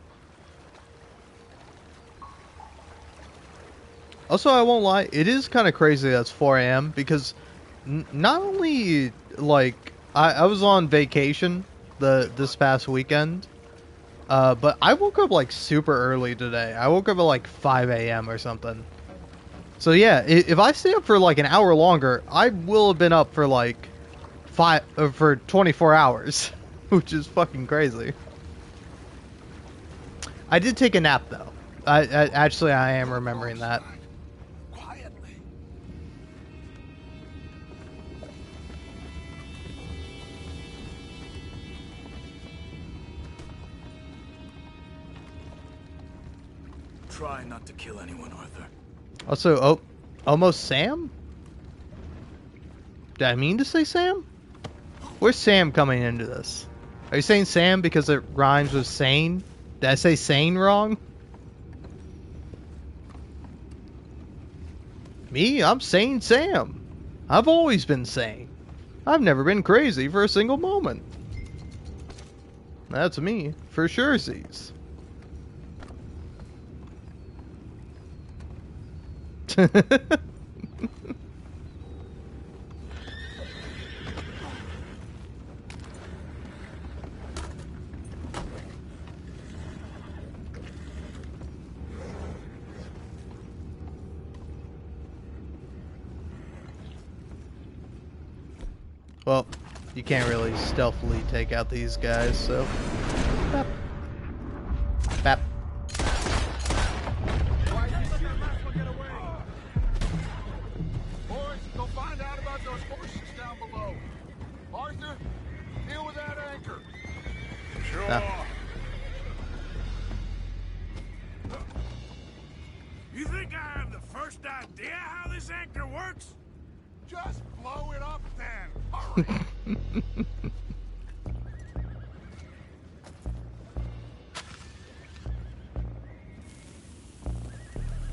Speaker 1: Also, I won't lie, it is kind of crazy that it's 4 a.m. because not only, like, I was on vacation this past weekend, but I woke up, like, super early today. I woke up at, like, 5 a.m. or something. So, yeah, if I stay up for, like, an hour longer, I will have been up for, like, 24 hours, which is fucking crazy. I did take a nap, though. Actually, I am remembering that.
Speaker 19: Try not to kill anyone, Arthur.
Speaker 1: Also, almost Sam? Did I mean to say Sam? Where's Sam coming into this? Are you saying Sam because it rhymes with sane? Did I say sane wrong? Me? I'm sane Sam. I've always been sane. I've never been crazy for a single moment. That's me, for sure, sees. Well, you can't really stealthily take out these guys, so... Bap. Bap.
Speaker 3: Boys, go find out about those horses down below. Arthur, deal with that anchor. Sure.
Speaker 16: You think I have the first idea how this anchor works?
Speaker 3: Just blow it up then. Hurry.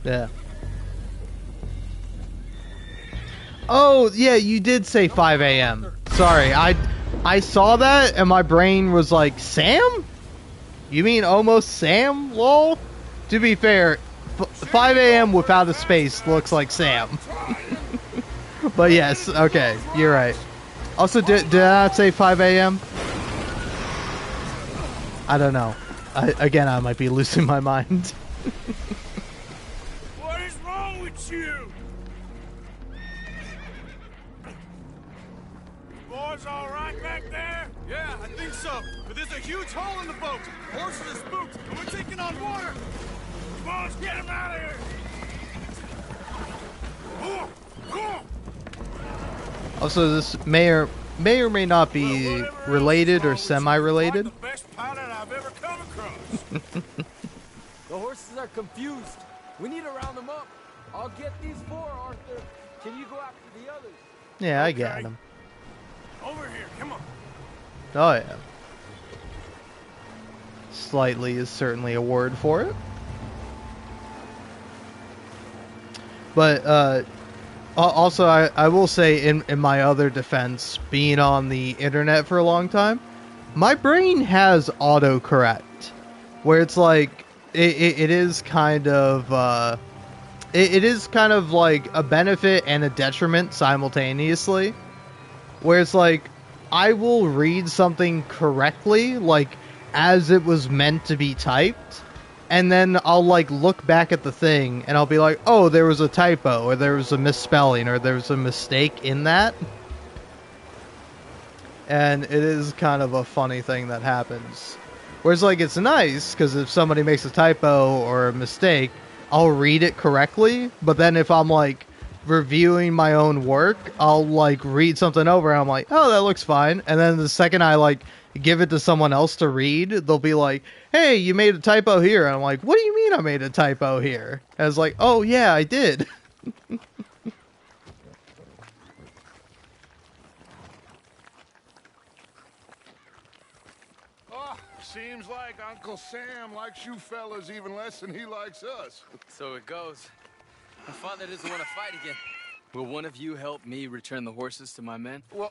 Speaker 1: Yeah. Oh, yeah, you did say 5 a.m. Sorry, I saw that and my brain was like, Sam? You mean almost Sam? Lol? To be fair, 5 a.m. without a space looks like Sam. But yes, okay, you're right. Also, did I not say 5 a.m.? I don't know. Again, I might be losing my mind.
Speaker 16: What is wrong with you? Boys all right back there?
Speaker 12: Yeah, I think so. But there's a huge hole in the boat. Horses are spooked, and we're taking on water.
Speaker 16: Boys, get him out of here!
Speaker 1: Also, this may or may not be related or semi-related.
Speaker 16: The best pilot I've ever come across.
Speaker 22: The horses are confused. We need to round them up. I'll get these four, Arthur. Can you go after the others?
Speaker 1: Yeah, I got him.
Speaker 16: Over here, come on.
Speaker 1: Oh yeah. Slightly is certainly a word for it. But Also, I will say in my other defense, being on the internet for a long time, my brain has autocorrect, where it's like it is kind of it is kind of like a benefit and a detriment simultaneously, where it's like I will read something correctly, like as it was meant to be typed, and then I'll like look back at the thing and I'll be like, oh, there was a typo, or there was a misspelling, or there was a mistake in that. And it is kind of a funny thing that happens. Whereas, like, it's nice, because if somebody makes a typo or a mistake, I'll read it correctly, but then if I'm, like, reviewing my own work, I'll, like, read something over, and I'm like, oh, that looks fine, and then the second I, like, give it to someone else to read, they'll be like, hey, you made a typo here, and I'm like, what do you mean I made a typo here? And it's like, oh, yeah, I did.
Speaker 3: Seems like Uncle Sam likes you fellas even less than he likes us.
Speaker 19: So it goes. My father doesn't want to fight again. Will one of you help me return the horses to my men?
Speaker 3: Well,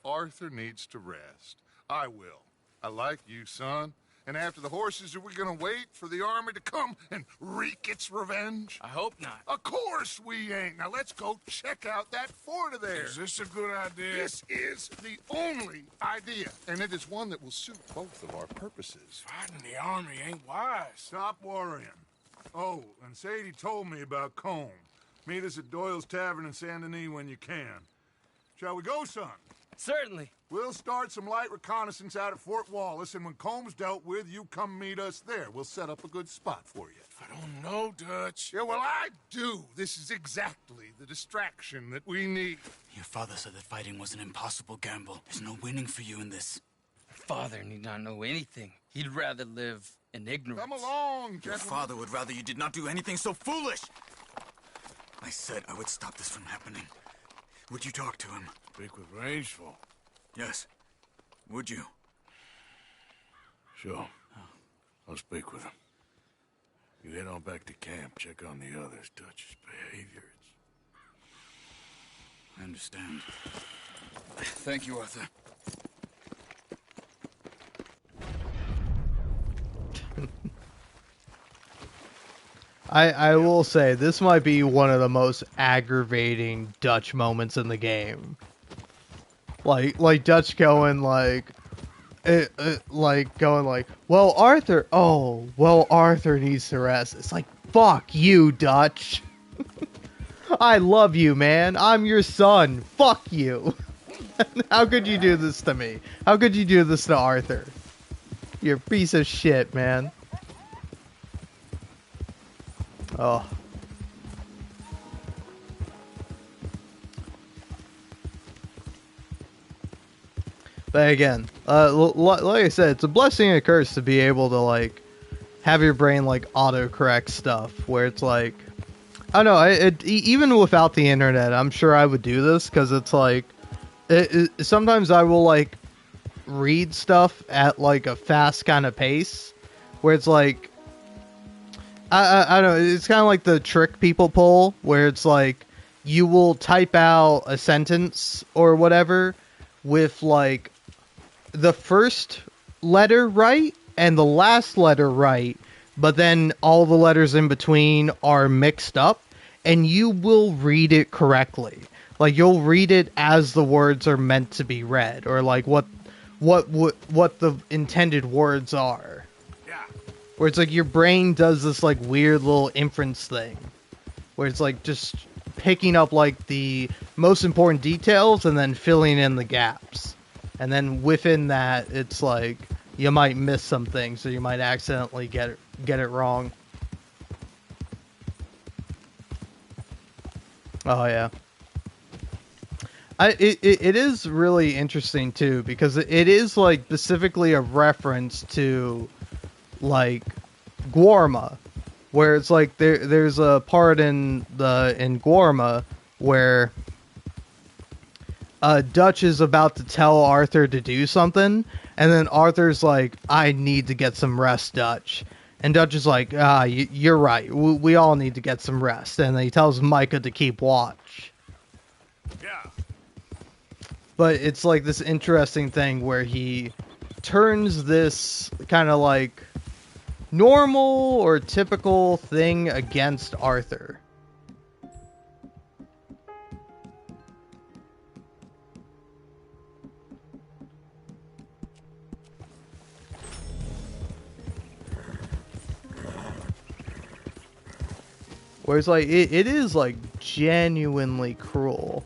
Speaker 3: Arthur needs to rest. I will. I like you, son. And after the horses, are we gonna wait for the army to come and wreak its revenge?
Speaker 19: I hope not.
Speaker 3: Of course we ain't. Now let's go check out that fort of theirs.
Speaker 16: Is this a good idea?
Speaker 3: This is the only idea, and it is one that will suit both of our purposes.
Speaker 16: Fighting the army ain't wise.
Speaker 3: Stop worrying. Oh, and Sadie told me about Combe. Meet us at Doyle's Tavern in Saint Denis when you can. Shall we go, son?
Speaker 19: Certainly.
Speaker 3: We'll start some light reconnaissance out at Fort Wallace, and when Combs dealt with, you come meet us there. We'll set up a good spot for you.
Speaker 16: I don't know, Dutch.
Speaker 3: Yeah, well, I do. This is exactly the distraction that we need.
Speaker 5: Your father said that fighting was an impossible gamble. There's no winning for you in this.
Speaker 19: Father need not know anything. He'd rather live in ignorance.
Speaker 3: Come along, gentlemen.
Speaker 5: Your father would rather you did not do anything so foolish. I said I would stop this from happening. Would you talk to him?
Speaker 16: Speak with Rangeful.
Speaker 5: Yes. Would you?
Speaker 16: Sure. I'll speak with him. You head on back to camp, check on the others. Dutch's behavior,
Speaker 5: I understand. Thank you, Arthur.
Speaker 1: I will say, this might be one of the most aggravating Dutch moments in the game. Like Dutch going like, well, Arthur, Arthur needs to rest. It's like, fuck you, Dutch. I love you, man. I'm your son. Fuck you. How could you do this to me? How could you do this to Arthur? You're a piece of shit, man. Oh. But again, like I said, it's a blessing and a curse to be able to, like, have your brain, like, autocorrect stuff, where it's like, I don't know, even without the internet, I'm sure I would do this, because it's like, sometimes I will, like, read stuff at, like, a fast kind of pace, where it's like, I don't know, it's kind of like the trick people pull, where it's like, you will type out a sentence or whatever with, like, the first letter right and the last letter right, but then all the letters in between are mixed up, and you will read it correctly. Like, you'll read it as the words are meant to be read, or like what the intended words are.
Speaker 16: Yeah.
Speaker 1: Where it's like your brain does this like weird little inference thing, where it's like just picking up like the most important details and then filling in the gaps. And then within that, it's like you might miss some things, so you might accidentally get it wrong. Oh yeah. It is really interesting too, because it is like specifically a reference to like Guarma, where it's like there's a part in Guarma where Dutch is about to tell Arthur to do something, and then Arthur's like, I need to get some rest, Dutch. And Dutch is like, you're right. We all need to get some rest. And he tells Micah to keep watch.
Speaker 3: Yeah.
Speaker 1: But it's like this interesting thing where he turns this kind of like normal or typical thing against Arthur. Whereas, like, it is, like, genuinely cruel.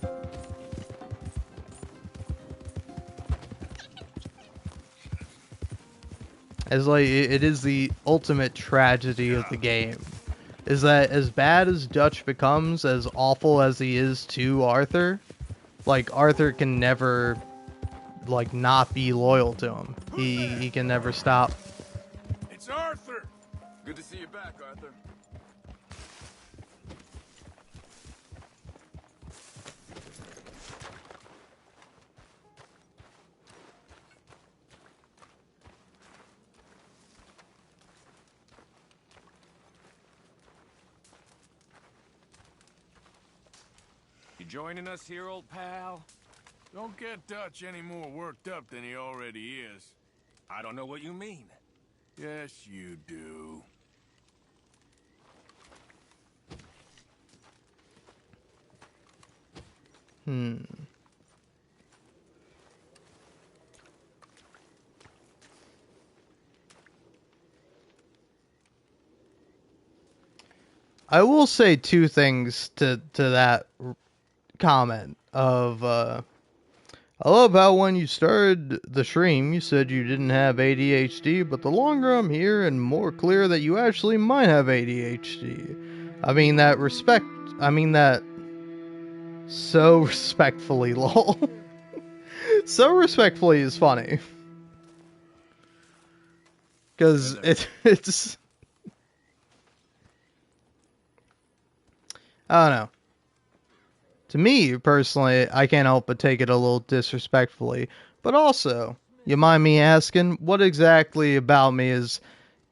Speaker 1: As, like, it is the ultimate tragedy of the game. Is that as bad as Dutch becomes, as awful as he is to Arthur, like, Arthur can never, like, not be loyal to him. He can never stop.
Speaker 3: It's Arthur!
Speaker 18: Good to see you back, Arthur.
Speaker 14: You joining us here, old pal?
Speaker 3: Don't get Dutch any more worked up than he already is.
Speaker 14: I don't know what you mean.
Speaker 3: Yes, you do.
Speaker 1: I will say two things to that comment of, I love how when you started the stream, you said you didn't have ADHD, but the longer I'm here and more clear that you actually might have ADHD. I mean that so respectfully, lol. So respectfully is funny. Because it's... I don't know. To me, personally, I can't help but take it a little disrespectfully. But also, you mind me asking, what exactly about me is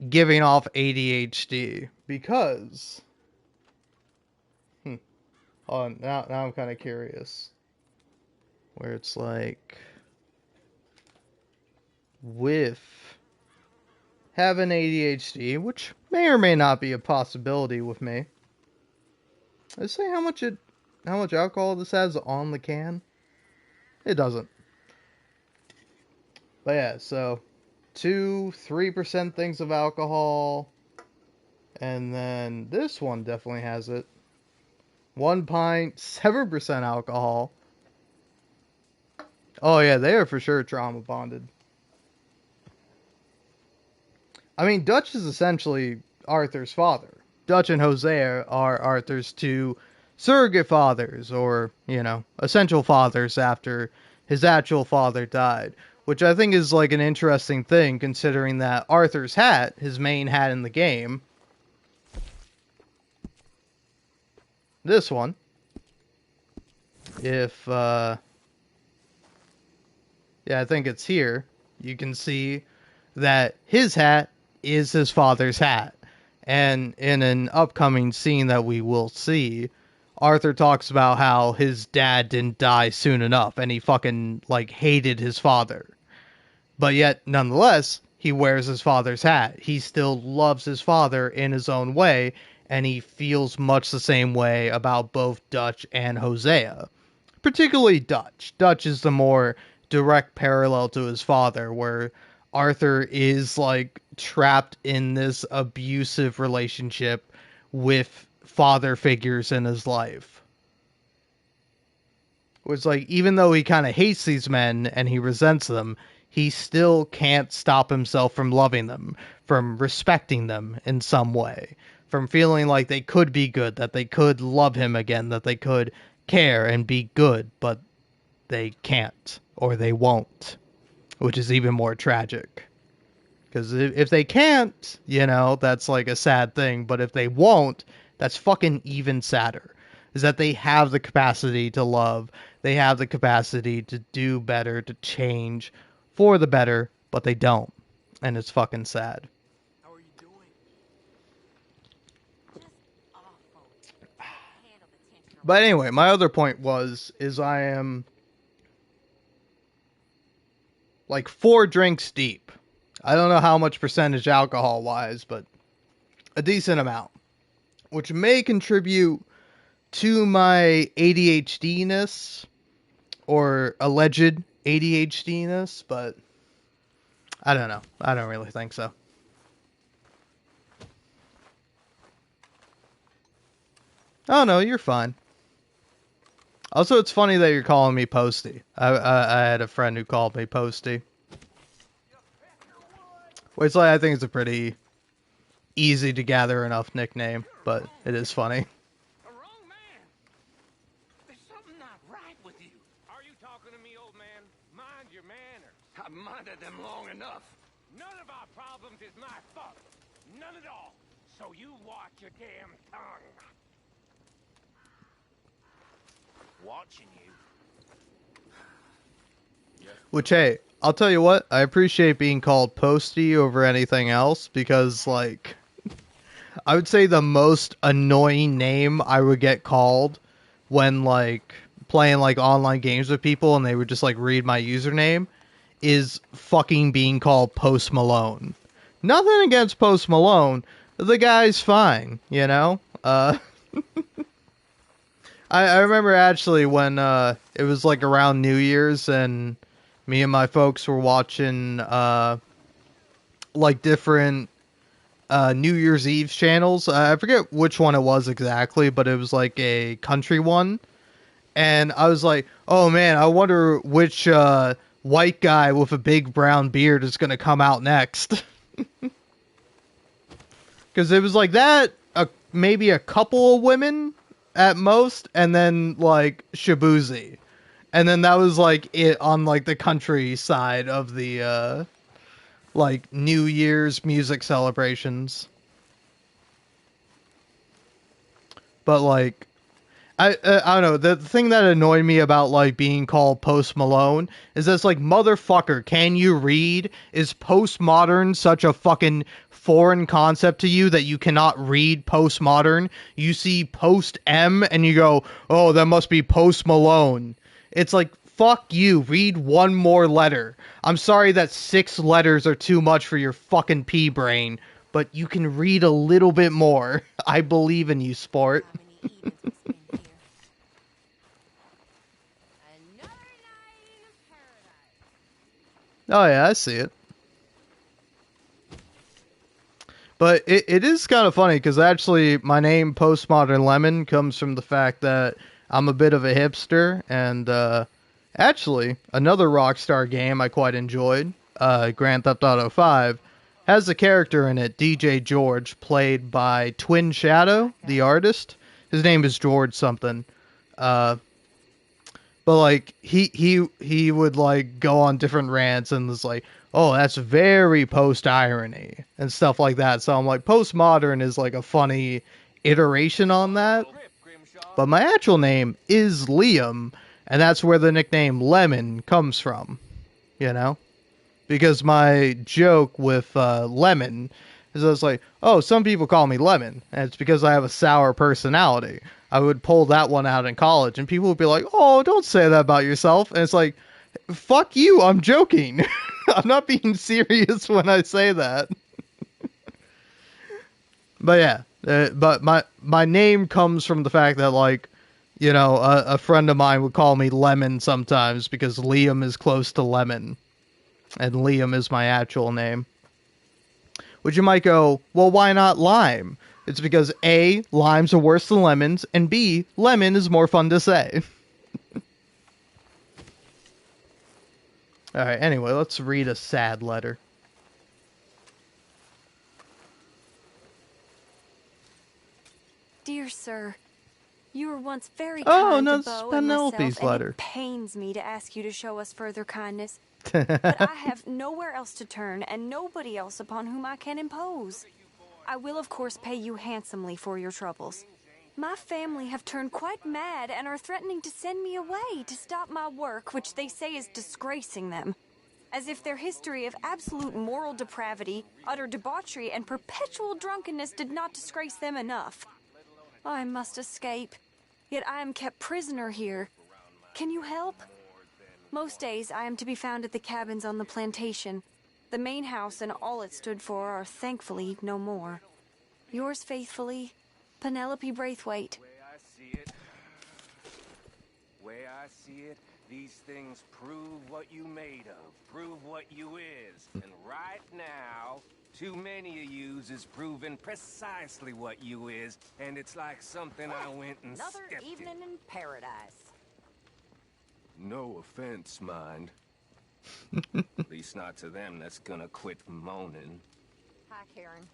Speaker 1: giving off ADHD? Because... Oh, now I'm kind of curious. Where it's like... With having ADHD, which may or may not be a possibility with me. Let's say how much alcohol this has on the can. It doesn't. But yeah, so 2-3% things of alcohol, and then this one definitely has it. 1 pint, 7% alcohol. Oh yeah, they are for sure trauma bonded. I mean, Dutch is essentially Arthur's father. Dutch and Hosea are Arthur's two surrogate fathers, or, you know, essential fathers after his actual father died. Which I think is, like, an interesting thing, considering that Arthur's hat, his main hat in the game, this one, if, yeah, I think it's here, you can see that his hat is his father's hat. And in an upcoming scene that we will see, Arthur talks about how his dad didn't die soon enough, and he fucking, like, hated his father. But yet, nonetheless, he wears his father's hat. He still loves his father in his own way, and he feels much the same way about both Dutch and Hosea. Particularly Dutch. Dutch is the more direct parallel to his father, where Arthur is, like, trapped in this abusive relationship with father figures in his life. It's like, even though he kind of hates these men and he resents them, he still can't stop himself from loving them, from respecting them in some way, from feeling like they could be good, that they could love him again, that they could care and be good, but they can't, or they won't, which is even more tragic. Because if they can't, you know, that's like a sad thing, but if they won't, that's fucking even sadder. Is that they have the capacity to love, they have the capacity to do better, to change for the better, but they don't. And it's fucking sad.
Speaker 14: How are you doing?
Speaker 1: But anyway, my other point is I am like 4 drinks deep. I don't know how much percentage alcohol wise, but a decent amount, which may contribute to my ADHD-ness or alleged ADHD-ness, but I don't know. I don't really think so. Oh no, you're fine. Also, it's funny that you're calling me Posty. I had a friend who called me Posty. Which, like, I think it's a pretty easy to gather enough nickname, but it is funny.
Speaker 17: I've minded them long enough.
Speaker 14: None of our problems is my fault. None at all. So you watch your damn tongue. Watching you.
Speaker 1: Which, hey, I'll tell you what, I appreciate being called Posty over anything else, because, like, I would say the most annoying name I would get called when, like, playing, like, online games with people and they would just, like, read my username is fucking being called Post Malone. Nothing against Post Malone. The guy's fine, you know? I remember actually when it was like around New Year's and me and my folks were watching like different New Year's Eve channels. I forget which one it was exactly, but it was like a country one. And I was like, oh man, I wonder which white guy with a big brown beard is going to come out next. Because it was like that, maybe a couple of women at most, and then like Shabuzi. And then that was like it on like the country side of the like New Year's music celebrations. But like I don't know, the thing that annoyed me about like being called Post Malone is that it's like, motherfucker, can you read? Is postmodern such a fucking foreign concept to you that you cannot read postmodern? You see Post M and you go, oh, that must be Post Malone. It's like, fuck you, read one more letter. I'm sorry that 6 letters are too much for your fucking pea brain, but you can read a little bit more. I believe in you, sport. Oh yeah, I see it. But it is kind of funny because actually my name PostModernLemon comes from the fact that I'm a bit of a hipster, and actually another Rockstar game I quite enjoyed, Grand Theft Auto 5, has a character in it, DJ George, played by Twin Shadow, the artist. His name is George something. But like he would like go on different rants and was like, oh, that's very post irony and stuff like that. So I'm like, postmodern is like a funny iteration on that. But my actual name is Liam, and that's where the nickname Lemon comes from. You know? Because my joke with Lemon is I was like, oh, some people call me Lemon, and it's because I have a sour personality. I would pull that one out in college, and people would be like, oh, don't say that about yourself. And it's like, fuck you, I'm joking. I'm not being serious when I say that. But yeah, but my name comes from the fact that, like, you know, a friend of mine would call me Lemon sometimes because Liam is close to Lemon. And Liam is my actual name. Which you might go, well, why not Lime? It's because A, limes are worse than lemons, and B, lemon is more fun to say. Alright, anyway, let's read a sad letter.
Speaker 7: Dear sir, you were once very
Speaker 1: Oh,
Speaker 7: kind
Speaker 1: no,
Speaker 7: to
Speaker 1: this is
Speaker 7: Bo and myself,
Speaker 1: Penelope's
Speaker 7: and
Speaker 1: letter.
Speaker 7: it pains me to ask you to show us further kindness. But I have nowhere else to turn, and nobody else upon whom I can impose. I will, of course, pay you handsomely for your troubles. My family have turned quite mad and are threatening to send me away to stop my work, which they say is disgracing them. As if their history of absolute moral depravity, utter debauchery, and perpetual drunkenness did not disgrace them enough. I must escape. Yet I am kept prisoner here. Can you help? Most days I am to be found at the cabins on the plantation. The main house and all it stood for are thankfully no more. Yours faithfully, Penelope Braithwaite.
Speaker 2: Way I see it, these things prove what you made of, prove what you is. And right now, too many of yous is proving precisely what you is, and it's like something I went and
Speaker 11: Another
Speaker 2: stepped
Speaker 11: evening in paradise.
Speaker 2: No offense, mind. At least not to them that's gonna quit moaning.
Speaker 11: Hi, Karen.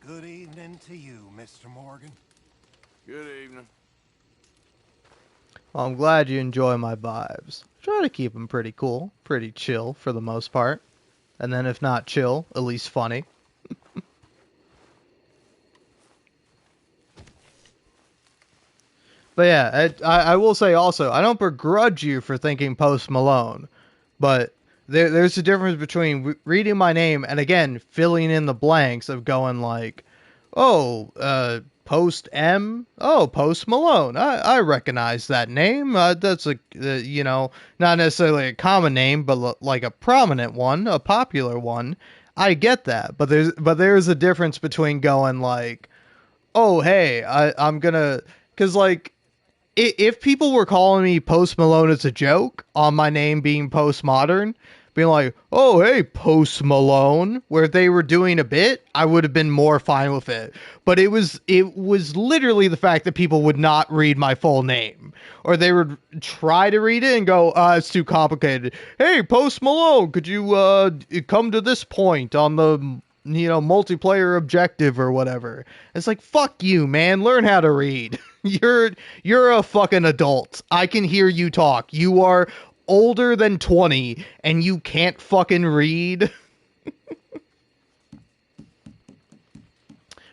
Speaker 16: Good evening to you, Mr. Morgan.
Speaker 4: Good evening.
Speaker 1: Well, I'm glad you enjoy my vibes. Try to keep them pretty cool, pretty chill for the most part. And then if not chill, at least funny. But yeah, I will say also, I don't begrudge you for thinking Post Malone. But there's a difference between reading my name and, again, filling in the blanks of going like, oh, Post M? Oh, Post Malone. I recognize that name. That's not necessarily a common name, but like a prominent one, a popular one. I get that. But there's a difference between going like, oh, hey, I'm gonna... Because, like, if people were calling me Post Malone as a joke on my name being Postmodern, being like, oh, hey, Post Malone, where if they were doing a bit, I would have been more fine with it. But it was literally the fact that people would not read my full name. Or they would try to read it and go, it's too complicated. Hey, Post Malone, could you come to this point on the multiplayer objective or whatever? It's like, fuck you, man. Learn how to read. You're a fucking adult. I can hear you talk. You are older than 20 and you can't fucking read.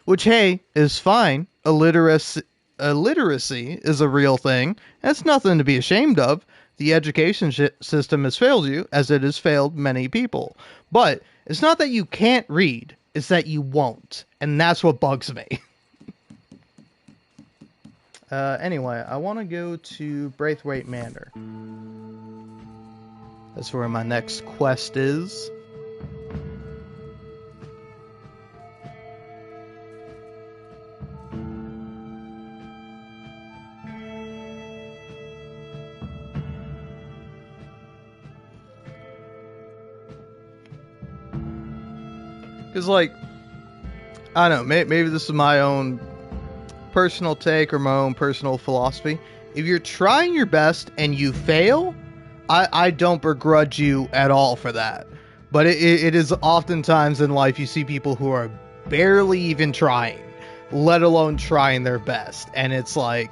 Speaker 1: Which, hey, is fine. Illiteracy is a real thing. That's nothing to be ashamed of. The education system has failed you, as it has failed many people. But it's not that you can't read, it's that you won't. And that's what bugs me. Anyway, I want to go to Braithwaite Manor. That's where my next quest is. Because, like, I don't know, maybe this is my own personal take or my own personal philosophy. If you're trying your best and you fail, I don't begrudge you at all for that. But it is oftentimes in life you see people who are barely even trying, let alone trying their best. And it's like,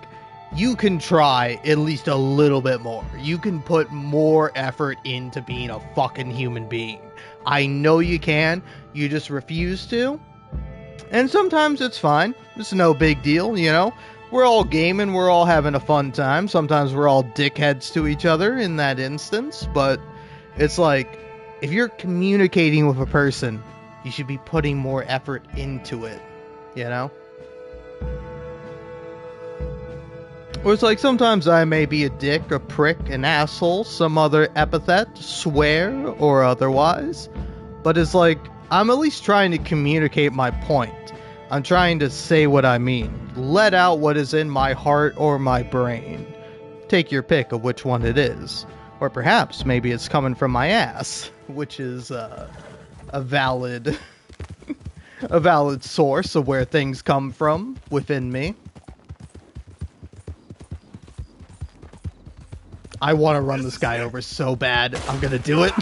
Speaker 1: you can try at least a little bit more. You can put more effort into being a fucking human being. I know you can. You just refuse to. And sometimes it's fine. It's no big deal, you know. We're all gaming. We're all having a fun time. Sometimes we're all dickheads to each other in that instance. But it's like, if you're communicating with a person, you should be putting more effort into it, you know? Or it's like, sometimes I may be a dick, a prick, an asshole, some other epithet, swear, or otherwise. But it's like, I'm at least trying to communicate my point. I'm trying to say what I mean. Let out what is in my heart or my brain. Take your pick of which one it is. Or perhaps maybe it's coming from my ass, which is a valid a valid source of where things come from within me. I want to run this guy over so bad. I'm gonna do it.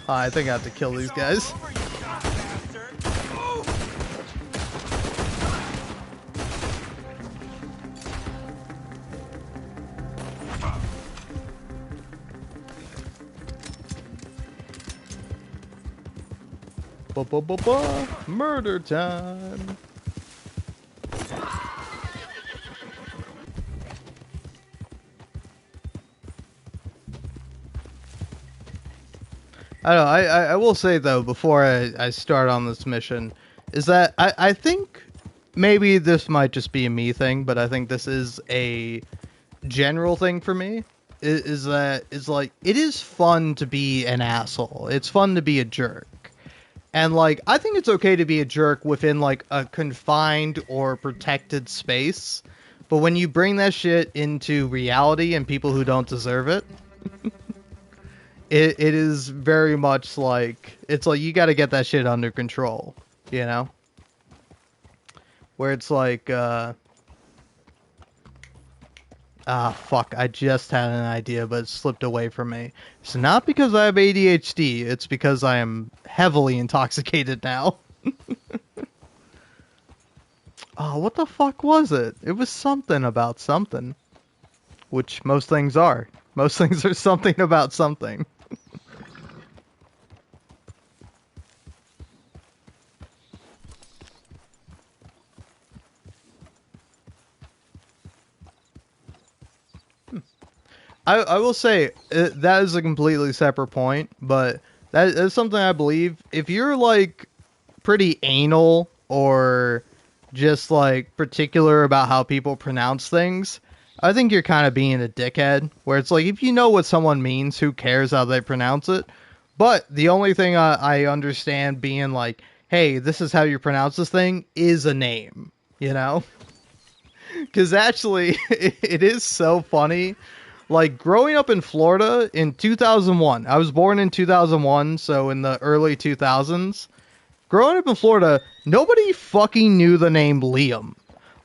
Speaker 1: I think I have to kill these guys. Murder time. I don't know, I will say, though, before I start on this mission, is that I think maybe this might just be a me thing, but I think this is a general thing for me. Is that it's like it is fun to be an asshole. It's fun to be a jerk. And like I think it's okay to be a jerk within like a confined or protected space. But when you bring that shit into reality and people who don't deserve it, it is very much like it's like you got to get that shit under control, you know? Where it's like fuck, I just had an idea, but it slipped away from me. It's not because I have ADHD, it's because I am heavily intoxicated now. Oh, what the fuck was it? It was something about something. Which most things are. Most things are something about something. I will say that is a completely separate point, but that is something I believe. If you're like pretty anal or just like particular about how people pronounce things, I think you're kind of being a dickhead. Where it's like if you know what someone means, who cares how they pronounce it? But the only thing I understand being like, hey, this is how you pronounce this thing is a name, you know? Because actually, it is so funny. Like, growing up in Florida in 2001, I was born in 2001, so in the early 2000s. Growing up in Florida, nobody fucking knew the name Liam.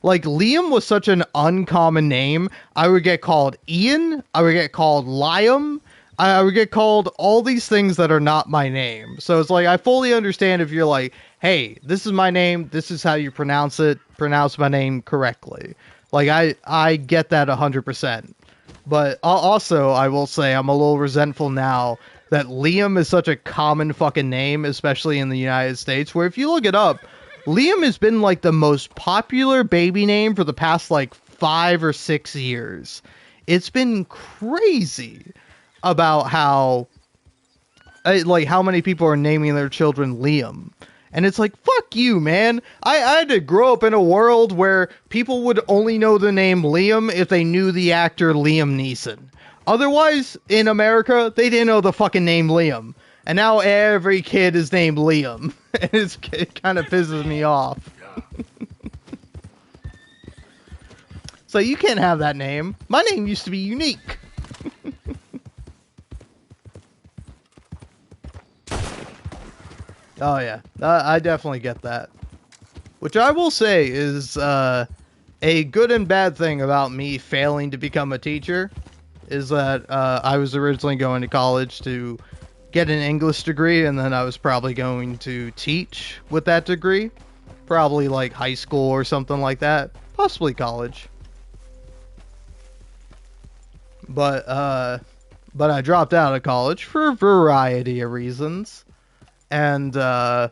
Speaker 1: Like, Liam was such an uncommon name. I would get called Ian. I would get called Liam. I would get called all these things that are not my name. So it's like, I fully understand if you're like, hey, this is my name. This is how you pronounce it. Pronounce my name correctly. Like, I get that 100%. But also, I will say, I'm a little resentful now that Liam is such a common fucking name, especially in the United States, where if you look it up, Liam has been like the most popular baby name for the past like 5 or 6 years. It's been crazy about how like how many people are naming their children Liam. And it's like, fuck you, man. I had to grow up in a world where people would only know the name Liam if they knew the actor Liam Neeson. Otherwise, in America, they didn't know the fucking name Liam. And now every kid is named Liam. And it kind of pisses me off. So you can't have that name. My name used to be unique. Oh yeah, I definitely get that. Which I will say is a good and bad thing about me failing to become a teacher is that I was originally going to college to get an English degree, and then I was probably going to teach with that degree. Probably like high school or something like that. Possibly college. But I dropped out of college for a variety of reasons. And at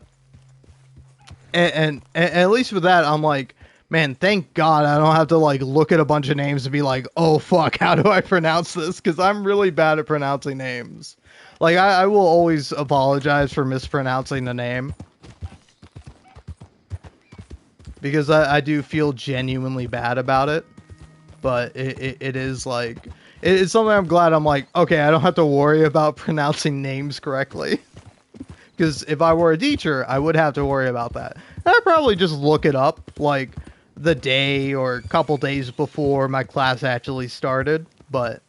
Speaker 1: least with that, I'm like, man, thank God I don't have to like look at a bunch of names and be like, oh fuck, how do I pronounce this? Because I'm really bad at pronouncing names. Like I will always apologize for mispronouncing a name. Because I do feel genuinely bad about it. But it is like, it's something I'm glad I'm like, okay, I don't have to worry about pronouncing names correctly. Because if I were a teacher, I would have to worry about that. I'd probably just look it up, like, the day or a couple days before my class actually started. But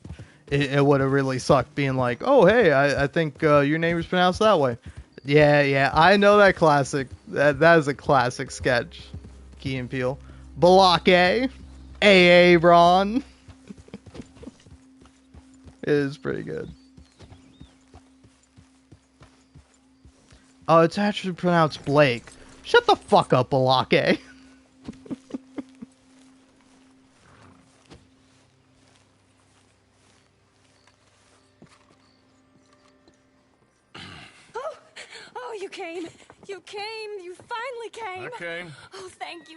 Speaker 1: it would have really sucked being like, oh, hey, I think your name is pronounced that way. Yeah, I know that classic. That is a classic sketch. Key and Peele. Balake. A.A. Ron. It is pretty good. Oh, it's actually pronounced Blake. Shut the fuck up, Balake.
Speaker 10: Oh, you came. You came. You finally came.
Speaker 16: I came.
Speaker 10: Oh, thank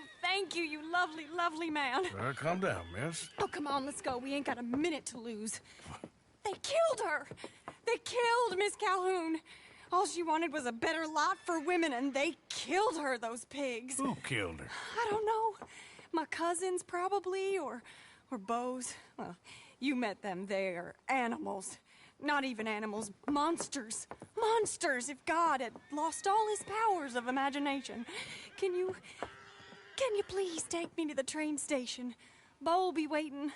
Speaker 10: you, you lovely, lovely man.
Speaker 16: Calm down, miss.
Speaker 10: Oh, come on, let's go. We ain't got a minute to lose. They killed her. They killed Miss Calhoun. All she wanted was a better lot for women, and they killed her, those pigs.
Speaker 4: Who killed her?
Speaker 10: I don't know. My cousins, probably, or Beau's. Well, you met them. They are animals. Not even animals. Monsters. Monsters, if God had lost all his powers of imagination. Can you please take me to the train station? Beau will be waiting.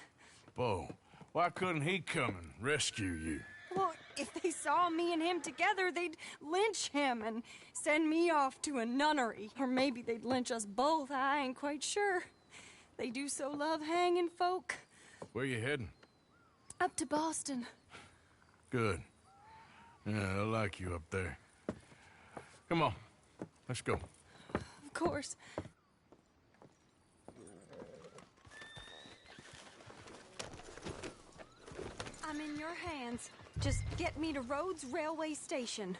Speaker 4: Beau, why couldn't he come and rescue you?
Speaker 10: Well, if they saw me and him together, they'd lynch him and send me off to a nunnery. Or maybe they'd lynch us both. I ain't quite sure. They do so love hanging folk.
Speaker 4: Where you heading?
Speaker 10: Up to Boston.
Speaker 4: Good. Yeah, I like you up there. Come on, let's go.
Speaker 10: Of course. I'm in your hands. Just get me to Rhodes Railway Station.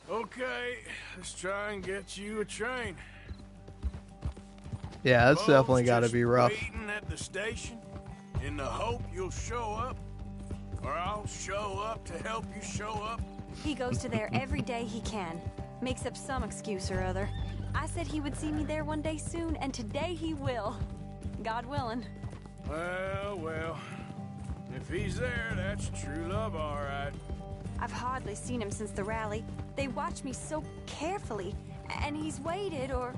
Speaker 4: Okay, let's try and get you a train.
Speaker 1: Yeah, that's definitely got to be rough.
Speaker 4: Waiting at the station in the hope you'll show up, or I'll show up to help you show up.
Speaker 7: He goes to there every day he can. Makes up some excuse or other. I said he would see me there one day soon, and today he will. God willing.
Speaker 4: Well, if he's there, that's true love, all right.
Speaker 7: I've hardly seen him since the rally. They watch me so carefully, and he's waited, or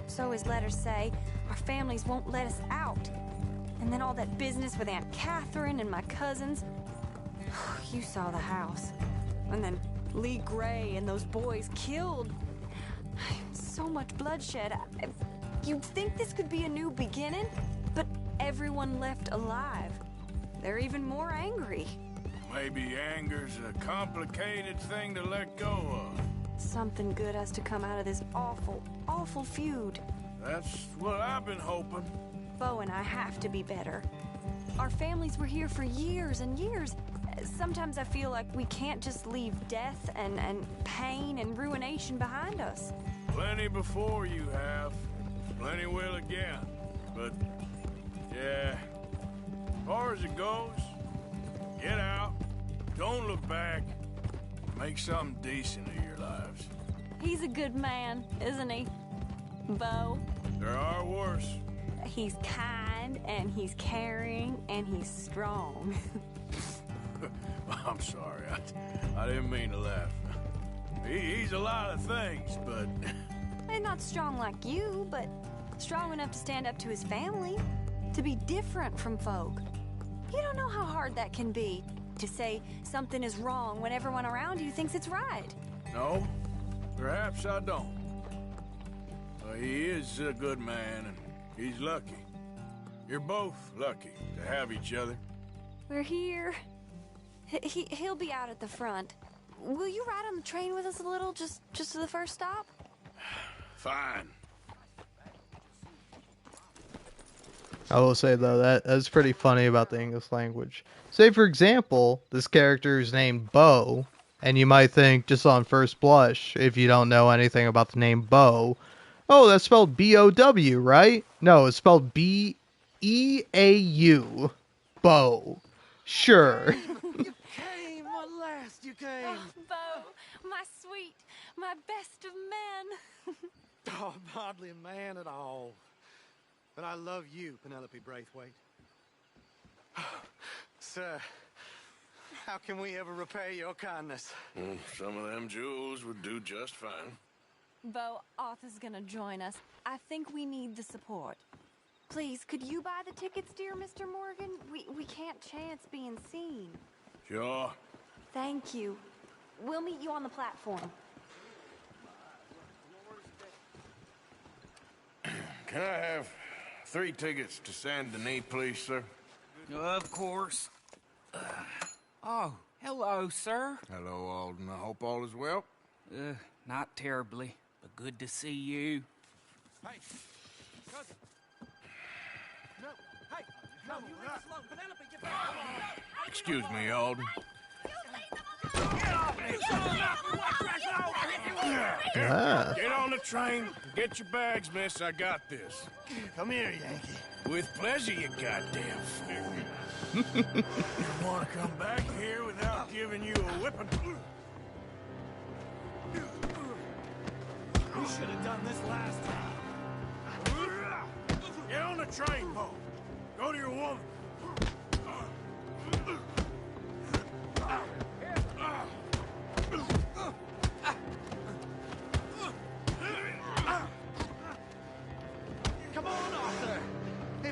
Speaker 7: so his letters say. Our families won't let us out. And then all that business with Aunt Catherine and my cousins. You saw the house. And then Lee Gray and those boys killed. So much bloodshed. You'd think this could be a new beginning, but everyone left alive. They're even more angry.
Speaker 4: Maybe anger's a complicated thing to let go of.
Speaker 7: Something good has to come out of this awful, awful feud.
Speaker 4: That's what I've been hoping.
Speaker 7: Beau and I have to be better. Our families were here for years and years. Sometimes I feel like we can't just leave death and pain and ruination behind us.
Speaker 4: Plenty before you have. Plenty will again. But, yeah, as far as it goes, get out, don't look back, make something decent of your lives.
Speaker 7: He's a good man, isn't he, Beau?
Speaker 4: There are worse.
Speaker 7: He's kind, and he's caring, and he's strong.
Speaker 4: I'm sorry, I didn't mean to laugh. He's a lot of things, but...
Speaker 7: And not strong like you, but strong enough to stand up to his family, to be different from folk. You don't know how hard that can be, to say something is wrong when everyone around you thinks it's right.
Speaker 4: No, perhaps I don't. He is a good man, and he's lucky. You're both lucky to have each other.
Speaker 7: We're here. He'll be out at the front. Will you ride on the train with us a little, just to the first stop?
Speaker 4: Fine.
Speaker 1: I will say, though, that's pretty funny about the English language. Say, for example, this character is named Beau, and you might think, just on first blush, if you don't know anything about the name Beau, oh, that's spelled B-O-W, right? No, it's spelled B-E-A-U. Beau. Sure.
Speaker 22: You came, at last you came.
Speaker 7: Oh, Beau, my sweet, my best of men.
Speaker 21: Oh, I'm hardly a man at all. But I love you, Penelope Braithwaite. Sir, how can we ever repay your kindness?
Speaker 4: Some of them jewels would do just fine.
Speaker 7: Beau, Arthur's gonna join us. I think we need the support. Please, could you buy the tickets, dear Mr. Morgan? We can't chance being seen.
Speaker 4: Sure.
Speaker 7: Thank you. We'll meet you on the platform.
Speaker 4: Can I have 3 tickets to Saint Denis, please, sir?
Speaker 19: Of course. Oh, hello, sir.
Speaker 4: Hello, Alden. I hope all is well.
Speaker 19: Not terribly, but good to see you.
Speaker 21: Hey, cousin. No, hey, no, you leave us alone. Penelope, get back.
Speaker 4: Excuse me, Alden.
Speaker 1: Ah.
Speaker 4: Get on the train. Get your bags, miss. I got this.
Speaker 21: Come here, Yankee.
Speaker 4: With pleasure, you goddamn fool. You want to come back here without giving you a whipping?
Speaker 12: should have done this last time.
Speaker 4: Get on the train, Bo. Go to your woman.
Speaker 12: Come on, Arthur.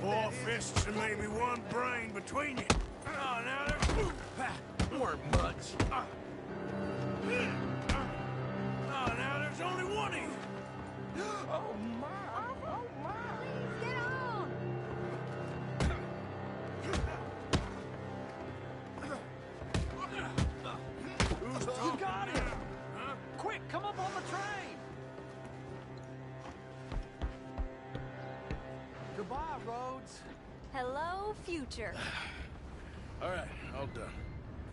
Speaker 4: Four fists and maybe one brain between you. Oh, now there
Speaker 12: Weren't much.
Speaker 4: Oh, now there's only one of you.
Speaker 12: Oh, my. Oh, my.
Speaker 20: Get on!
Speaker 12: You got it! Quick, come up on the train! Goodbye, Rhodes.
Speaker 7: Hello, future.
Speaker 4: All right, all done.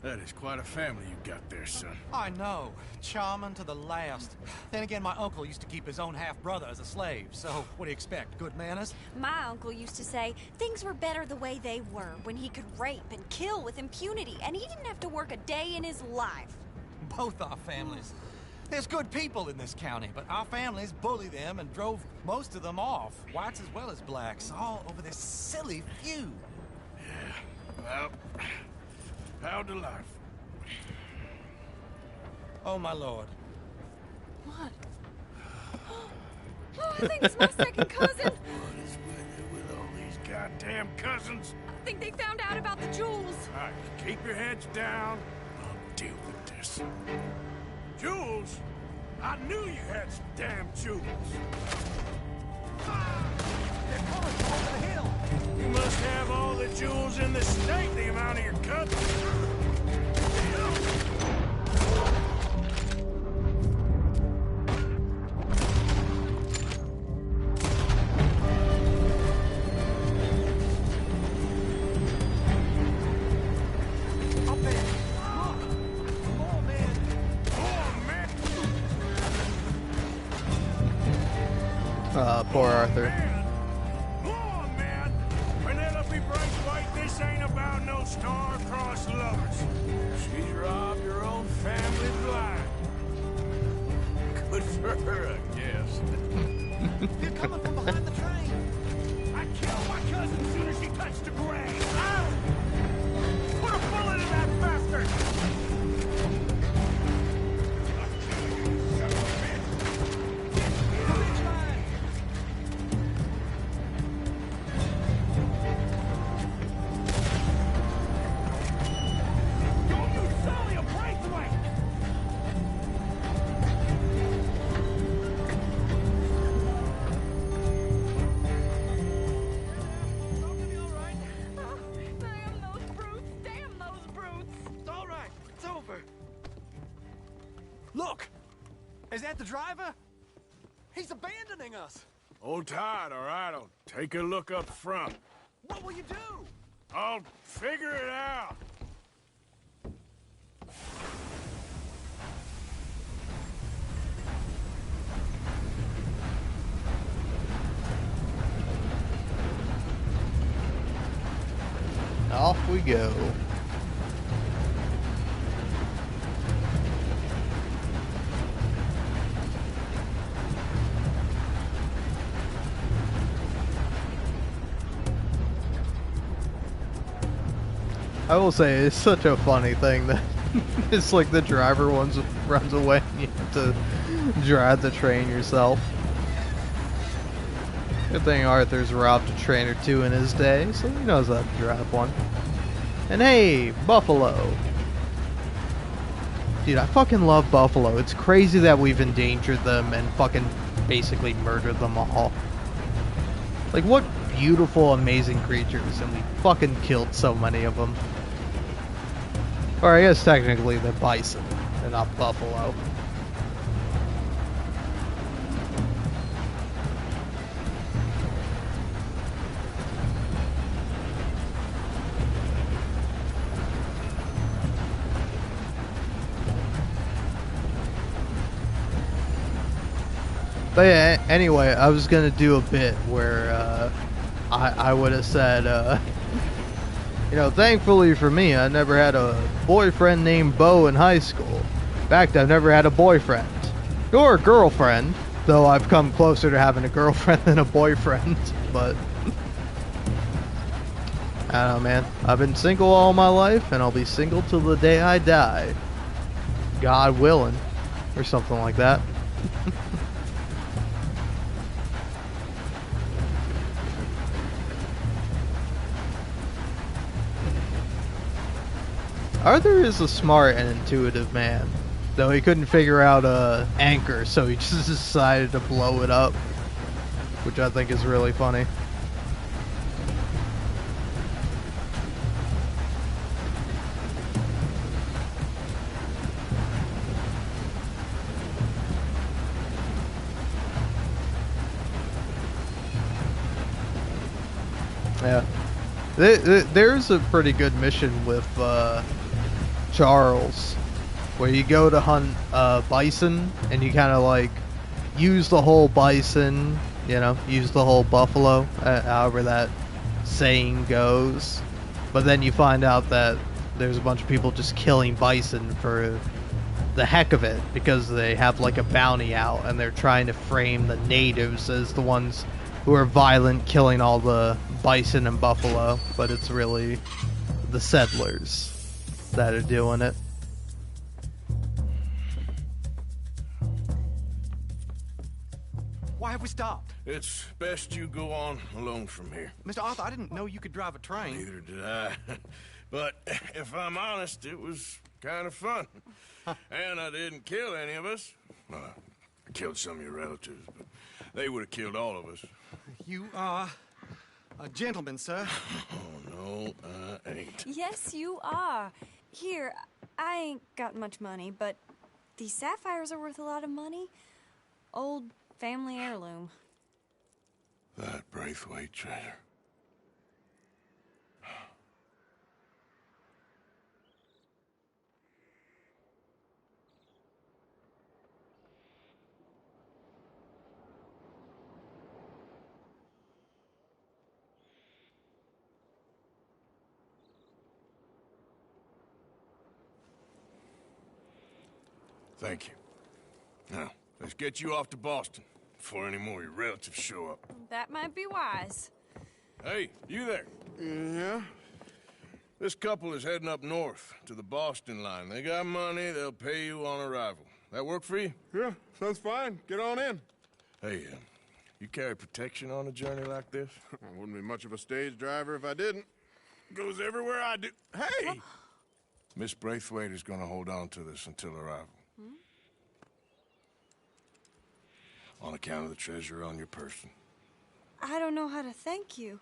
Speaker 4: That is quite a family you got there, son.
Speaker 21: I know. Charming to the last. Then again, my uncle used to keep his own half-brother as a slave, so what do you expect? Good manners?
Speaker 7: My uncle used to say things were better the way they were, when he could rape and kill with impunity, and he didn't have to work a day in his life.
Speaker 21: Both our families. There's good people in this county, but our families bullied them and drove most of them off, whites as well as blacks, all over this silly feud.
Speaker 4: Well, how to life.
Speaker 21: Oh, my lord.
Speaker 7: What? Oh, I think it's my second cousin.
Speaker 4: What is with all these goddamn cousins?
Speaker 7: I think they found out about the jewels.
Speaker 4: All right, keep your heads down. I'll deal with this. Jewels? I knew you had some damn jewels.
Speaker 12: They're coming from over the hill.
Speaker 4: You must have all the jewels in the state, the amount of your cousins.
Speaker 12: Up there. Look. More men.
Speaker 1: Poor Arthur.
Speaker 4: Penelope Braithwaite, this ain't about no star-crossed lovers. She's robbed her own family blind. Good for her, I guess.
Speaker 12: They're coming from behind the train. I killed my cousin as soon as she touched the grave. Ah! Put a bullet in that bastard! Look! Is that the driver? He's abandoning us!
Speaker 4: Hold tight, all right? I'll take a look up front.
Speaker 12: What will you do?
Speaker 4: I'll figure it out.
Speaker 1: Off we go. I will say, it's such a funny thing that it's like the driver runs away and you have to drive the train yourself. Good thing Arthur's robbed a train or two in his day, so he knows how to drive one. And hey, buffalo. Dude, I fucking love buffalo. It's crazy that we've endangered them and fucking basically murdered them all. Like, what beautiful, amazing creatures, and we fucking killed so many of them. Or I guess technically they're bison, they're not buffalo. But yeah, anyway, I was gonna do a bit where I would have said, you know, thankfully for me, I never had a boyfriend named Bo in high school. In fact, I've never had a boyfriend. Or a girlfriend. Though I've come closer to having a girlfriend than a boyfriend, but I don't know, man. I've been single all my life, and I'll be single till the day I die. God willing, or something like that. Arthur is a smart and intuitive man, though he couldn't figure out a anchor, so he just decided to blow it up, which I think is really funny. Yeah, there's a pretty good mission with Charles, where you go to hunt bison, and you kind of like use the whole bison, you know, use the whole buffalo, however that saying goes. But then you find out that there's a bunch of people just killing bison for the heck of it, because they have like a bounty out, and they're trying to frame the natives as the ones who are violent, killing all the bison and buffalo, but it's really the settlers that are doing it.
Speaker 21: Why have we stopped?
Speaker 4: It's best you go on alone from here.
Speaker 21: Mr. Arthur, I didn't know you could drive a train.
Speaker 4: Neither did I. But if I'm honest, it was kind of fun. And I didn't kill any of us. Well, I killed some of your relatives, but they would have killed all of us.
Speaker 21: You are a gentleman, sir.
Speaker 4: Oh, no, I ain't.
Speaker 7: Yes, you are. Here, I ain't got much money, but these sapphires are worth a lot of money. Old family heirloom.
Speaker 4: That Braithwaite treasure. Thank you. Now, let's get you off to Boston before any more of your relatives show up.
Speaker 7: That might be wise.
Speaker 4: Hey, you there? Yeah? This couple is heading up north to the Boston line. They got money, they'll pay you on arrival. That work for you?
Speaker 16: Yeah, sounds fine. Get on in.
Speaker 4: Hey, you carry protection on a journey like this?
Speaker 16: I wouldn't be much of a stage driver if I didn't. Goes everywhere I do. Hey!
Speaker 4: Miss Braithwaite is going to hold on to this until arrival. On account of the treasure on your person.
Speaker 7: I don't know how to thank you.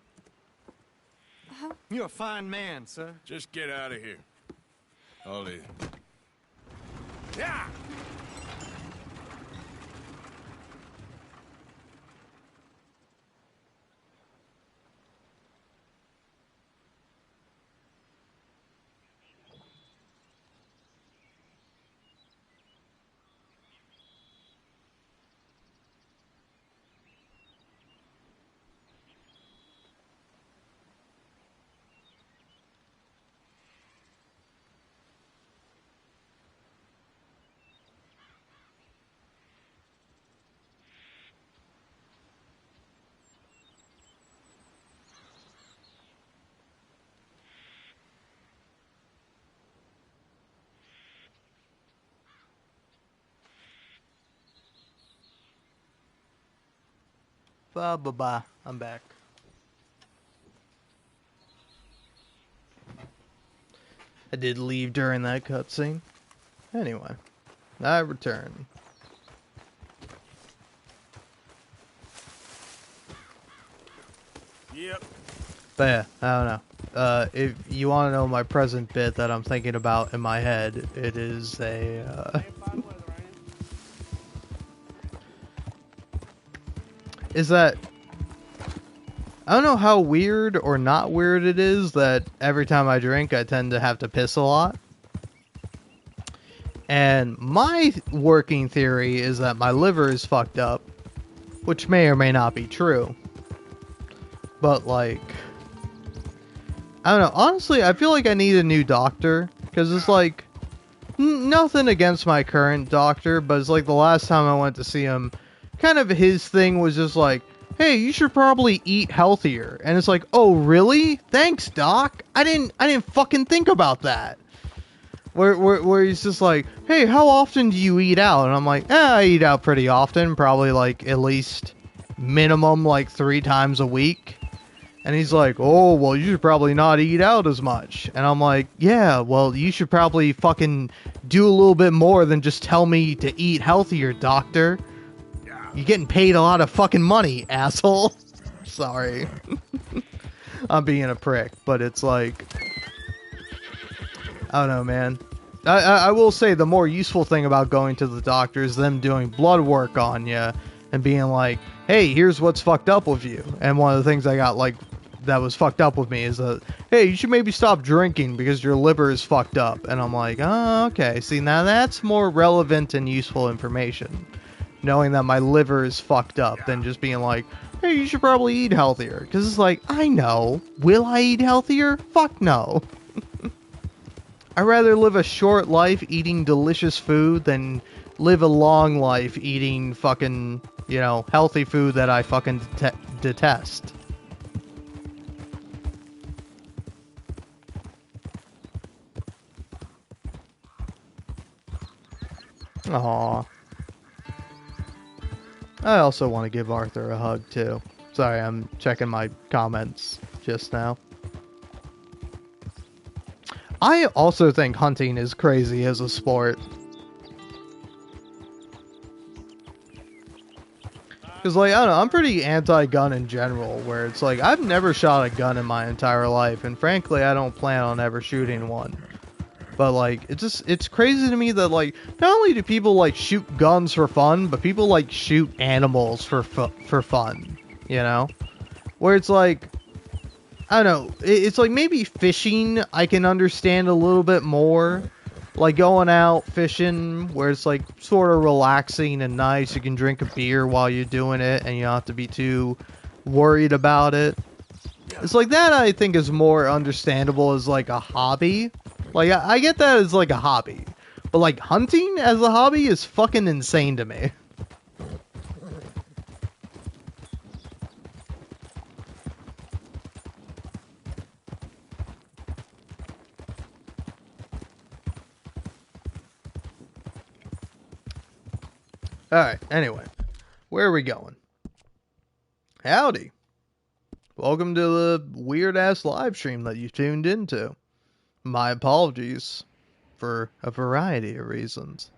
Speaker 21: You're a fine man, sir.
Speaker 4: Just get out of here. I'll leave.
Speaker 16: Yeah!
Speaker 1: Bye. I'm back. I did leave during that cutscene. Anyway, I return.
Speaker 16: Yep.
Speaker 1: But yeah, I don't know. If you want to know my present bit that I'm thinking about in my head, it is a, is that, I don't know how weird or not weird it is that every time I drink, I tend to have to piss a lot. And my working theory is that my liver is fucked up, which may or may not be true. But, like, I don't know. Honestly, I feel like I need a new doctor, because it's like, nothing against my current doctor, but it's like the last time I went to see him kind of his thing was just like, hey, you should probably eat healthier. And it's like, oh, really? Thanks, Doc. I didn't fucking think about that. Where he's just like, hey, how often do you eat out? And I'm like, I eat out pretty often, probably like at least minimum like 3 times a week. And he's like, oh, well, you should probably not eat out as much. And I'm like, yeah, well, you should probably fucking do a little bit more than just tell me to eat healthier, doctor. You're getting paid a lot of fucking money, asshole. Sorry. I'm being a prick, but it's like, I don't know, man. I will say the more useful thing about going to the doctor is them doing blood work on you and being like, hey, here's what's fucked up with you. And one of the things I got, like, that was fucked up with me is that, hey, you should maybe stop drinking because your liver is fucked up. And I'm like, oh, okay. See, now that's more relevant and useful information. Knowing that my liver is fucked up than just being like, hey, you should probably eat healthier. Because it's like, I know. Will I eat healthier? Fuck no. I'd rather live a short life eating delicious food than live a long life eating fucking, you know, healthy food that I fucking detest. Aww. I also want to give Arthur a hug, too. Sorry, I'm checking my comments just now. I also think hunting is crazy as a sport. Because, like, I don't know, I'm pretty anti-gun in general, where it's like, I've never shot a gun in my entire life, and frankly, I don't plan on ever shooting one. But, like, it's crazy to me that, like, not only do people, like, shoot guns for fun, but people, like, shoot animals for fun, you know? Where it's like, I don't know, it's like maybe fishing I can understand a little bit more. Like going out fishing where it's like sort of relaxing and nice. You can drink a beer while you're doing it and you don't have to be too worried about it. It's like that I think is more understandable as like a hobby. Like I get that as like a hobby. But like hunting as a hobby is fucking insane to me. Alright, anyway. Where are we going? Howdy. Welcome to the weird-ass live stream that you tuned into. My apologies for a variety of reasons.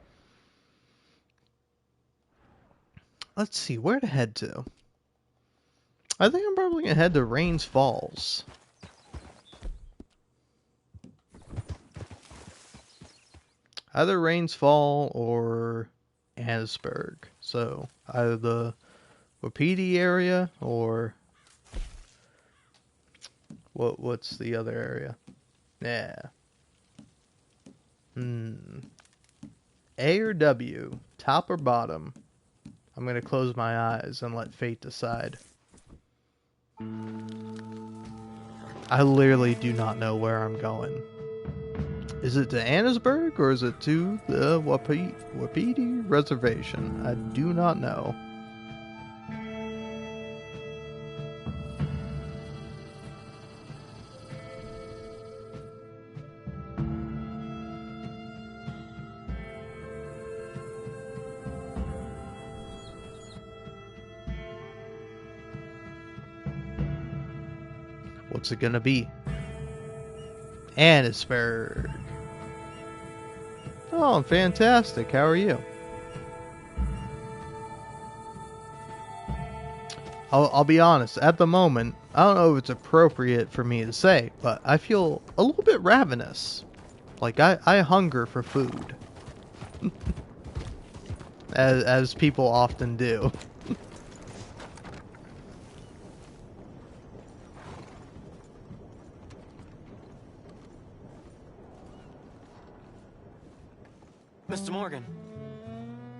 Speaker 1: Let's see, where to head to? I think I'm probably going to head to Rains Falls. Either Rains Fall or Annisburg. So, either the Wapiti area or what's the other area? Yeah. A or W, top or bottom? I'm going to close my eyes and let fate decide. I literally do not know where I'm going. Is it to Annisburg or is it to the Wapiti Reservation? I do not know. What's it gonna be? Annisburg. Oh, I'm fantastic. How are you? I'll be honest. At the moment, I don't know if it's appropriate for me to say, but I feel a little bit ravenous. Like, I hunger for food. as people often do.
Speaker 17: Mr. Morgan.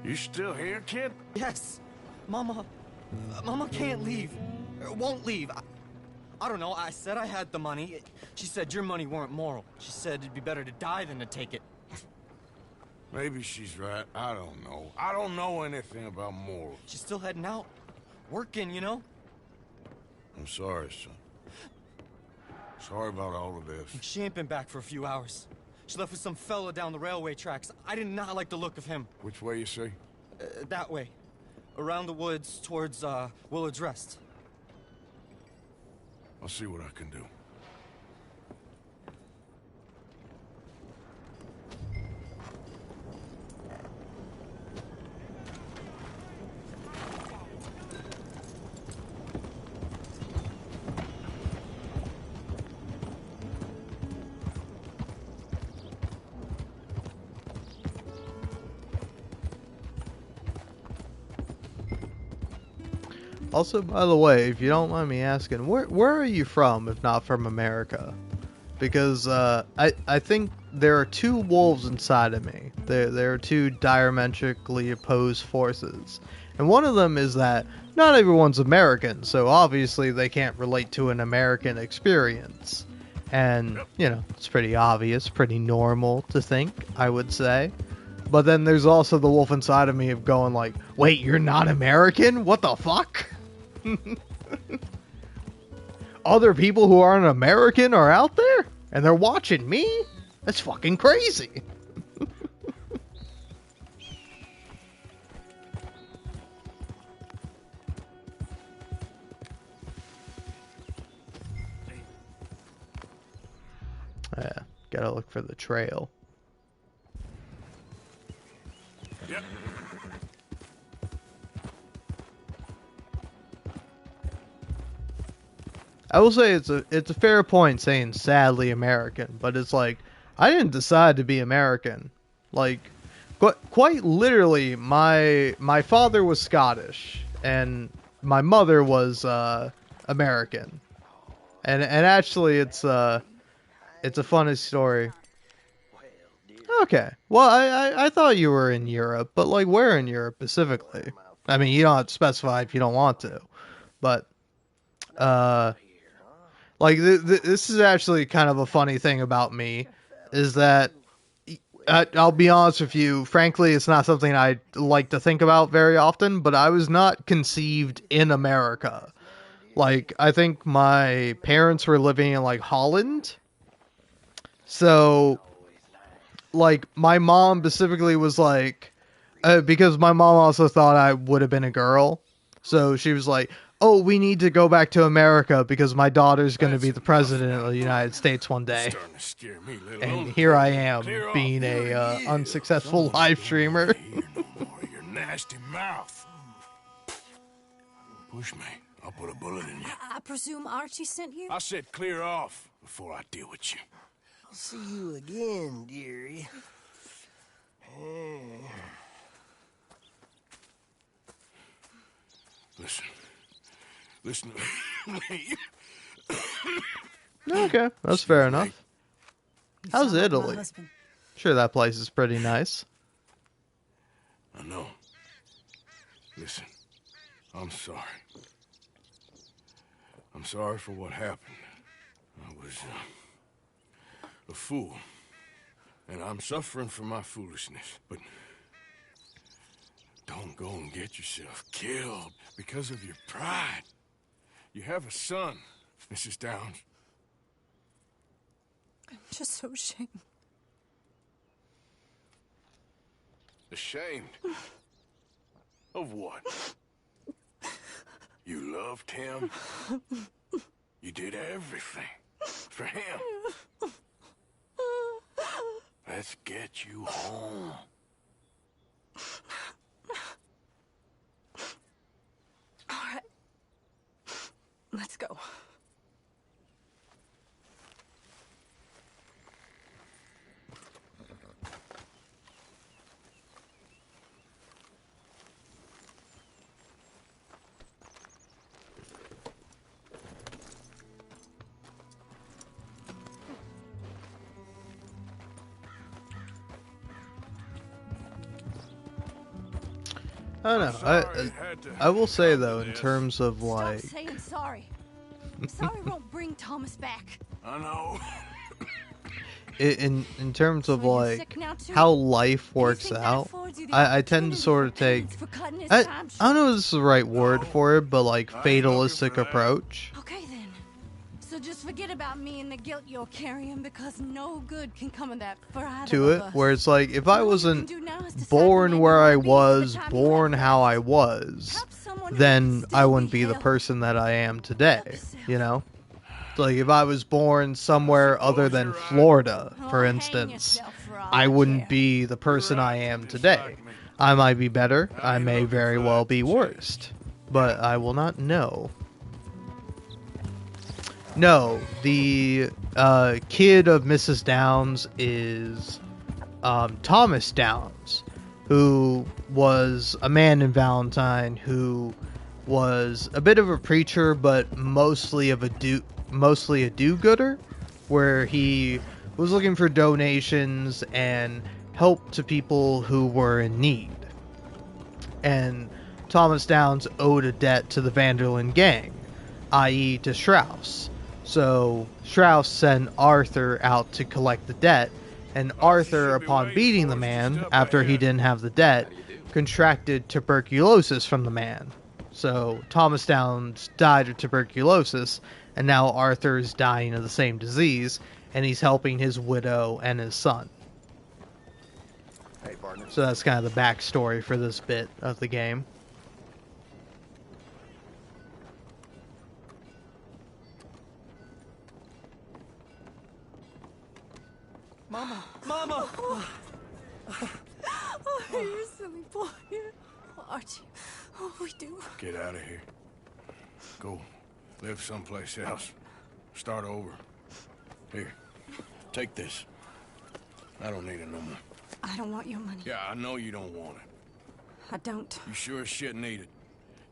Speaker 4: You still here, kid?
Speaker 17: Yes. Mama can't leave. Won't leave. I don't know. I said I had the money. She said your money weren't moral. She said it'd be better to die than to take it.
Speaker 3: Maybe she's right. I don't know. I don't know anything about morals.
Speaker 21: She's still heading out. Working, you know?
Speaker 3: I'm sorry, son. Sorry about all of this.
Speaker 21: She ain't been back for a few hours. She left with some fella down the railway tracks. I did not like the look of him.
Speaker 3: Which way you say?
Speaker 21: That way. Around the woods towards, Willard's Rest.
Speaker 3: I'll see what I can do.
Speaker 1: Also, by the way, if you don't mind me asking, where are you from, if not from America? Because I think there are two wolves inside of me. There are two diametrically opposed forces. And one of them is that not everyone's American, so obviously they can't relate to an American experience. And, you know, it's pretty obvious, pretty normal to think, I would say. But then there's also the wolf inside of me of going like, wait, you're not American? What the fuck? Other people who aren't American are out there? And they're watching me? That's fucking crazy. Yeah, gotta look for the trail.
Speaker 3: Yep.
Speaker 1: I will say it's a fair point saying sadly American, but it's like I didn't decide to be American. Like quite literally, my father was Scottish and my mother was American, and actually it's a funny story. Okay, well I thought you were in Europe, but like where in Europe specifically? I mean, you don't have to specify if you don't want to, but like, this is actually kind of a funny thing about me, is that, I'll be honest with you, frankly, it's not something I like to think about very often, but I was not conceived in America. Like, I think my parents were living in, like, Holland. So, like, my mom specifically was like, because my mom also thought I would have been a girl. So she was like, oh, we need to go back to America because my daughter's going to be the president of the United States one day. And here I am, being a unsuccessful live streamer.
Speaker 3: Your nasty mouth. Push me. I'll put a bullet in you.
Speaker 10: I presume Archie sent you?
Speaker 3: I said clear off before I deal with you.
Speaker 12: I'll see you again, dearie.
Speaker 3: Listen to me.
Speaker 1: Okay, that's fair enough. How's Italy? Sure, that place is pretty nice.
Speaker 3: I know. Listen, I'm sorry. I'm sorry for what happened. I was a fool. And I'm suffering for my foolishness. But don't go and get yourself killed because of your pride. You have a son, Mrs. Downs.
Speaker 10: I'm just so ashamed.
Speaker 3: Ashamed? Of what? You loved him? You did everything for him. Let's get you home.
Speaker 10: All right. Let's go.
Speaker 1: I don't know. I will say though, in terms of like,
Speaker 10: Stop saying sorry. Sorry won't bring Thomas back.
Speaker 3: I know.
Speaker 1: in terms of
Speaker 10: So you're
Speaker 1: like
Speaker 10: sick now, too?
Speaker 1: how life
Speaker 10: And you
Speaker 1: works
Speaker 10: think that
Speaker 1: out,
Speaker 10: affords you the
Speaker 1: I tend to sort of take
Speaker 10: for cutting his
Speaker 1: I,
Speaker 10: time
Speaker 1: I don't know
Speaker 10: short?
Speaker 1: if this is the right word for it, but like
Speaker 3: I ain't looking
Speaker 1: fatalistic
Speaker 3: for that.
Speaker 1: approach
Speaker 10: Okay, then. So just forget about me and the guilt you're carrying, because no good can come of that for either
Speaker 1: to
Speaker 10: of
Speaker 1: it,
Speaker 10: us.
Speaker 1: where it's like if I
Speaker 10: All you
Speaker 1: wasn't
Speaker 10: can do now is decide
Speaker 1: born
Speaker 10: the way
Speaker 1: where
Speaker 10: you
Speaker 1: I
Speaker 10: wanna be with the
Speaker 1: was,
Speaker 10: time you
Speaker 1: born
Speaker 10: have
Speaker 1: how
Speaker 10: left.
Speaker 1: I was,
Speaker 10: Help someone who
Speaker 1: then
Speaker 10: can
Speaker 1: I
Speaker 10: still
Speaker 1: wouldn't be the
Speaker 10: held.
Speaker 1: person that I am today.
Speaker 10: yourself.
Speaker 1: You know? Like if I was born somewhere other than Florida,
Speaker 10: Oh,
Speaker 1: for
Speaker 10: hang
Speaker 1: instance,
Speaker 10: yourself for all
Speaker 1: I
Speaker 10: I
Speaker 1: wouldn't
Speaker 10: care.
Speaker 1: be the person I am today. I might be better, I may very well be worst, but I will not know. No, the kid of Mrs. Downs is Thomas Downs, who was a man in Valentine who was a bit of a preacher, but mostly a do-gooder, where he was looking for donations and help to people who were in need. And Thomas Downs owed a debt to the Vanderlyn gang, i.e. to Strauss. So Strauss sent Arthur out to collect the debt, and Arthur, upon beating the man after he didn't have the debt, contracted tuberculosis from the man. So Thomas Downs died of tuberculosis, and now Arthur is dying of the same disease, and he's helping his widow and his son.
Speaker 3: Hey, partner.
Speaker 1: So that's kind of the backstory for this bit of the game.
Speaker 21: Mama! Mama!
Speaker 10: Oh, you're a silly boy. Archie, oh, we do.
Speaker 4: Get out of here. Go live someplace else. Start over. Here, take this. I don't need it no more.
Speaker 10: I don't want your money.
Speaker 4: Yeah, I know you don't want it.
Speaker 10: I don't.
Speaker 4: You sure as shit need it.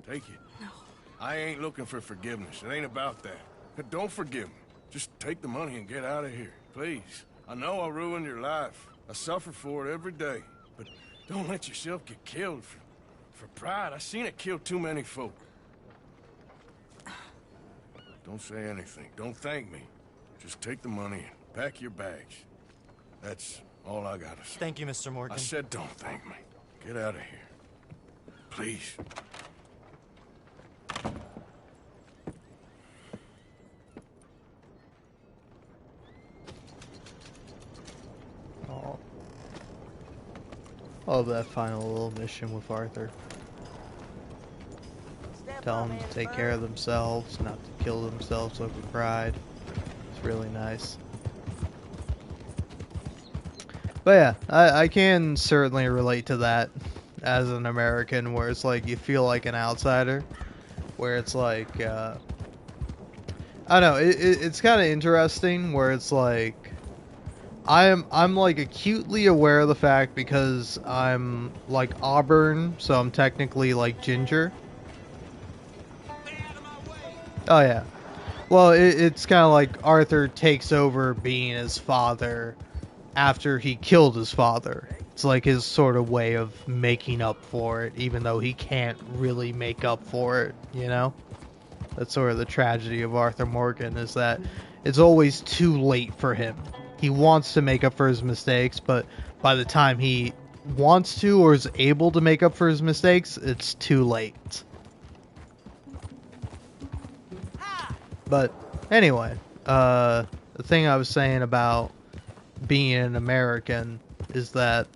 Speaker 4: Take it.
Speaker 10: No.
Speaker 4: I ain't looking for forgiveness. It ain't about that. But don't forgive me. Just take the money and get out of here, please. I know I ruined your life. I suffer for it every day. But don't let yourself get killed for pride. I seen it kill too many folk. Don't say anything. Don't thank me. Just take the money and pack your bags. That's all I gotta say.
Speaker 21: Thank you, Mr. Morgan.
Speaker 4: I said don't thank me. Get out of here. Please.
Speaker 1: Oh. I love that final little mission with Arthur. Tell them to take care of themselves, not to kill themselves over pride. It's really nice. But yeah, I can certainly relate to that as an American, where it's like you feel like an outsider, where it's like, I don't know, it's kind of interesting, where it's like, I'm like acutely aware of the fact, because I'm like Auburn, so I'm technically like ginger. Oh yeah. Well, it's kind of like Arthur takes over being his father after he killed his father. It's like his sort of way of making up for it, even though he can't really make up for it, you know? That's sort of the tragedy of Arthur Morgan, is that it's always too late for him. He wants to make up for his mistakes, but by the time he wants to or is able to make up for his mistakes, it's too late. But anyway, the thing I was saying about being an American is that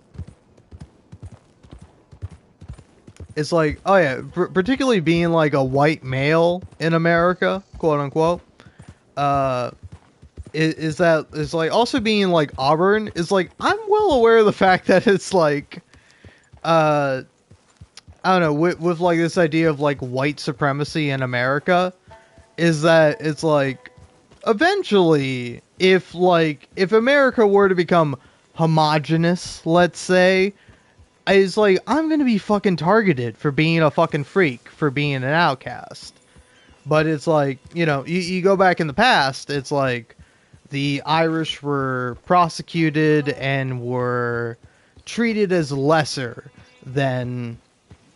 Speaker 1: it's like, oh yeah, particularly being like a white male in America, quote unquote, is that it's like also being like Auburn is like, I'm well aware of the fact that it's like, I don't know, with like this idea of like white supremacy in America, is that it's like, eventually, if America were to become homogenous, let's say, it's like, I'm gonna be fucking targeted for being a fucking freak, for being an outcast. But it's like, you know, you go back in the past, it's like, the Irish were prosecuted and were treated as lesser than,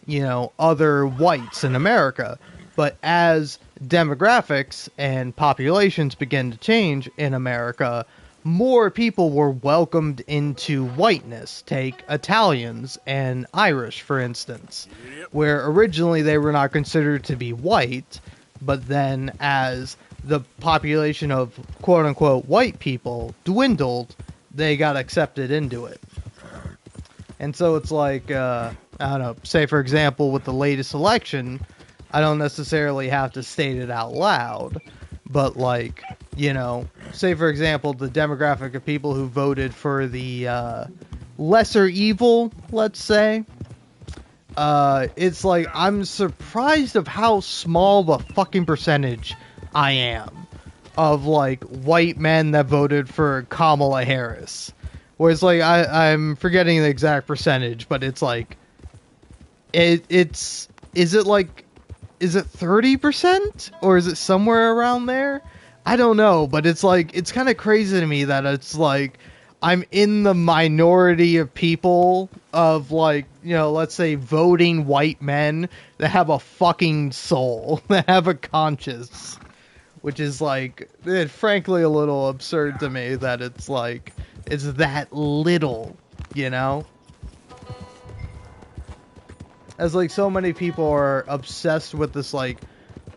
Speaker 1: you know, other whites in America. But as demographics and populations begin to change in America, more people were welcomed into whiteness. Take Italians and Irish, for instance, where originally they were not considered to be white, but then as the population of quote-unquote white people dwindled, they got accepted into it. And so it's like, I don't know, say for example with the latest election, I don't necessarily have to state it out loud, but like, you know, say for example the demographic of people who voted for the lesser evil, let's say, it's like I'm surprised of how small the fucking percentage I am of like white men that voted for Kamala Harris. Whereas like I'm forgetting the exact percentage, but it's like it's is it like is it 30% or is it somewhere around there? I don't know, but it's like it's kind of crazy to me that it's like I'm in the minority of people of like, you know, let's say voting white men that have a fucking soul, that have a conscience, which is like frankly a little absurd to me that it's like it's that little, you know? As like so many people are obsessed with this like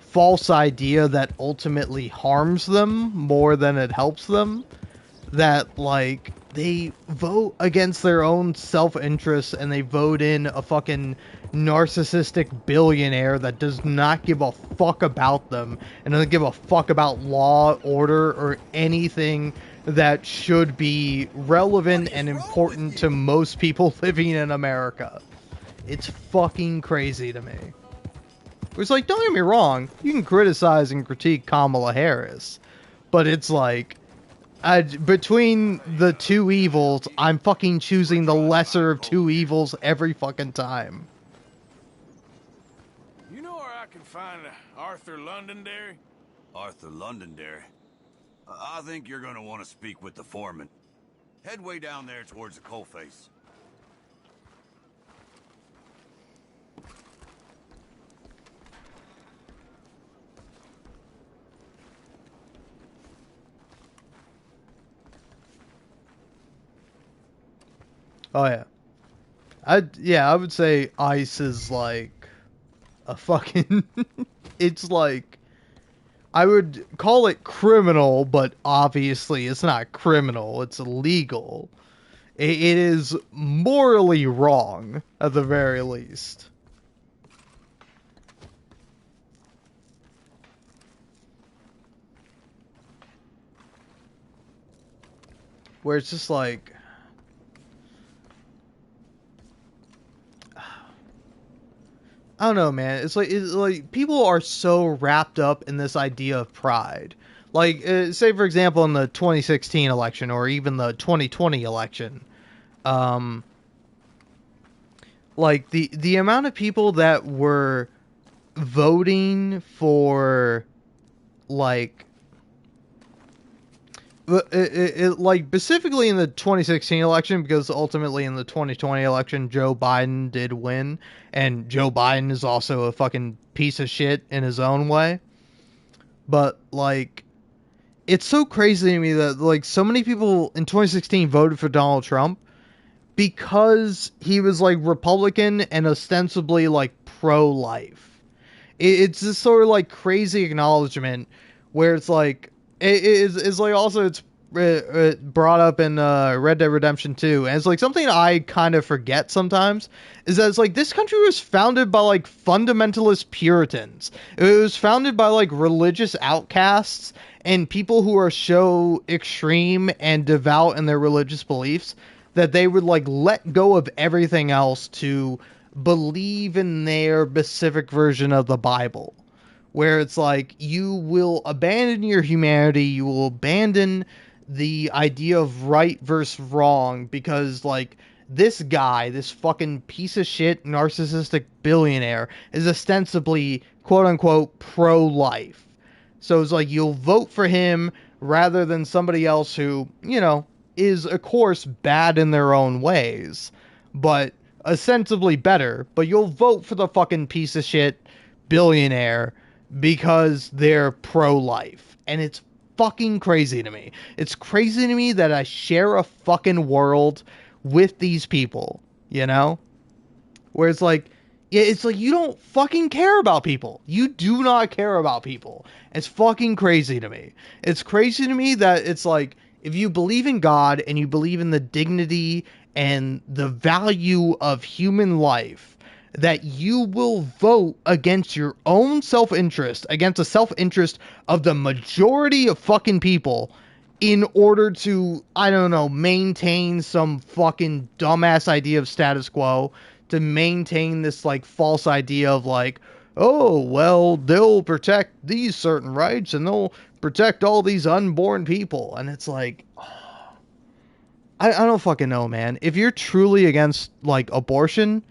Speaker 1: false idea that ultimately harms them more than it helps them, that like they vote against their own self-interest and they vote in a fucking narcissistic billionaire that does not give a fuck about them and doesn't give a fuck about law, order, or anything that should be relevant and important to most people living in America. It's fucking crazy to me. It's like, don't get me wrong, you can criticize and critique Kamala Harris, but it's like, between the two evils, I'm fucking choosing the lesser of two evils every fucking time.
Speaker 4: You know where I can find Arthur Londonderry?
Speaker 6: Arthur Londonderry? I think you're gonna want to speak with the foreman. Head way down there towards the coalface.
Speaker 1: Oh yeah. I would say ICE is like a fucking it's like I would call it criminal, but obviously it's not criminal, it's illegal. It is morally wrong at the very least. Where it's just like I don't know, man. It's like people are so wrapped up in this idea of pride. Like, say for example, in the 2016 election or even the 2020 election, like the amount of people that were voting for, like, like specifically in the 2016 election, because ultimately in the 2020 election Joe Biden did win, and Joe Biden is also a fucking piece of shit in his own way. But like, it's so crazy to me that like so many people in 2016 voted for Donald Trump because he was like Republican and ostensibly like pro-life. It's this sort of like crazy acknowledgement where it's like it's like also it's brought up in Red Dead Redemption 2, and it's like something I kind of forget sometimes is that it's like this country was founded by like fundamentalist Puritans. It was founded by like religious outcasts and people who are so extreme and devout in their religious beliefs that they would like let go of everything else to believe in their specific version of the Bible, where it's like you will abandon your humanity, you will abandon the idea of right versus wrong because like this guy, this fucking piece of shit narcissistic billionaire is ostensibly quote unquote pro-life. So it's like you'll vote for him rather than somebody else who, you know, is of course bad in their own ways, but ostensibly better, but you'll vote for the fucking piece of shit billionaire because they're pro-life. And it's fucking crazy to me. It's crazy to me that I share a fucking world with these people, you know? Where it's like, yeah, it's like you don't fucking care about people. You do not care about people. It's fucking crazy to me. It's crazy to me that it's like, if you believe in God and you believe in the dignity and the value of human life, that you will vote against your own self-interest, against the self-interest of the majority of fucking people in order to, I don't know, maintain some fucking dumbass idea of status quo, to maintain this like false idea of like, oh, well, they'll protect these certain rights and they'll protect all these unborn people. And it's like, I don't fucking know, man. If you're truly against like abortion,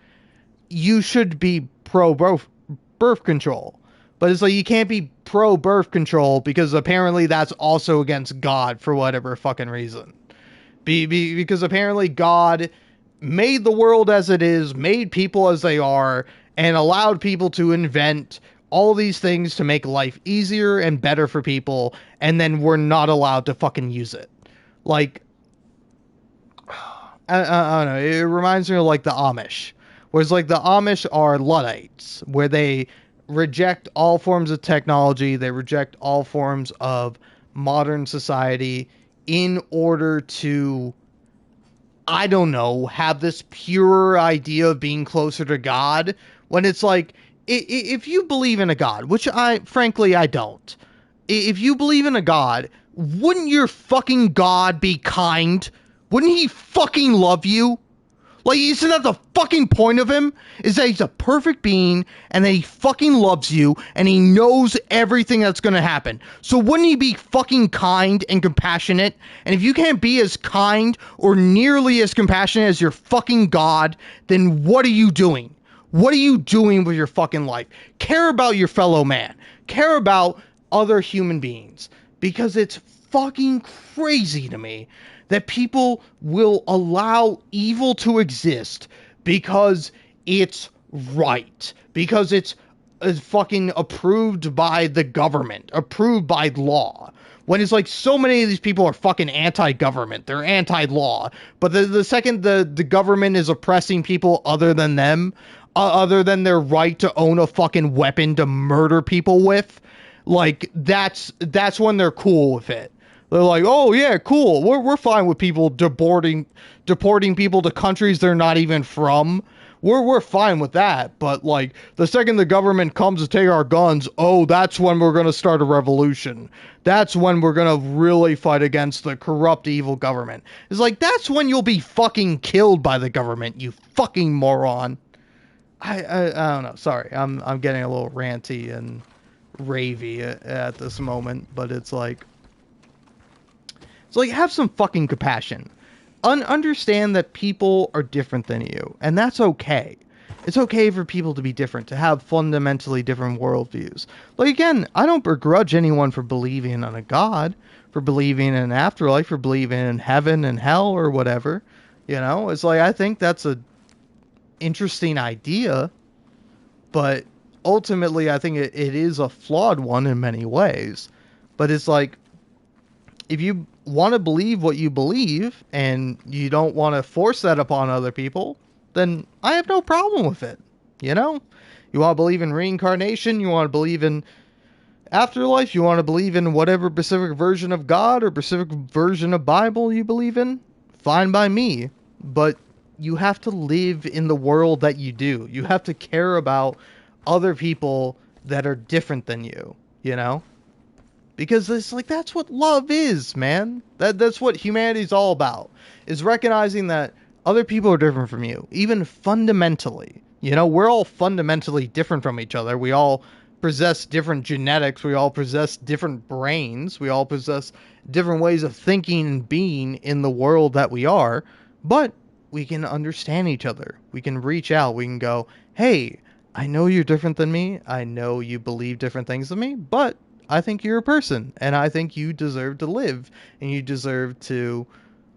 Speaker 1: you should be pro birth control. But it's like you can't be pro birth control because apparently that's also against God for whatever fucking reason. Because apparently God made the world as it is, made people as they are, and allowed people to invent all these things to make life easier and better for people, and then we're not allowed to fucking use it. Like, I don't know, it reminds me of like the Amish. Whereas like the Amish are Luddites, where they reject all forms of technology, they reject all forms of modern society in order to, I don't know, have this pure idea of being closer to God. When it's like, if you believe in a God, which frankly, I don't. If you believe in a God, wouldn't your fucking God be kind? Wouldn't he fucking love you? Like, isn't that the fucking point of him? Is that he's a perfect being, and that he fucking loves you, and he knows everything that's gonna happen. So wouldn't he be fucking kind and compassionate? And if you can't be as kind or nearly as compassionate as your fucking God, then what are you doing? What are you doing with your fucking life? Care about your fellow man. Care about other human beings. Because it's fucking crazy to me that people will allow evil to exist because it's right. Because it's fucking approved by the government. Approved by law. When it's like so many of these people are fucking anti-government. They're anti-law. But the second the government is oppressing people other than them, other than their right to own a fucking weapon to murder people with, like that's when they're cool with it. They're like, oh yeah, cool. We're fine with people deporting people to countries they're not even from. We're fine with that. But like the second the government comes to take our guns, oh, that's when we're gonna start a revolution. That's when we're gonna really fight against the corrupt, evil government. It's like that's when you'll be fucking killed by the government, you fucking moron. I don't know. Sorry, I'm getting a little ranty and ravey at this moment, but it's like have some fucking compassion. Understand that people are different than you, and that's okay. It's okay for people to be different, to have fundamentally different worldviews. Like, again, I don't begrudge anyone for believing in a God, for believing in an afterlife, for believing in heaven and hell or whatever. You know, it's like, I think that's a interesting idea, but ultimately I think it is a flawed one in many ways. But it's like, if you want to believe what you believe and you don't want to force that upon other people, then I have no problem with it. You know, you want to believe in reincarnation, you want to believe in afterlife, you want to believe in whatever specific version of God or specific version of Bible you believe in, fine by me. But you have to live in the world that you do. You have to care about other people that are different than you, you know? Because it's like, that's what love is, man. That's what humanity's all about. Is recognizing that other people are different from you, even fundamentally. You know, we're all fundamentally different from each other. We all possess different genetics. We all possess different brains. We all possess different ways of thinking and being in the world that we are. But we can understand each other. We can reach out. We can go, hey, I know you're different than me. I know you believe different things than me, but I think you're a person, and I think you deserve to live, and you deserve to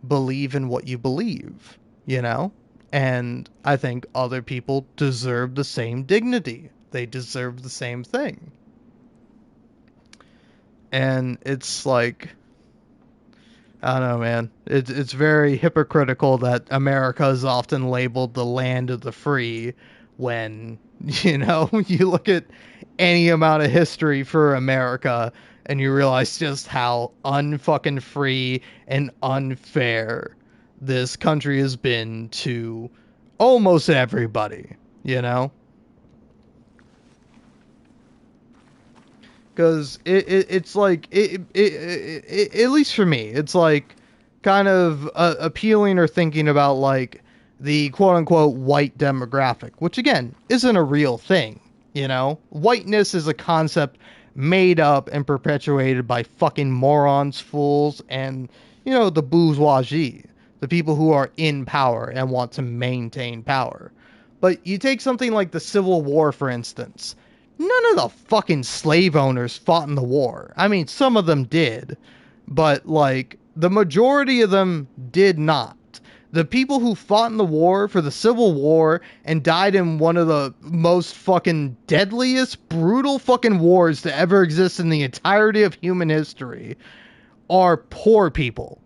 Speaker 1: believe in what you believe, you know? And I think other people deserve the same dignity. They deserve the same thing. And it's like, I don't know, man. It's very hypocritical that America is often labeled the land of the free when, you know, you look at any amount of history for America and you realize just how unfucking free and unfair this country has been to almost everybody, you know? Because it's like, at least for me, it's like kind of appealing or thinking about like the quote unquote white demographic, which again isn't a real thing, you know? Whiteness is a concept made up and perpetuated by fucking morons, fools, and, you know, the bourgeoisie, the people who are in power and want to maintain power. But you take something like the Civil War, for instance. None of the fucking slave owners fought in the war. I mean, some of them did, but like the majority of them did not. The people who fought in the war for the Civil War and died in one of the most fucking deadliest, brutal fucking wars to ever exist in the entirety of human history are poor people.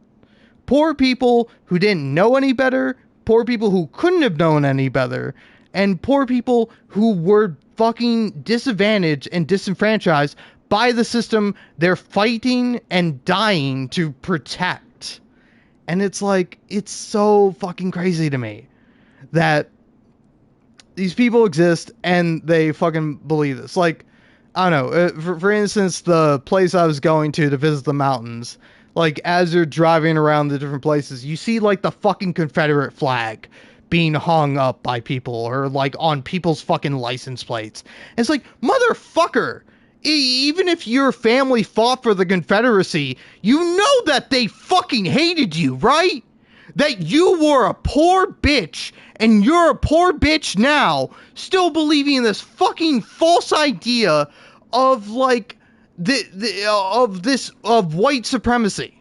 Speaker 1: Poor people who didn't know any better, poor people who couldn't have known any better, and poor people who were fucking disadvantaged and disenfranchised by the system they're fighting and dying to protect. And it's like, it's so fucking crazy to me that these people exist and they fucking believe this. Like, I don't know, for instance, the place I was going to visit the mountains, like, as you're driving around the different places, you see, like, the fucking Confederate flag being hung up by people, or, like, on people's fucking license plates. And it's like, motherfucker! Even if your family fought for the Confederacy, you know that they fucking hated you, right? That you were a poor bitch, and you're a poor bitch now, still believing in this fucking false idea of, like, of white supremacy.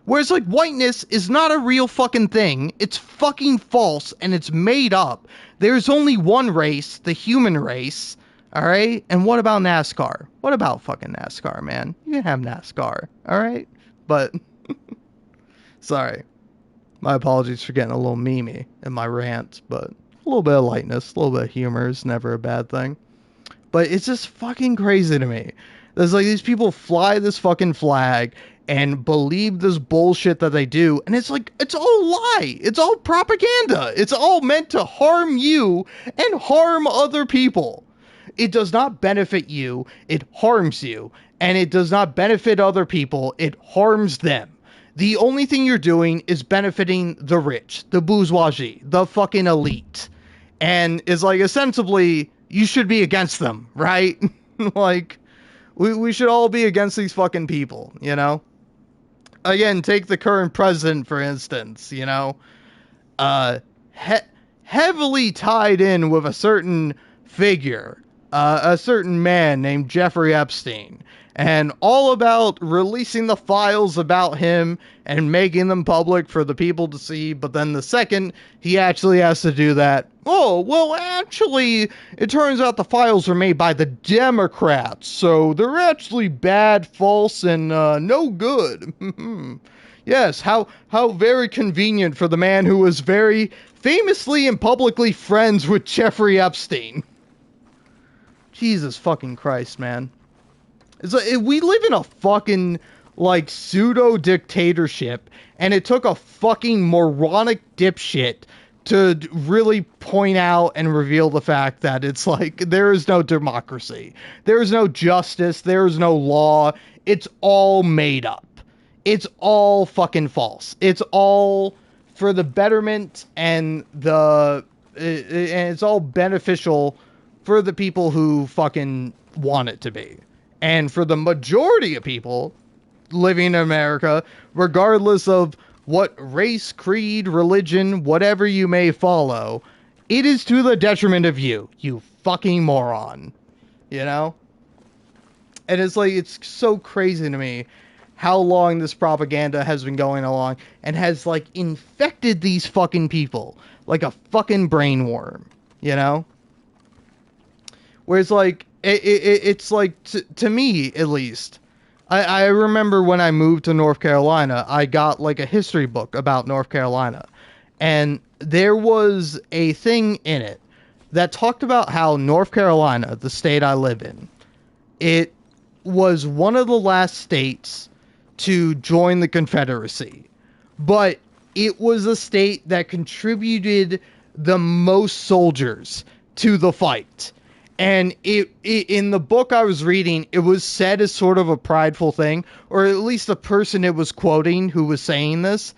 Speaker 1: Whereas, like, whiteness is not a real fucking thing. It's fucking false, and it's made up. There's only one race, the human race, alright? And what about NASCAR? What about fucking NASCAR, man? You can have NASCAR, alright? But, sorry. My apologies for getting a little memey in my rant, but a little bit of lightness, a little bit of humor is never a bad thing. But it's just fucking crazy to me. There's like these people fly this fucking flag and believe this bullshit that they do, and it's like, it's all lie. It's all propaganda. It's all meant to harm you and harm other people. It does not benefit you, it harms you. And it does not benefit other people, it harms them. The only thing you're doing is benefiting the rich, the bourgeoisie, the fucking elite. And it's like, ostensibly, you should be against them, right? Like, we should all be against these fucking people, you know? Again, take the current president, for instance, you know? Heavily tied in with a certain figure, a certain man named Jeffrey Epstein. And all about releasing the files about him and making them public for the people to see. But then the second he actually has to do that, oh, well, actually, it turns out the files were made by the Democrats. So they're actually bad, false, and no good. Yes, how very convenient for the man who was very famously and publicly friends with Jeffrey Epstein. Jesus fucking Christ, man. It's like, we live in a fucking, like, pseudo-dictatorship, and it took a fucking moronic dipshit to really point out and reveal the fact that it's like, there is no democracy. There is no justice. There is no law. It's all made up. It's all fucking false. It's all for the betterment and it's all beneficial for the people who fucking want it to be. And for the majority of people living in America, regardless of what race, creed, religion, whatever you may follow, it is to the detriment of you, you fucking moron. You know? And it's like, it's so crazy to me how long this propaganda has been going along and has, like, infected these fucking people like a fucking brain worm. You know? Whereas, like, it's like, to me, at least, I remember when I moved to North Carolina, I got like a history book about North Carolina. And there was a thing in it that talked about how North Carolina, the state I live in, it was one of the last states to join the Confederacy. But it was a state that contributed the most soldiers to the fight. And it in the book I was reading, it was said as sort of a prideful thing, or at least the person it was quoting who was saying this,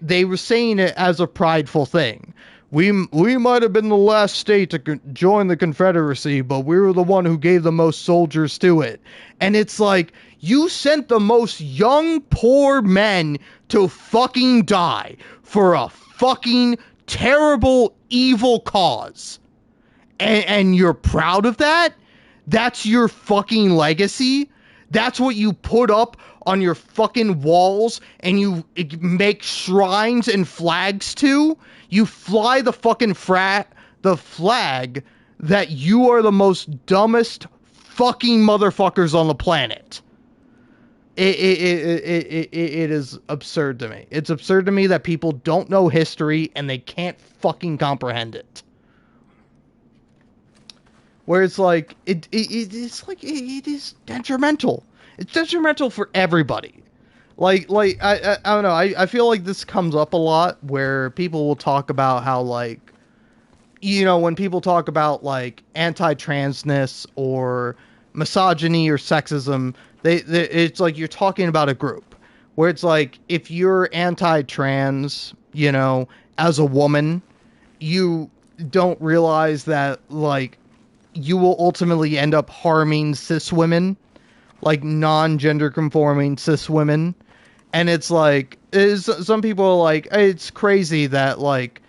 Speaker 1: they were saying it as a prideful thing. We might have been the last state to join the Confederacy, but we were the one who gave the most soldiers to it. And it's like, you sent the most young, poor men to fucking die for a fucking terrible, evil cause. And you're proud of that? That's your fucking legacy? That's what you put up on your fucking walls and you make shrines and flags to? You fly the fucking the flag that you are the most dumbest fucking motherfuckers on the planet. It is absurd to me. It's absurd to me that people don't know history and they can't fucking comprehend it. Where it's like, it is detrimental. It's detrimental for everybody. Like I don't know. I feel like this comes up a lot where people will talk about how, like, you know, when people talk about like anti-transness or misogyny or sexism, it's like you're talking about a group. Where it's like, if you're anti-trans, you know, as a woman, you don't realize that, like, you will ultimately end up harming cis women, like non-gender conforming cis women. And it's like, some people are like, it's crazy that, like,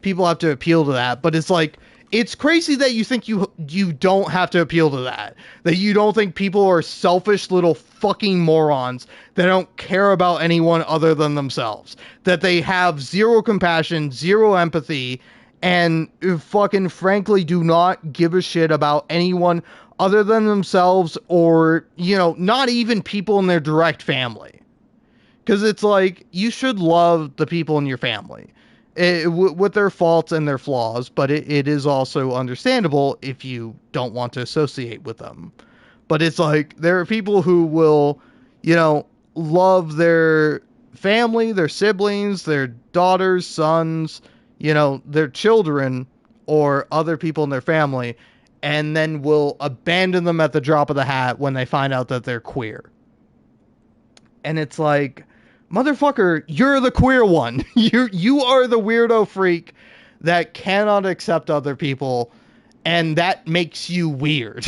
Speaker 1: people have to appeal to that. But it's like, it's crazy that you think you don't have to appeal to that. That you don't think people are selfish little fucking morons that don't care about anyone other than themselves. That they have zero compassion, zero empathy, and fucking frankly do not give a shit about anyone other than themselves, or, you know, not even people in their direct family. Because it's like, you should love the people in your family with their faults and their flaws, but it is also understandable if you don't want to associate with them. But it's like, there are people who will, you know, love their family, their siblings, their daughters, sons, you know, their children, or other people in their family, and then will abandon them at the drop of the hat when they find out that they're queer. And it's like, motherfucker, you're the queer one. You are the weirdo freak that cannot accept other people, and that makes you weird.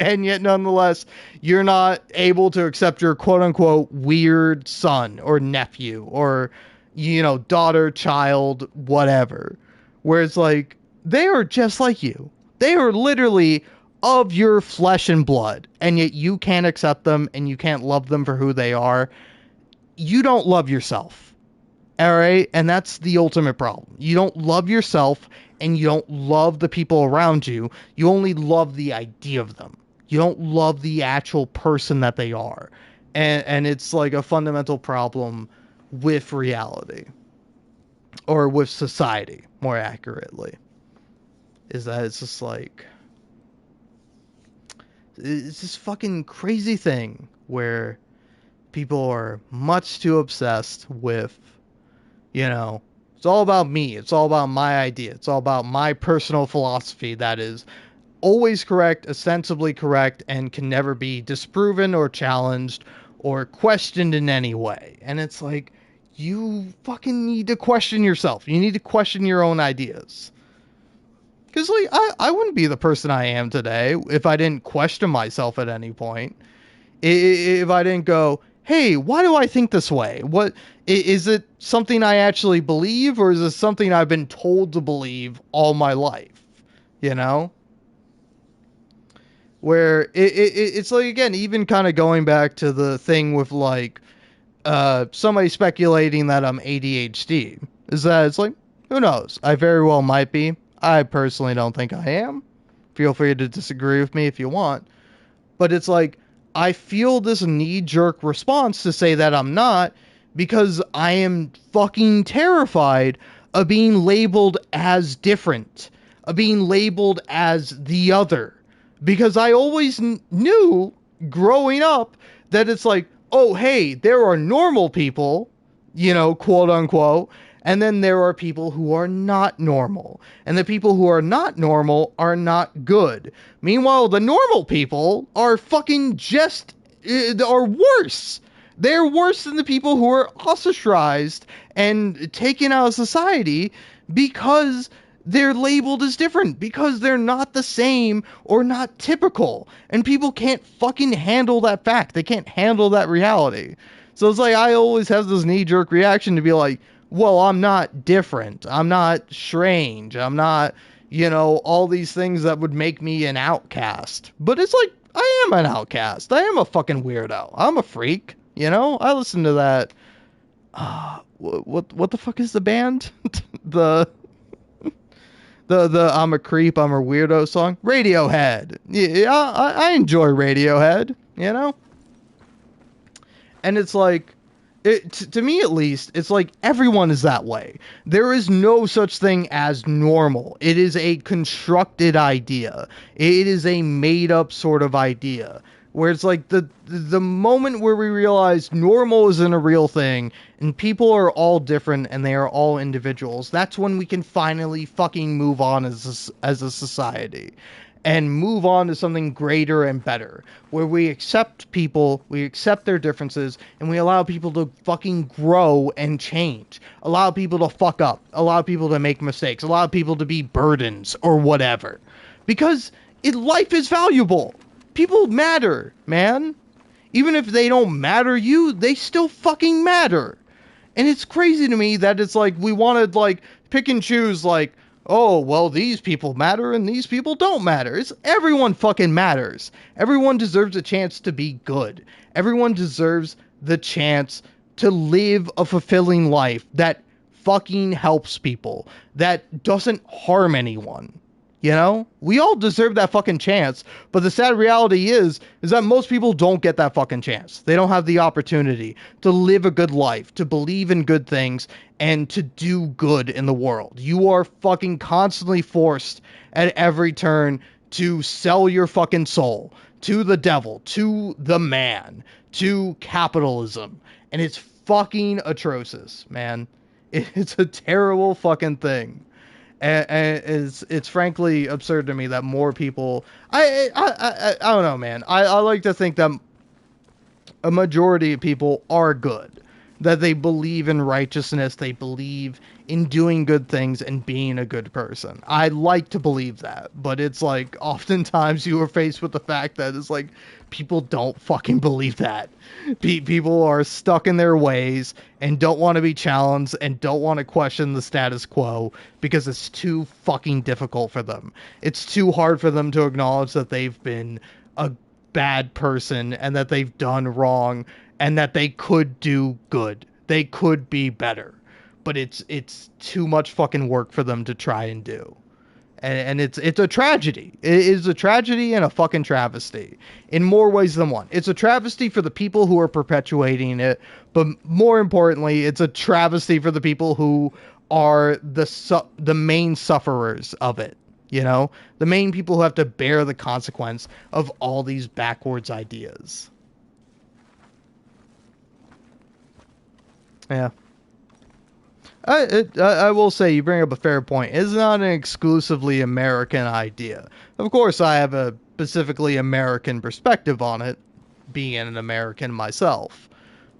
Speaker 1: And yet, nonetheless, you're not able to accept your quote-unquote weird son or nephew or, you know, daughter, child, whatever. Where it's like, they are just like you. They are literally of your flesh and blood, and yet you can't accept them and you can't love them for who they are. You don't love yourself. All right? And that's the ultimate problem. You don't love yourself, and you don't love the people around you. You only love the idea of them. You don't love the actual person that they are. And it's like a fundamental problem with reality. Or with society, more accurately. Is that it's just like, it's this fucking crazy thing where people are much too obsessed with, you know, it's all about me. It's all about my idea. It's all about my personal philosophy that is always correct, ostensibly correct, and can never be disproven or challenged or questioned in any way. And it's like, you fucking need to question yourself. You need to question your own ideas. Because, like, I wouldn't be the person I am today if I didn't question myself at any point. If I didn't go, hey, why do I think this way? What is it, something I actually believe, or is it something I've been told to believe all my life? You know? Where it's like, again, even kind of going back to the thing with, like, somebody speculating that I'm ADHD. Is that it's like, who knows? I very well might be. I personally don't think I am. Feel free to disagree with me if you want. But it's like, I feel this knee-jerk response to say that I'm not, because I am fucking terrified of being labeled as different, of being labeled as the other. Because I always knew growing up that it's like, oh, hey, there are normal people, quote unquote, and then there are people who are not normal. And the people who are not normal are not good. Meanwhile, the normal people are fucking just, are worse. They're worse than the people who are ostracized and taken out of society because they're labeled as different, because they're not the same or not typical. And people can't fucking handle that fact. They can't handle that reality. So it's like I always have this knee-jerk reaction to be like, well, I'm not different. I'm not strange. I'm not, all these things that would make me an outcast. But it's like, I am an outcast. I am a fucking weirdo. I'm a freak. I listen to that. What the fuck is the band? the I'm a creep, I'm a weirdo song? Radiohead. Yeah, I enjoy Radiohead, And it's like, to me at least, it's like everyone is that way. There is no such thing as normal. It is a constructed idea. It is a made up sort of idea. Where it's like the moment where we realize normal isn't a real thing and people are all different and they are all individuals, that's when we can finally fucking move on as a society. And move on to something greater and better, where we accept people, we accept their differences, and we allow people to fucking grow and change. Allow people to fuck up. Allow people to make mistakes. Allow people to be burdens or whatever. Because life is valuable. People matter, man. Even if they don't matter you, they still fucking matter. And it's crazy to me that it's like we want to like pick and choose like, oh, well, these people matter and these people don't matter. Everyone fucking matters. Everyone deserves a chance to be good. Everyone deserves the chance to live a fulfilling life that fucking helps people, that doesn't harm anyone. We all deserve that fucking chance, but the sad reality is that most people don't get that fucking chance. They don't have the opportunity to live a good life, to believe in good things, and to do good in the world. You are fucking constantly forced at every turn to sell your fucking soul to the devil, to the man, to capitalism, and it's fucking atrocious, man. It's a terrible fucking thing. And it's frankly absurd to me that more people. I don't know, man. I like to think that a majority of people are good, that they believe in righteousness, they believe in doing good things and being a good person. I like to believe that, but it's like oftentimes you are faced with the fact that it's like people don't fucking believe that. People are stuck in their ways and don't want to be challenged and don't want to question the status quo because it's too fucking difficult for them. It's too hard for them to acknowledge that they've been a bad person and that they've done wrong and that they could do good. They could be better. But it's too much fucking work for them to try and do. And it's a tragedy. It is a tragedy and a fucking travesty in more ways than one. It's a travesty for the people who are perpetuating it, but more importantly, it's a travesty for the people who are the main sufferers of it. The main people who have to bear the consequence of all these backwards ideas. Yeah. I will say you bring up a fair point. It's not an exclusively American idea. Of course, I have a specifically American perspective on it, being an American myself.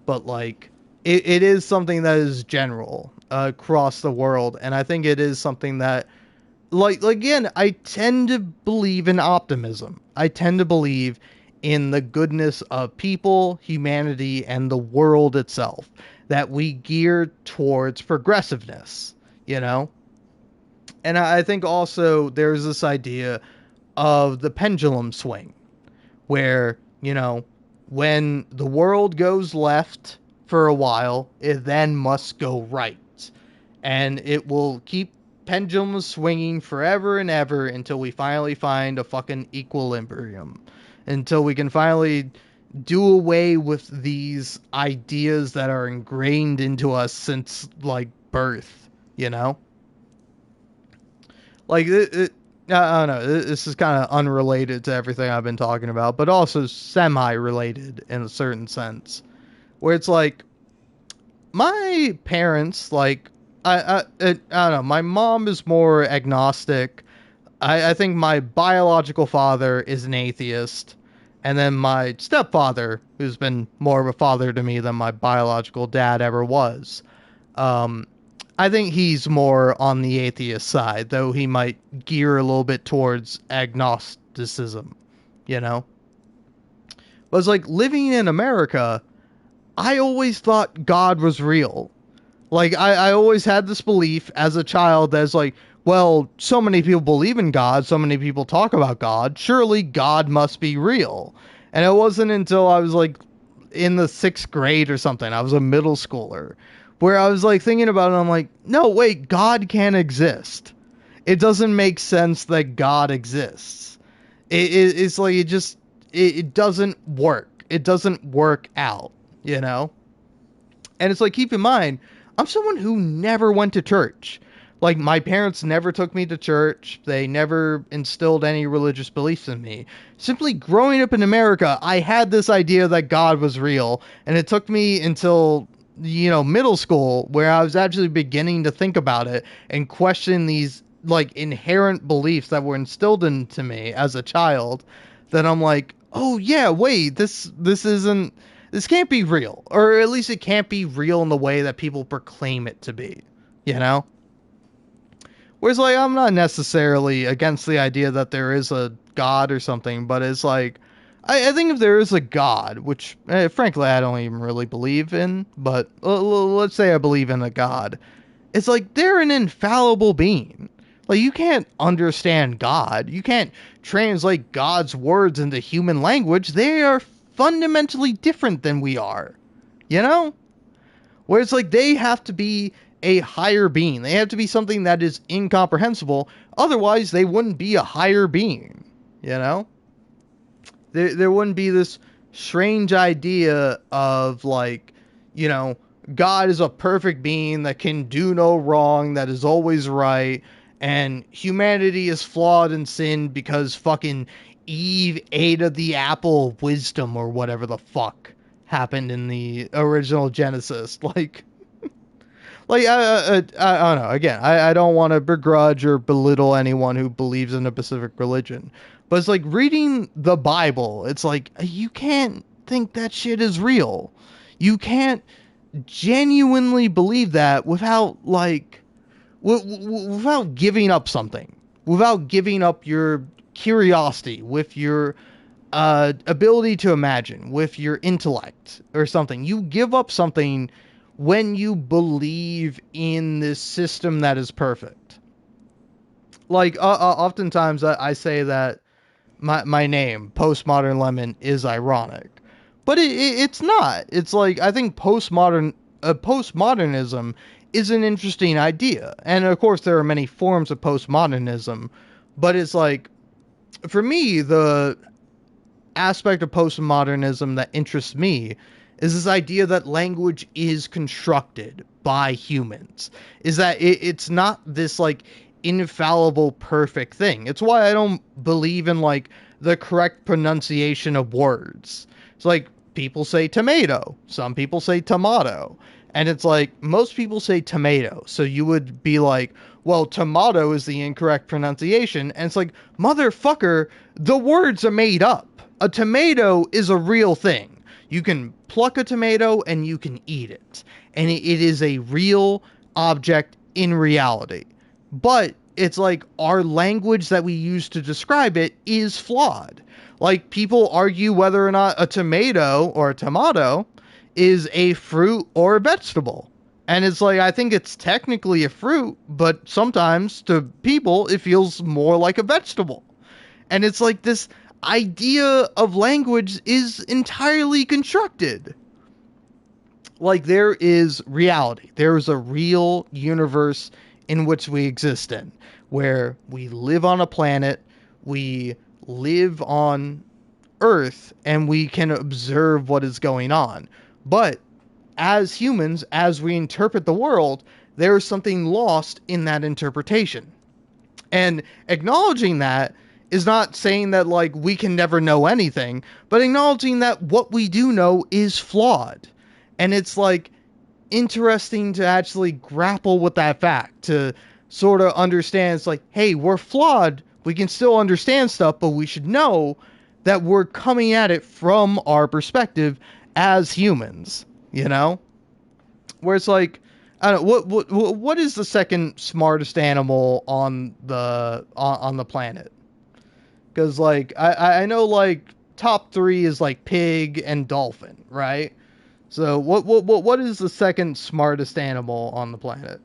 Speaker 1: But, like, it is something that is general across the world. And I think it is something that, again, I tend to believe in optimism. I tend to believe in the goodness of people, humanity, and the world itself. That we gear towards progressiveness, And I think also there's this idea of the pendulum swing, where, when the world goes left for a while, it then must go right. And it will keep pendulum swinging forever and ever until we finally find a fucking equilibrium. Until we can finally do away with these ideas that are ingrained into us since like birth, you know? Like I don't know, this is kind of unrelated to everything I've been talking about, but also semi-related in a certain sense, where it's like my parents, like I don't know, my mom is more agnostic. I think my biological father is an atheist, and then my stepfather, who's been more of a father to me than my biological dad ever was, I think he's more on the atheist side, though he might gear a little bit towards agnosticism, you know? But it's like living in America, I always thought God was real. Like, I always had this belief as a child that's like, well, so many people believe in God, so many people talk about God, surely God must be real. And it wasn't until I was like in the 6th grade or something, I was a middle schooler, where I was like thinking about it, I'm like, no, wait, God can't exist. It doesn't make sense that God exists. It's like, it doesn't work. It doesn't work out, you know? And it's like, keep in mind, I'm someone who never went to church. Like, my parents never took me to church. They never instilled any religious beliefs in me. Simply growing up in America, I had this idea that God was real. And it took me until, middle school where I was actually beginning to think about it and question these, like, inherent beliefs that were instilled into me as a child. That I'm like, oh, yeah, wait, this isn't... This can't be real, or at least it can't be real in the way that people proclaim it to be, you know? Whereas, like, I'm not necessarily against the idea that there is a God or something, but it's like, I think if there is a God, which, frankly, I don't even really believe in, but let's say I believe in a God, it's like, they're an infallible being. Like, you can't understand God. You can't translate God's words into human language. They are fundamentally different than we are, you know? Where it's like they have to be a higher being. They have to be something that is incomprehensible. Otherwise, they wouldn't be a higher being, you know? There wouldn't be this strange idea of, like, God is a perfect being that can do no wrong, that is always right, and humanity is flawed and sinned because fucking Eve ate of the apple of wisdom or whatever the fuck happened in the original Genesis. I don't know. Again, I don't want to begrudge or belittle anyone who believes in a specific religion. But it's like reading the Bible. It's like, you can't think that shit is real. You can't genuinely believe that without, like, without giving up something. Without giving up your curiosity, with your ability to imagine, with your intellect or something. You give up something when you believe in this system that is perfect. Like, oftentimes I say that my name, PostModernLemon, is ironic. But it's not. It's like, I think postmodernism is an interesting idea. And of course, there are many forms of postmodernism. But it's like, for me, the aspect of postmodernism that interests me is this idea that language is constructed by humans. Is that it's not this, like, infallible perfect thing. It's why I don't believe in, like, the correct pronunciation of words. It's like, people say tomato, some people say tomato, and it's like, most people say tomato, so you would be like, well, tomato is the incorrect pronunciation, and it's like, motherfucker, the words are made up. A tomato is a real thing. You can pluck a tomato and you can eat it. And it is a real object in reality. But it's like, our language that we use to describe it is flawed. Like, people argue whether or not a tomato or a tomato is a fruit or a vegetable. And it's like, I think it's technically a fruit, but sometimes to people it feels more like a vegetable. And it's like, this idea of language is entirely constructed. Like, there is reality. There is a real universe in which we exist in, where we live on a planet, we live on Earth and we can observe what is going on. But as humans, as we interpret the world, there is something lost in that interpretation. And acknowledging that is not saying that, like, we can never know anything, but acknowledging that what we do know is flawed. And it's, like, interesting to actually grapple with that fact, to sort of understand, it's like, hey, we're flawed, we can still understand stuff, but we should know that we're coming at it from our perspective as humans, you know? Where it's like, I don't know, what is the second smartest animal on the planet? Because, like, I know, like, top 3 is like pig and dolphin, right? So what is the second smartest animal on the planet?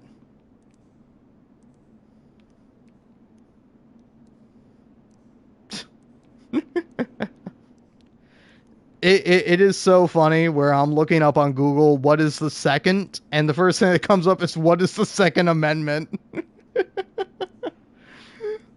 Speaker 1: It is so funny where I'm looking up on Google what is the second, and the first thing that comes up is what is the Second Amendment.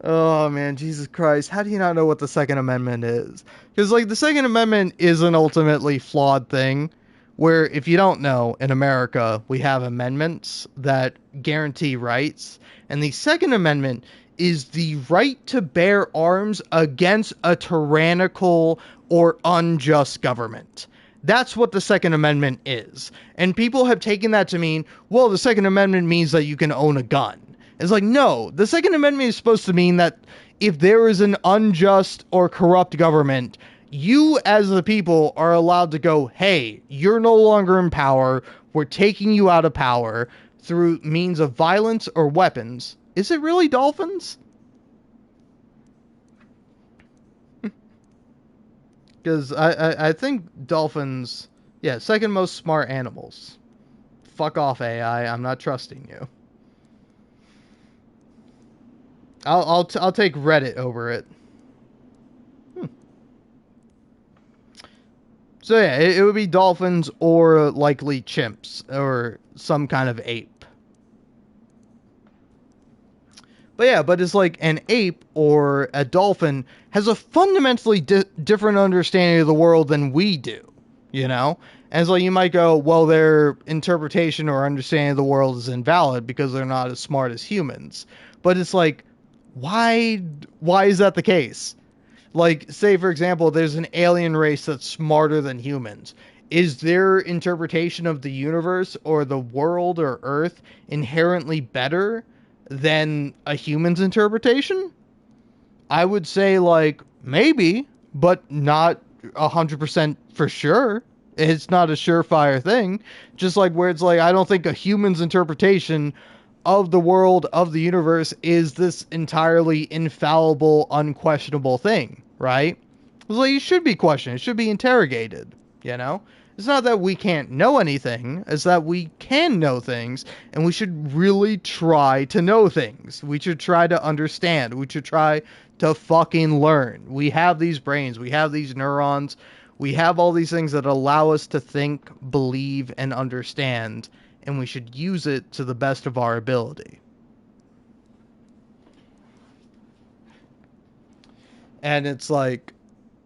Speaker 1: Oh man, Jesus Christ, how do you not know what the Second Amendment is? Because, like, the Second Amendment is an ultimately flawed thing, where, if you don't know, in America we have amendments that guarantee rights, and the Second Amendment is the right to bear arms against a tyrannical or unjust government. That's what the Second Amendment is. And people have taken that to mean, well, the Second Amendment means that you can own a gun. It's like, no, the Second Amendment is supposed to mean that if there is an unjust or corrupt government, you as the people are allowed to go, hey, you're no longer in power, we're taking you out of power through means of violence or weapons. Is it really dolphins? Because I think dolphins, yeah, second most smart animals. Fuck off, AI, I'm not trusting you. I'll take Reddit over it. So yeah, it would be dolphins or likely chimps or some kind of ape. But yeah, but it's like an ape or a dolphin has a fundamentally different understanding of the world than we do, you know? And so you might go, well, their interpretation or understanding of the world is invalid because they're not as smart as humans. But it's like, why is that the case? Like, say, for example, there's an alien race that's smarter than humans. Is their interpretation of the universe or the world or Earth inherently better than a human's interpretation? I would say, like, maybe, but not 100% for sure. It's not a surefire thing. Just like where it's like, I don't think a human's interpretation of the world, of the universe, is this entirely infallible, unquestionable thing, right? It's like, it should be questioned. It should be interrogated, you know? It's not that we can't know anything. It's that we can know things, and we should really try to know things. We should try to understand. We should try to fucking learn. We have these brains. We have these neurons. We have all these things that allow us to think, believe, and understand, and we should use it to the best of our ability. And it's like,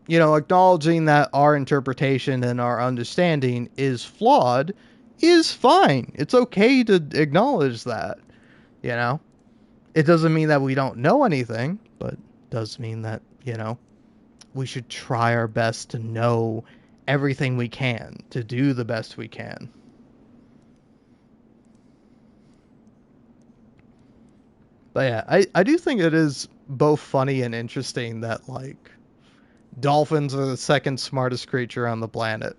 Speaker 1: you know, acknowledging that our interpretation and our understanding is flawed is fine. It's okay to acknowledge that, you know? It doesn't mean that we don't know anything, but it does mean that, you know, we should try our best to know everything we can, to do the best we can. But yeah, I do think it is both funny and interesting that, like, dolphins are the second smartest creature on the planet.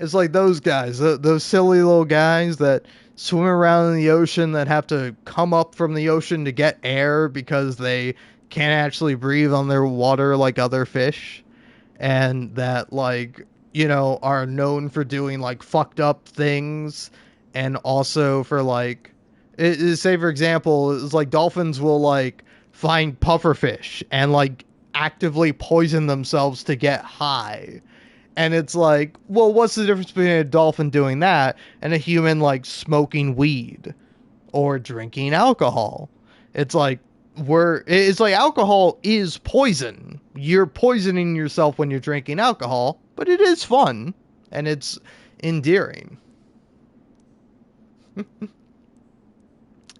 Speaker 1: It's like those guys, those silly little guys that swim around in the ocean that have to come up from the ocean to get air because they can't actually breathe on their water like other fish. And that, like, you know, are known for doing, like, fucked up things. And also for, like, say, for example, it's like dolphins will, like, find pufferfish and, like, actively poison themselves to get high. And it's like, well, what's the difference between a dolphin doing that and a human, like, smoking weed or drinking alcohol? It's like, it's like alcohol is poison. you're poisoning yourself when you're drinking alcohol, but it is fun and it's endearing.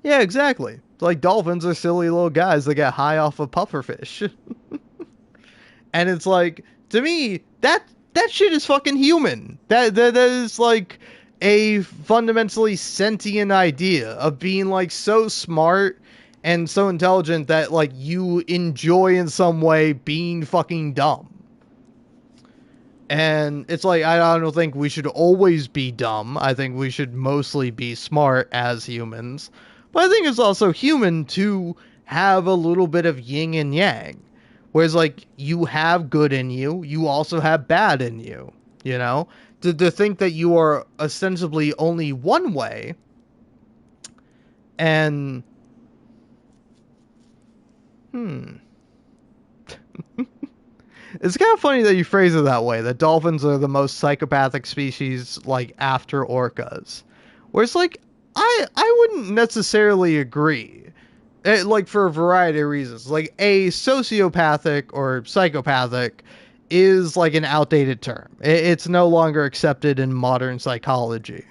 Speaker 1: Yeah, exactly. Like dolphins are silly little guys that get high off of pufferfish. And it's like, to me, that shit is fucking human. That is like a fundamentally sentient idea of being like so smart and so intelligent that like you enjoy in some way being fucking dumb. And it's like, I don't think we should always be dumb. I think we should mostly be smart as humans. But I think it's also human to have a little bit of yin and yang. Whereas, like, you have good in you, you also have bad in you, you know? To think that you are ostensibly only one way, and... It's kind of funny that you phrase it that way, that dolphins are the most psychopathic species, like, after orcas. Whereas, like, I wouldn't necessarily agree. Like, for a variety of reasons. Like, a sociopathic or psychopathic is, like, an outdated term. It's no longer accepted in modern psychology.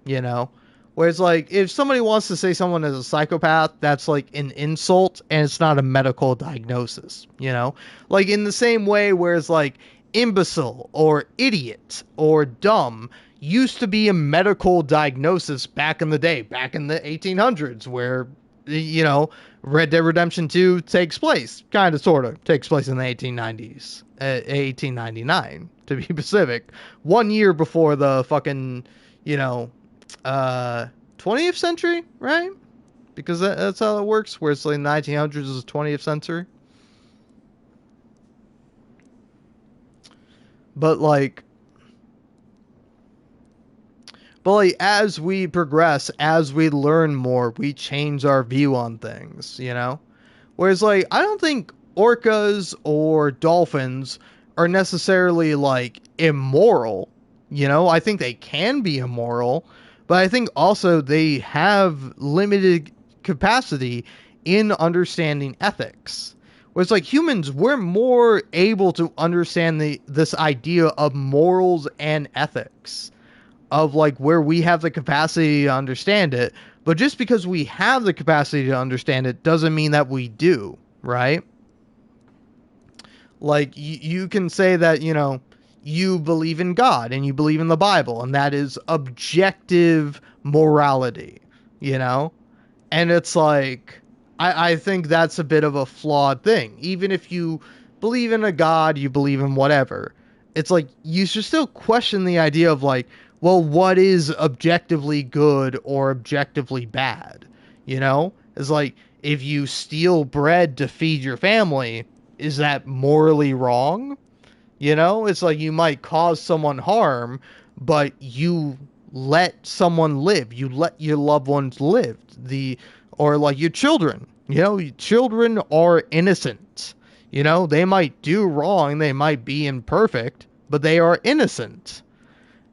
Speaker 1: You know? Whereas, like, if somebody wants to say someone is a psychopath, that's, like, an insult, and it's not a medical diagnosis, you know? Like, in the same way, whereas, like, imbecile, or idiot, or dumb used to be a medical diagnosis back in the day, back in the 1800s, where, you know, Red Dead Redemption 2 takes place, kind of, sort of, takes place in the 1890s, 1899, to be specific, 1 year before the fucking, you know, 20th century, right? Because that's how it works, where it's like 1900s is the 20th century. But like, as we progress, as we learn more, we change our view on things, you know? Whereas, like, I don't think orcas or dolphins are necessarily, like, immoral, you know? I think they can be immoral, but I think also they have limited capacity in understanding ethics. Whereas, like, humans, we're more able to understand this idea of morals and ethics, of like where we have the capacity to understand it. But just because we have the capacity to understand it doesn't mean that we do, right? Like, you can say that, you know, you believe in God and you believe in the Bible, and that is objective morality, you know? And it's like, I think that's a bit of a flawed thing. Even if you believe in a God, you believe in whatever, it's like, you should still question the idea of like, well, what is objectively good or objectively bad? You know? It's like, if you steal bread to feed your family, is that morally wrong? You know? It's like, you might cause someone harm, but you let someone live. You let your loved ones live. Or like your children. You know, children are innocent. You know, they might do wrong, they might be imperfect, but they are innocent.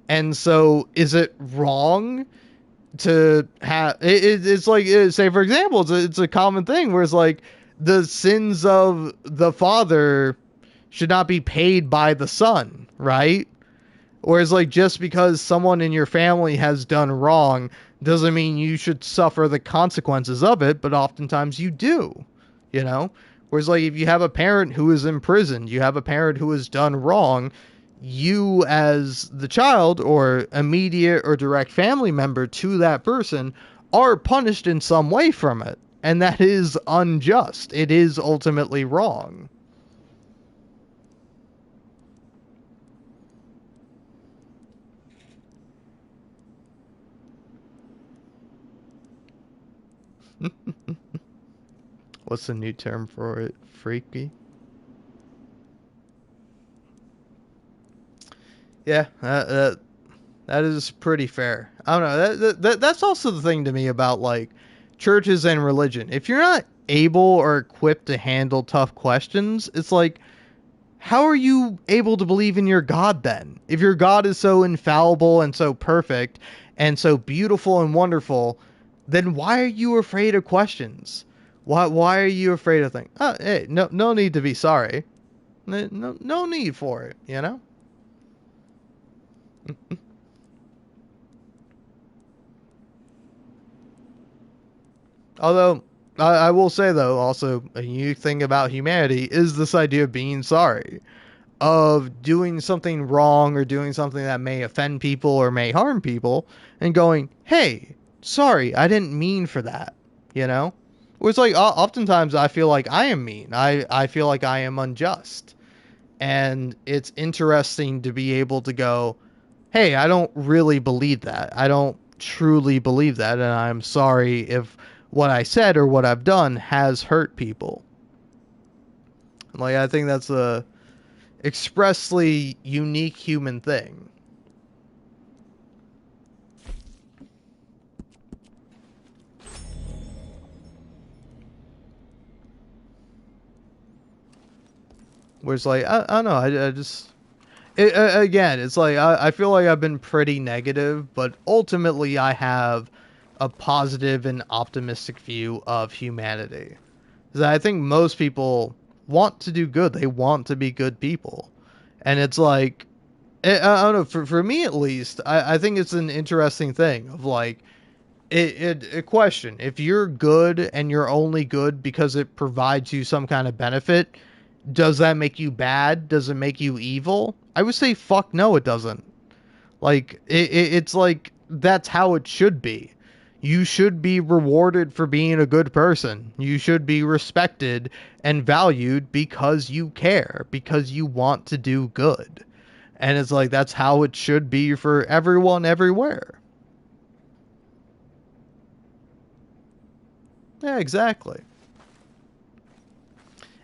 Speaker 1: And so, is it wrong to have... It's like, say, for example, it's a common thing where it's like, the sins of the father should not be paid by the son, right? Whereas, like, just because someone in your family has done wrong doesn't mean you should suffer the consequences of it, but oftentimes you do, you know? Whereas, like, if you have a parent who is imprisoned, you have a parent who has done wrong, you as the child or immediate or direct family member to that person are punished in some way from it. And that is unjust. It is ultimately wrong. What's the new term for it? Freaky? Yeah, that is pretty fair. I don't know. That's also the thing to me about like churches and religion. If you're not able or equipped to handle tough questions, it's like, how are you able to believe in your God then? If your God is so infallible and so perfect and so beautiful and wonderful, then why are you afraid of questions? Why are you afraid of things? Oh, hey, no need to be sorry. No need for it, you know? Although, I will say, though, also, a unique thing about humanity is this idea of being sorry. Of doing something wrong or doing something that may offend people or may harm people, and going, hey, sorry, I didn't mean for that, you know? Which, like, oftentimes I feel like I am mean. I feel like I am unjust. And it's interesting to be able to go, hey, I don't really believe that. I don't truly believe that, and I'm sorry if what I said or what I've done has hurt people. Like, I think that's a expressly unique human thing. Where it's like, I don't know, I just... again, it's like, I feel like I've been pretty negative, but ultimately I have a positive and optimistic view of humanity. I think most people want to do good. They want to be good people. And it's like, I don't know, for me at least, I think it's an interesting thing of like, a question. If you're good and you're only good because it provides you some kind of benefit, does that make you bad? Does it make you evil? I would say fuck no, it doesn't. Like, it's like, that's how it should be. You should be rewarded for being a good person. You should be respected and valued because you care, because you want to do good. And it's like, that's how it should be for everyone, everywhere. Yeah, exactly.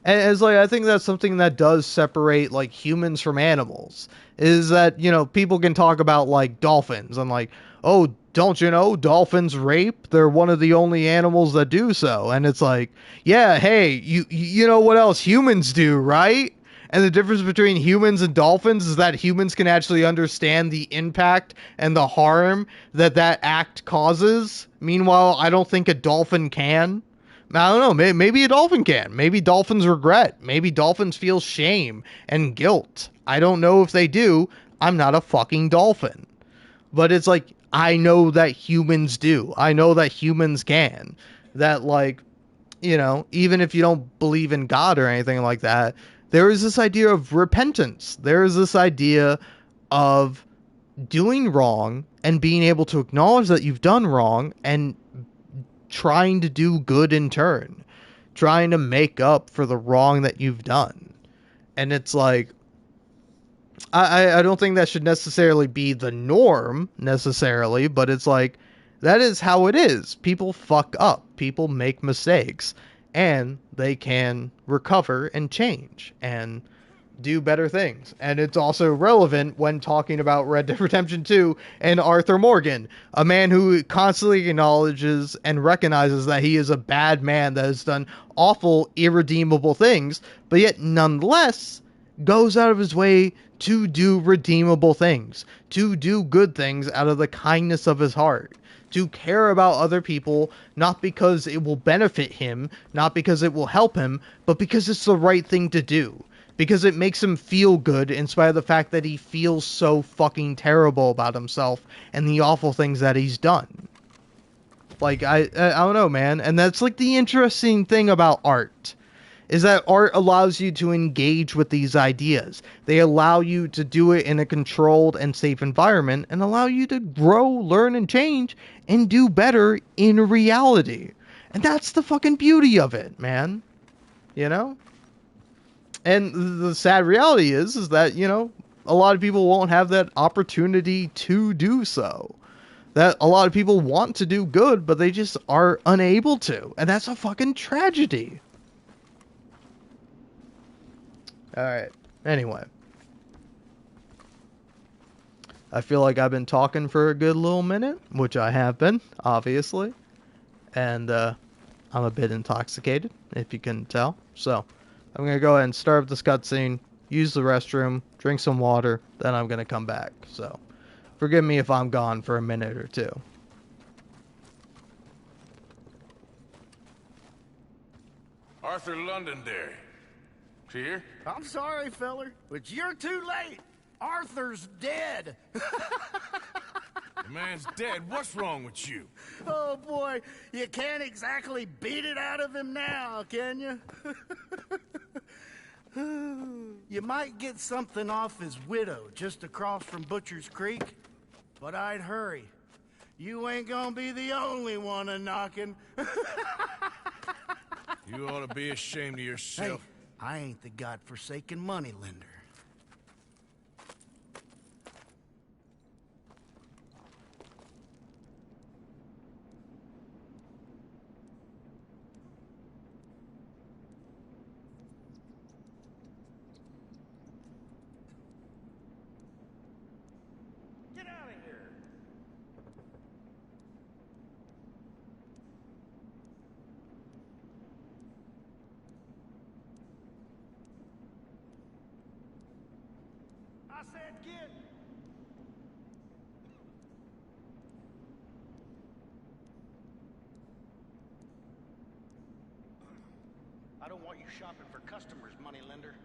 Speaker 1: And it's like, I think that's something that does separate like humans from animals. Is that, you know, people can talk about like dolphins and like, oh, don't you know dolphins rape? They're one of the only animals that do so. And it's like, yeah, hey, you know what else humans do, right? And the difference between humans and dolphins is that humans can actually understand the impact and the harm that that act causes. Meanwhile, I don't think a dolphin can. I don't know. Maybe a dolphin can. Maybe dolphins regret. Maybe dolphins feel shame and guilt. I don't know if they do. I'm not a fucking dolphin. But it's like, I know that humans do. I know that humans can. That, like, you know, even if you don't believe in God or anything like that, there is this idea of repentance. There is this idea of doing wrong and being able to acknowledge that you've done wrong and trying to do good in turn, trying to make up for the wrong that you've done. And it's like, I don't think that should necessarily be the norm necessarily, but it's like, that is how it is. People fuck up, people make mistakes, and they can recover and change and do better things. And it's also relevant when talking about Red Dead Redemption 2 and Arthur Morgan, a man who constantly acknowledges and recognizes that he is a bad man that has done awful, irredeemable things, but yet nonetheless goes out of his way to do redeemable things, to do good things out of the kindness of his heart, to care about other people, not because it will benefit him, not because it will help him, but because it's the right thing to do. Because it makes him feel good in spite of the fact that he feels so fucking terrible about himself and the awful things that he's done. Like, I don't know, man. And that's like the interesting thing about art. Is that art allows you to engage with these ideas. They allow you to do it in a controlled and safe environment and allow you to grow, learn, and change and do better in reality. And that's the fucking beauty of it, man. You know? And the sad reality is that, you know, a lot of people won't have that opportunity to do so. That a lot of people want to do good, but they just are unable to. And that's a fucking tragedy. Alright. Anyway. I feel like I've been talking for a good little minute, which I have been, obviously. And I'm a bit intoxicated, if you can tell. So, I'm going to go ahead and start up this cutscene, use the restroom, drink some water, then I'm going to come back. So, forgive me if I'm gone for a minute or two.
Speaker 16: Arthur Londonderry. Here?
Speaker 12: I'm sorry, feller, but you're too late. Arthur's dead.
Speaker 16: The man's dead. What's wrong with you?
Speaker 12: Oh, boy, you can't exactly beat it out of him now, can you? You might get something off his widow just across from Butcher's Creek, but I'd hurry. You ain't gonna be the only one a-knocking.
Speaker 16: You ought to be ashamed of yourself.
Speaker 12: Hey, I ain't the godforsaken moneylender.
Speaker 8: Get out of here! I said get! I don't want you shopping for customers, moneylender.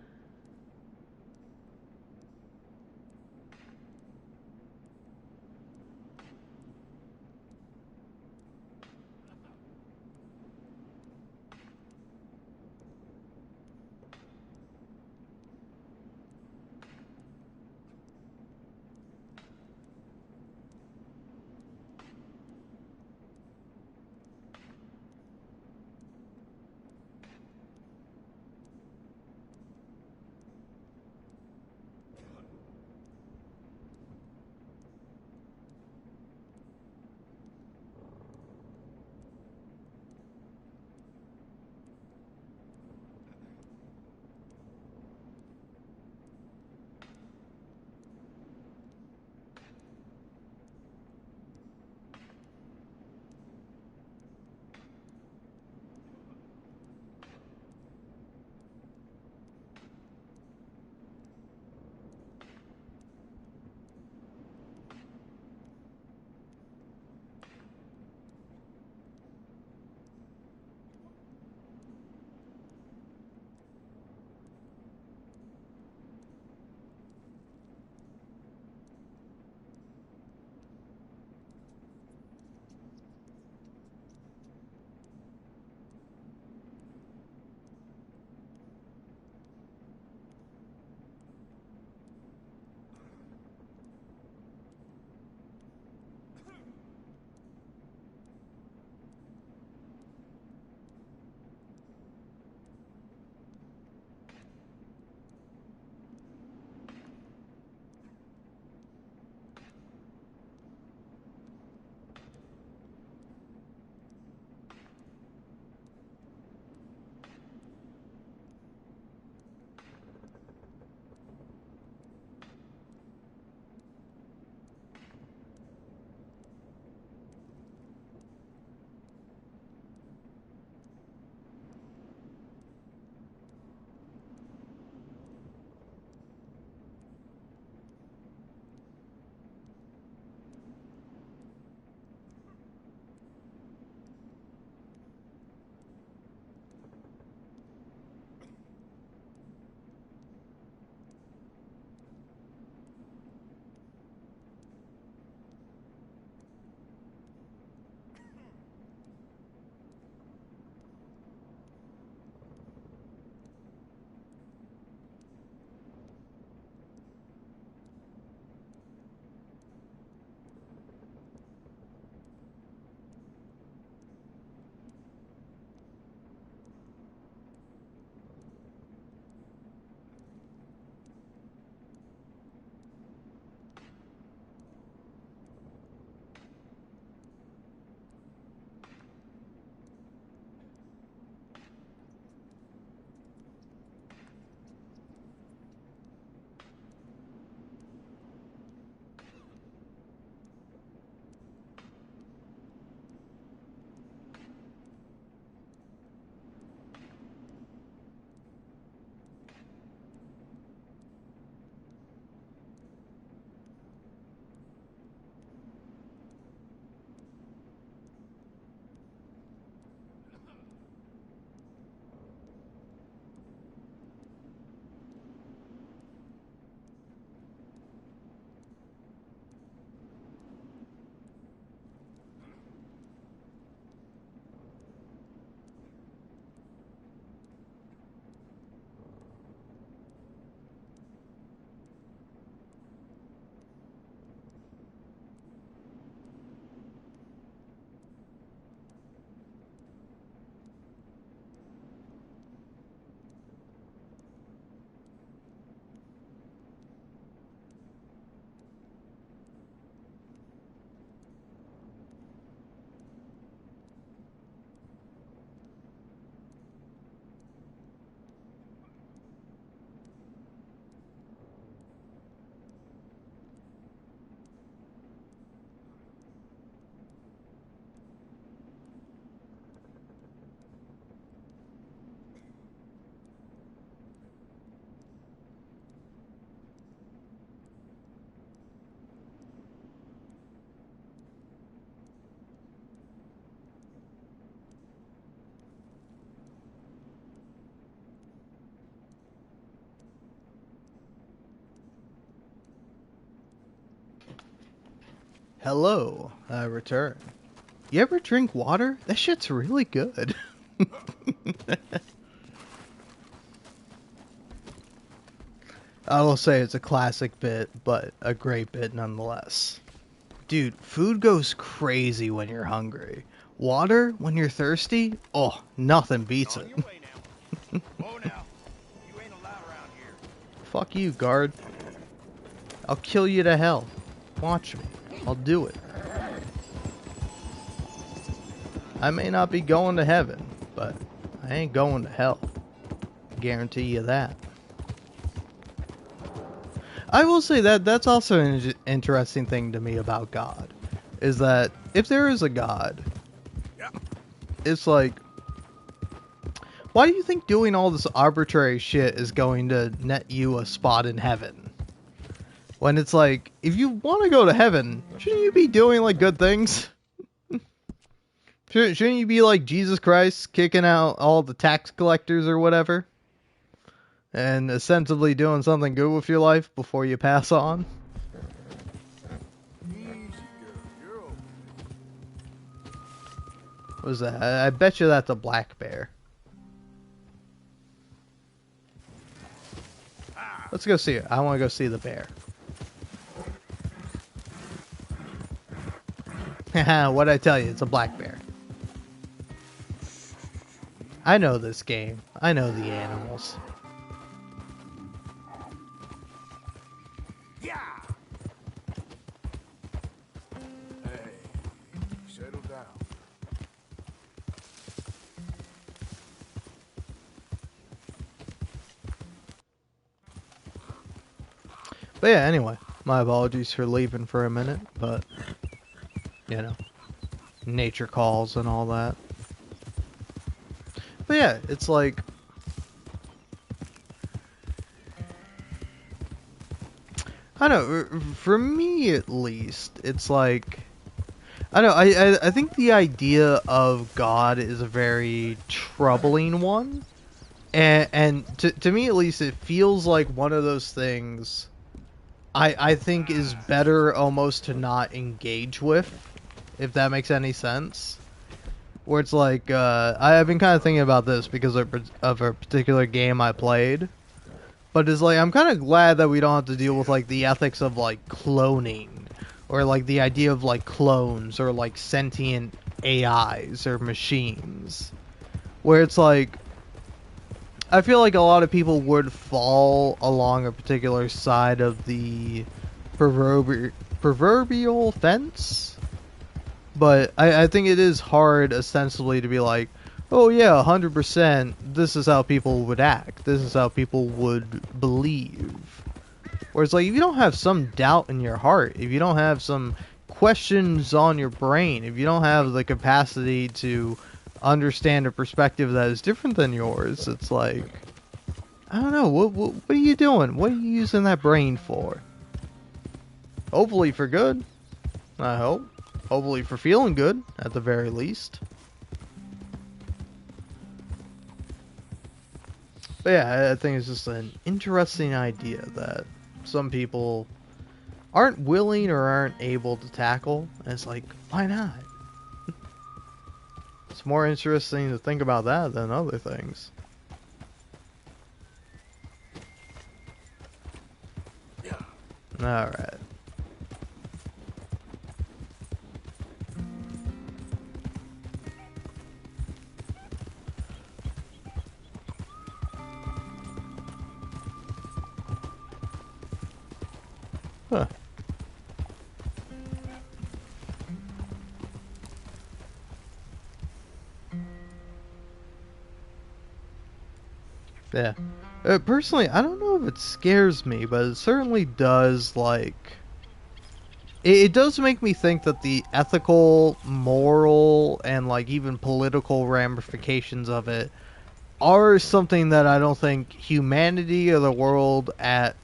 Speaker 1: Hello, I return. You ever drink water? That shit's really good. I will say it's a classic bit, but a great bit nonetheless. Dude, food goes crazy when you're hungry. Water, when you're thirsty, oh, nothing beats it. Fuck you, guard. I'll kill you to hell. Watch me. I'll do it. I may not be going to heaven, but I ain't going to hell. Guarantee you that. I will say that that's also an interesting thing to me about God, is that if there is a God, it's like, why do you think doing all this arbitrary shit is going to net you a spot in heaven? When it's like, if you want to go to heaven, shouldn't you be doing like good things? Shouldn't you be like Jesus Christ, kicking out all the tax collectors or whatever? And ostensibly doing something good with your life before you pass on? What was that? I bet you that's a black bear. Let's go see it. I want to go see the bear. Haha, what'd I tell you? It's a black bear. I know this game. I know the animals.
Speaker 3: Hey, settle down.
Speaker 1: But yeah, anyway, my apologies for leaving for a minute, but, you know, nature calls and all that. But yeah, it's like, I don't know, for me at least, it's like, I don't know, I think the idea of God is a very troubling one. And to me at least, it feels like one of those things I think is better almost to not engage with, if that makes any sense. Where it's like, I've been kind of thinking about this because of a particular game I played. But it's like, I'm kind of glad that we don't have to deal with like the ethics of like cloning. Or like the idea of like clones or like sentient AIs or machines. Where it's like, I feel like a lot of people would fall along a particular side of the proverbial fence. But I think it is hard, ostensibly, to be like, oh yeah, 100%, this is how people would act. This is how people would believe. Whereas, like, if you don't have some doubt in your heart, if you don't have some questions on your brain, if you don't have the capacity to understand a perspective that is different than yours, it's like, I don't know, what are you doing? What are you using that brain for? Hopefully for good, I hope. Hopefully for feeling good, at the very least. But yeah, I think it's just an interesting idea that some people aren't willing or aren't able to tackle. And it's like, why not? It's more interesting to think about that than other things. Alright. Huh. Yeah. Personally, I don't know if it scares me, but it certainly does, like... It does make me think that the ethical, moral, and, like, even political ramifications of it are something that I don't think humanity or the world at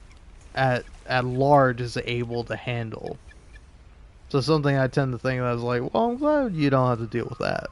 Speaker 1: large is able to handle. So something I tend to think that is like, well, I'm glad you don't have to deal with that.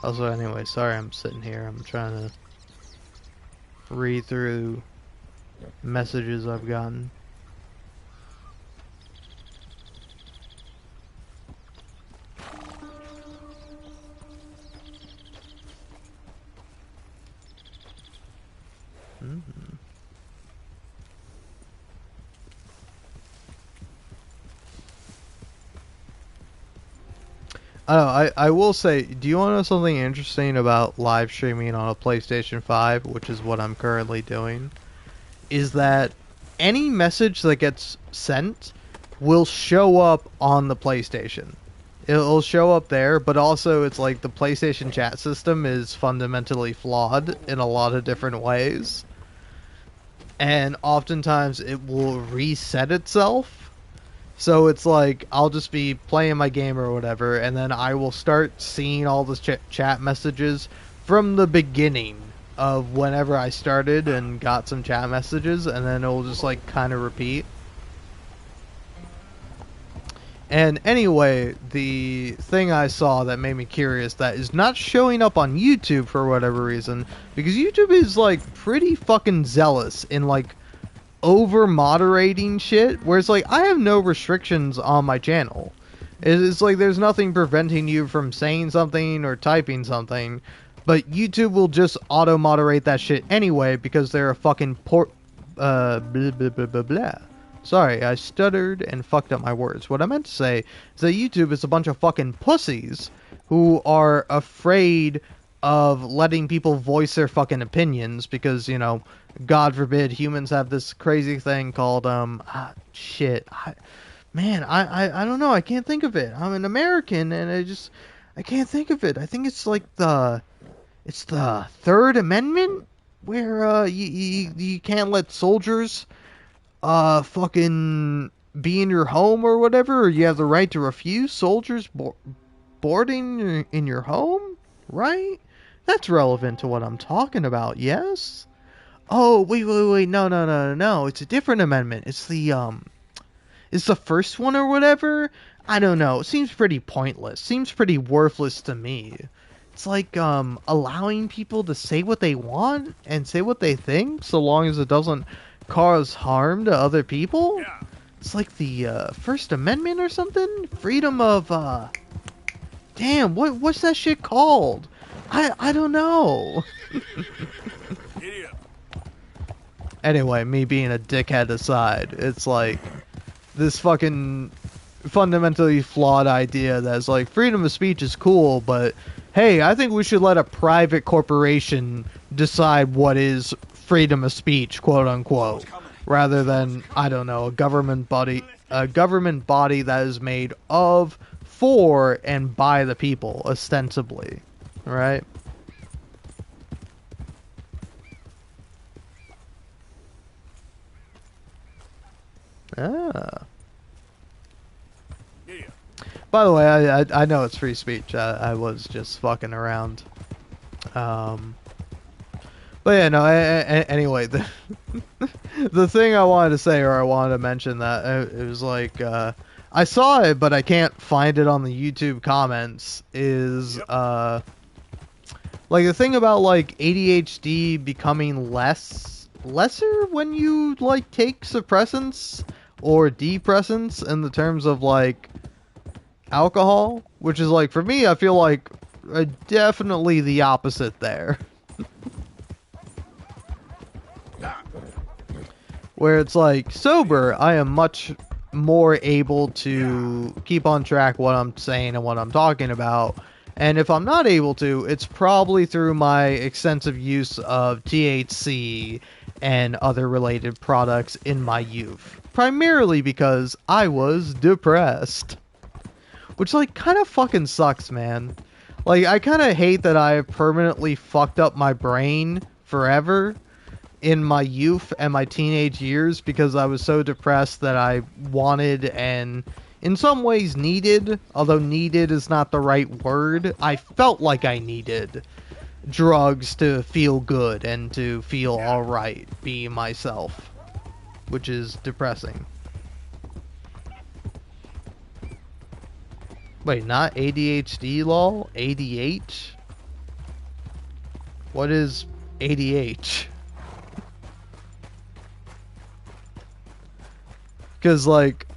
Speaker 1: Also, anyway, sorry I'm sitting here. I'm trying to read through messages I've gotten. I will say, do you want to know something interesting about live streaming on a PlayStation 5, which is what I'm currently doing? Is that any message that gets sent will show up on the PlayStation. It'll show up there, but also it's like the PlayStation chat system is fundamentally flawed in a lot of different ways. And oftentimes it will reset itself. So it's like, I'll just be playing my game or whatever, and then I will start seeing all the chat messages from the beginning of whenever I started and got some chat messages, and then it'll just like kind of repeat. And anyway, the thing I saw that made me curious that is not showing up on YouTube for whatever reason, because YouTube is like pretty fucking zealous in like over moderating shit, where it's like I have no restrictions on my channel. It's like there's nothing preventing you from saying something or typing something, but YouTube will just auto moderate that shit anyway because they're a fucking blah blah blah blah blah. Sorry, I stuttered and fucked up my words. What I meant to say is that YouTube is a bunch of fucking pussies who are afraid of letting people voice their fucking opinions because, you know, God forbid humans have this crazy thing called, shit. I don't know. I can't think of it. I'm an American and I can't think of it. I think it's like it's the Third Amendment where, you can't let soldiers fucking be in your home or whatever, or you have the right to refuse soldiers boarding in your home, right? That's relevant to what I'm talking about, yes? Oh, wait, no, it's a different amendment. It's the first one or whatever? I don't know, it seems pretty pointless, seems pretty worthless to me. It's like, allowing people to say what they want and say what they think, so long as it doesn't cause harm to other people? Yeah. It's like the, First Amendment or something? Freedom of, damn, what's that shit called? I don't know. Anyway, me being a dickhead aside, it's like this fucking fundamentally flawed idea that's like freedom of speech is cool, but hey, I think we should let a private corporation decide what is freedom of speech, quote unquote, rather than, I don't know, a government body that is made of, for, and by the people, ostensibly, right? Ah. By the way, I know it's free speech. I was just fucking around. But yeah, no. Anyway, the thing I wanted to say, or I wanted to mention, that it was like I saw it, but I can't find it on the YouTube comments. Is like the thing about like ADHD becoming lesser when you like take suppressants or depressants in the terms of like alcohol, which is like, for me, I feel like definitely the opposite there. Where it's like, sober, I am much more able to keep on track what I'm saying and what I'm talking about. And if I'm not able to, it's probably through my extensive use of THC and other related products in my youth. Primarily because I was depressed. Which, like, kind of fucking sucks, man. Like, I kind of hate that I have permanently fucked up my brain forever in my youth and my teenage years because I was so depressed that I wanted and in some ways needed, although needed is not the right word, I felt like I needed drugs to feel good and to feel alright, be myself, which is depressing. Wait, not ADHD, lol? ADH? What is ADH? Because, like...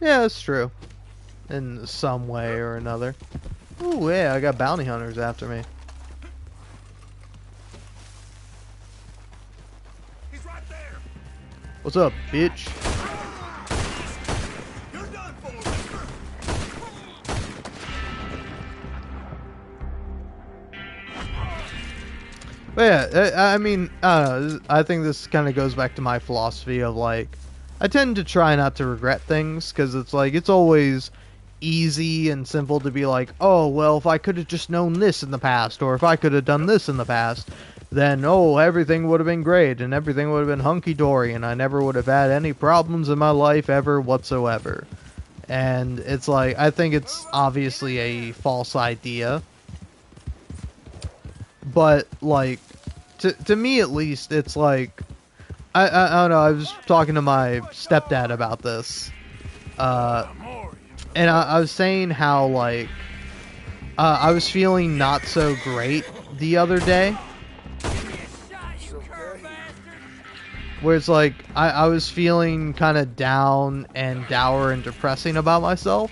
Speaker 1: Yeah, that's true. In some way or another. Ooh, yeah, I got bounty hunters after me.
Speaker 3: He's right there.
Speaker 1: What's up, bitch?
Speaker 3: You're done for,
Speaker 1: But yeah, I mean, I don't know. I think this kind of goes back to my philosophy of like, I tend to try not to regret things because it's like it's always easy and simple to be like, oh well, if I could have just known this in the past, or if I could have done this in the past, then oh everything would have been great and everything would have been hunky dory and I never would have had any problems in my life ever whatsoever. And it's like I think it's obviously a false idea. But like to me at least it's like I don't know, I was talking to my stepdad about this and I was saying how like I was feeling not so great the other day where it's like I was feeling kind of down and dour and depressing about myself.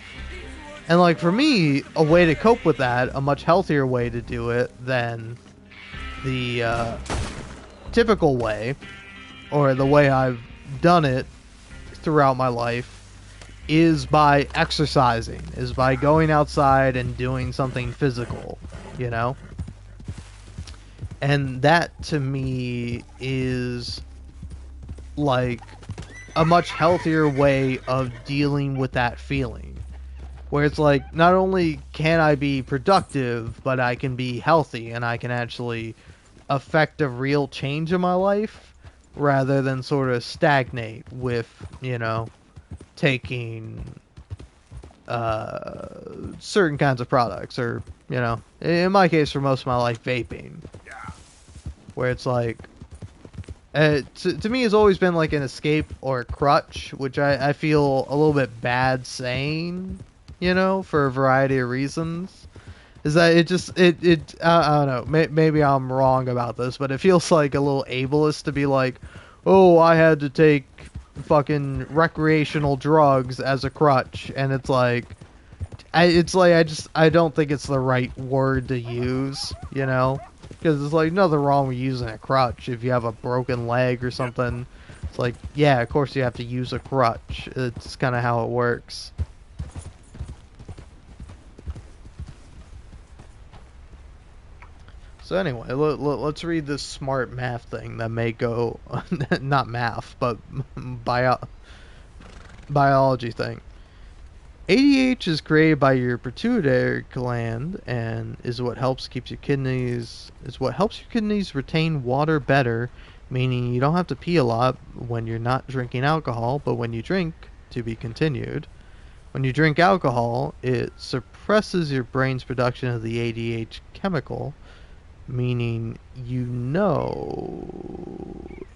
Speaker 1: And like for me, a way to cope with that, a much healthier way to do it than the typical way, or the way I've done it throughout my life, is by exercising, is by going outside and doing something physical, you know? And that to me is like a much healthier way of dealing with that feeling. Where it's like, not only can I be productive, but I can be healthy and I can actually affect a real change in my life rather than sort of stagnate with, you know, taking certain kinds of products or, you know, in my case for most of my life, vaping. Where it's like, to me it's always been like an escape or a crutch, which I feel a little bit bad saying, you know, for a variety of reasons. Is that it just, I don't know, maybe I'm wrong about this, but it feels like a little ableist to be like, oh, I had to take fucking recreational drugs as a crutch, and it's like, I don't think it's the right word to use, you know? Because it's like nothing wrong with using a crutch if you have a broken leg or something. It's like, yeah, of course you have to use a crutch. It's kind of how it works. So anyway, let's read this smart math thing that may go, not math, but biology thing. ADH is created by your pituitary gland and is what helps your kidneys retain water better, meaning you don't have to pee a lot when you're not drinking alcohol, but when you drink, to be continued. When you drink alcohol, it suppresses your brain's production of the ADH chemical, meaning you know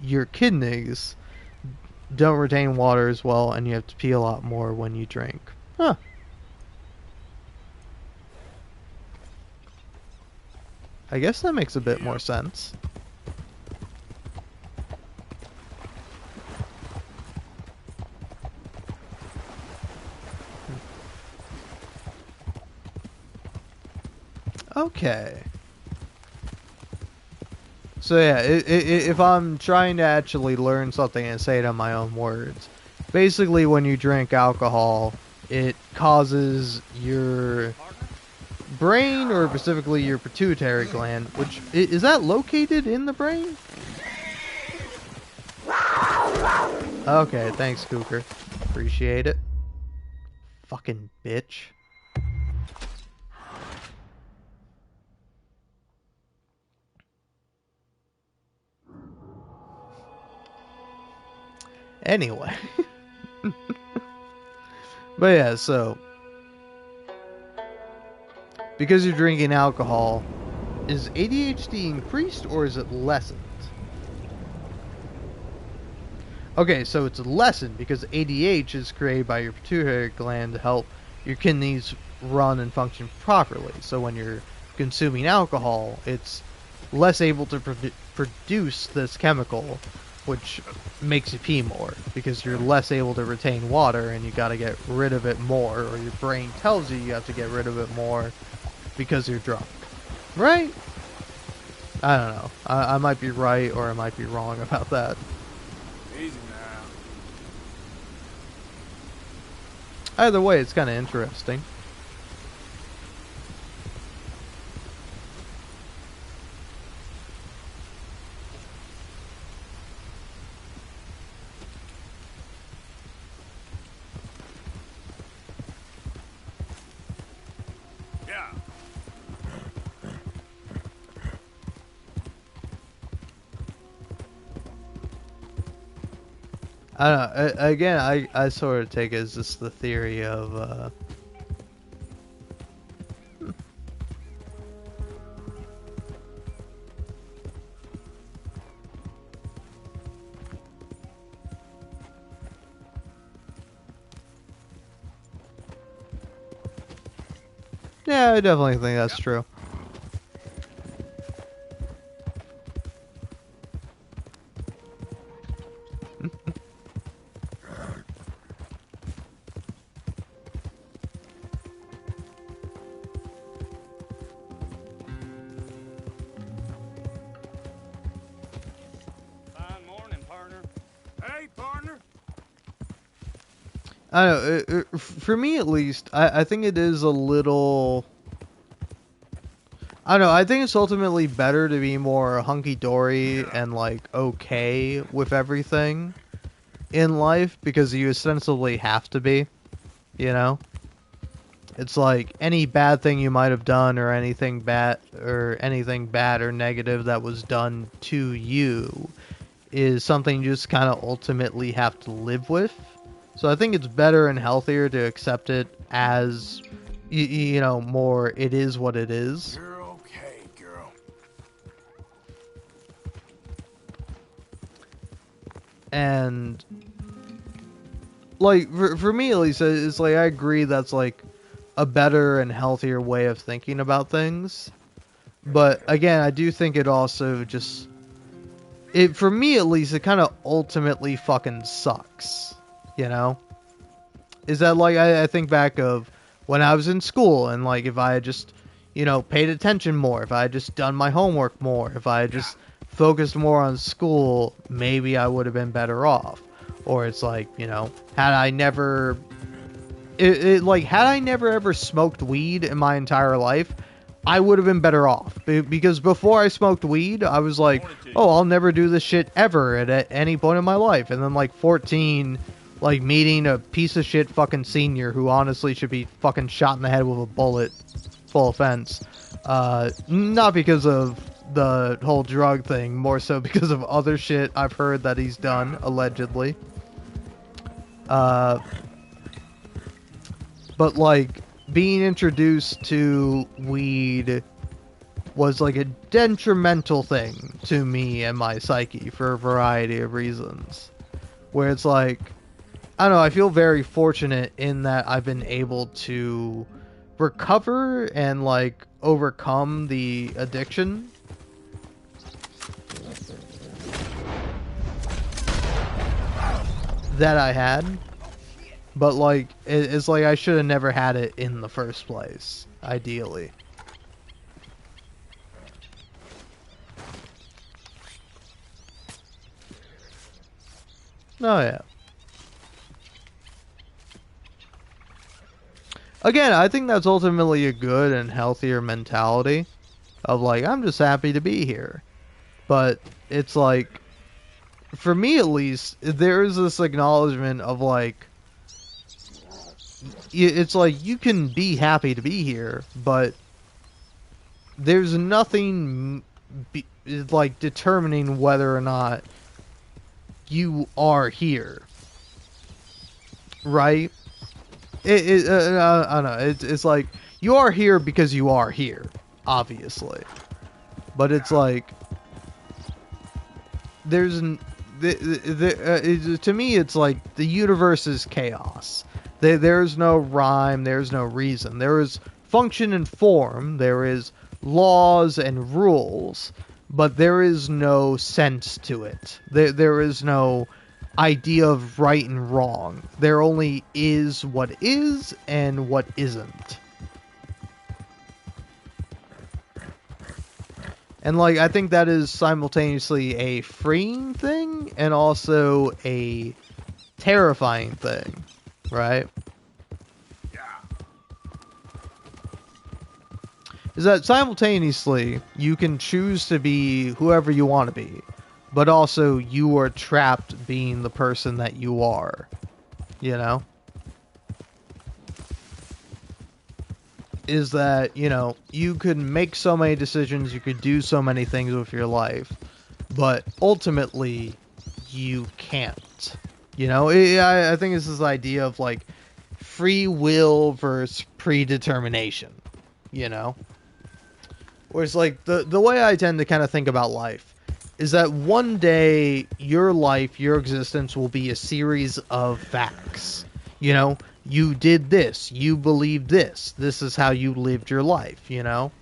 Speaker 1: your kidneys don't retain water as well and you have to pee a lot more when you drink. Huh. I guess that makes a bit more sense. Okay. So yeah, if I'm trying to actually learn something and say it in my own words, basically when you drink alcohol, it causes your brain, or specifically your pituitary gland, which is that located in the brain? Okay, thanks, Cooker. Appreciate it. Fucking bitch. Anyway. But yeah, so because you're drinking alcohol, is ADHD increased or is it lessened? Okay, so it's a lesson because ADH is created by your pituitary gland to help your kidneys run and function properly. So when you're consuming alcohol, it's less able to produce this chemical, which makes you pee more because you're less able to retain water and you got to get rid of it more, or your brain tells you you have to get rid of it more because you're drunk. Right? I don't know. I might be right or I might be wrong about that.
Speaker 4: Easy now.
Speaker 1: Either way, it's kind of interesting.
Speaker 4: Yeah.
Speaker 1: I don't know. Again, I sort of take it as just the theory of, yeah, I definitely think that's true.
Speaker 4: Fine morning, partner. Hey, partner.
Speaker 1: I don't know. For me, at least, I think it is a little. I don't know. I think it's ultimately better to be more hunky-dory and, like, okay with everything in life because you ostensibly have to be, you know? It's like any bad thing you might have done or anything bad or negative that was done to you is something you just kind of ultimately have to live with. So I think it's better and healthier to accept it as, you know, more it is what it is.
Speaker 4: You're okay, girl.
Speaker 1: And, like, for me at least, it's like I agree that's, like, a better and healthier way of thinking about things. But, again, I do think it also just... for me at least, it kind of ultimately fucking sucks. You know? Is that, like, I think back of when I was in school, and, like, if I had just, you know, paid attention more, if I had just done my homework more, if I had just focused more on school, maybe I would have been better off. Or it's like, you know, had I never... had I never ever smoked weed in my entire life, I would have been better off. Because before I smoked weed, I was like, oh, I'll never do this shit ever at any point in my life. And then, like, 14, like, meeting a piece of shit fucking senior who honestly should be fucking shot in the head with a bullet. Full offense. Not because of the whole drug thing, more so because of other shit I've heard that he's done, allegedly. But, like, being introduced to weed was, like, a detrimental thing to me and my psyche for a variety of reasons. Where it's like, I don't know, I feel very fortunate in that I've been able to recover and, like, overcome the addiction. That I had. But, like, it's like I should have never had it in the first place, ideally. Oh, yeah. Again, I think that's ultimately a good and healthier mentality of, like, I'm just happy to be here. But it's like, for me at least, there is this acknowledgement of, like, it's like you can be happy to be here, but there's nothing like determining whether or not you are here, right? I don't know. It's like you are here because you are here, obviously, but it's like there's to me, it's like the universe is chaos. There's no rhyme, there's no reason. There is function and form, there is laws and rules, but there is no sense to it. There is no idea of right and wrong. There only is what is and what isn't. And like, I think that is simultaneously a freeing thing and also a terrifying thing, right? Is that simultaneously you can choose to be whoever you want to be, but also you are trapped being the person that you are, you know? Is that, you know, you could make so many decisions, you could do so many things with your life, but ultimately you can't. You know, I think it's this idea of like free will versus predetermination, you know? Whereas like the way I tend to kind of think about life is that one day your life, your existence will be a series of facts. You know, you did this, you believed this is how you lived your life, you know?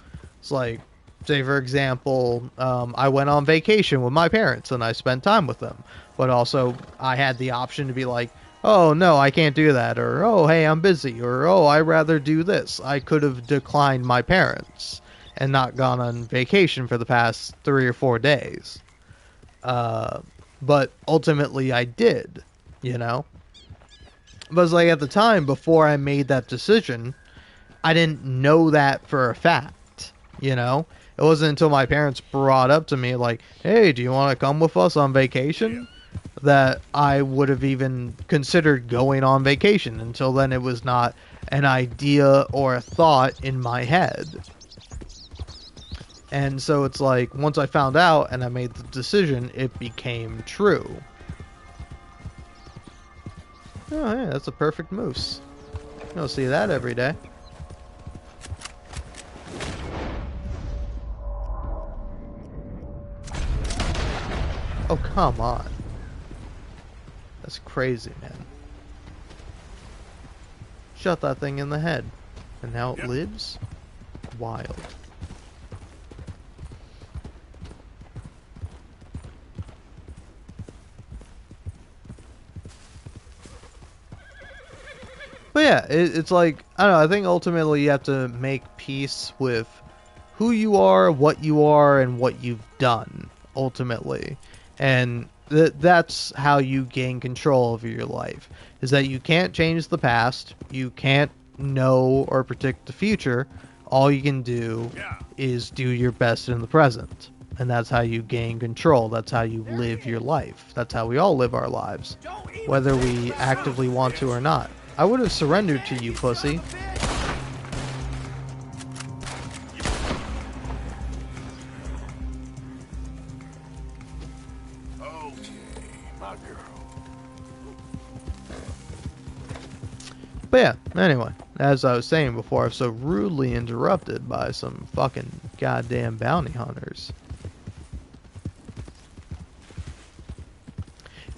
Speaker 1: It's like, say for example, I went on vacation with my parents and I spent time with them. But also, I had the option to be like, oh no, I can't do that, or oh hey, I'm busy, or oh, I'd rather do this. I could have declined my parents and not gone on vacation for the past 3 or 4 days. But ultimately I did, you know? But it's like at the time, before I made that decision, I didn't know that for a fact, you know? It wasn't until my parents brought up to me like, hey, do you want to come with us on vacation? That I would have even considered going on vacation. Until then, it was not an idea or a thought in my head. And so it's like, once I found out and I made the decision, it became true. Oh yeah, that's a perfect moose. You don't see that every day. Oh, come on. That's crazy, man. Shot that thing in the head. And now it lives? Wild. But yeah, it's like, I don't know, I think ultimately you have to make peace with who you are, what you are, and what you've done, ultimately. And that's how you gain control over your life, is that you can't change the past, you can't know or predict the future, all you can do is do your best in the present. And that's how you gain control, that's how you live your life, that's how we all live our lives, whether we actively want to or not. I would have surrendered to you, pussy. But yeah, anyway, as I was saying before, I was so rudely interrupted by some fucking goddamn bounty hunters.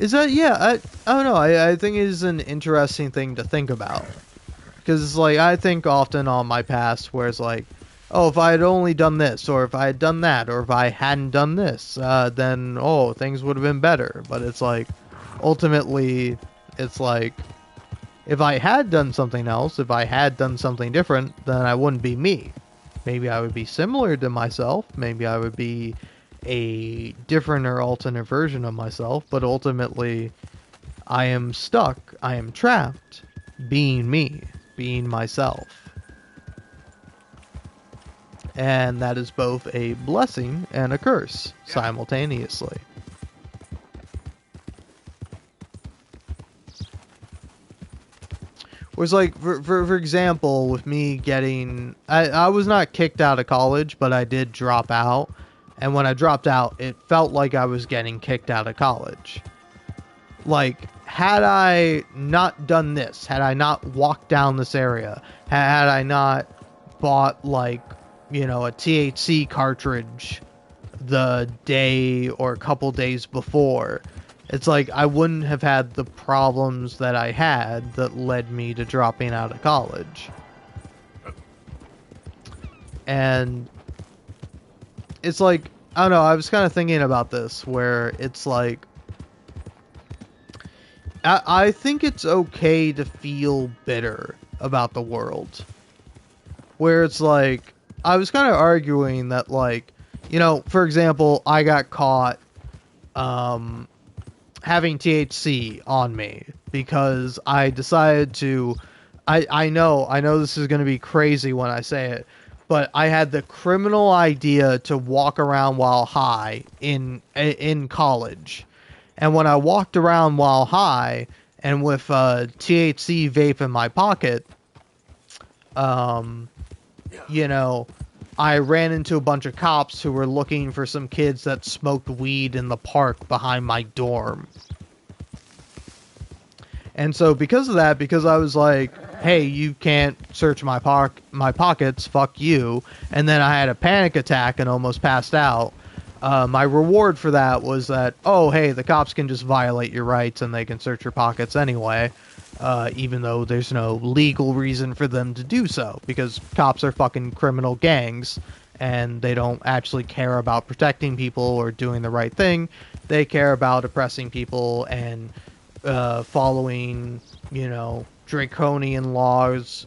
Speaker 1: Is that, yeah, I don't know, I think it is an interesting thing to think about. Because it's like, I think often on my past where it's like, oh, if I had only done this, or if I had done that, or if I hadn't done this, then, oh, things would have been better. But it's like, ultimately, it's like, if I had done something else, if I had done something different, then I wouldn't be me. Maybe I would be similar to myself, maybe I would be a different or alternate version of myself, but ultimately, I am stuck, I am trapped, being me, being myself. And that is both a blessing and a curse, simultaneously. Was like, for example, with me getting, I was not kicked out of college, but I did drop out. And when I dropped out, it felt like I was getting kicked out of college. Like, had I not done this, had I not walked down this area, had I not bought, like, you know, a THC cartridge the day or a couple days before, it's like I wouldn't have had the problems that I had that led me to dropping out of college. And it's like, I don't know, I was kind of thinking about this, where it's like, I think it's okay to feel bitter about the world. Where it's like, I was kind of arguing that, like, you know, for example, I got caught having THC on me because I decided to, I know this is going to be crazy when I say it, but I had the criminal idea to walk around while high in college. And when I walked around while high and with THC vape in my pocket, you know, I ran into a bunch of cops who were looking for some kids that smoked weed in the park behind my dorm. And so because of that, because I was like, hey, you can't search my pockets, fuck you, and then I had a panic attack and almost passed out, my reward for that was that, oh, hey, the cops can just violate your rights and they can search your pockets anyway, even though there's no legal reason for them to do so, because cops are fucking criminal gangs, and they don't actually care about protecting people or doing the right thing. They care about oppressing people and following, you know, draconian laws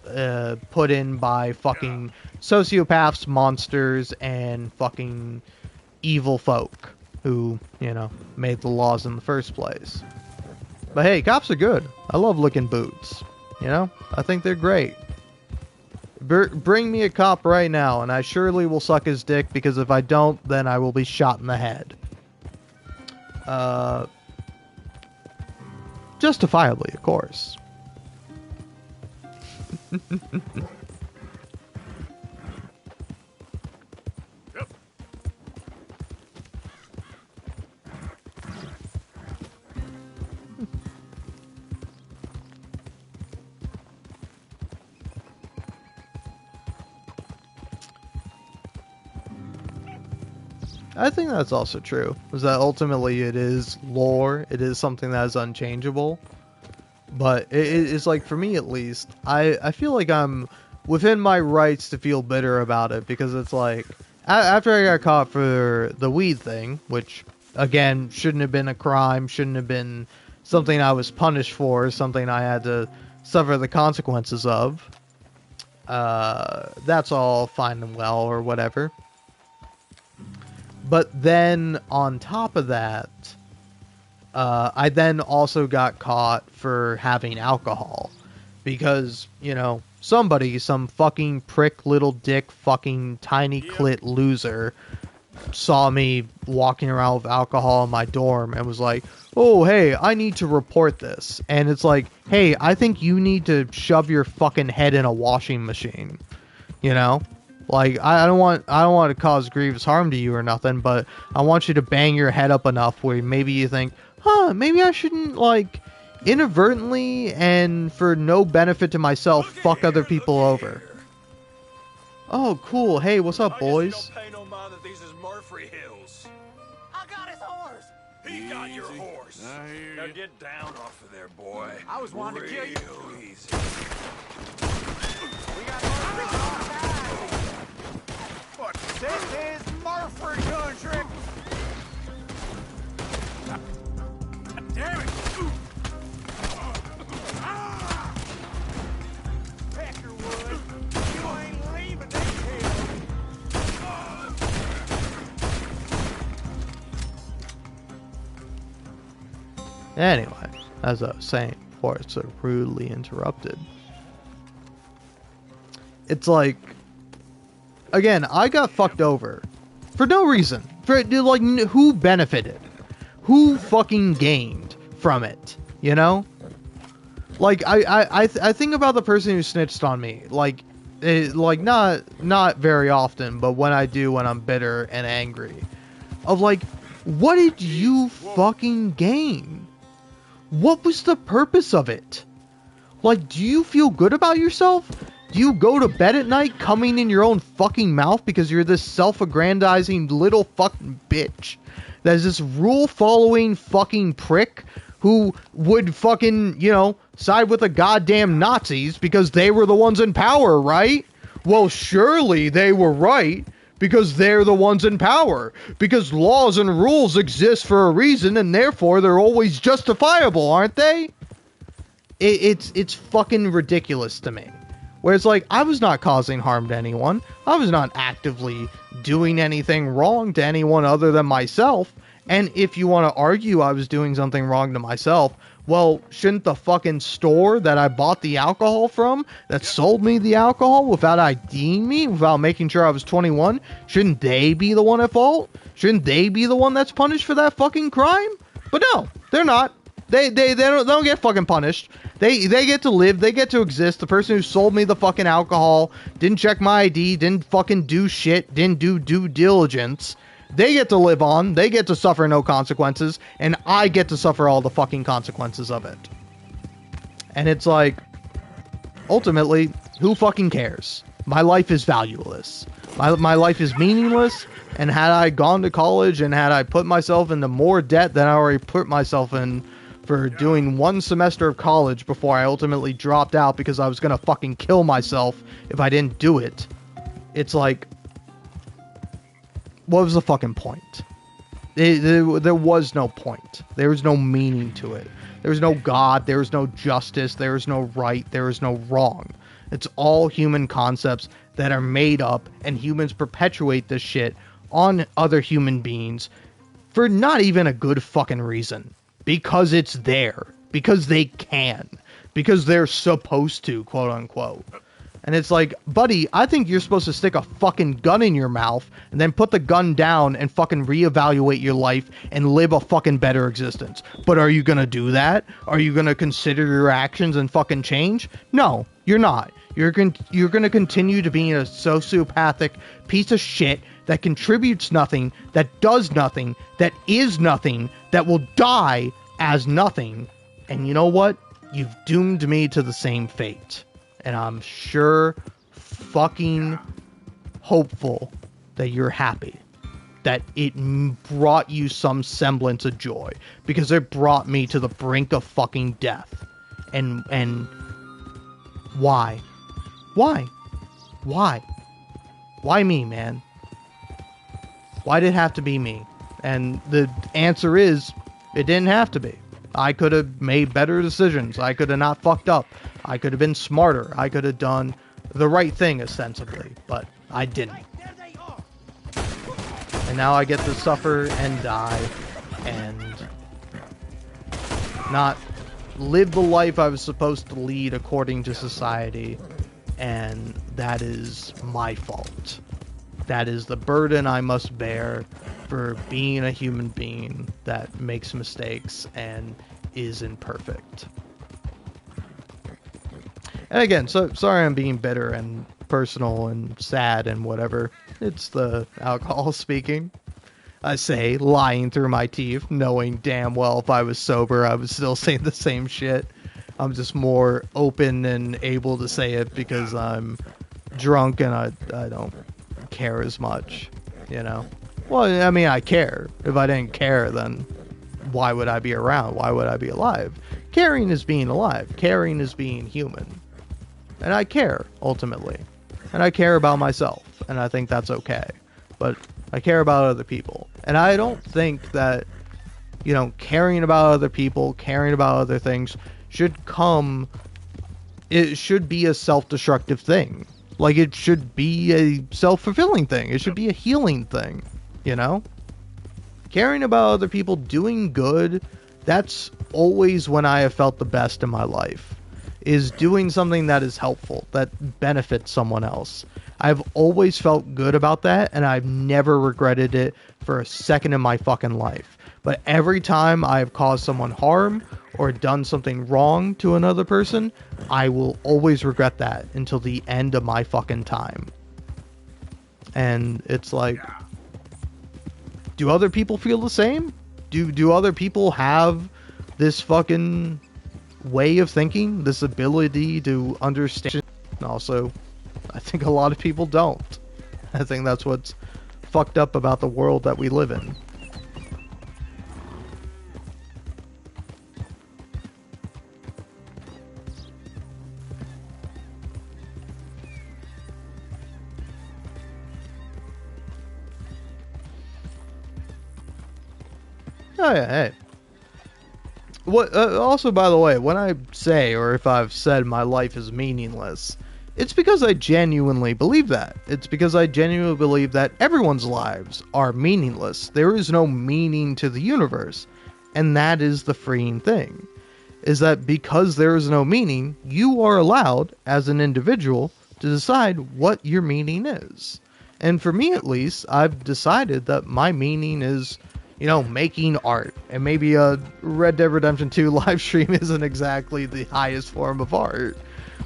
Speaker 1: put in by fucking sociopaths, monsters, and fucking evil folk who, you know, made the laws in the first place. But hey, cops are good. I love licking boots. You know, I think they're great. Bring me a cop right now, and I surely will suck his dick, because if I don't, then I will be shot in the head. Justifiably, of course. I think that's also true, is that ultimately it is lore, it is something that is unchangeable. But it's like, for me at least, I feel like I'm within my rights to feel bitter about it, because it's like, after I got caught for the weed thing, which, again, shouldn't have been a crime, shouldn't have been something I was punished for, something I had to suffer the consequences of, that's all fine and well, or whatever. But then, on top of that, I then also got caught for having alcohol. Because, you know, some fucking prick little dick fucking tiny clit loser saw me walking around with alcohol in my dorm and was like, oh, hey, I need to report this. And it's like, hey, I think you need to shove your fucking head in a washing machine. You know? Like, I don't want to cause grievous harm to you or nothing, but I want you to bang your head up enough where maybe you think, maybe I shouldn't, like, inadvertently and for no benefit to myself fuck other people over. Oh, cool. Hey, what's up, boys?
Speaker 16: Pay no mind that these is Murphy Hills.
Speaker 11: I got his horse.
Speaker 16: He got your horse. Now get down off of there, boy.
Speaker 11: I was wanting to kill you.
Speaker 16: Real easy.
Speaker 11: We got Murphy on that. What? This is Murphy country.
Speaker 16: Damn it!
Speaker 11: Peckerwood, you ain't leaving this hill.
Speaker 1: Anyway, as I was saying before, it's so rudely interrupted. It's like, again, I got fucked over for no reason. For, like, who benefited? Who fucking gained from it? You know? Like, I think about the person who snitched on me. Like, not very often, but when I do, when I'm bitter and angry. Of like, what did you fucking gain? What was the purpose of it? Like, do you feel good about yourself? Do you go to bed at night coming in your own fucking mouth because you're this self-aggrandizing little fucking bitch? There's this rule-following fucking prick who would fucking, you know, side with the goddamn Nazis because they were the ones in power, right? Well, surely they were right because they're the ones in power. Because laws and rules exist for a reason and therefore they're always justifiable, aren't they? It's fucking ridiculous to me. Whereas, like, I was not causing harm to anyone. I was not actively doing anything wrong to anyone other than myself. And if you want to argue I was doing something wrong to myself, well, shouldn't the fucking store that I bought the alcohol from, that sold me the alcohol without IDing me, without making sure I was 21, shouldn't they be the one at fault? Shouldn't they be the one that's punished for that fucking crime? But no, they're not. They don't get fucking punished. They get to live. They get to exist. The person who sold me the fucking alcohol didn't check my ID, didn't fucking do shit, didn't do due diligence. They get to live on. They get to suffer no consequences, and I get to suffer all the fucking consequences of it. And it's like, ultimately, who fucking cares? My life is valueless. My life is meaningless, and had I gone to college and had I put myself into more debt than I already put myself in for doing one semester of college before I ultimately dropped out because I was gonna fucking kill myself if I didn't do it, it's like, what was the fucking point? There was no point. There was no meaning to it. There was no God. There was no justice. There was no right. There was no wrong. It's all human concepts that are made up, and humans perpetuate this shit on other human beings for not even a good fucking reason. Because it's there. Because they can. Because they're supposed to, quote unquote. And it's like, buddy, I think you're supposed to stick a fucking gun in your mouth and then put the gun down and fucking reevaluate your life and live a fucking better existence. But are you gonna do that? Are you gonna consider your actions and fucking change? No, you're not. You're gonna continue to be a sociopathic piece of shit that contributes nothing, that does nothing, that is nothing, that will die as nothing. And you know what? You've doomed me to the same fate. And I'm sure fucking hopeful that you're happy. That it brought you some semblance of joy. Because it brought me to the brink of fucking death. And why? Why? Why? Why me, man? Why did it have to be me? And the answer is, it didn't have to be. I could have made better decisions. I could have not fucked up. I could have been smarter. I could have done the right thing, ostensibly. But I didn't. And now I get to suffer and die. And not live the life I was supposed to lead according to society. And that is my fault. That is the burden I must bear for being a human being that makes mistakes and is imperfect. And again, so sorry I'm being bitter and personal and sad and whatever. It's the alcohol speaking. I say, lying through my teeth, knowing damn well if I was sober I would still say the same shit. I'm just more open and able to say it because I'm drunk and I don't care as much, you know? Well, I mean, I care. If I didn't care, then why would I be around? Why would I be alive? Caring is being alive. Caring is being human. And I care, ultimately. And I care about myself. And I think that's okay. But I care about other people. And I don't think that, you know, caring about other people, caring about other things should come... It should be a self-destructive thing. Like, it should be a self-fulfilling thing. It should be a healing thing, you know? Caring about other people, doing good, that's always when I have felt the best in my life. Is doing something that is helpful, that benefits someone else. I've always felt good about that, and I've never regretted it for a second in my fucking life. But every time I've caused someone harm or done something wrong to another person, I will always regret that until the end of my fucking time. And it's like, do other people feel the same? Do other people have this fucking way of thinking, this ability to understand And also, I think a lot of people don't. I think that's what's fucked up about the world that we live in. Oh yeah, hey. What? Also, by the way, when I say, or if I've said my life is meaningless, it's because I genuinely believe that. It's because I genuinely believe that everyone's lives are meaningless. There is no meaning to the universe. And that is the freeing thing. Is that because there is no meaning, you are allowed, as an individual, to decide what your meaning is. And for me, at least, I've decided that my meaning is, making art. And maybe a Red Dead Redemption 2 live stream isn't exactly the highest form of art.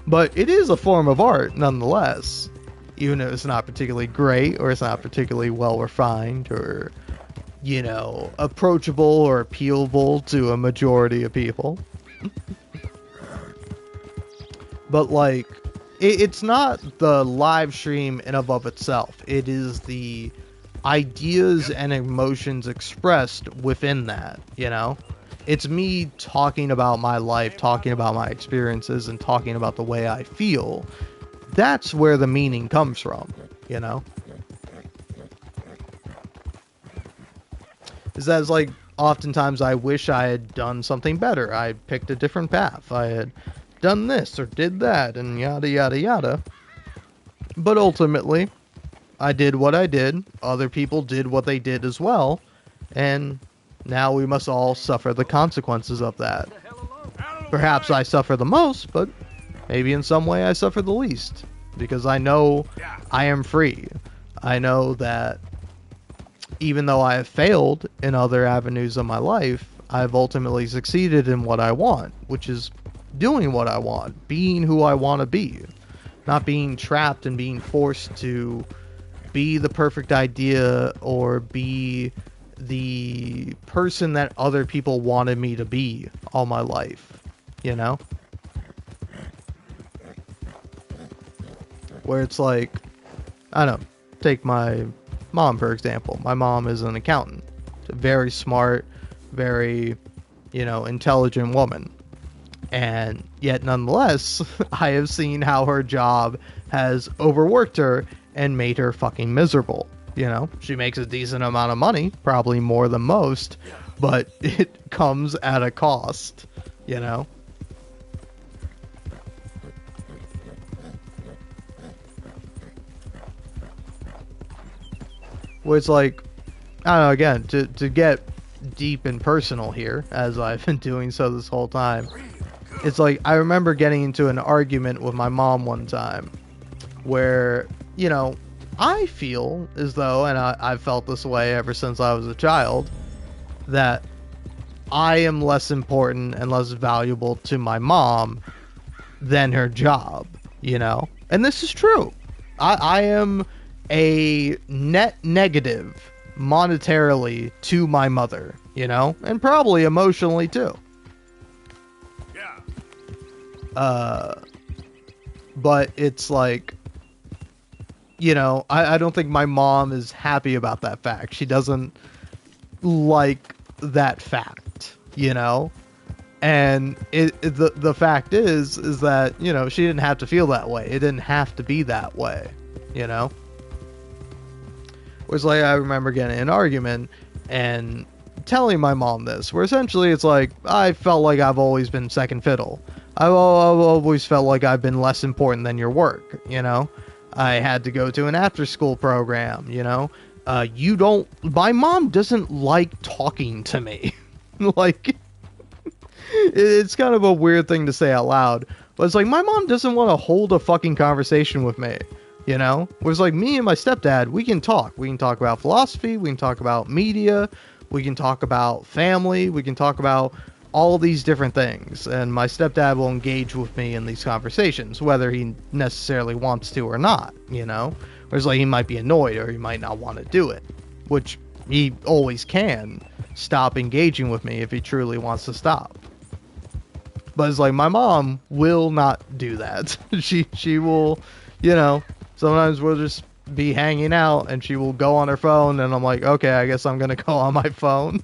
Speaker 1: But it is a form of art, nonetheless. Even if it's not particularly great, or it's not particularly well refined, or, approachable or appealable to a majority of people. But, like, it's not the live stream in and of itself. It is the ideas and emotions expressed within that, It's me talking about my life, talking about my experiences, and talking about the way I feel. That's where the meaning comes from, Is that, like, oftentimes I wish I had done something better. I picked a different path. I had done this or did that, and yada, yada, yada. But ultimately, I did what I did. Other people did what they did as well. And now we must all suffer the consequences of that. Perhaps I suffer the most, but maybe in some way I suffer the least. Because I know I am free. I know that even though I have failed in other avenues of my life, I've ultimately succeeded in what I want, which is doing what I want, being who I want to be. Not being trapped and being forced to be the perfect idea or be the person that other people wanted me to be all my life, Where it's like, I don't know, take my mom, for example. My mom is an accountant. She's a very smart, very, intelligent woman. And yet, nonetheless, I have seen how her job has overworked her and made her fucking miserable. She makes a decent amount of money, probably more than most, but it comes at a cost, Where it's like, I don't know, again, to get deep and personal here, as I've been doing so this whole time, it's like, I remember getting into an argument with my mom one time, where, I feel as though, and I've felt this way ever since I was a child, that I am less important and less valuable to my mom than her job, And this is true. I am a net negative monetarily to my mother, and probably emotionally too. But it's like, I don't think my mom is happy about that fact. She doesn't like that fact, And the fact is that, she didn't have to feel that way. It didn't have to be that way, Whereas, like, I remember getting in an argument and telling my mom this, where essentially it's like, I felt like I've always been second fiddle. I've always felt like I've been less important than your work, I had to go to an after-school program, my mom doesn't like talking to me. Like, it's kind of a weird thing to say out loud, but it's like, my mom doesn't want to hold a fucking conversation with me, Whereas, like, me and my stepdad, we can talk. We can talk about philosophy, we can talk about media, we can talk about family, we can talk about all these different things, and my stepdad will engage with me in these conversations, whether he necessarily wants to or not, Whereas, like, he might be annoyed or he might not want to do it, which he always can stop engaging with me if he truly wants to stop. But it's like my mom will not do that. She will, you know, sometimes we'll just be hanging out and she will go on her phone and I'm like, okay, I guess I'm gonna go on my phone.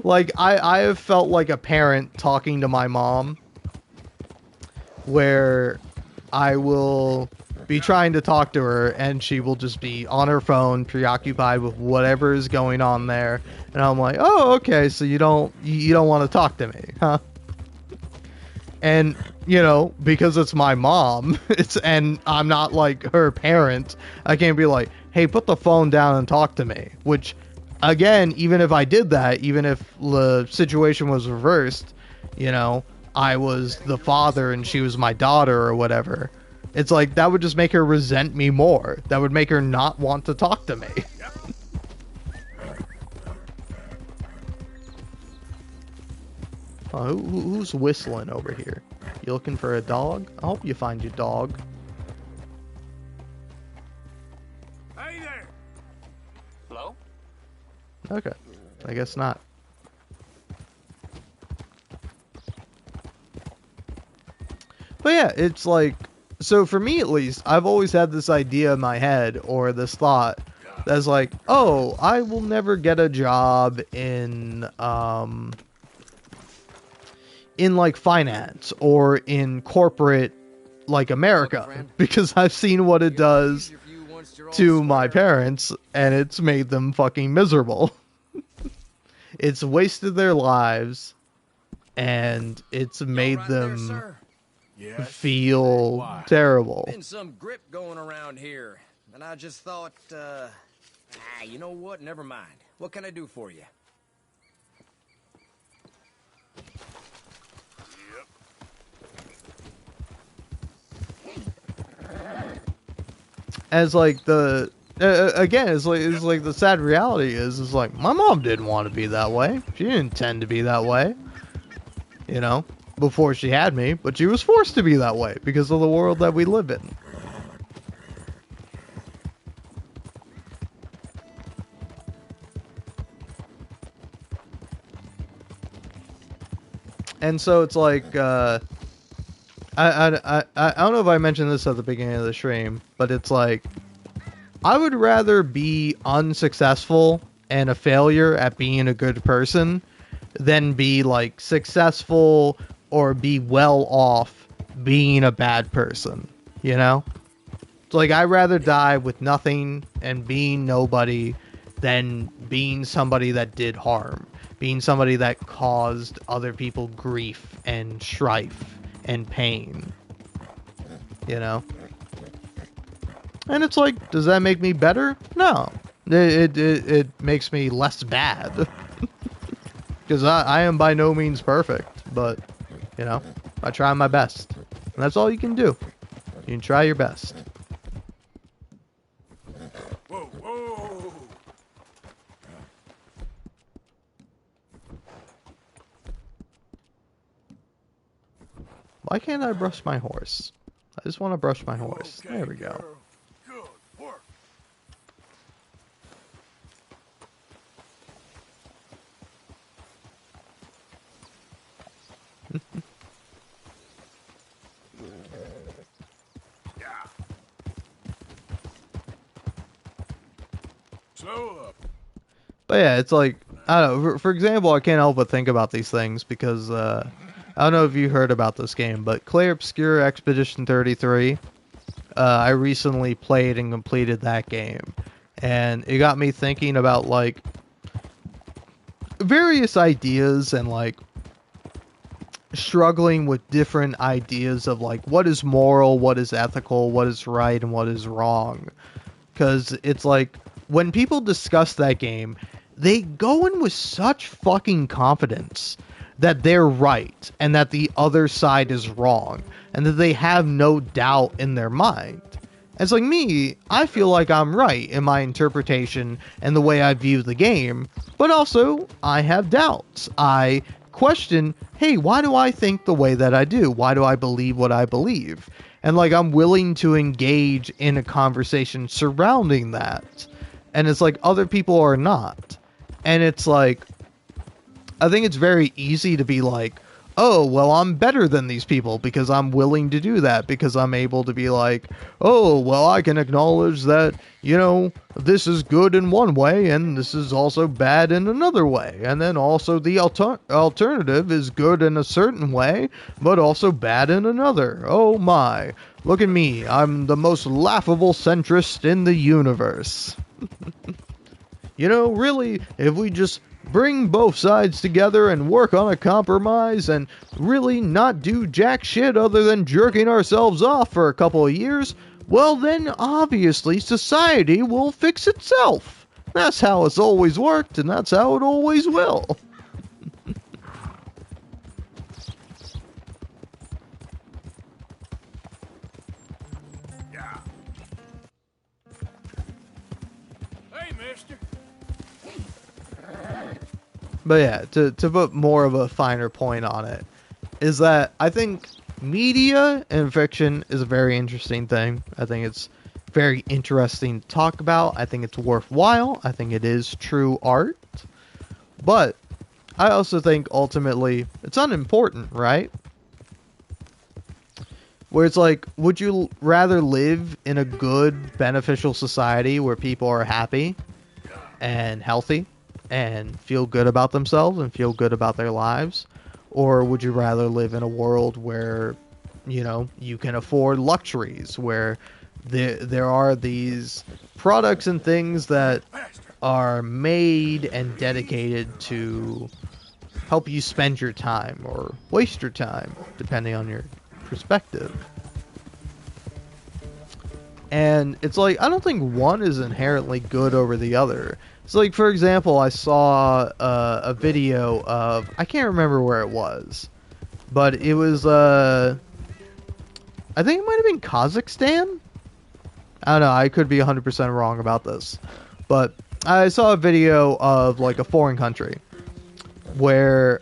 Speaker 1: Like I have felt like a parent talking to my mom where I will be trying to talk to her and she will just be on her phone preoccupied with whatever is going on there, and I'm like, oh, okay, so you don't want to talk to me, huh? And you know, because it's my mom, and I'm not like her parent, I can't be like, hey, put the phone down and talk to me. Which, again, even if I did that, even if the situation was reversed, you know, I was the father and she was my daughter or whatever, it's like that would just make her resent me more. That would make her not want to talk to me. Oh, who's whistling over here? You looking for a dog? I hope you find your dog.
Speaker 14: Hey there! Hello?
Speaker 1: Okay, I guess not. But yeah, it's like, so for me at least, I've always had this idea in my head, or this thought, that's like, oh, I will never get a job in like finance or in corporate like America, because I've seen what it does to my parents and it's made them fucking miserable. It's wasted their lives and it's made them feel terrible.
Speaker 19: Been some grip going around here, and I just thought, you know what? Never mind. What can I do for you?
Speaker 1: As like the again, it's like the sad reality is like my mom didn't want to be that way. She didn't intend to be that way, you know, before she had me, but she was forced to be that way because of the world that we live in. And so it's like I don't know if I mentioned this at the beginning of the stream, but it's like I would rather be unsuccessful and a failure at being a good person than be like successful or be well off being a bad person, you know? It's like I'd rather die with nothing and being nobody than being somebody that did harm, being somebody that caused other people grief and strife and pain, you know? And it's like, does that make me better? No. It makes me less bad. Because I am by no means perfect, but, you know, I try my best. And that's all you can do. You can try your best.
Speaker 14: Whoa, whoa!
Speaker 1: Why can't I brush my horse? I just want to brush my horse. There we go.
Speaker 14: Good work.
Speaker 16: Slow up.
Speaker 1: But yeah, it's like, I don't know, for example, I can't help but think about these things because, I don't know if you heard about this game, but Clair Obscur Expedition 33, I recently played and completed that game, and it got me thinking about, like, various ideas and, like, struggling with different ideas of, like, what is moral, what is ethical, what is right, and what is wrong. Because it's like, when people discuss that game, they go in with such fucking confidence that they're right and that the other side is wrong and that they have no doubt in their mind. It's like me, I feel like I'm right in my interpretation and the way I view the game, but also I have doubts. I question, hey, why do I think the way that I do? Why do I believe what I believe? And like I'm willing to engage in a conversation surrounding that. And it's like other people are not. And it's like, I think it's very easy to be like, oh, well, I'm better than these people because I'm willing to do that, because I'm able to be like, oh, well, I can acknowledge that, this is good in one way and this is also bad in another way. And then also the alternative is good in a certain way, but also bad in another. Oh my, look at me. I'm the most laughable centrist in the universe. Really, if we just bring both sides together and work on a compromise and really not do jack shit other than jerking ourselves off for a couple of years, well then obviously society will fix itself. That's how it's always worked, and that's how it always will.
Speaker 16: Hey, mister.
Speaker 1: But yeah, to put more of a finer point on it, is that I think media and fiction is a very interesting thing. I think it's very interesting to talk about. I think it's worthwhile. I think it is true art. But I also think ultimately it's unimportant, right? Where it's like, would you rather live in a good, beneficial society where people are happy and healthy and feel good about themselves and feel good about their lives? Or would you rather live in a world where, you can afford luxuries, where there are these products and things that are made and dedicated to help you spend your time or waste your time, depending on your perspective? And it's like, I don't think one is inherently good over the other. So, like, for example, I saw a video of, I can't remember where it was, but it was, I think it might have been Kazakhstan? I don't know, I could be 100% wrong about this. But I saw a video of, like, a foreign country where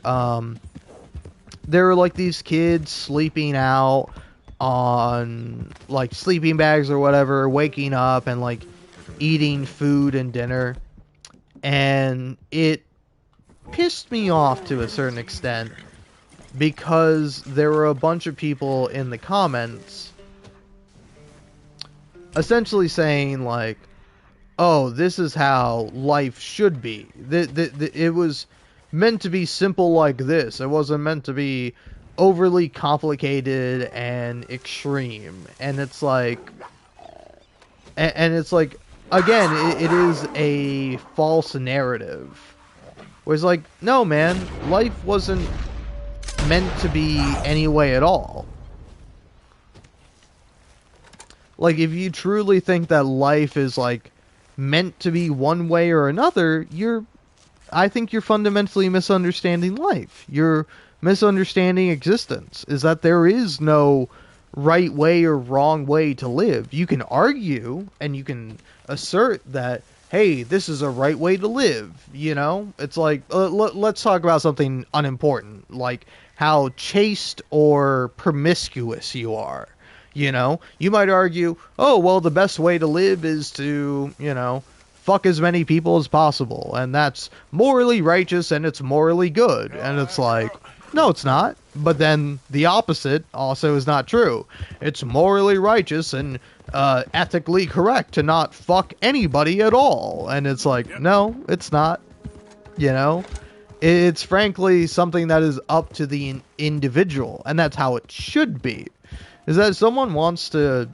Speaker 1: there were, like, these kids sleeping out on, like, sleeping bags or whatever, waking up and, like, eating food and dinner. And it pissed me off to a certain extent, because there were a bunch of people in the comments essentially saying, like, oh, this is how life should be. It was meant to be simple like this. It wasn't meant to be overly complicated and extreme. And it's like, again, it is a false narrative. Where it's like, no, man, life wasn't meant to be any way at all. Like, if you truly think that life is, like, meant to be one way or another, I think you're fundamentally misunderstanding life. You're misunderstanding existence. Is that there is no right way or wrong way to live. You can argue and you can assert that, hey, this is a right way to live. It's like, let's talk about something unimportant, like how chaste or promiscuous you are. You might argue, oh, well, the best way to live is to, fuck as many people as possible, and that's morally righteous and it's morally good. And it's like, no, it's not. But then the opposite also is not true. It's morally righteous and ethically correct to not fuck anybody at all. And it's like, no, it's not. It's frankly something that is up to the individual, and that's how it should be. Is that if someone wants to,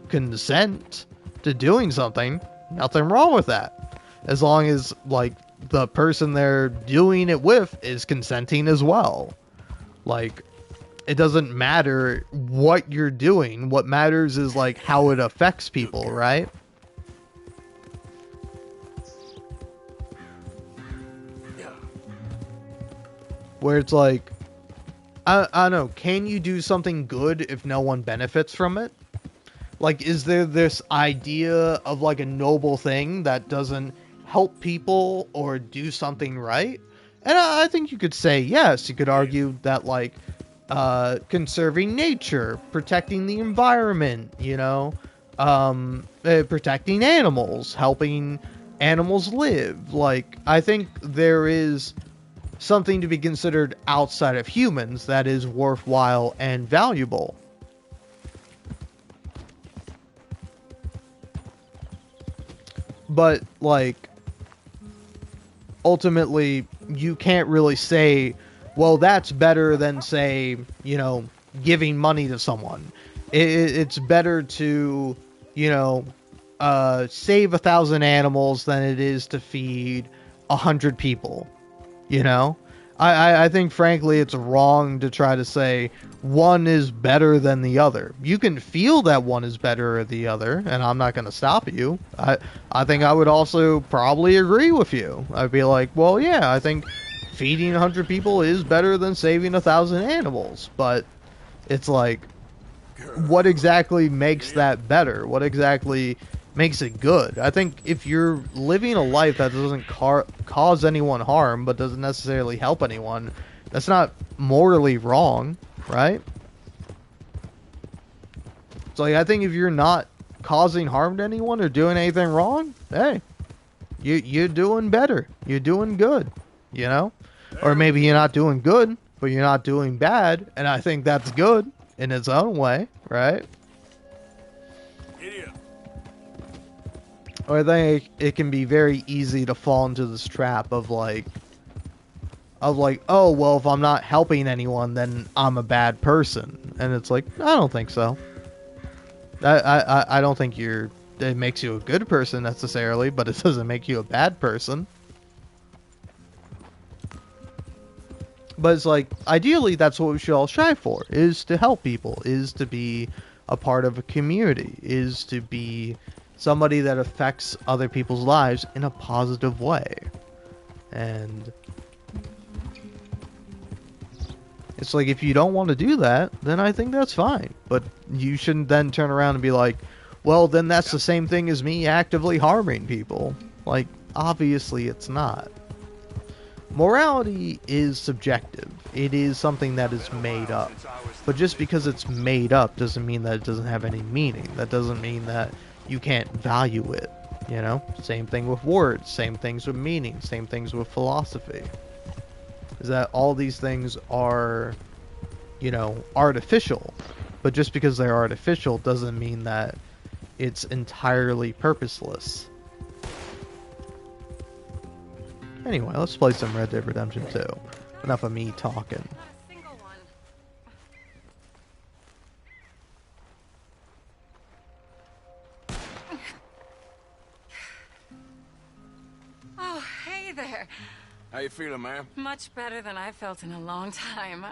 Speaker 1: consent to doing something, nothing wrong with that. As long as, like, the person they're doing it with is consenting as well. Like, it doesn't matter what you're doing. What matters is, like, how it affects people, right? Where it's like, I don't know, can you do something good if no one benefits from it? Like, is there this idea of, like, a noble thing that doesn't help people or do something right? And I think you could say yes. You could argue that, like, conserving nature, protecting the environment, protecting animals, helping animals live. Like, I think there is something to be considered outside of humans that is worthwhile and valuable. But, like, ultimately, you can't really say, well, that's better than, say, you know, giving money to someone. It's better to, you know, save 1,000 animals than it is to feed 100 people. You know? I think, frankly, it's wrong to try to say one is better than the other. You can feel that one is better than the other, and I'm not going to stop you. I think I would also probably agree with you. I'd be like, well, yeah, I think feeding 100 people is better than saving 1,000 animals. But it's like, what exactly makes that better? What exactly makes it good? I think if you're living a life that doesn't cause anyone harm, but doesn't necessarily help anyone, that's not morally wrong, right? So, like, I think if you're not causing harm to anyone or doing anything wrong, hey, you're doing better. You're doing good, you know? Or maybe you're not doing good, but you're not doing bad, and I think that's good in its own way, right?
Speaker 3: Idiot.
Speaker 1: Or I think it can be very easy to fall into this trap of like, oh, well, if I'm not helping anyone, then I'm a bad person. And it's like, I don't think so. I don't think it makes you a good person necessarily, but it doesn't make you a bad person. But it's like, ideally, that's what we should all strive for, is to help people, is to be a part of a community, is to be somebody that affects other people's lives in a positive way. And it's like, if you don't want to do that, then I think that's fine. But you shouldn't then turn around and be like, well, then that's the same thing as me actively harming people. Like, obviously it's not. Morality is subjective. It is something that is made up. But just because it's made up doesn't mean that it doesn't have any meaning. That doesn't mean that you can't value it. You know? Same thing with words. Same things with meaning. Same things with philosophy. Is that all these things are, you know, artificial. But just because they're artificial doesn't mean that it's entirely purposeless. Anyway, let's play some Red Dead Redemption 2. Enough of me talking.
Speaker 15: Oh, hey there.
Speaker 4: How you feeling, ma'am?
Speaker 15: Much better than I felt in a long time.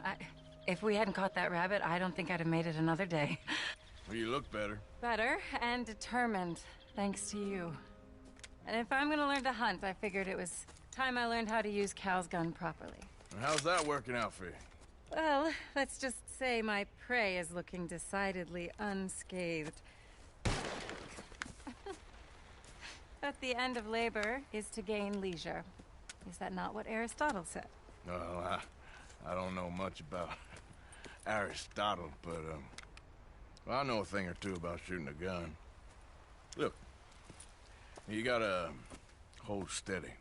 Speaker 15: If we hadn't caught that rabbit, I don't think I'd have made it another day.
Speaker 4: Well, you look better.
Speaker 15: Better and determined, thanks to you. And if I'm gonna learn to hunt, I figured it was time I learned how to use Cal's gun properly.
Speaker 4: How's that working out for you?
Speaker 15: Well, let's just say my prey is looking decidedly unscathed. But the end of labor is to gain leisure. Is that not what Aristotle said?
Speaker 4: Well, I don't know much about Aristotle, but, well, I know a thing or two about shooting a gun. Look, you gotta hold steady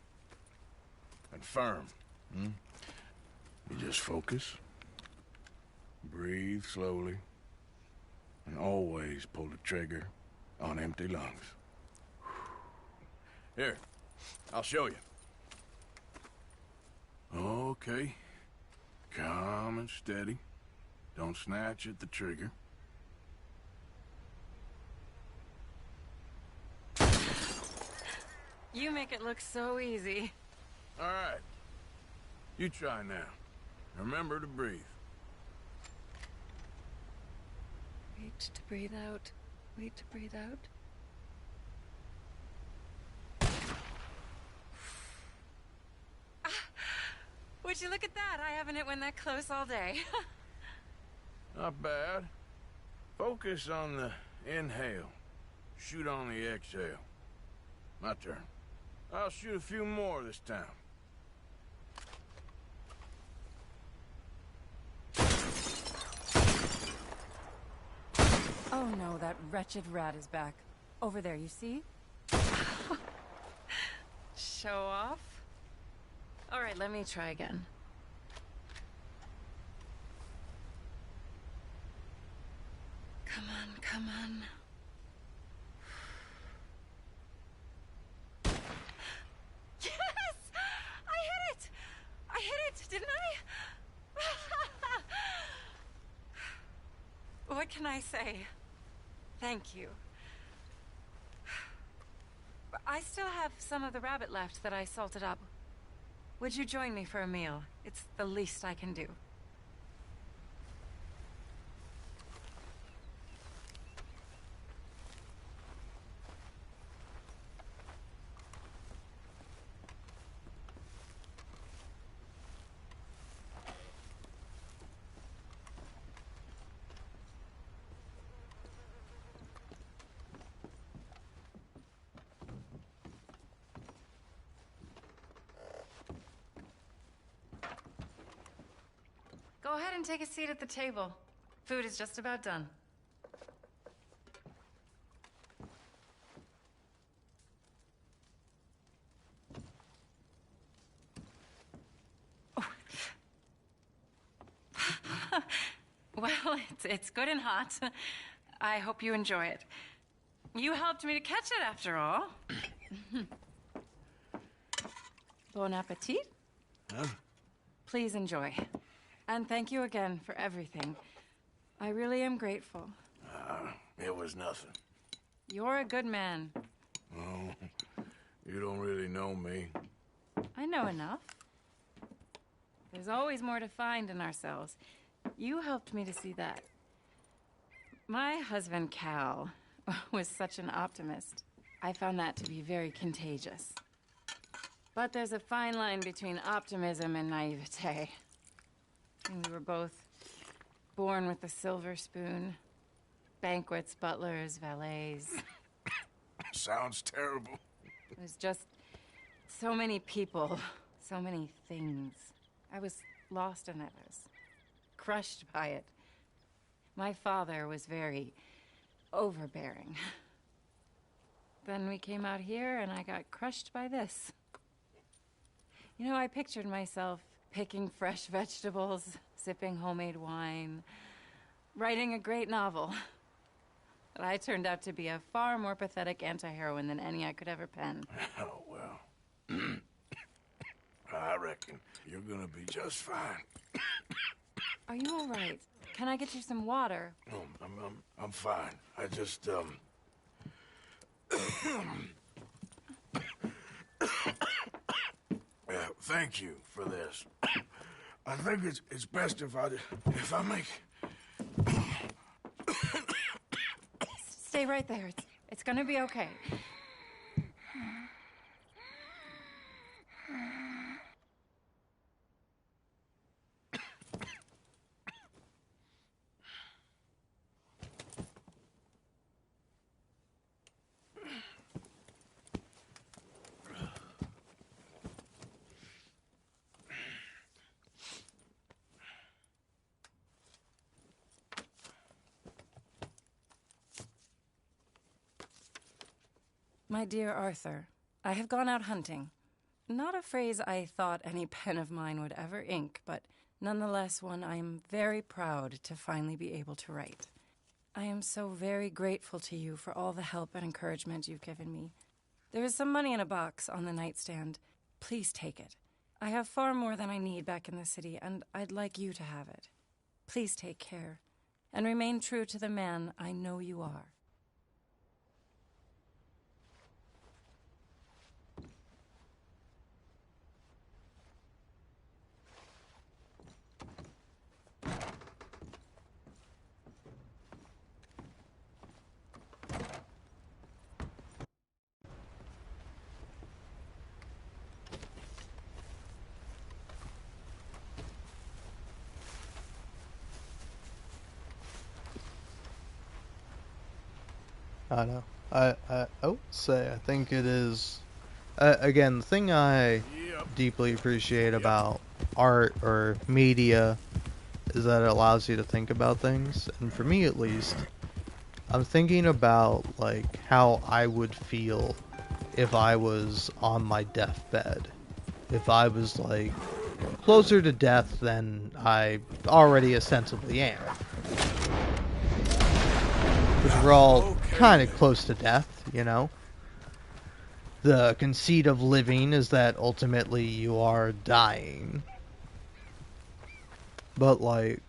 Speaker 4: and firm. You just focus, breathe slowly, and always pull the trigger on empty lungs. Here, I'll show you. Okay. Calm and steady. Don't snatch at the trigger.
Speaker 15: You make it look so easy.
Speaker 4: All right. You try now. Remember to breathe.
Speaker 15: Wait to breathe out. Wait to breathe out. Would you look at that? I haven't hit one that close all day.
Speaker 4: Not bad. Focus on the inhale. Shoot on the exhale. My turn. I'll shoot a few more this time.
Speaker 15: Oh no, that wretched rat is back. Over there, you see? Show off? Alright, let me try again. Come on. Yes! I hit it! I hit it, didn't I? What can I say? Thank you. I still have some of the rabbit left that I salted up. Would you join me for a meal? It's the least I can do. Go ahead and take a seat at the table. Food is just about done. Well, it's good and hot. I hope you enjoy it. You helped me to catch it, after all. Bon appetit.
Speaker 4: Huh?
Speaker 15: Please enjoy. And thank you again for everything. I really am grateful.
Speaker 4: It was nothing.
Speaker 15: You're a good man.
Speaker 4: Oh, you don't really know me.
Speaker 15: I know enough. There's always more to find in ourselves. You helped me to see that. My husband, Cal, was such an optimist. I found that to be very contagious. But there's a fine line between optimism and naivete. And we were both born with a silver spoon. Banquets, butlers, valets.
Speaker 4: Sounds terrible.
Speaker 15: It was just so many people, so many things. I was lost in it. I was crushed by it. My father was very overbearing. Then we came out here and I got crushed by this. You know, I pictured myself picking fresh vegetables, sipping homemade wine, writing a great novel. But I turned out to be a far more pathetic anti-heroine than any I could ever pen.
Speaker 4: Oh, well. I reckon you're gonna be just fine.
Speaker 15: Are you all right? Can I get you some water?
Speaker 4: No, I'm fine. I just, thank you for this. I think it's best if I make...
Speaker 15: Stay right there. It's gonna be okay. My dear Arthur, I have gone out hunting. Not a phrase I thought any pen of mine would ever ink, but nonetheless one I am very proud to finally be able to write. I am so very grateful to you for all the help and encouragement you've given me. There is some money in a box on the nightstand. Please take it. I have far more than I need back in the city, and I'd like you to have it. Please take care, and remain true to the man I know you are.
Speaker 1: I know. I would say I think it is. Again, the thing I deeply appreciate about art or media is that it allows you to think about things. And for me, at least, I'm thinking about like how I would feel if I was on my deathbed. If I was like closer to death than I already ostensibly am. because we're all kind of close to death, you know? The conceit of living is that ultimately you are dying. But, like,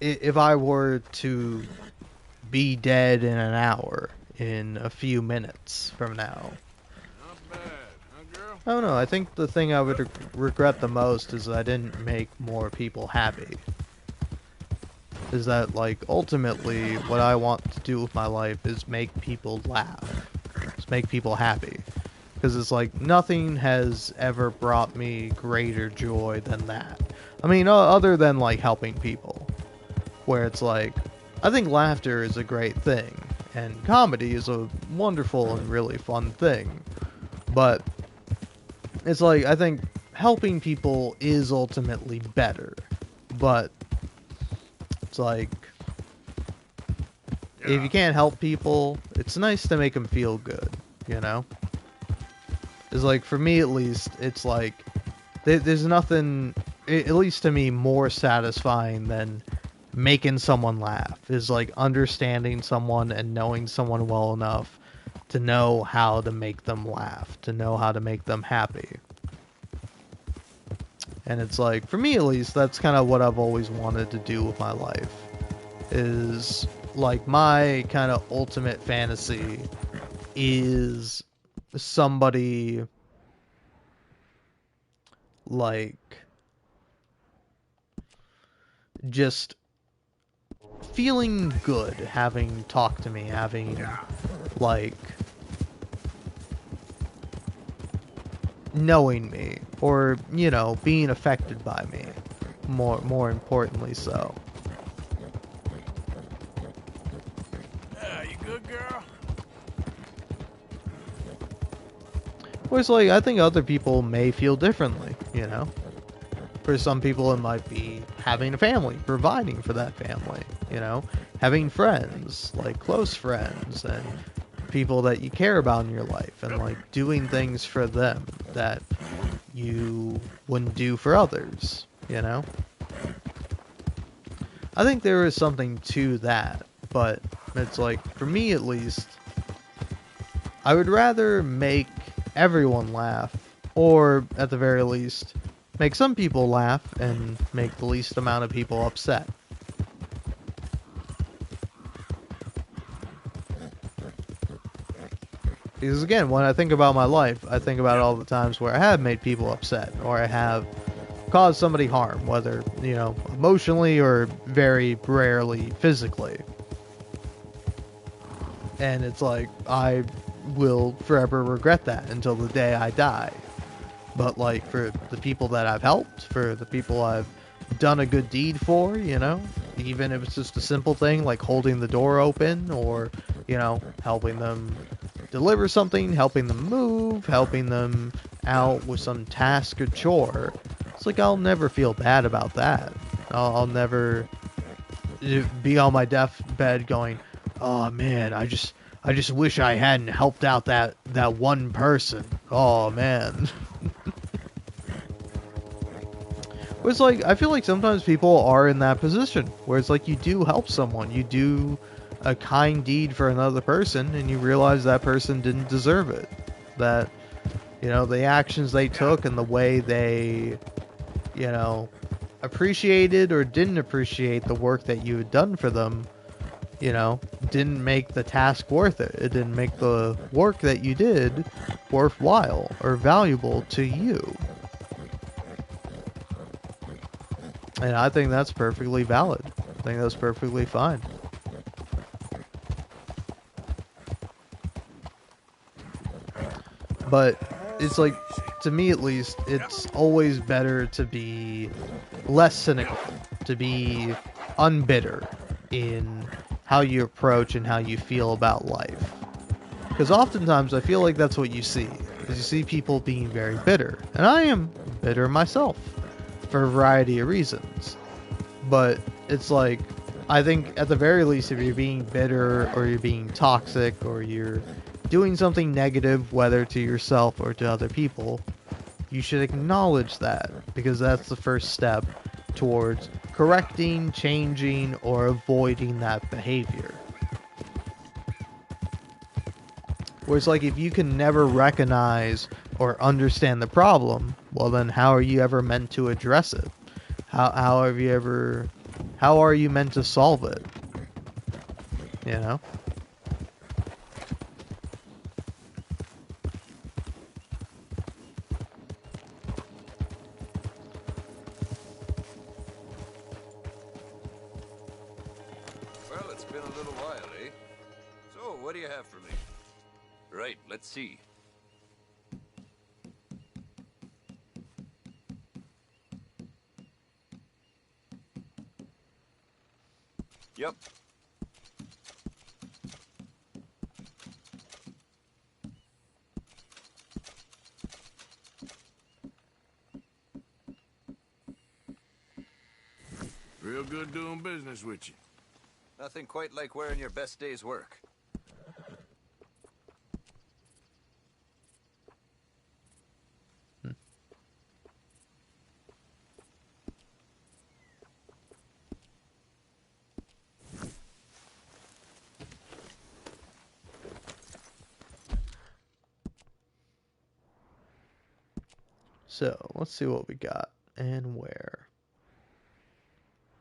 Speaker 1: if I were to be dead in an hour, in a few minutes from now, I don't know, I think the thing I would regret the most is that I didn't make more people happy. Is that, like, ultimately, what I want to do with my life is make people laugh. Just make people happy. Because it's like, nothing has ever brought me greater joy than that. I mean, other than, like, helping people. Where it's like, I think laughter is a great thing. And comedy is a wonderful and really fun thing. But, it's like, I think helping people is ultimately better. But, it's like, if you can't help people, it's nice to make them feel good, you know? It's like, for me at least, it's like, there's nothing, at least to me, more satisfying than making someone laugh. Is like understanding someone and knowing someone well enough to know how to make them laugh, to know how to make them happy. And it's like, for me at least, that's kind of what I've always wanted to do with my life. Is, like, my kind of ultimate fantasy is somebody, like, just feeling good having talked to me, having, like, knowing me, or, you know, being affected by me, more importantly so.
Speaker 4: You good, girl?
Speaker 1: Whereas, like, I think other people may feel differently, you know? For some people, it might be having a family, providing for that family, you know? Having friends, like, close friends, and people that you care about in your life, and, like, doing things for them that you wouldn't do for others, you know? I think there is something to that, but it's like, for me at least, I would rather make everyone laugh, or at the very least, make some people laugh and make the least amount of people upset. Because again, when I think about my life, I think about all the times where I have made people upset, or I have caused somebody harm, whether, you know, emotionally or very rarely physically. And it's like, I will forever regret that until the day I die. But, like, for the people that I've helped, for the people I've done a good deed for, you know, even if it's just a simple thing like holding the door open, or, you know, helping them deliver something, helping them move, helping them out with some task or chore, it's like, I'll never feel bad about that. I'll never be on my deathbed going, oh man, I just wish I hadn't helped out that one person. Oh man. It's like, I feel like sometimes people are in that position where it's like, you do help someone, you do a kind deed for another person, and you realize that person didn't deserve it. That, you know, the actions they took and the way they, you know, appreciated or didn't appreciate the work that you had done for them, you know, didn't make the task worth it. It didn't make the work that you did worthwhile or valuable to you. And I think that's perfectly valid. I think that's perfectly fine. But it's like, to me at least, it's always better to be less cynical, to be unbitter in how you approach and how you feel about life. Because oftentimes I feel like that's what you see. Is you see people being very bitter. And I am bitter myself, for a variety of reasons. But it's like, I think at the very least, if you're being bitter or you're being toxic or you're doing something negative, whether to yourself or to other people, you should acknowledge that, because that's the first step towards correcting, changing, or avoiding that behavior. Whereas, like, if you can never recognize or understand the problem, well, then how are you ever meant to address it? How are you meant to solve it? You know?
Speaker 6: Well, it's been a little while, eh? So, what do you have for me? Right, let's see. Yep.
Speaker 4: Real good doing business with you.
Speaker 6: Nothing quite like wearing your best day's work.
Speaker 1: So, let's see what we got and where.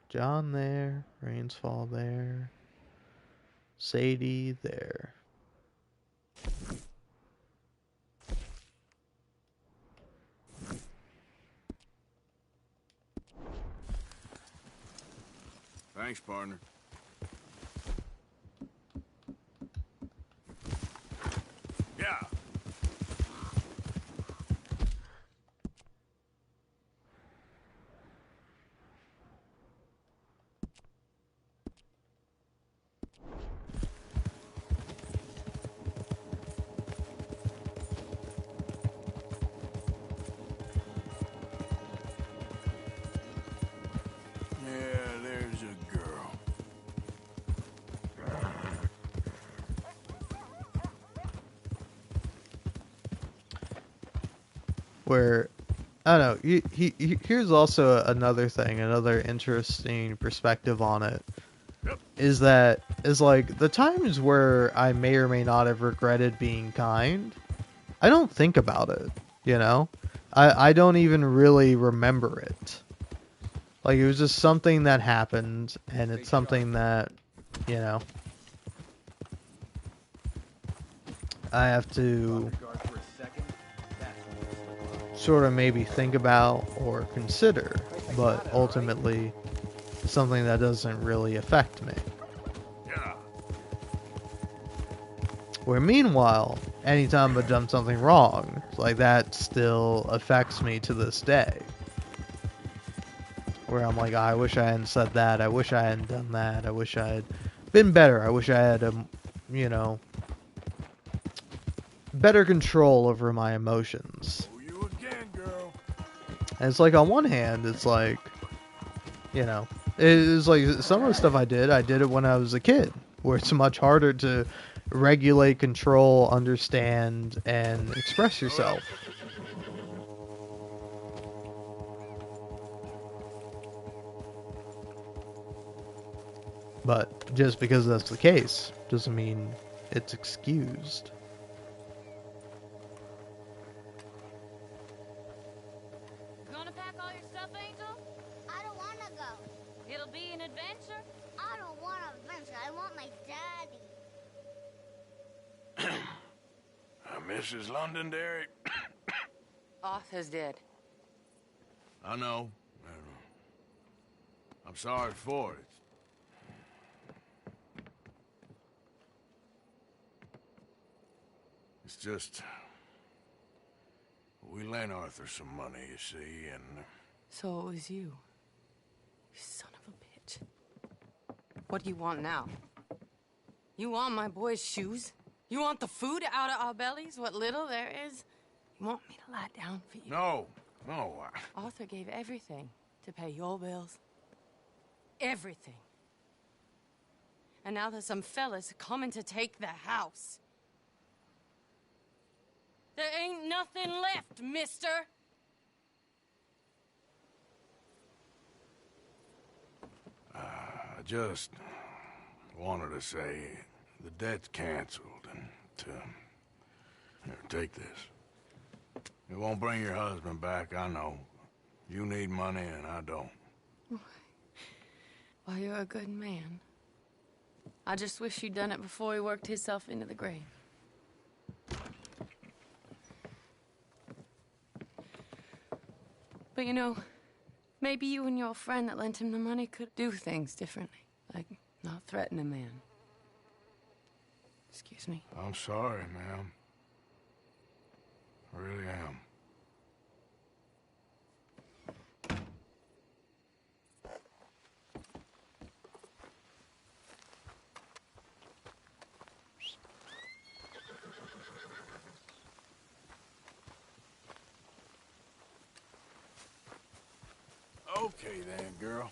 Speaker 1: John there, Rainsfall there, Sadie there.
Speaker 4: Thanks, partner. Yeah. Yeah, there's a girl.
Speaker 1: Where, I don't know, here's also another thing, another interesting perspective on it. Is like the times where I may or may not have regretted being kind, I don't think about it, you know? I don't even really remember it. Like, it was just something that happened, and it's something that, you know, I have to sort of maybe think about or consider, but ultimately, it's something that doesn't really affect me. Where meanwhile, anytime I've done something wrong, like that still affects me to this day. Where I'm like, oh, I wish I hadn't said that, I wish I hadn't done that, I wish I had been better, I wish I had, you know, better control over my emotions.
Speaker 4: You again, girl.
Speaker 1: And it's like, on one hand, it's like, you know, it's like some of the stuff I did it when I was a kid, where it's much harder to regulate, control, understand, and express yourself. But just because that's the case doesn't mean it's excused.
Speaker 9: Gonna pack all your stuff, Angel?
Speaker 20: I don't want to go.
Speaker 9: It'll be an adventure.
Speaker 20: I don't want an adventure. I want my daddy.
Speaker 4: Mrs. Londonderry.
Speaker 15: Arthur's dead.
Speaker 4: I know. I'm sorry for it. It's just... we lent Arthur some money, you see, and...
Speaker 15: So it was you. You son of a bitch. What do you want now? You want my boy's shoes? You want the food out of our bellies, what little there is? You want me to lie down for you?
Speaker 4: No.
Speaker 15: Arthur gave everything to pay your bills. Everything. And now there's some fellas coming to take the house. There ain't nothing left, mister.
Speaker 3: just wanted to say the debt's canceled, and here, take this. It won't bring your husband back, I know. You need money, and I don't.
Speaker 15: Well, you're a good man. I just wish you'd done it before he worked himself into the grave. But you know, maybe you and your friend that lent him the money could do things differently. Like, not threaten a man. Excuse me.
Speaker 3: I'm sorry, ma'am. I really am. Okay then, girl.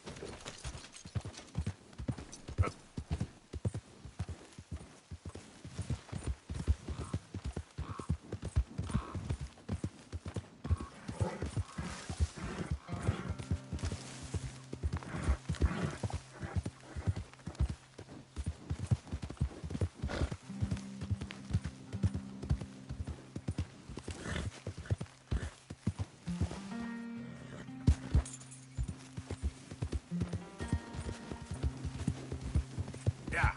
Speaker 3: Yeah.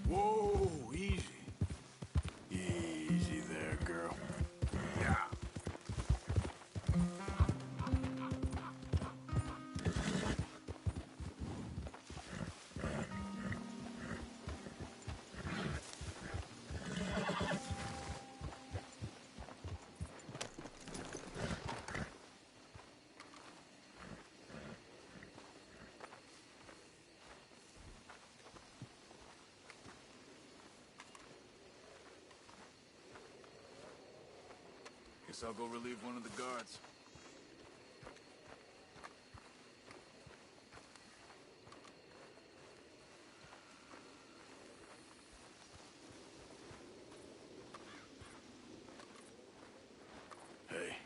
Speaker 3: Whoa, easy. Easy there, girl. Yeah.
Speaker 18: Guess I'll go relieve one of the guards. Hey.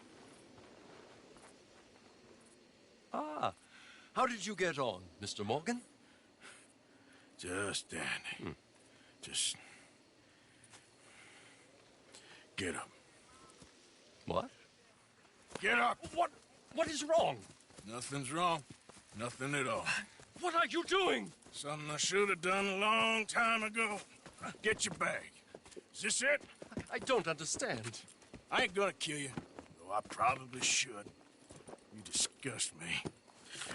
Speaker 5: Ah, how did you get on, Mr. Morgan?
Speaker 3: Just dandy. Just get up.
Speaker 5: What?
Speaker 3: Get up!
Speaker 5: What is wrong?
Speaker 3: Nothing's wrong. Nothing at all.
Speaker 5: What are you doing?
Speaker 3: Something I should have done a long time ago. Get your bag. Is this it?
Speaker 5: I don't understand.
Speaker 3: I ain't gonna kill you, though I probably should. You disgust me.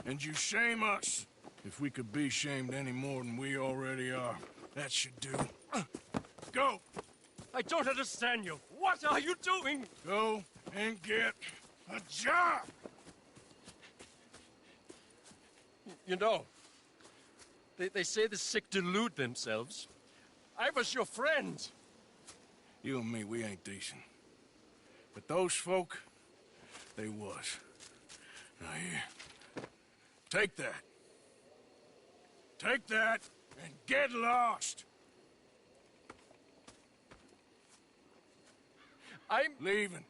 Speaker 3: And you shame us. If we could be shamed any more than we already are, that should do. Go!
Speaker 5: I don't understand you. What are you doing?
Speaker 3: Go and get a job!
Speaker 5: You know, they say the sick delude themselves. I was your friend.
Speaker 3: You and me, we ain't decent. But those folk, they was. Now here, take that. Take that and get lost!
Speaker 5: I'm
Speaker 3: leaving.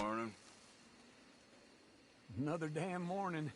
Speaker 3: Morning.
Speaker 21: Another damn morning.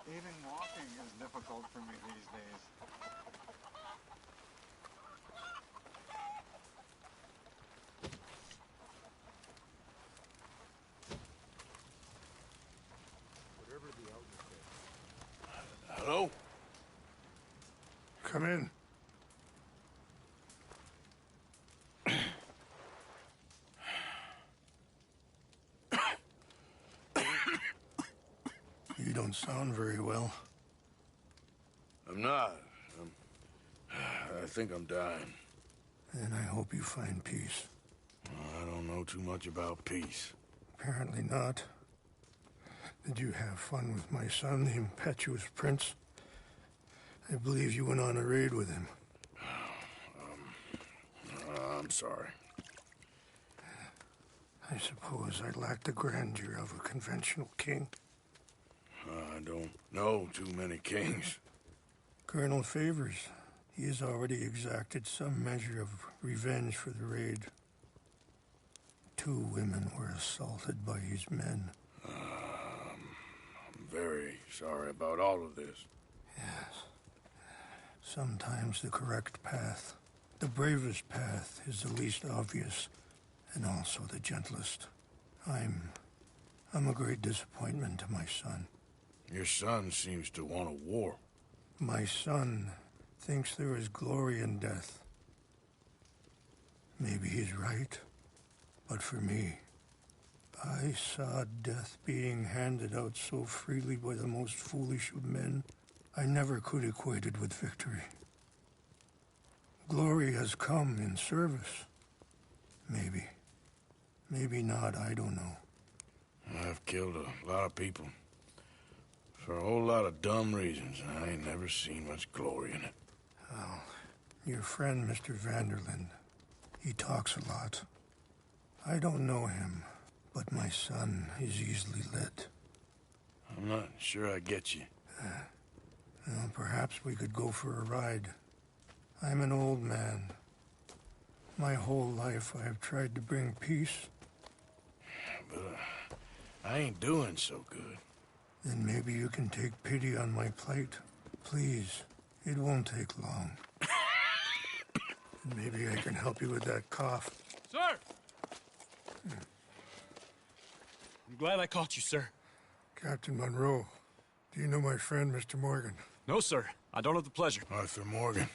Speaker 11: Even walking is difficult for me these days.
Speaker 16: Whatever the elder said.
Speaker 3: Hello?
Speaker 16: Come in. You don't sound very well.
Speaker 3: I'm not. I think I'm dying.
Speaker 16: And I hope you find peace.
Speaker 3: I don't know too much about peace.
Speaker 16: Apparently not. Did you have fun with my son, the impetuous prince? I believe you went on a raid with him.
Speaker 3: I'm sorry.
Speaker 16: I suppose I lack the grandeur of a conventional king.
Speaker 3: I don't know too many kings.
Speaker 16: Colonel Favors, he has already exacted some measure of revenge for the raid. 2 women were assaulted by his men.
Speaker 3: I'm very sorry about all of this.
Speaker 16: Yes. Sometimes the correct path, the bravest path, is the least obvious and also the gentlest. I'm a great disappointment to my son.
Speaker 3: Your son seems to want a war.
Speaker 16: My son thinks there is glory in death. Maybe he's right, but for me, I saw death being handed out so freely by the most foolish of men, I never could equate it with victory. Glory has come in service. Maybe. Maybe not, I don't know.
Speaker 3: I've killed a lot of people. For a whole lot of dumb reasons, and I ain't never seen much glory in it.
Speaker 16: Well, your friend, Mr. Vanderlyn, he talks a lot. I don't know him, but my son is easily led.
Speaker 3: I'm not sure I get you.
Speaker 16: Well, perhaps we could go for a ride. I'm an old man. My whole life I have tried to bring peace.
Speaker 3: But I ain't doing so good.
Speaker 16: Then maybe you can take pity on my plight. Please, it won't take long. And maybe I can help you with that cough.
Speaker 22: Sir! I'm glad I caught you, sir.
Speaker 16: Captain Monroe, do you know my friend, Mr. Morgan?
Speaker 22: No, sir. I don't have the pleasure.
Speaker 3: Arthur Morgan.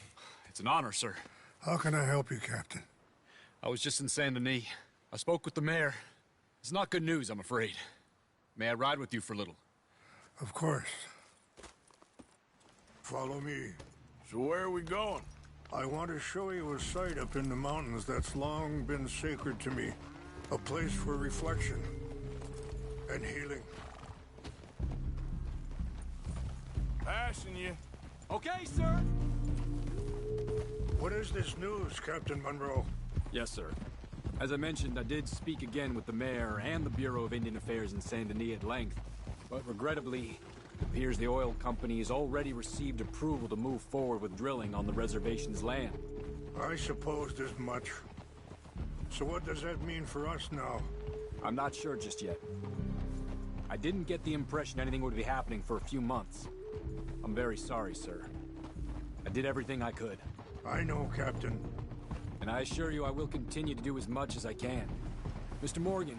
Speaker 22: It's an honor, sir.
Speaker 16: How can I help you, Captain?
Speaker 22: I was just in Saint Denis. I spoke with the mayor. It's not good news, I'm afraid. May I ride with you for a little?
Speaker 16: Of course. Follow me.
Speaker 3: So where are we going?
Speaker 16: I want to show you a site up in the mountains that's long been sacred to me. A place for reflection and healing.
Speaker 3: Passing you.
Speaker 22: Okay, sir.
Speaker 16: What is this news, Captain Monroe?
Speaker 22: Yes, sir. As I mentioned, I did speak again with the mayor and the Bureau of Indian Affairs in Saint Denis at length. But regrettably, it appears the oil company has already received approval to move forward with drilling on the reservation's land.
Speaker 16: I supposed as much. So what does that mean for us now?
Speaker 22: I'm not sure just yet. I didn't get the impression anything would be happening for a few months. I'm very sorry, sir. I did everything I could.
Speaker 16: I know, Captain.
Speaker 22: And I assure you I will continue to do as much as I can. Mr. Morgan,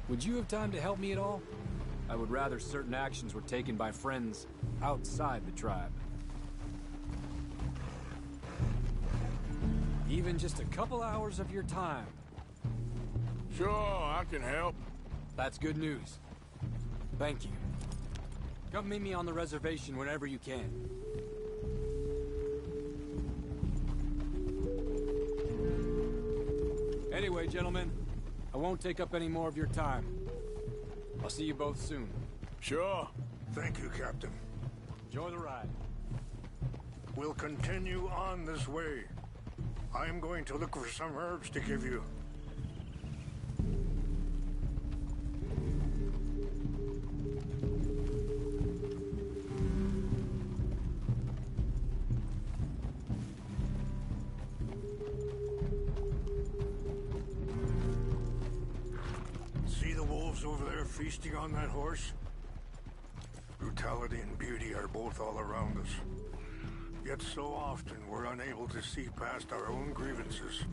Speaker 22: would you have time to help me at all? I would rather certain actions were taken by friends outside the tribe. Even just a couple hours of your time.
Speaker 3: Sure, I can help.
Speaker 22: That's good news. Thank you. Come meet me on the reservation whenever you can. Anyway, gentlemen, I won't take up any more of your time. I'll see you both soon.
Speaker 3: Sure.
Speaker 16: Thank you, Captain.
Speaker 22: Enjoy the ride.
Speaker 16: We'll continue on this way. I'm going to look for some herbs to give you. See the wolves over there feasting on that horse? Brutality Vitality and beauty are both all around us. Yet so often we're unable to see past our own grievances.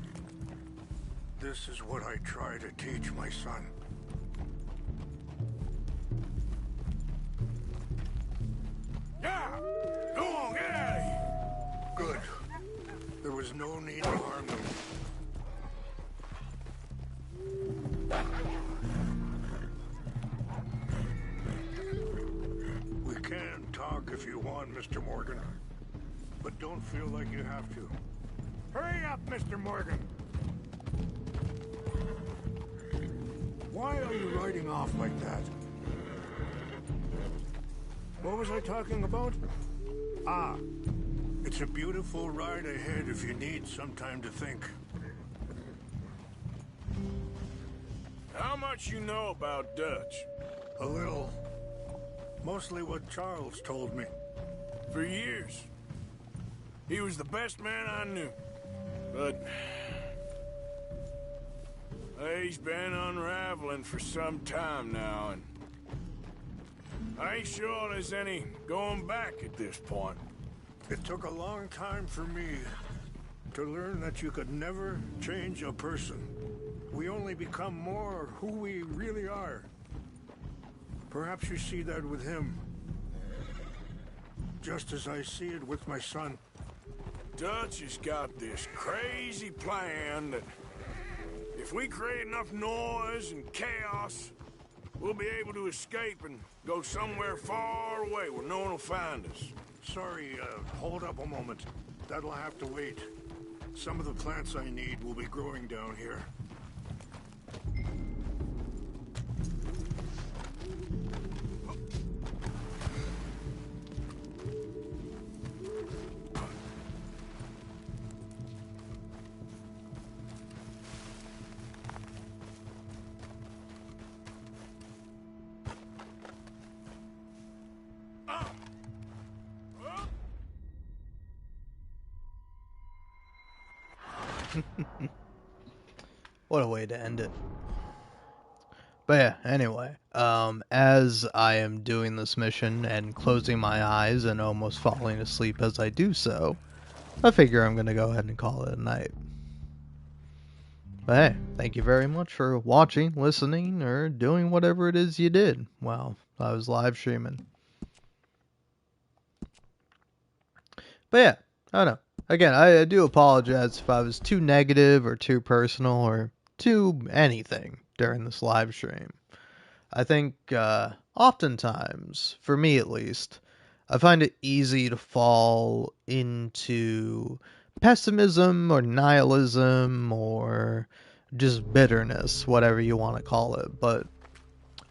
Speaker 16: This is what I try to teach my son.
Speaker 4: Yeah! Go on, get out of here!
Speaker 16: Good. There was no need to harm them. We can talk if you want, Mr. Morgan. But don't feel like you have to. Hurry up, Mr. Morgan! Why are you riding off like that? What was I talking about? Ah, it's a beautiful ride ahead if you need some time to think.
Speaker 4: How much you know about Dutch?
Speaker 16: A little. Mostly what Charles told me.
Speaker 4: For years. He was the best man I knew. But he's been unraveling for some time now, and I ain't sure there's any going back at this point.
Speaker 16: It took a long time for me to learn that you could never change a person. We only become more who we really are. Perhaps you see that with him, just as I see it with my son.
Speaker 4: Dutch has got this crazy plan that if we create enough noise and chaos, we'll be able to escape and go somewhere far away where no one will find us.
Speaker 16: Sorry, hold up a moment. That'll have to wait. Some of the plants I need will be growing down here.
Speaker 1: What a way to end it. But yeah, anyway, as I am doing this mission and closing my eyes and almost falling asleep as I do so, I figure I'm going to go ahead and call it a night. But hey, thank you very much for watching, listening, or doing whatever it is you did while I was live streaming. But yeah, I don't know. Again, I do apologize if I was too negative or too personal or too anything during this live stream. I think oftentimes, for me at least, I find it easy to fall into pessimism or nihilism or just bitterness, whatever you want to call it. But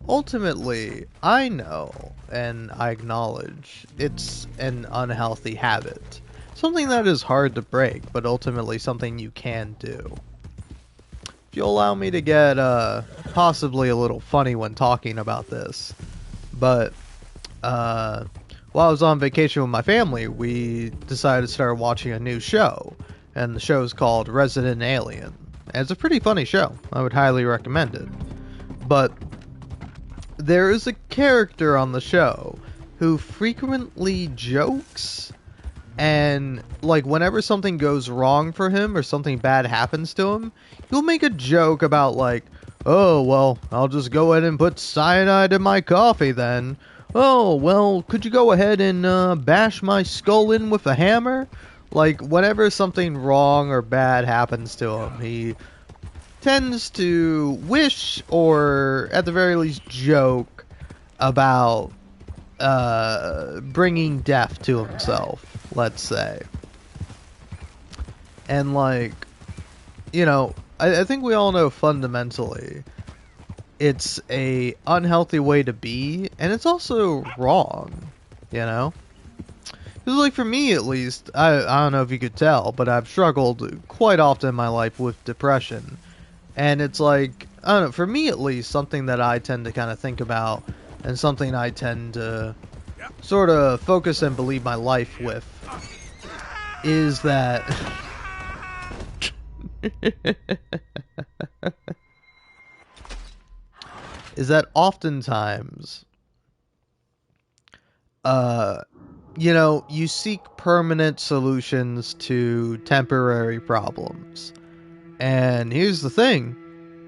Speaker 1: ultimately, I know and I acknowledge it's an unhealthy habit. Something that is hard to break, but ultimately something you can do. If you'll allow me to get possibly a little funny when talking about this, but while I was on vacation with my family, we decided to start watching a new show, and the show is called Resident Alien. And it's a pretty funny show. I would highly recommend it. But there is a character on the show who frequently jokes, and like whenever something goes wrong for him or something bad happens to him, he'll make a joke about like, oh, well, I'll just go ahead and put cyanide in my coffee then. Oh, well, could you go ahead and bash my skull in with a hammer? Like, whenever something wrong or bad happens to him, he tends to wish, or at the very least joke, about bringing death to himself, let's say. And like, you know, I think we all know fundamentally it's a unhealthy way to be, and it's also wrong, you know? Because like for me at least, I don't know if you could tell, but I've struggled quite often in my life with depression. And it's like, I don't know, for me at least, something that I tend to kind of think about, and something I tend to sort of focus and believe my life with, is that is that oftentimes uh, you know, you seek permanent solutions to temporary problems. And here's the thing,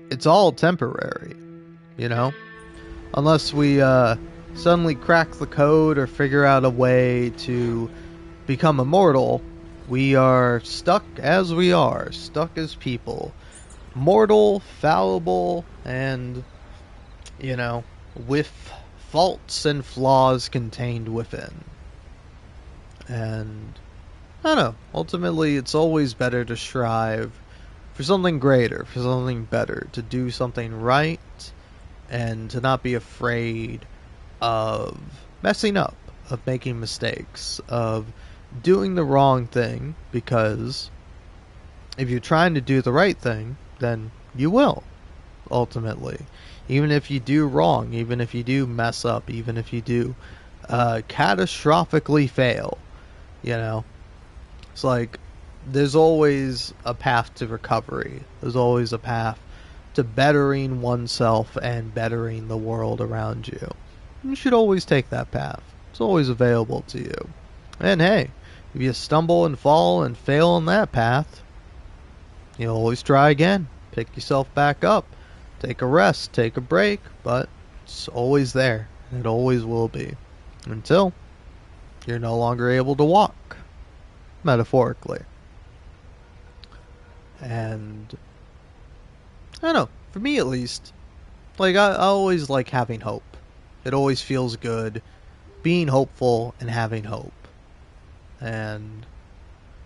Speaker 1: it's all temporary, you know? Unless we suddenly crack the code or figure out a way to become immortal, we are stuck as we are, stuck as people. Mortal, fallible, and, you know, with faults and flaws contained within. And, I don't know, ultimately it's always better to strive for something greater, for something better, to do something right, and to not be afraid of messing up, of making mistakes, of doing the wrong thing, because if you're trying to do the right thing, then you will, ultimately. Even if you do wrong, even if you do mess up, even if you do catastrophically fail, you know, it's like there's always a path to recovery. There's always a path to bettering oneself and bettering the world around you. You should always take that path. It's always available to you. And hey, if you stumble and fall and fail on that path, you'll always try again. Pick yourself back up. Take a rest, take a break, but it's always there. It always will be. Until you're no longer able to walk. Metaphorically. And I don't know, for me at least, like I always like having hope. It always feels good being hopeful and having hope. And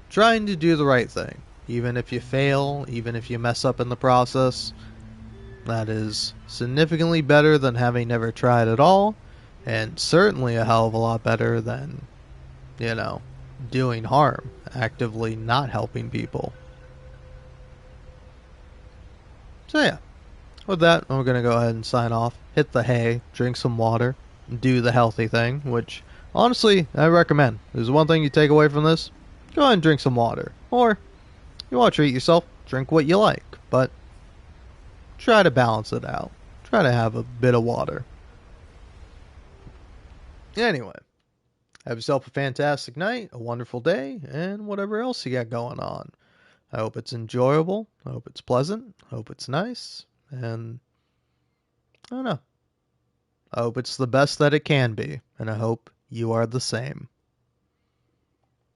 Speaker 1: trying to do the right thing. Even if you fail, even if you mess up in the process, that is significantly better than having never tried at all, and certainly a hell of a lot better than, you know, doing harm, actively not helping people. So yeah, with that, we're going to go ahead and sign off, hit the hay, drink some water, do the healthy thing, which, honestly, I recommend. There's one thing you take away from this, go ahead and drink some water. Or, you want to treat yourself, drink what you like, but try to balance it out. Try to have a bit of water. Anyway, have yourself a fantastic night, a wonderful day, and whatever else you got going on. I hope it's enjoyable. I hope it's pleasant. I hope it's nice. And I don't know. I hope it's the best that it can be. And I hope you are the same.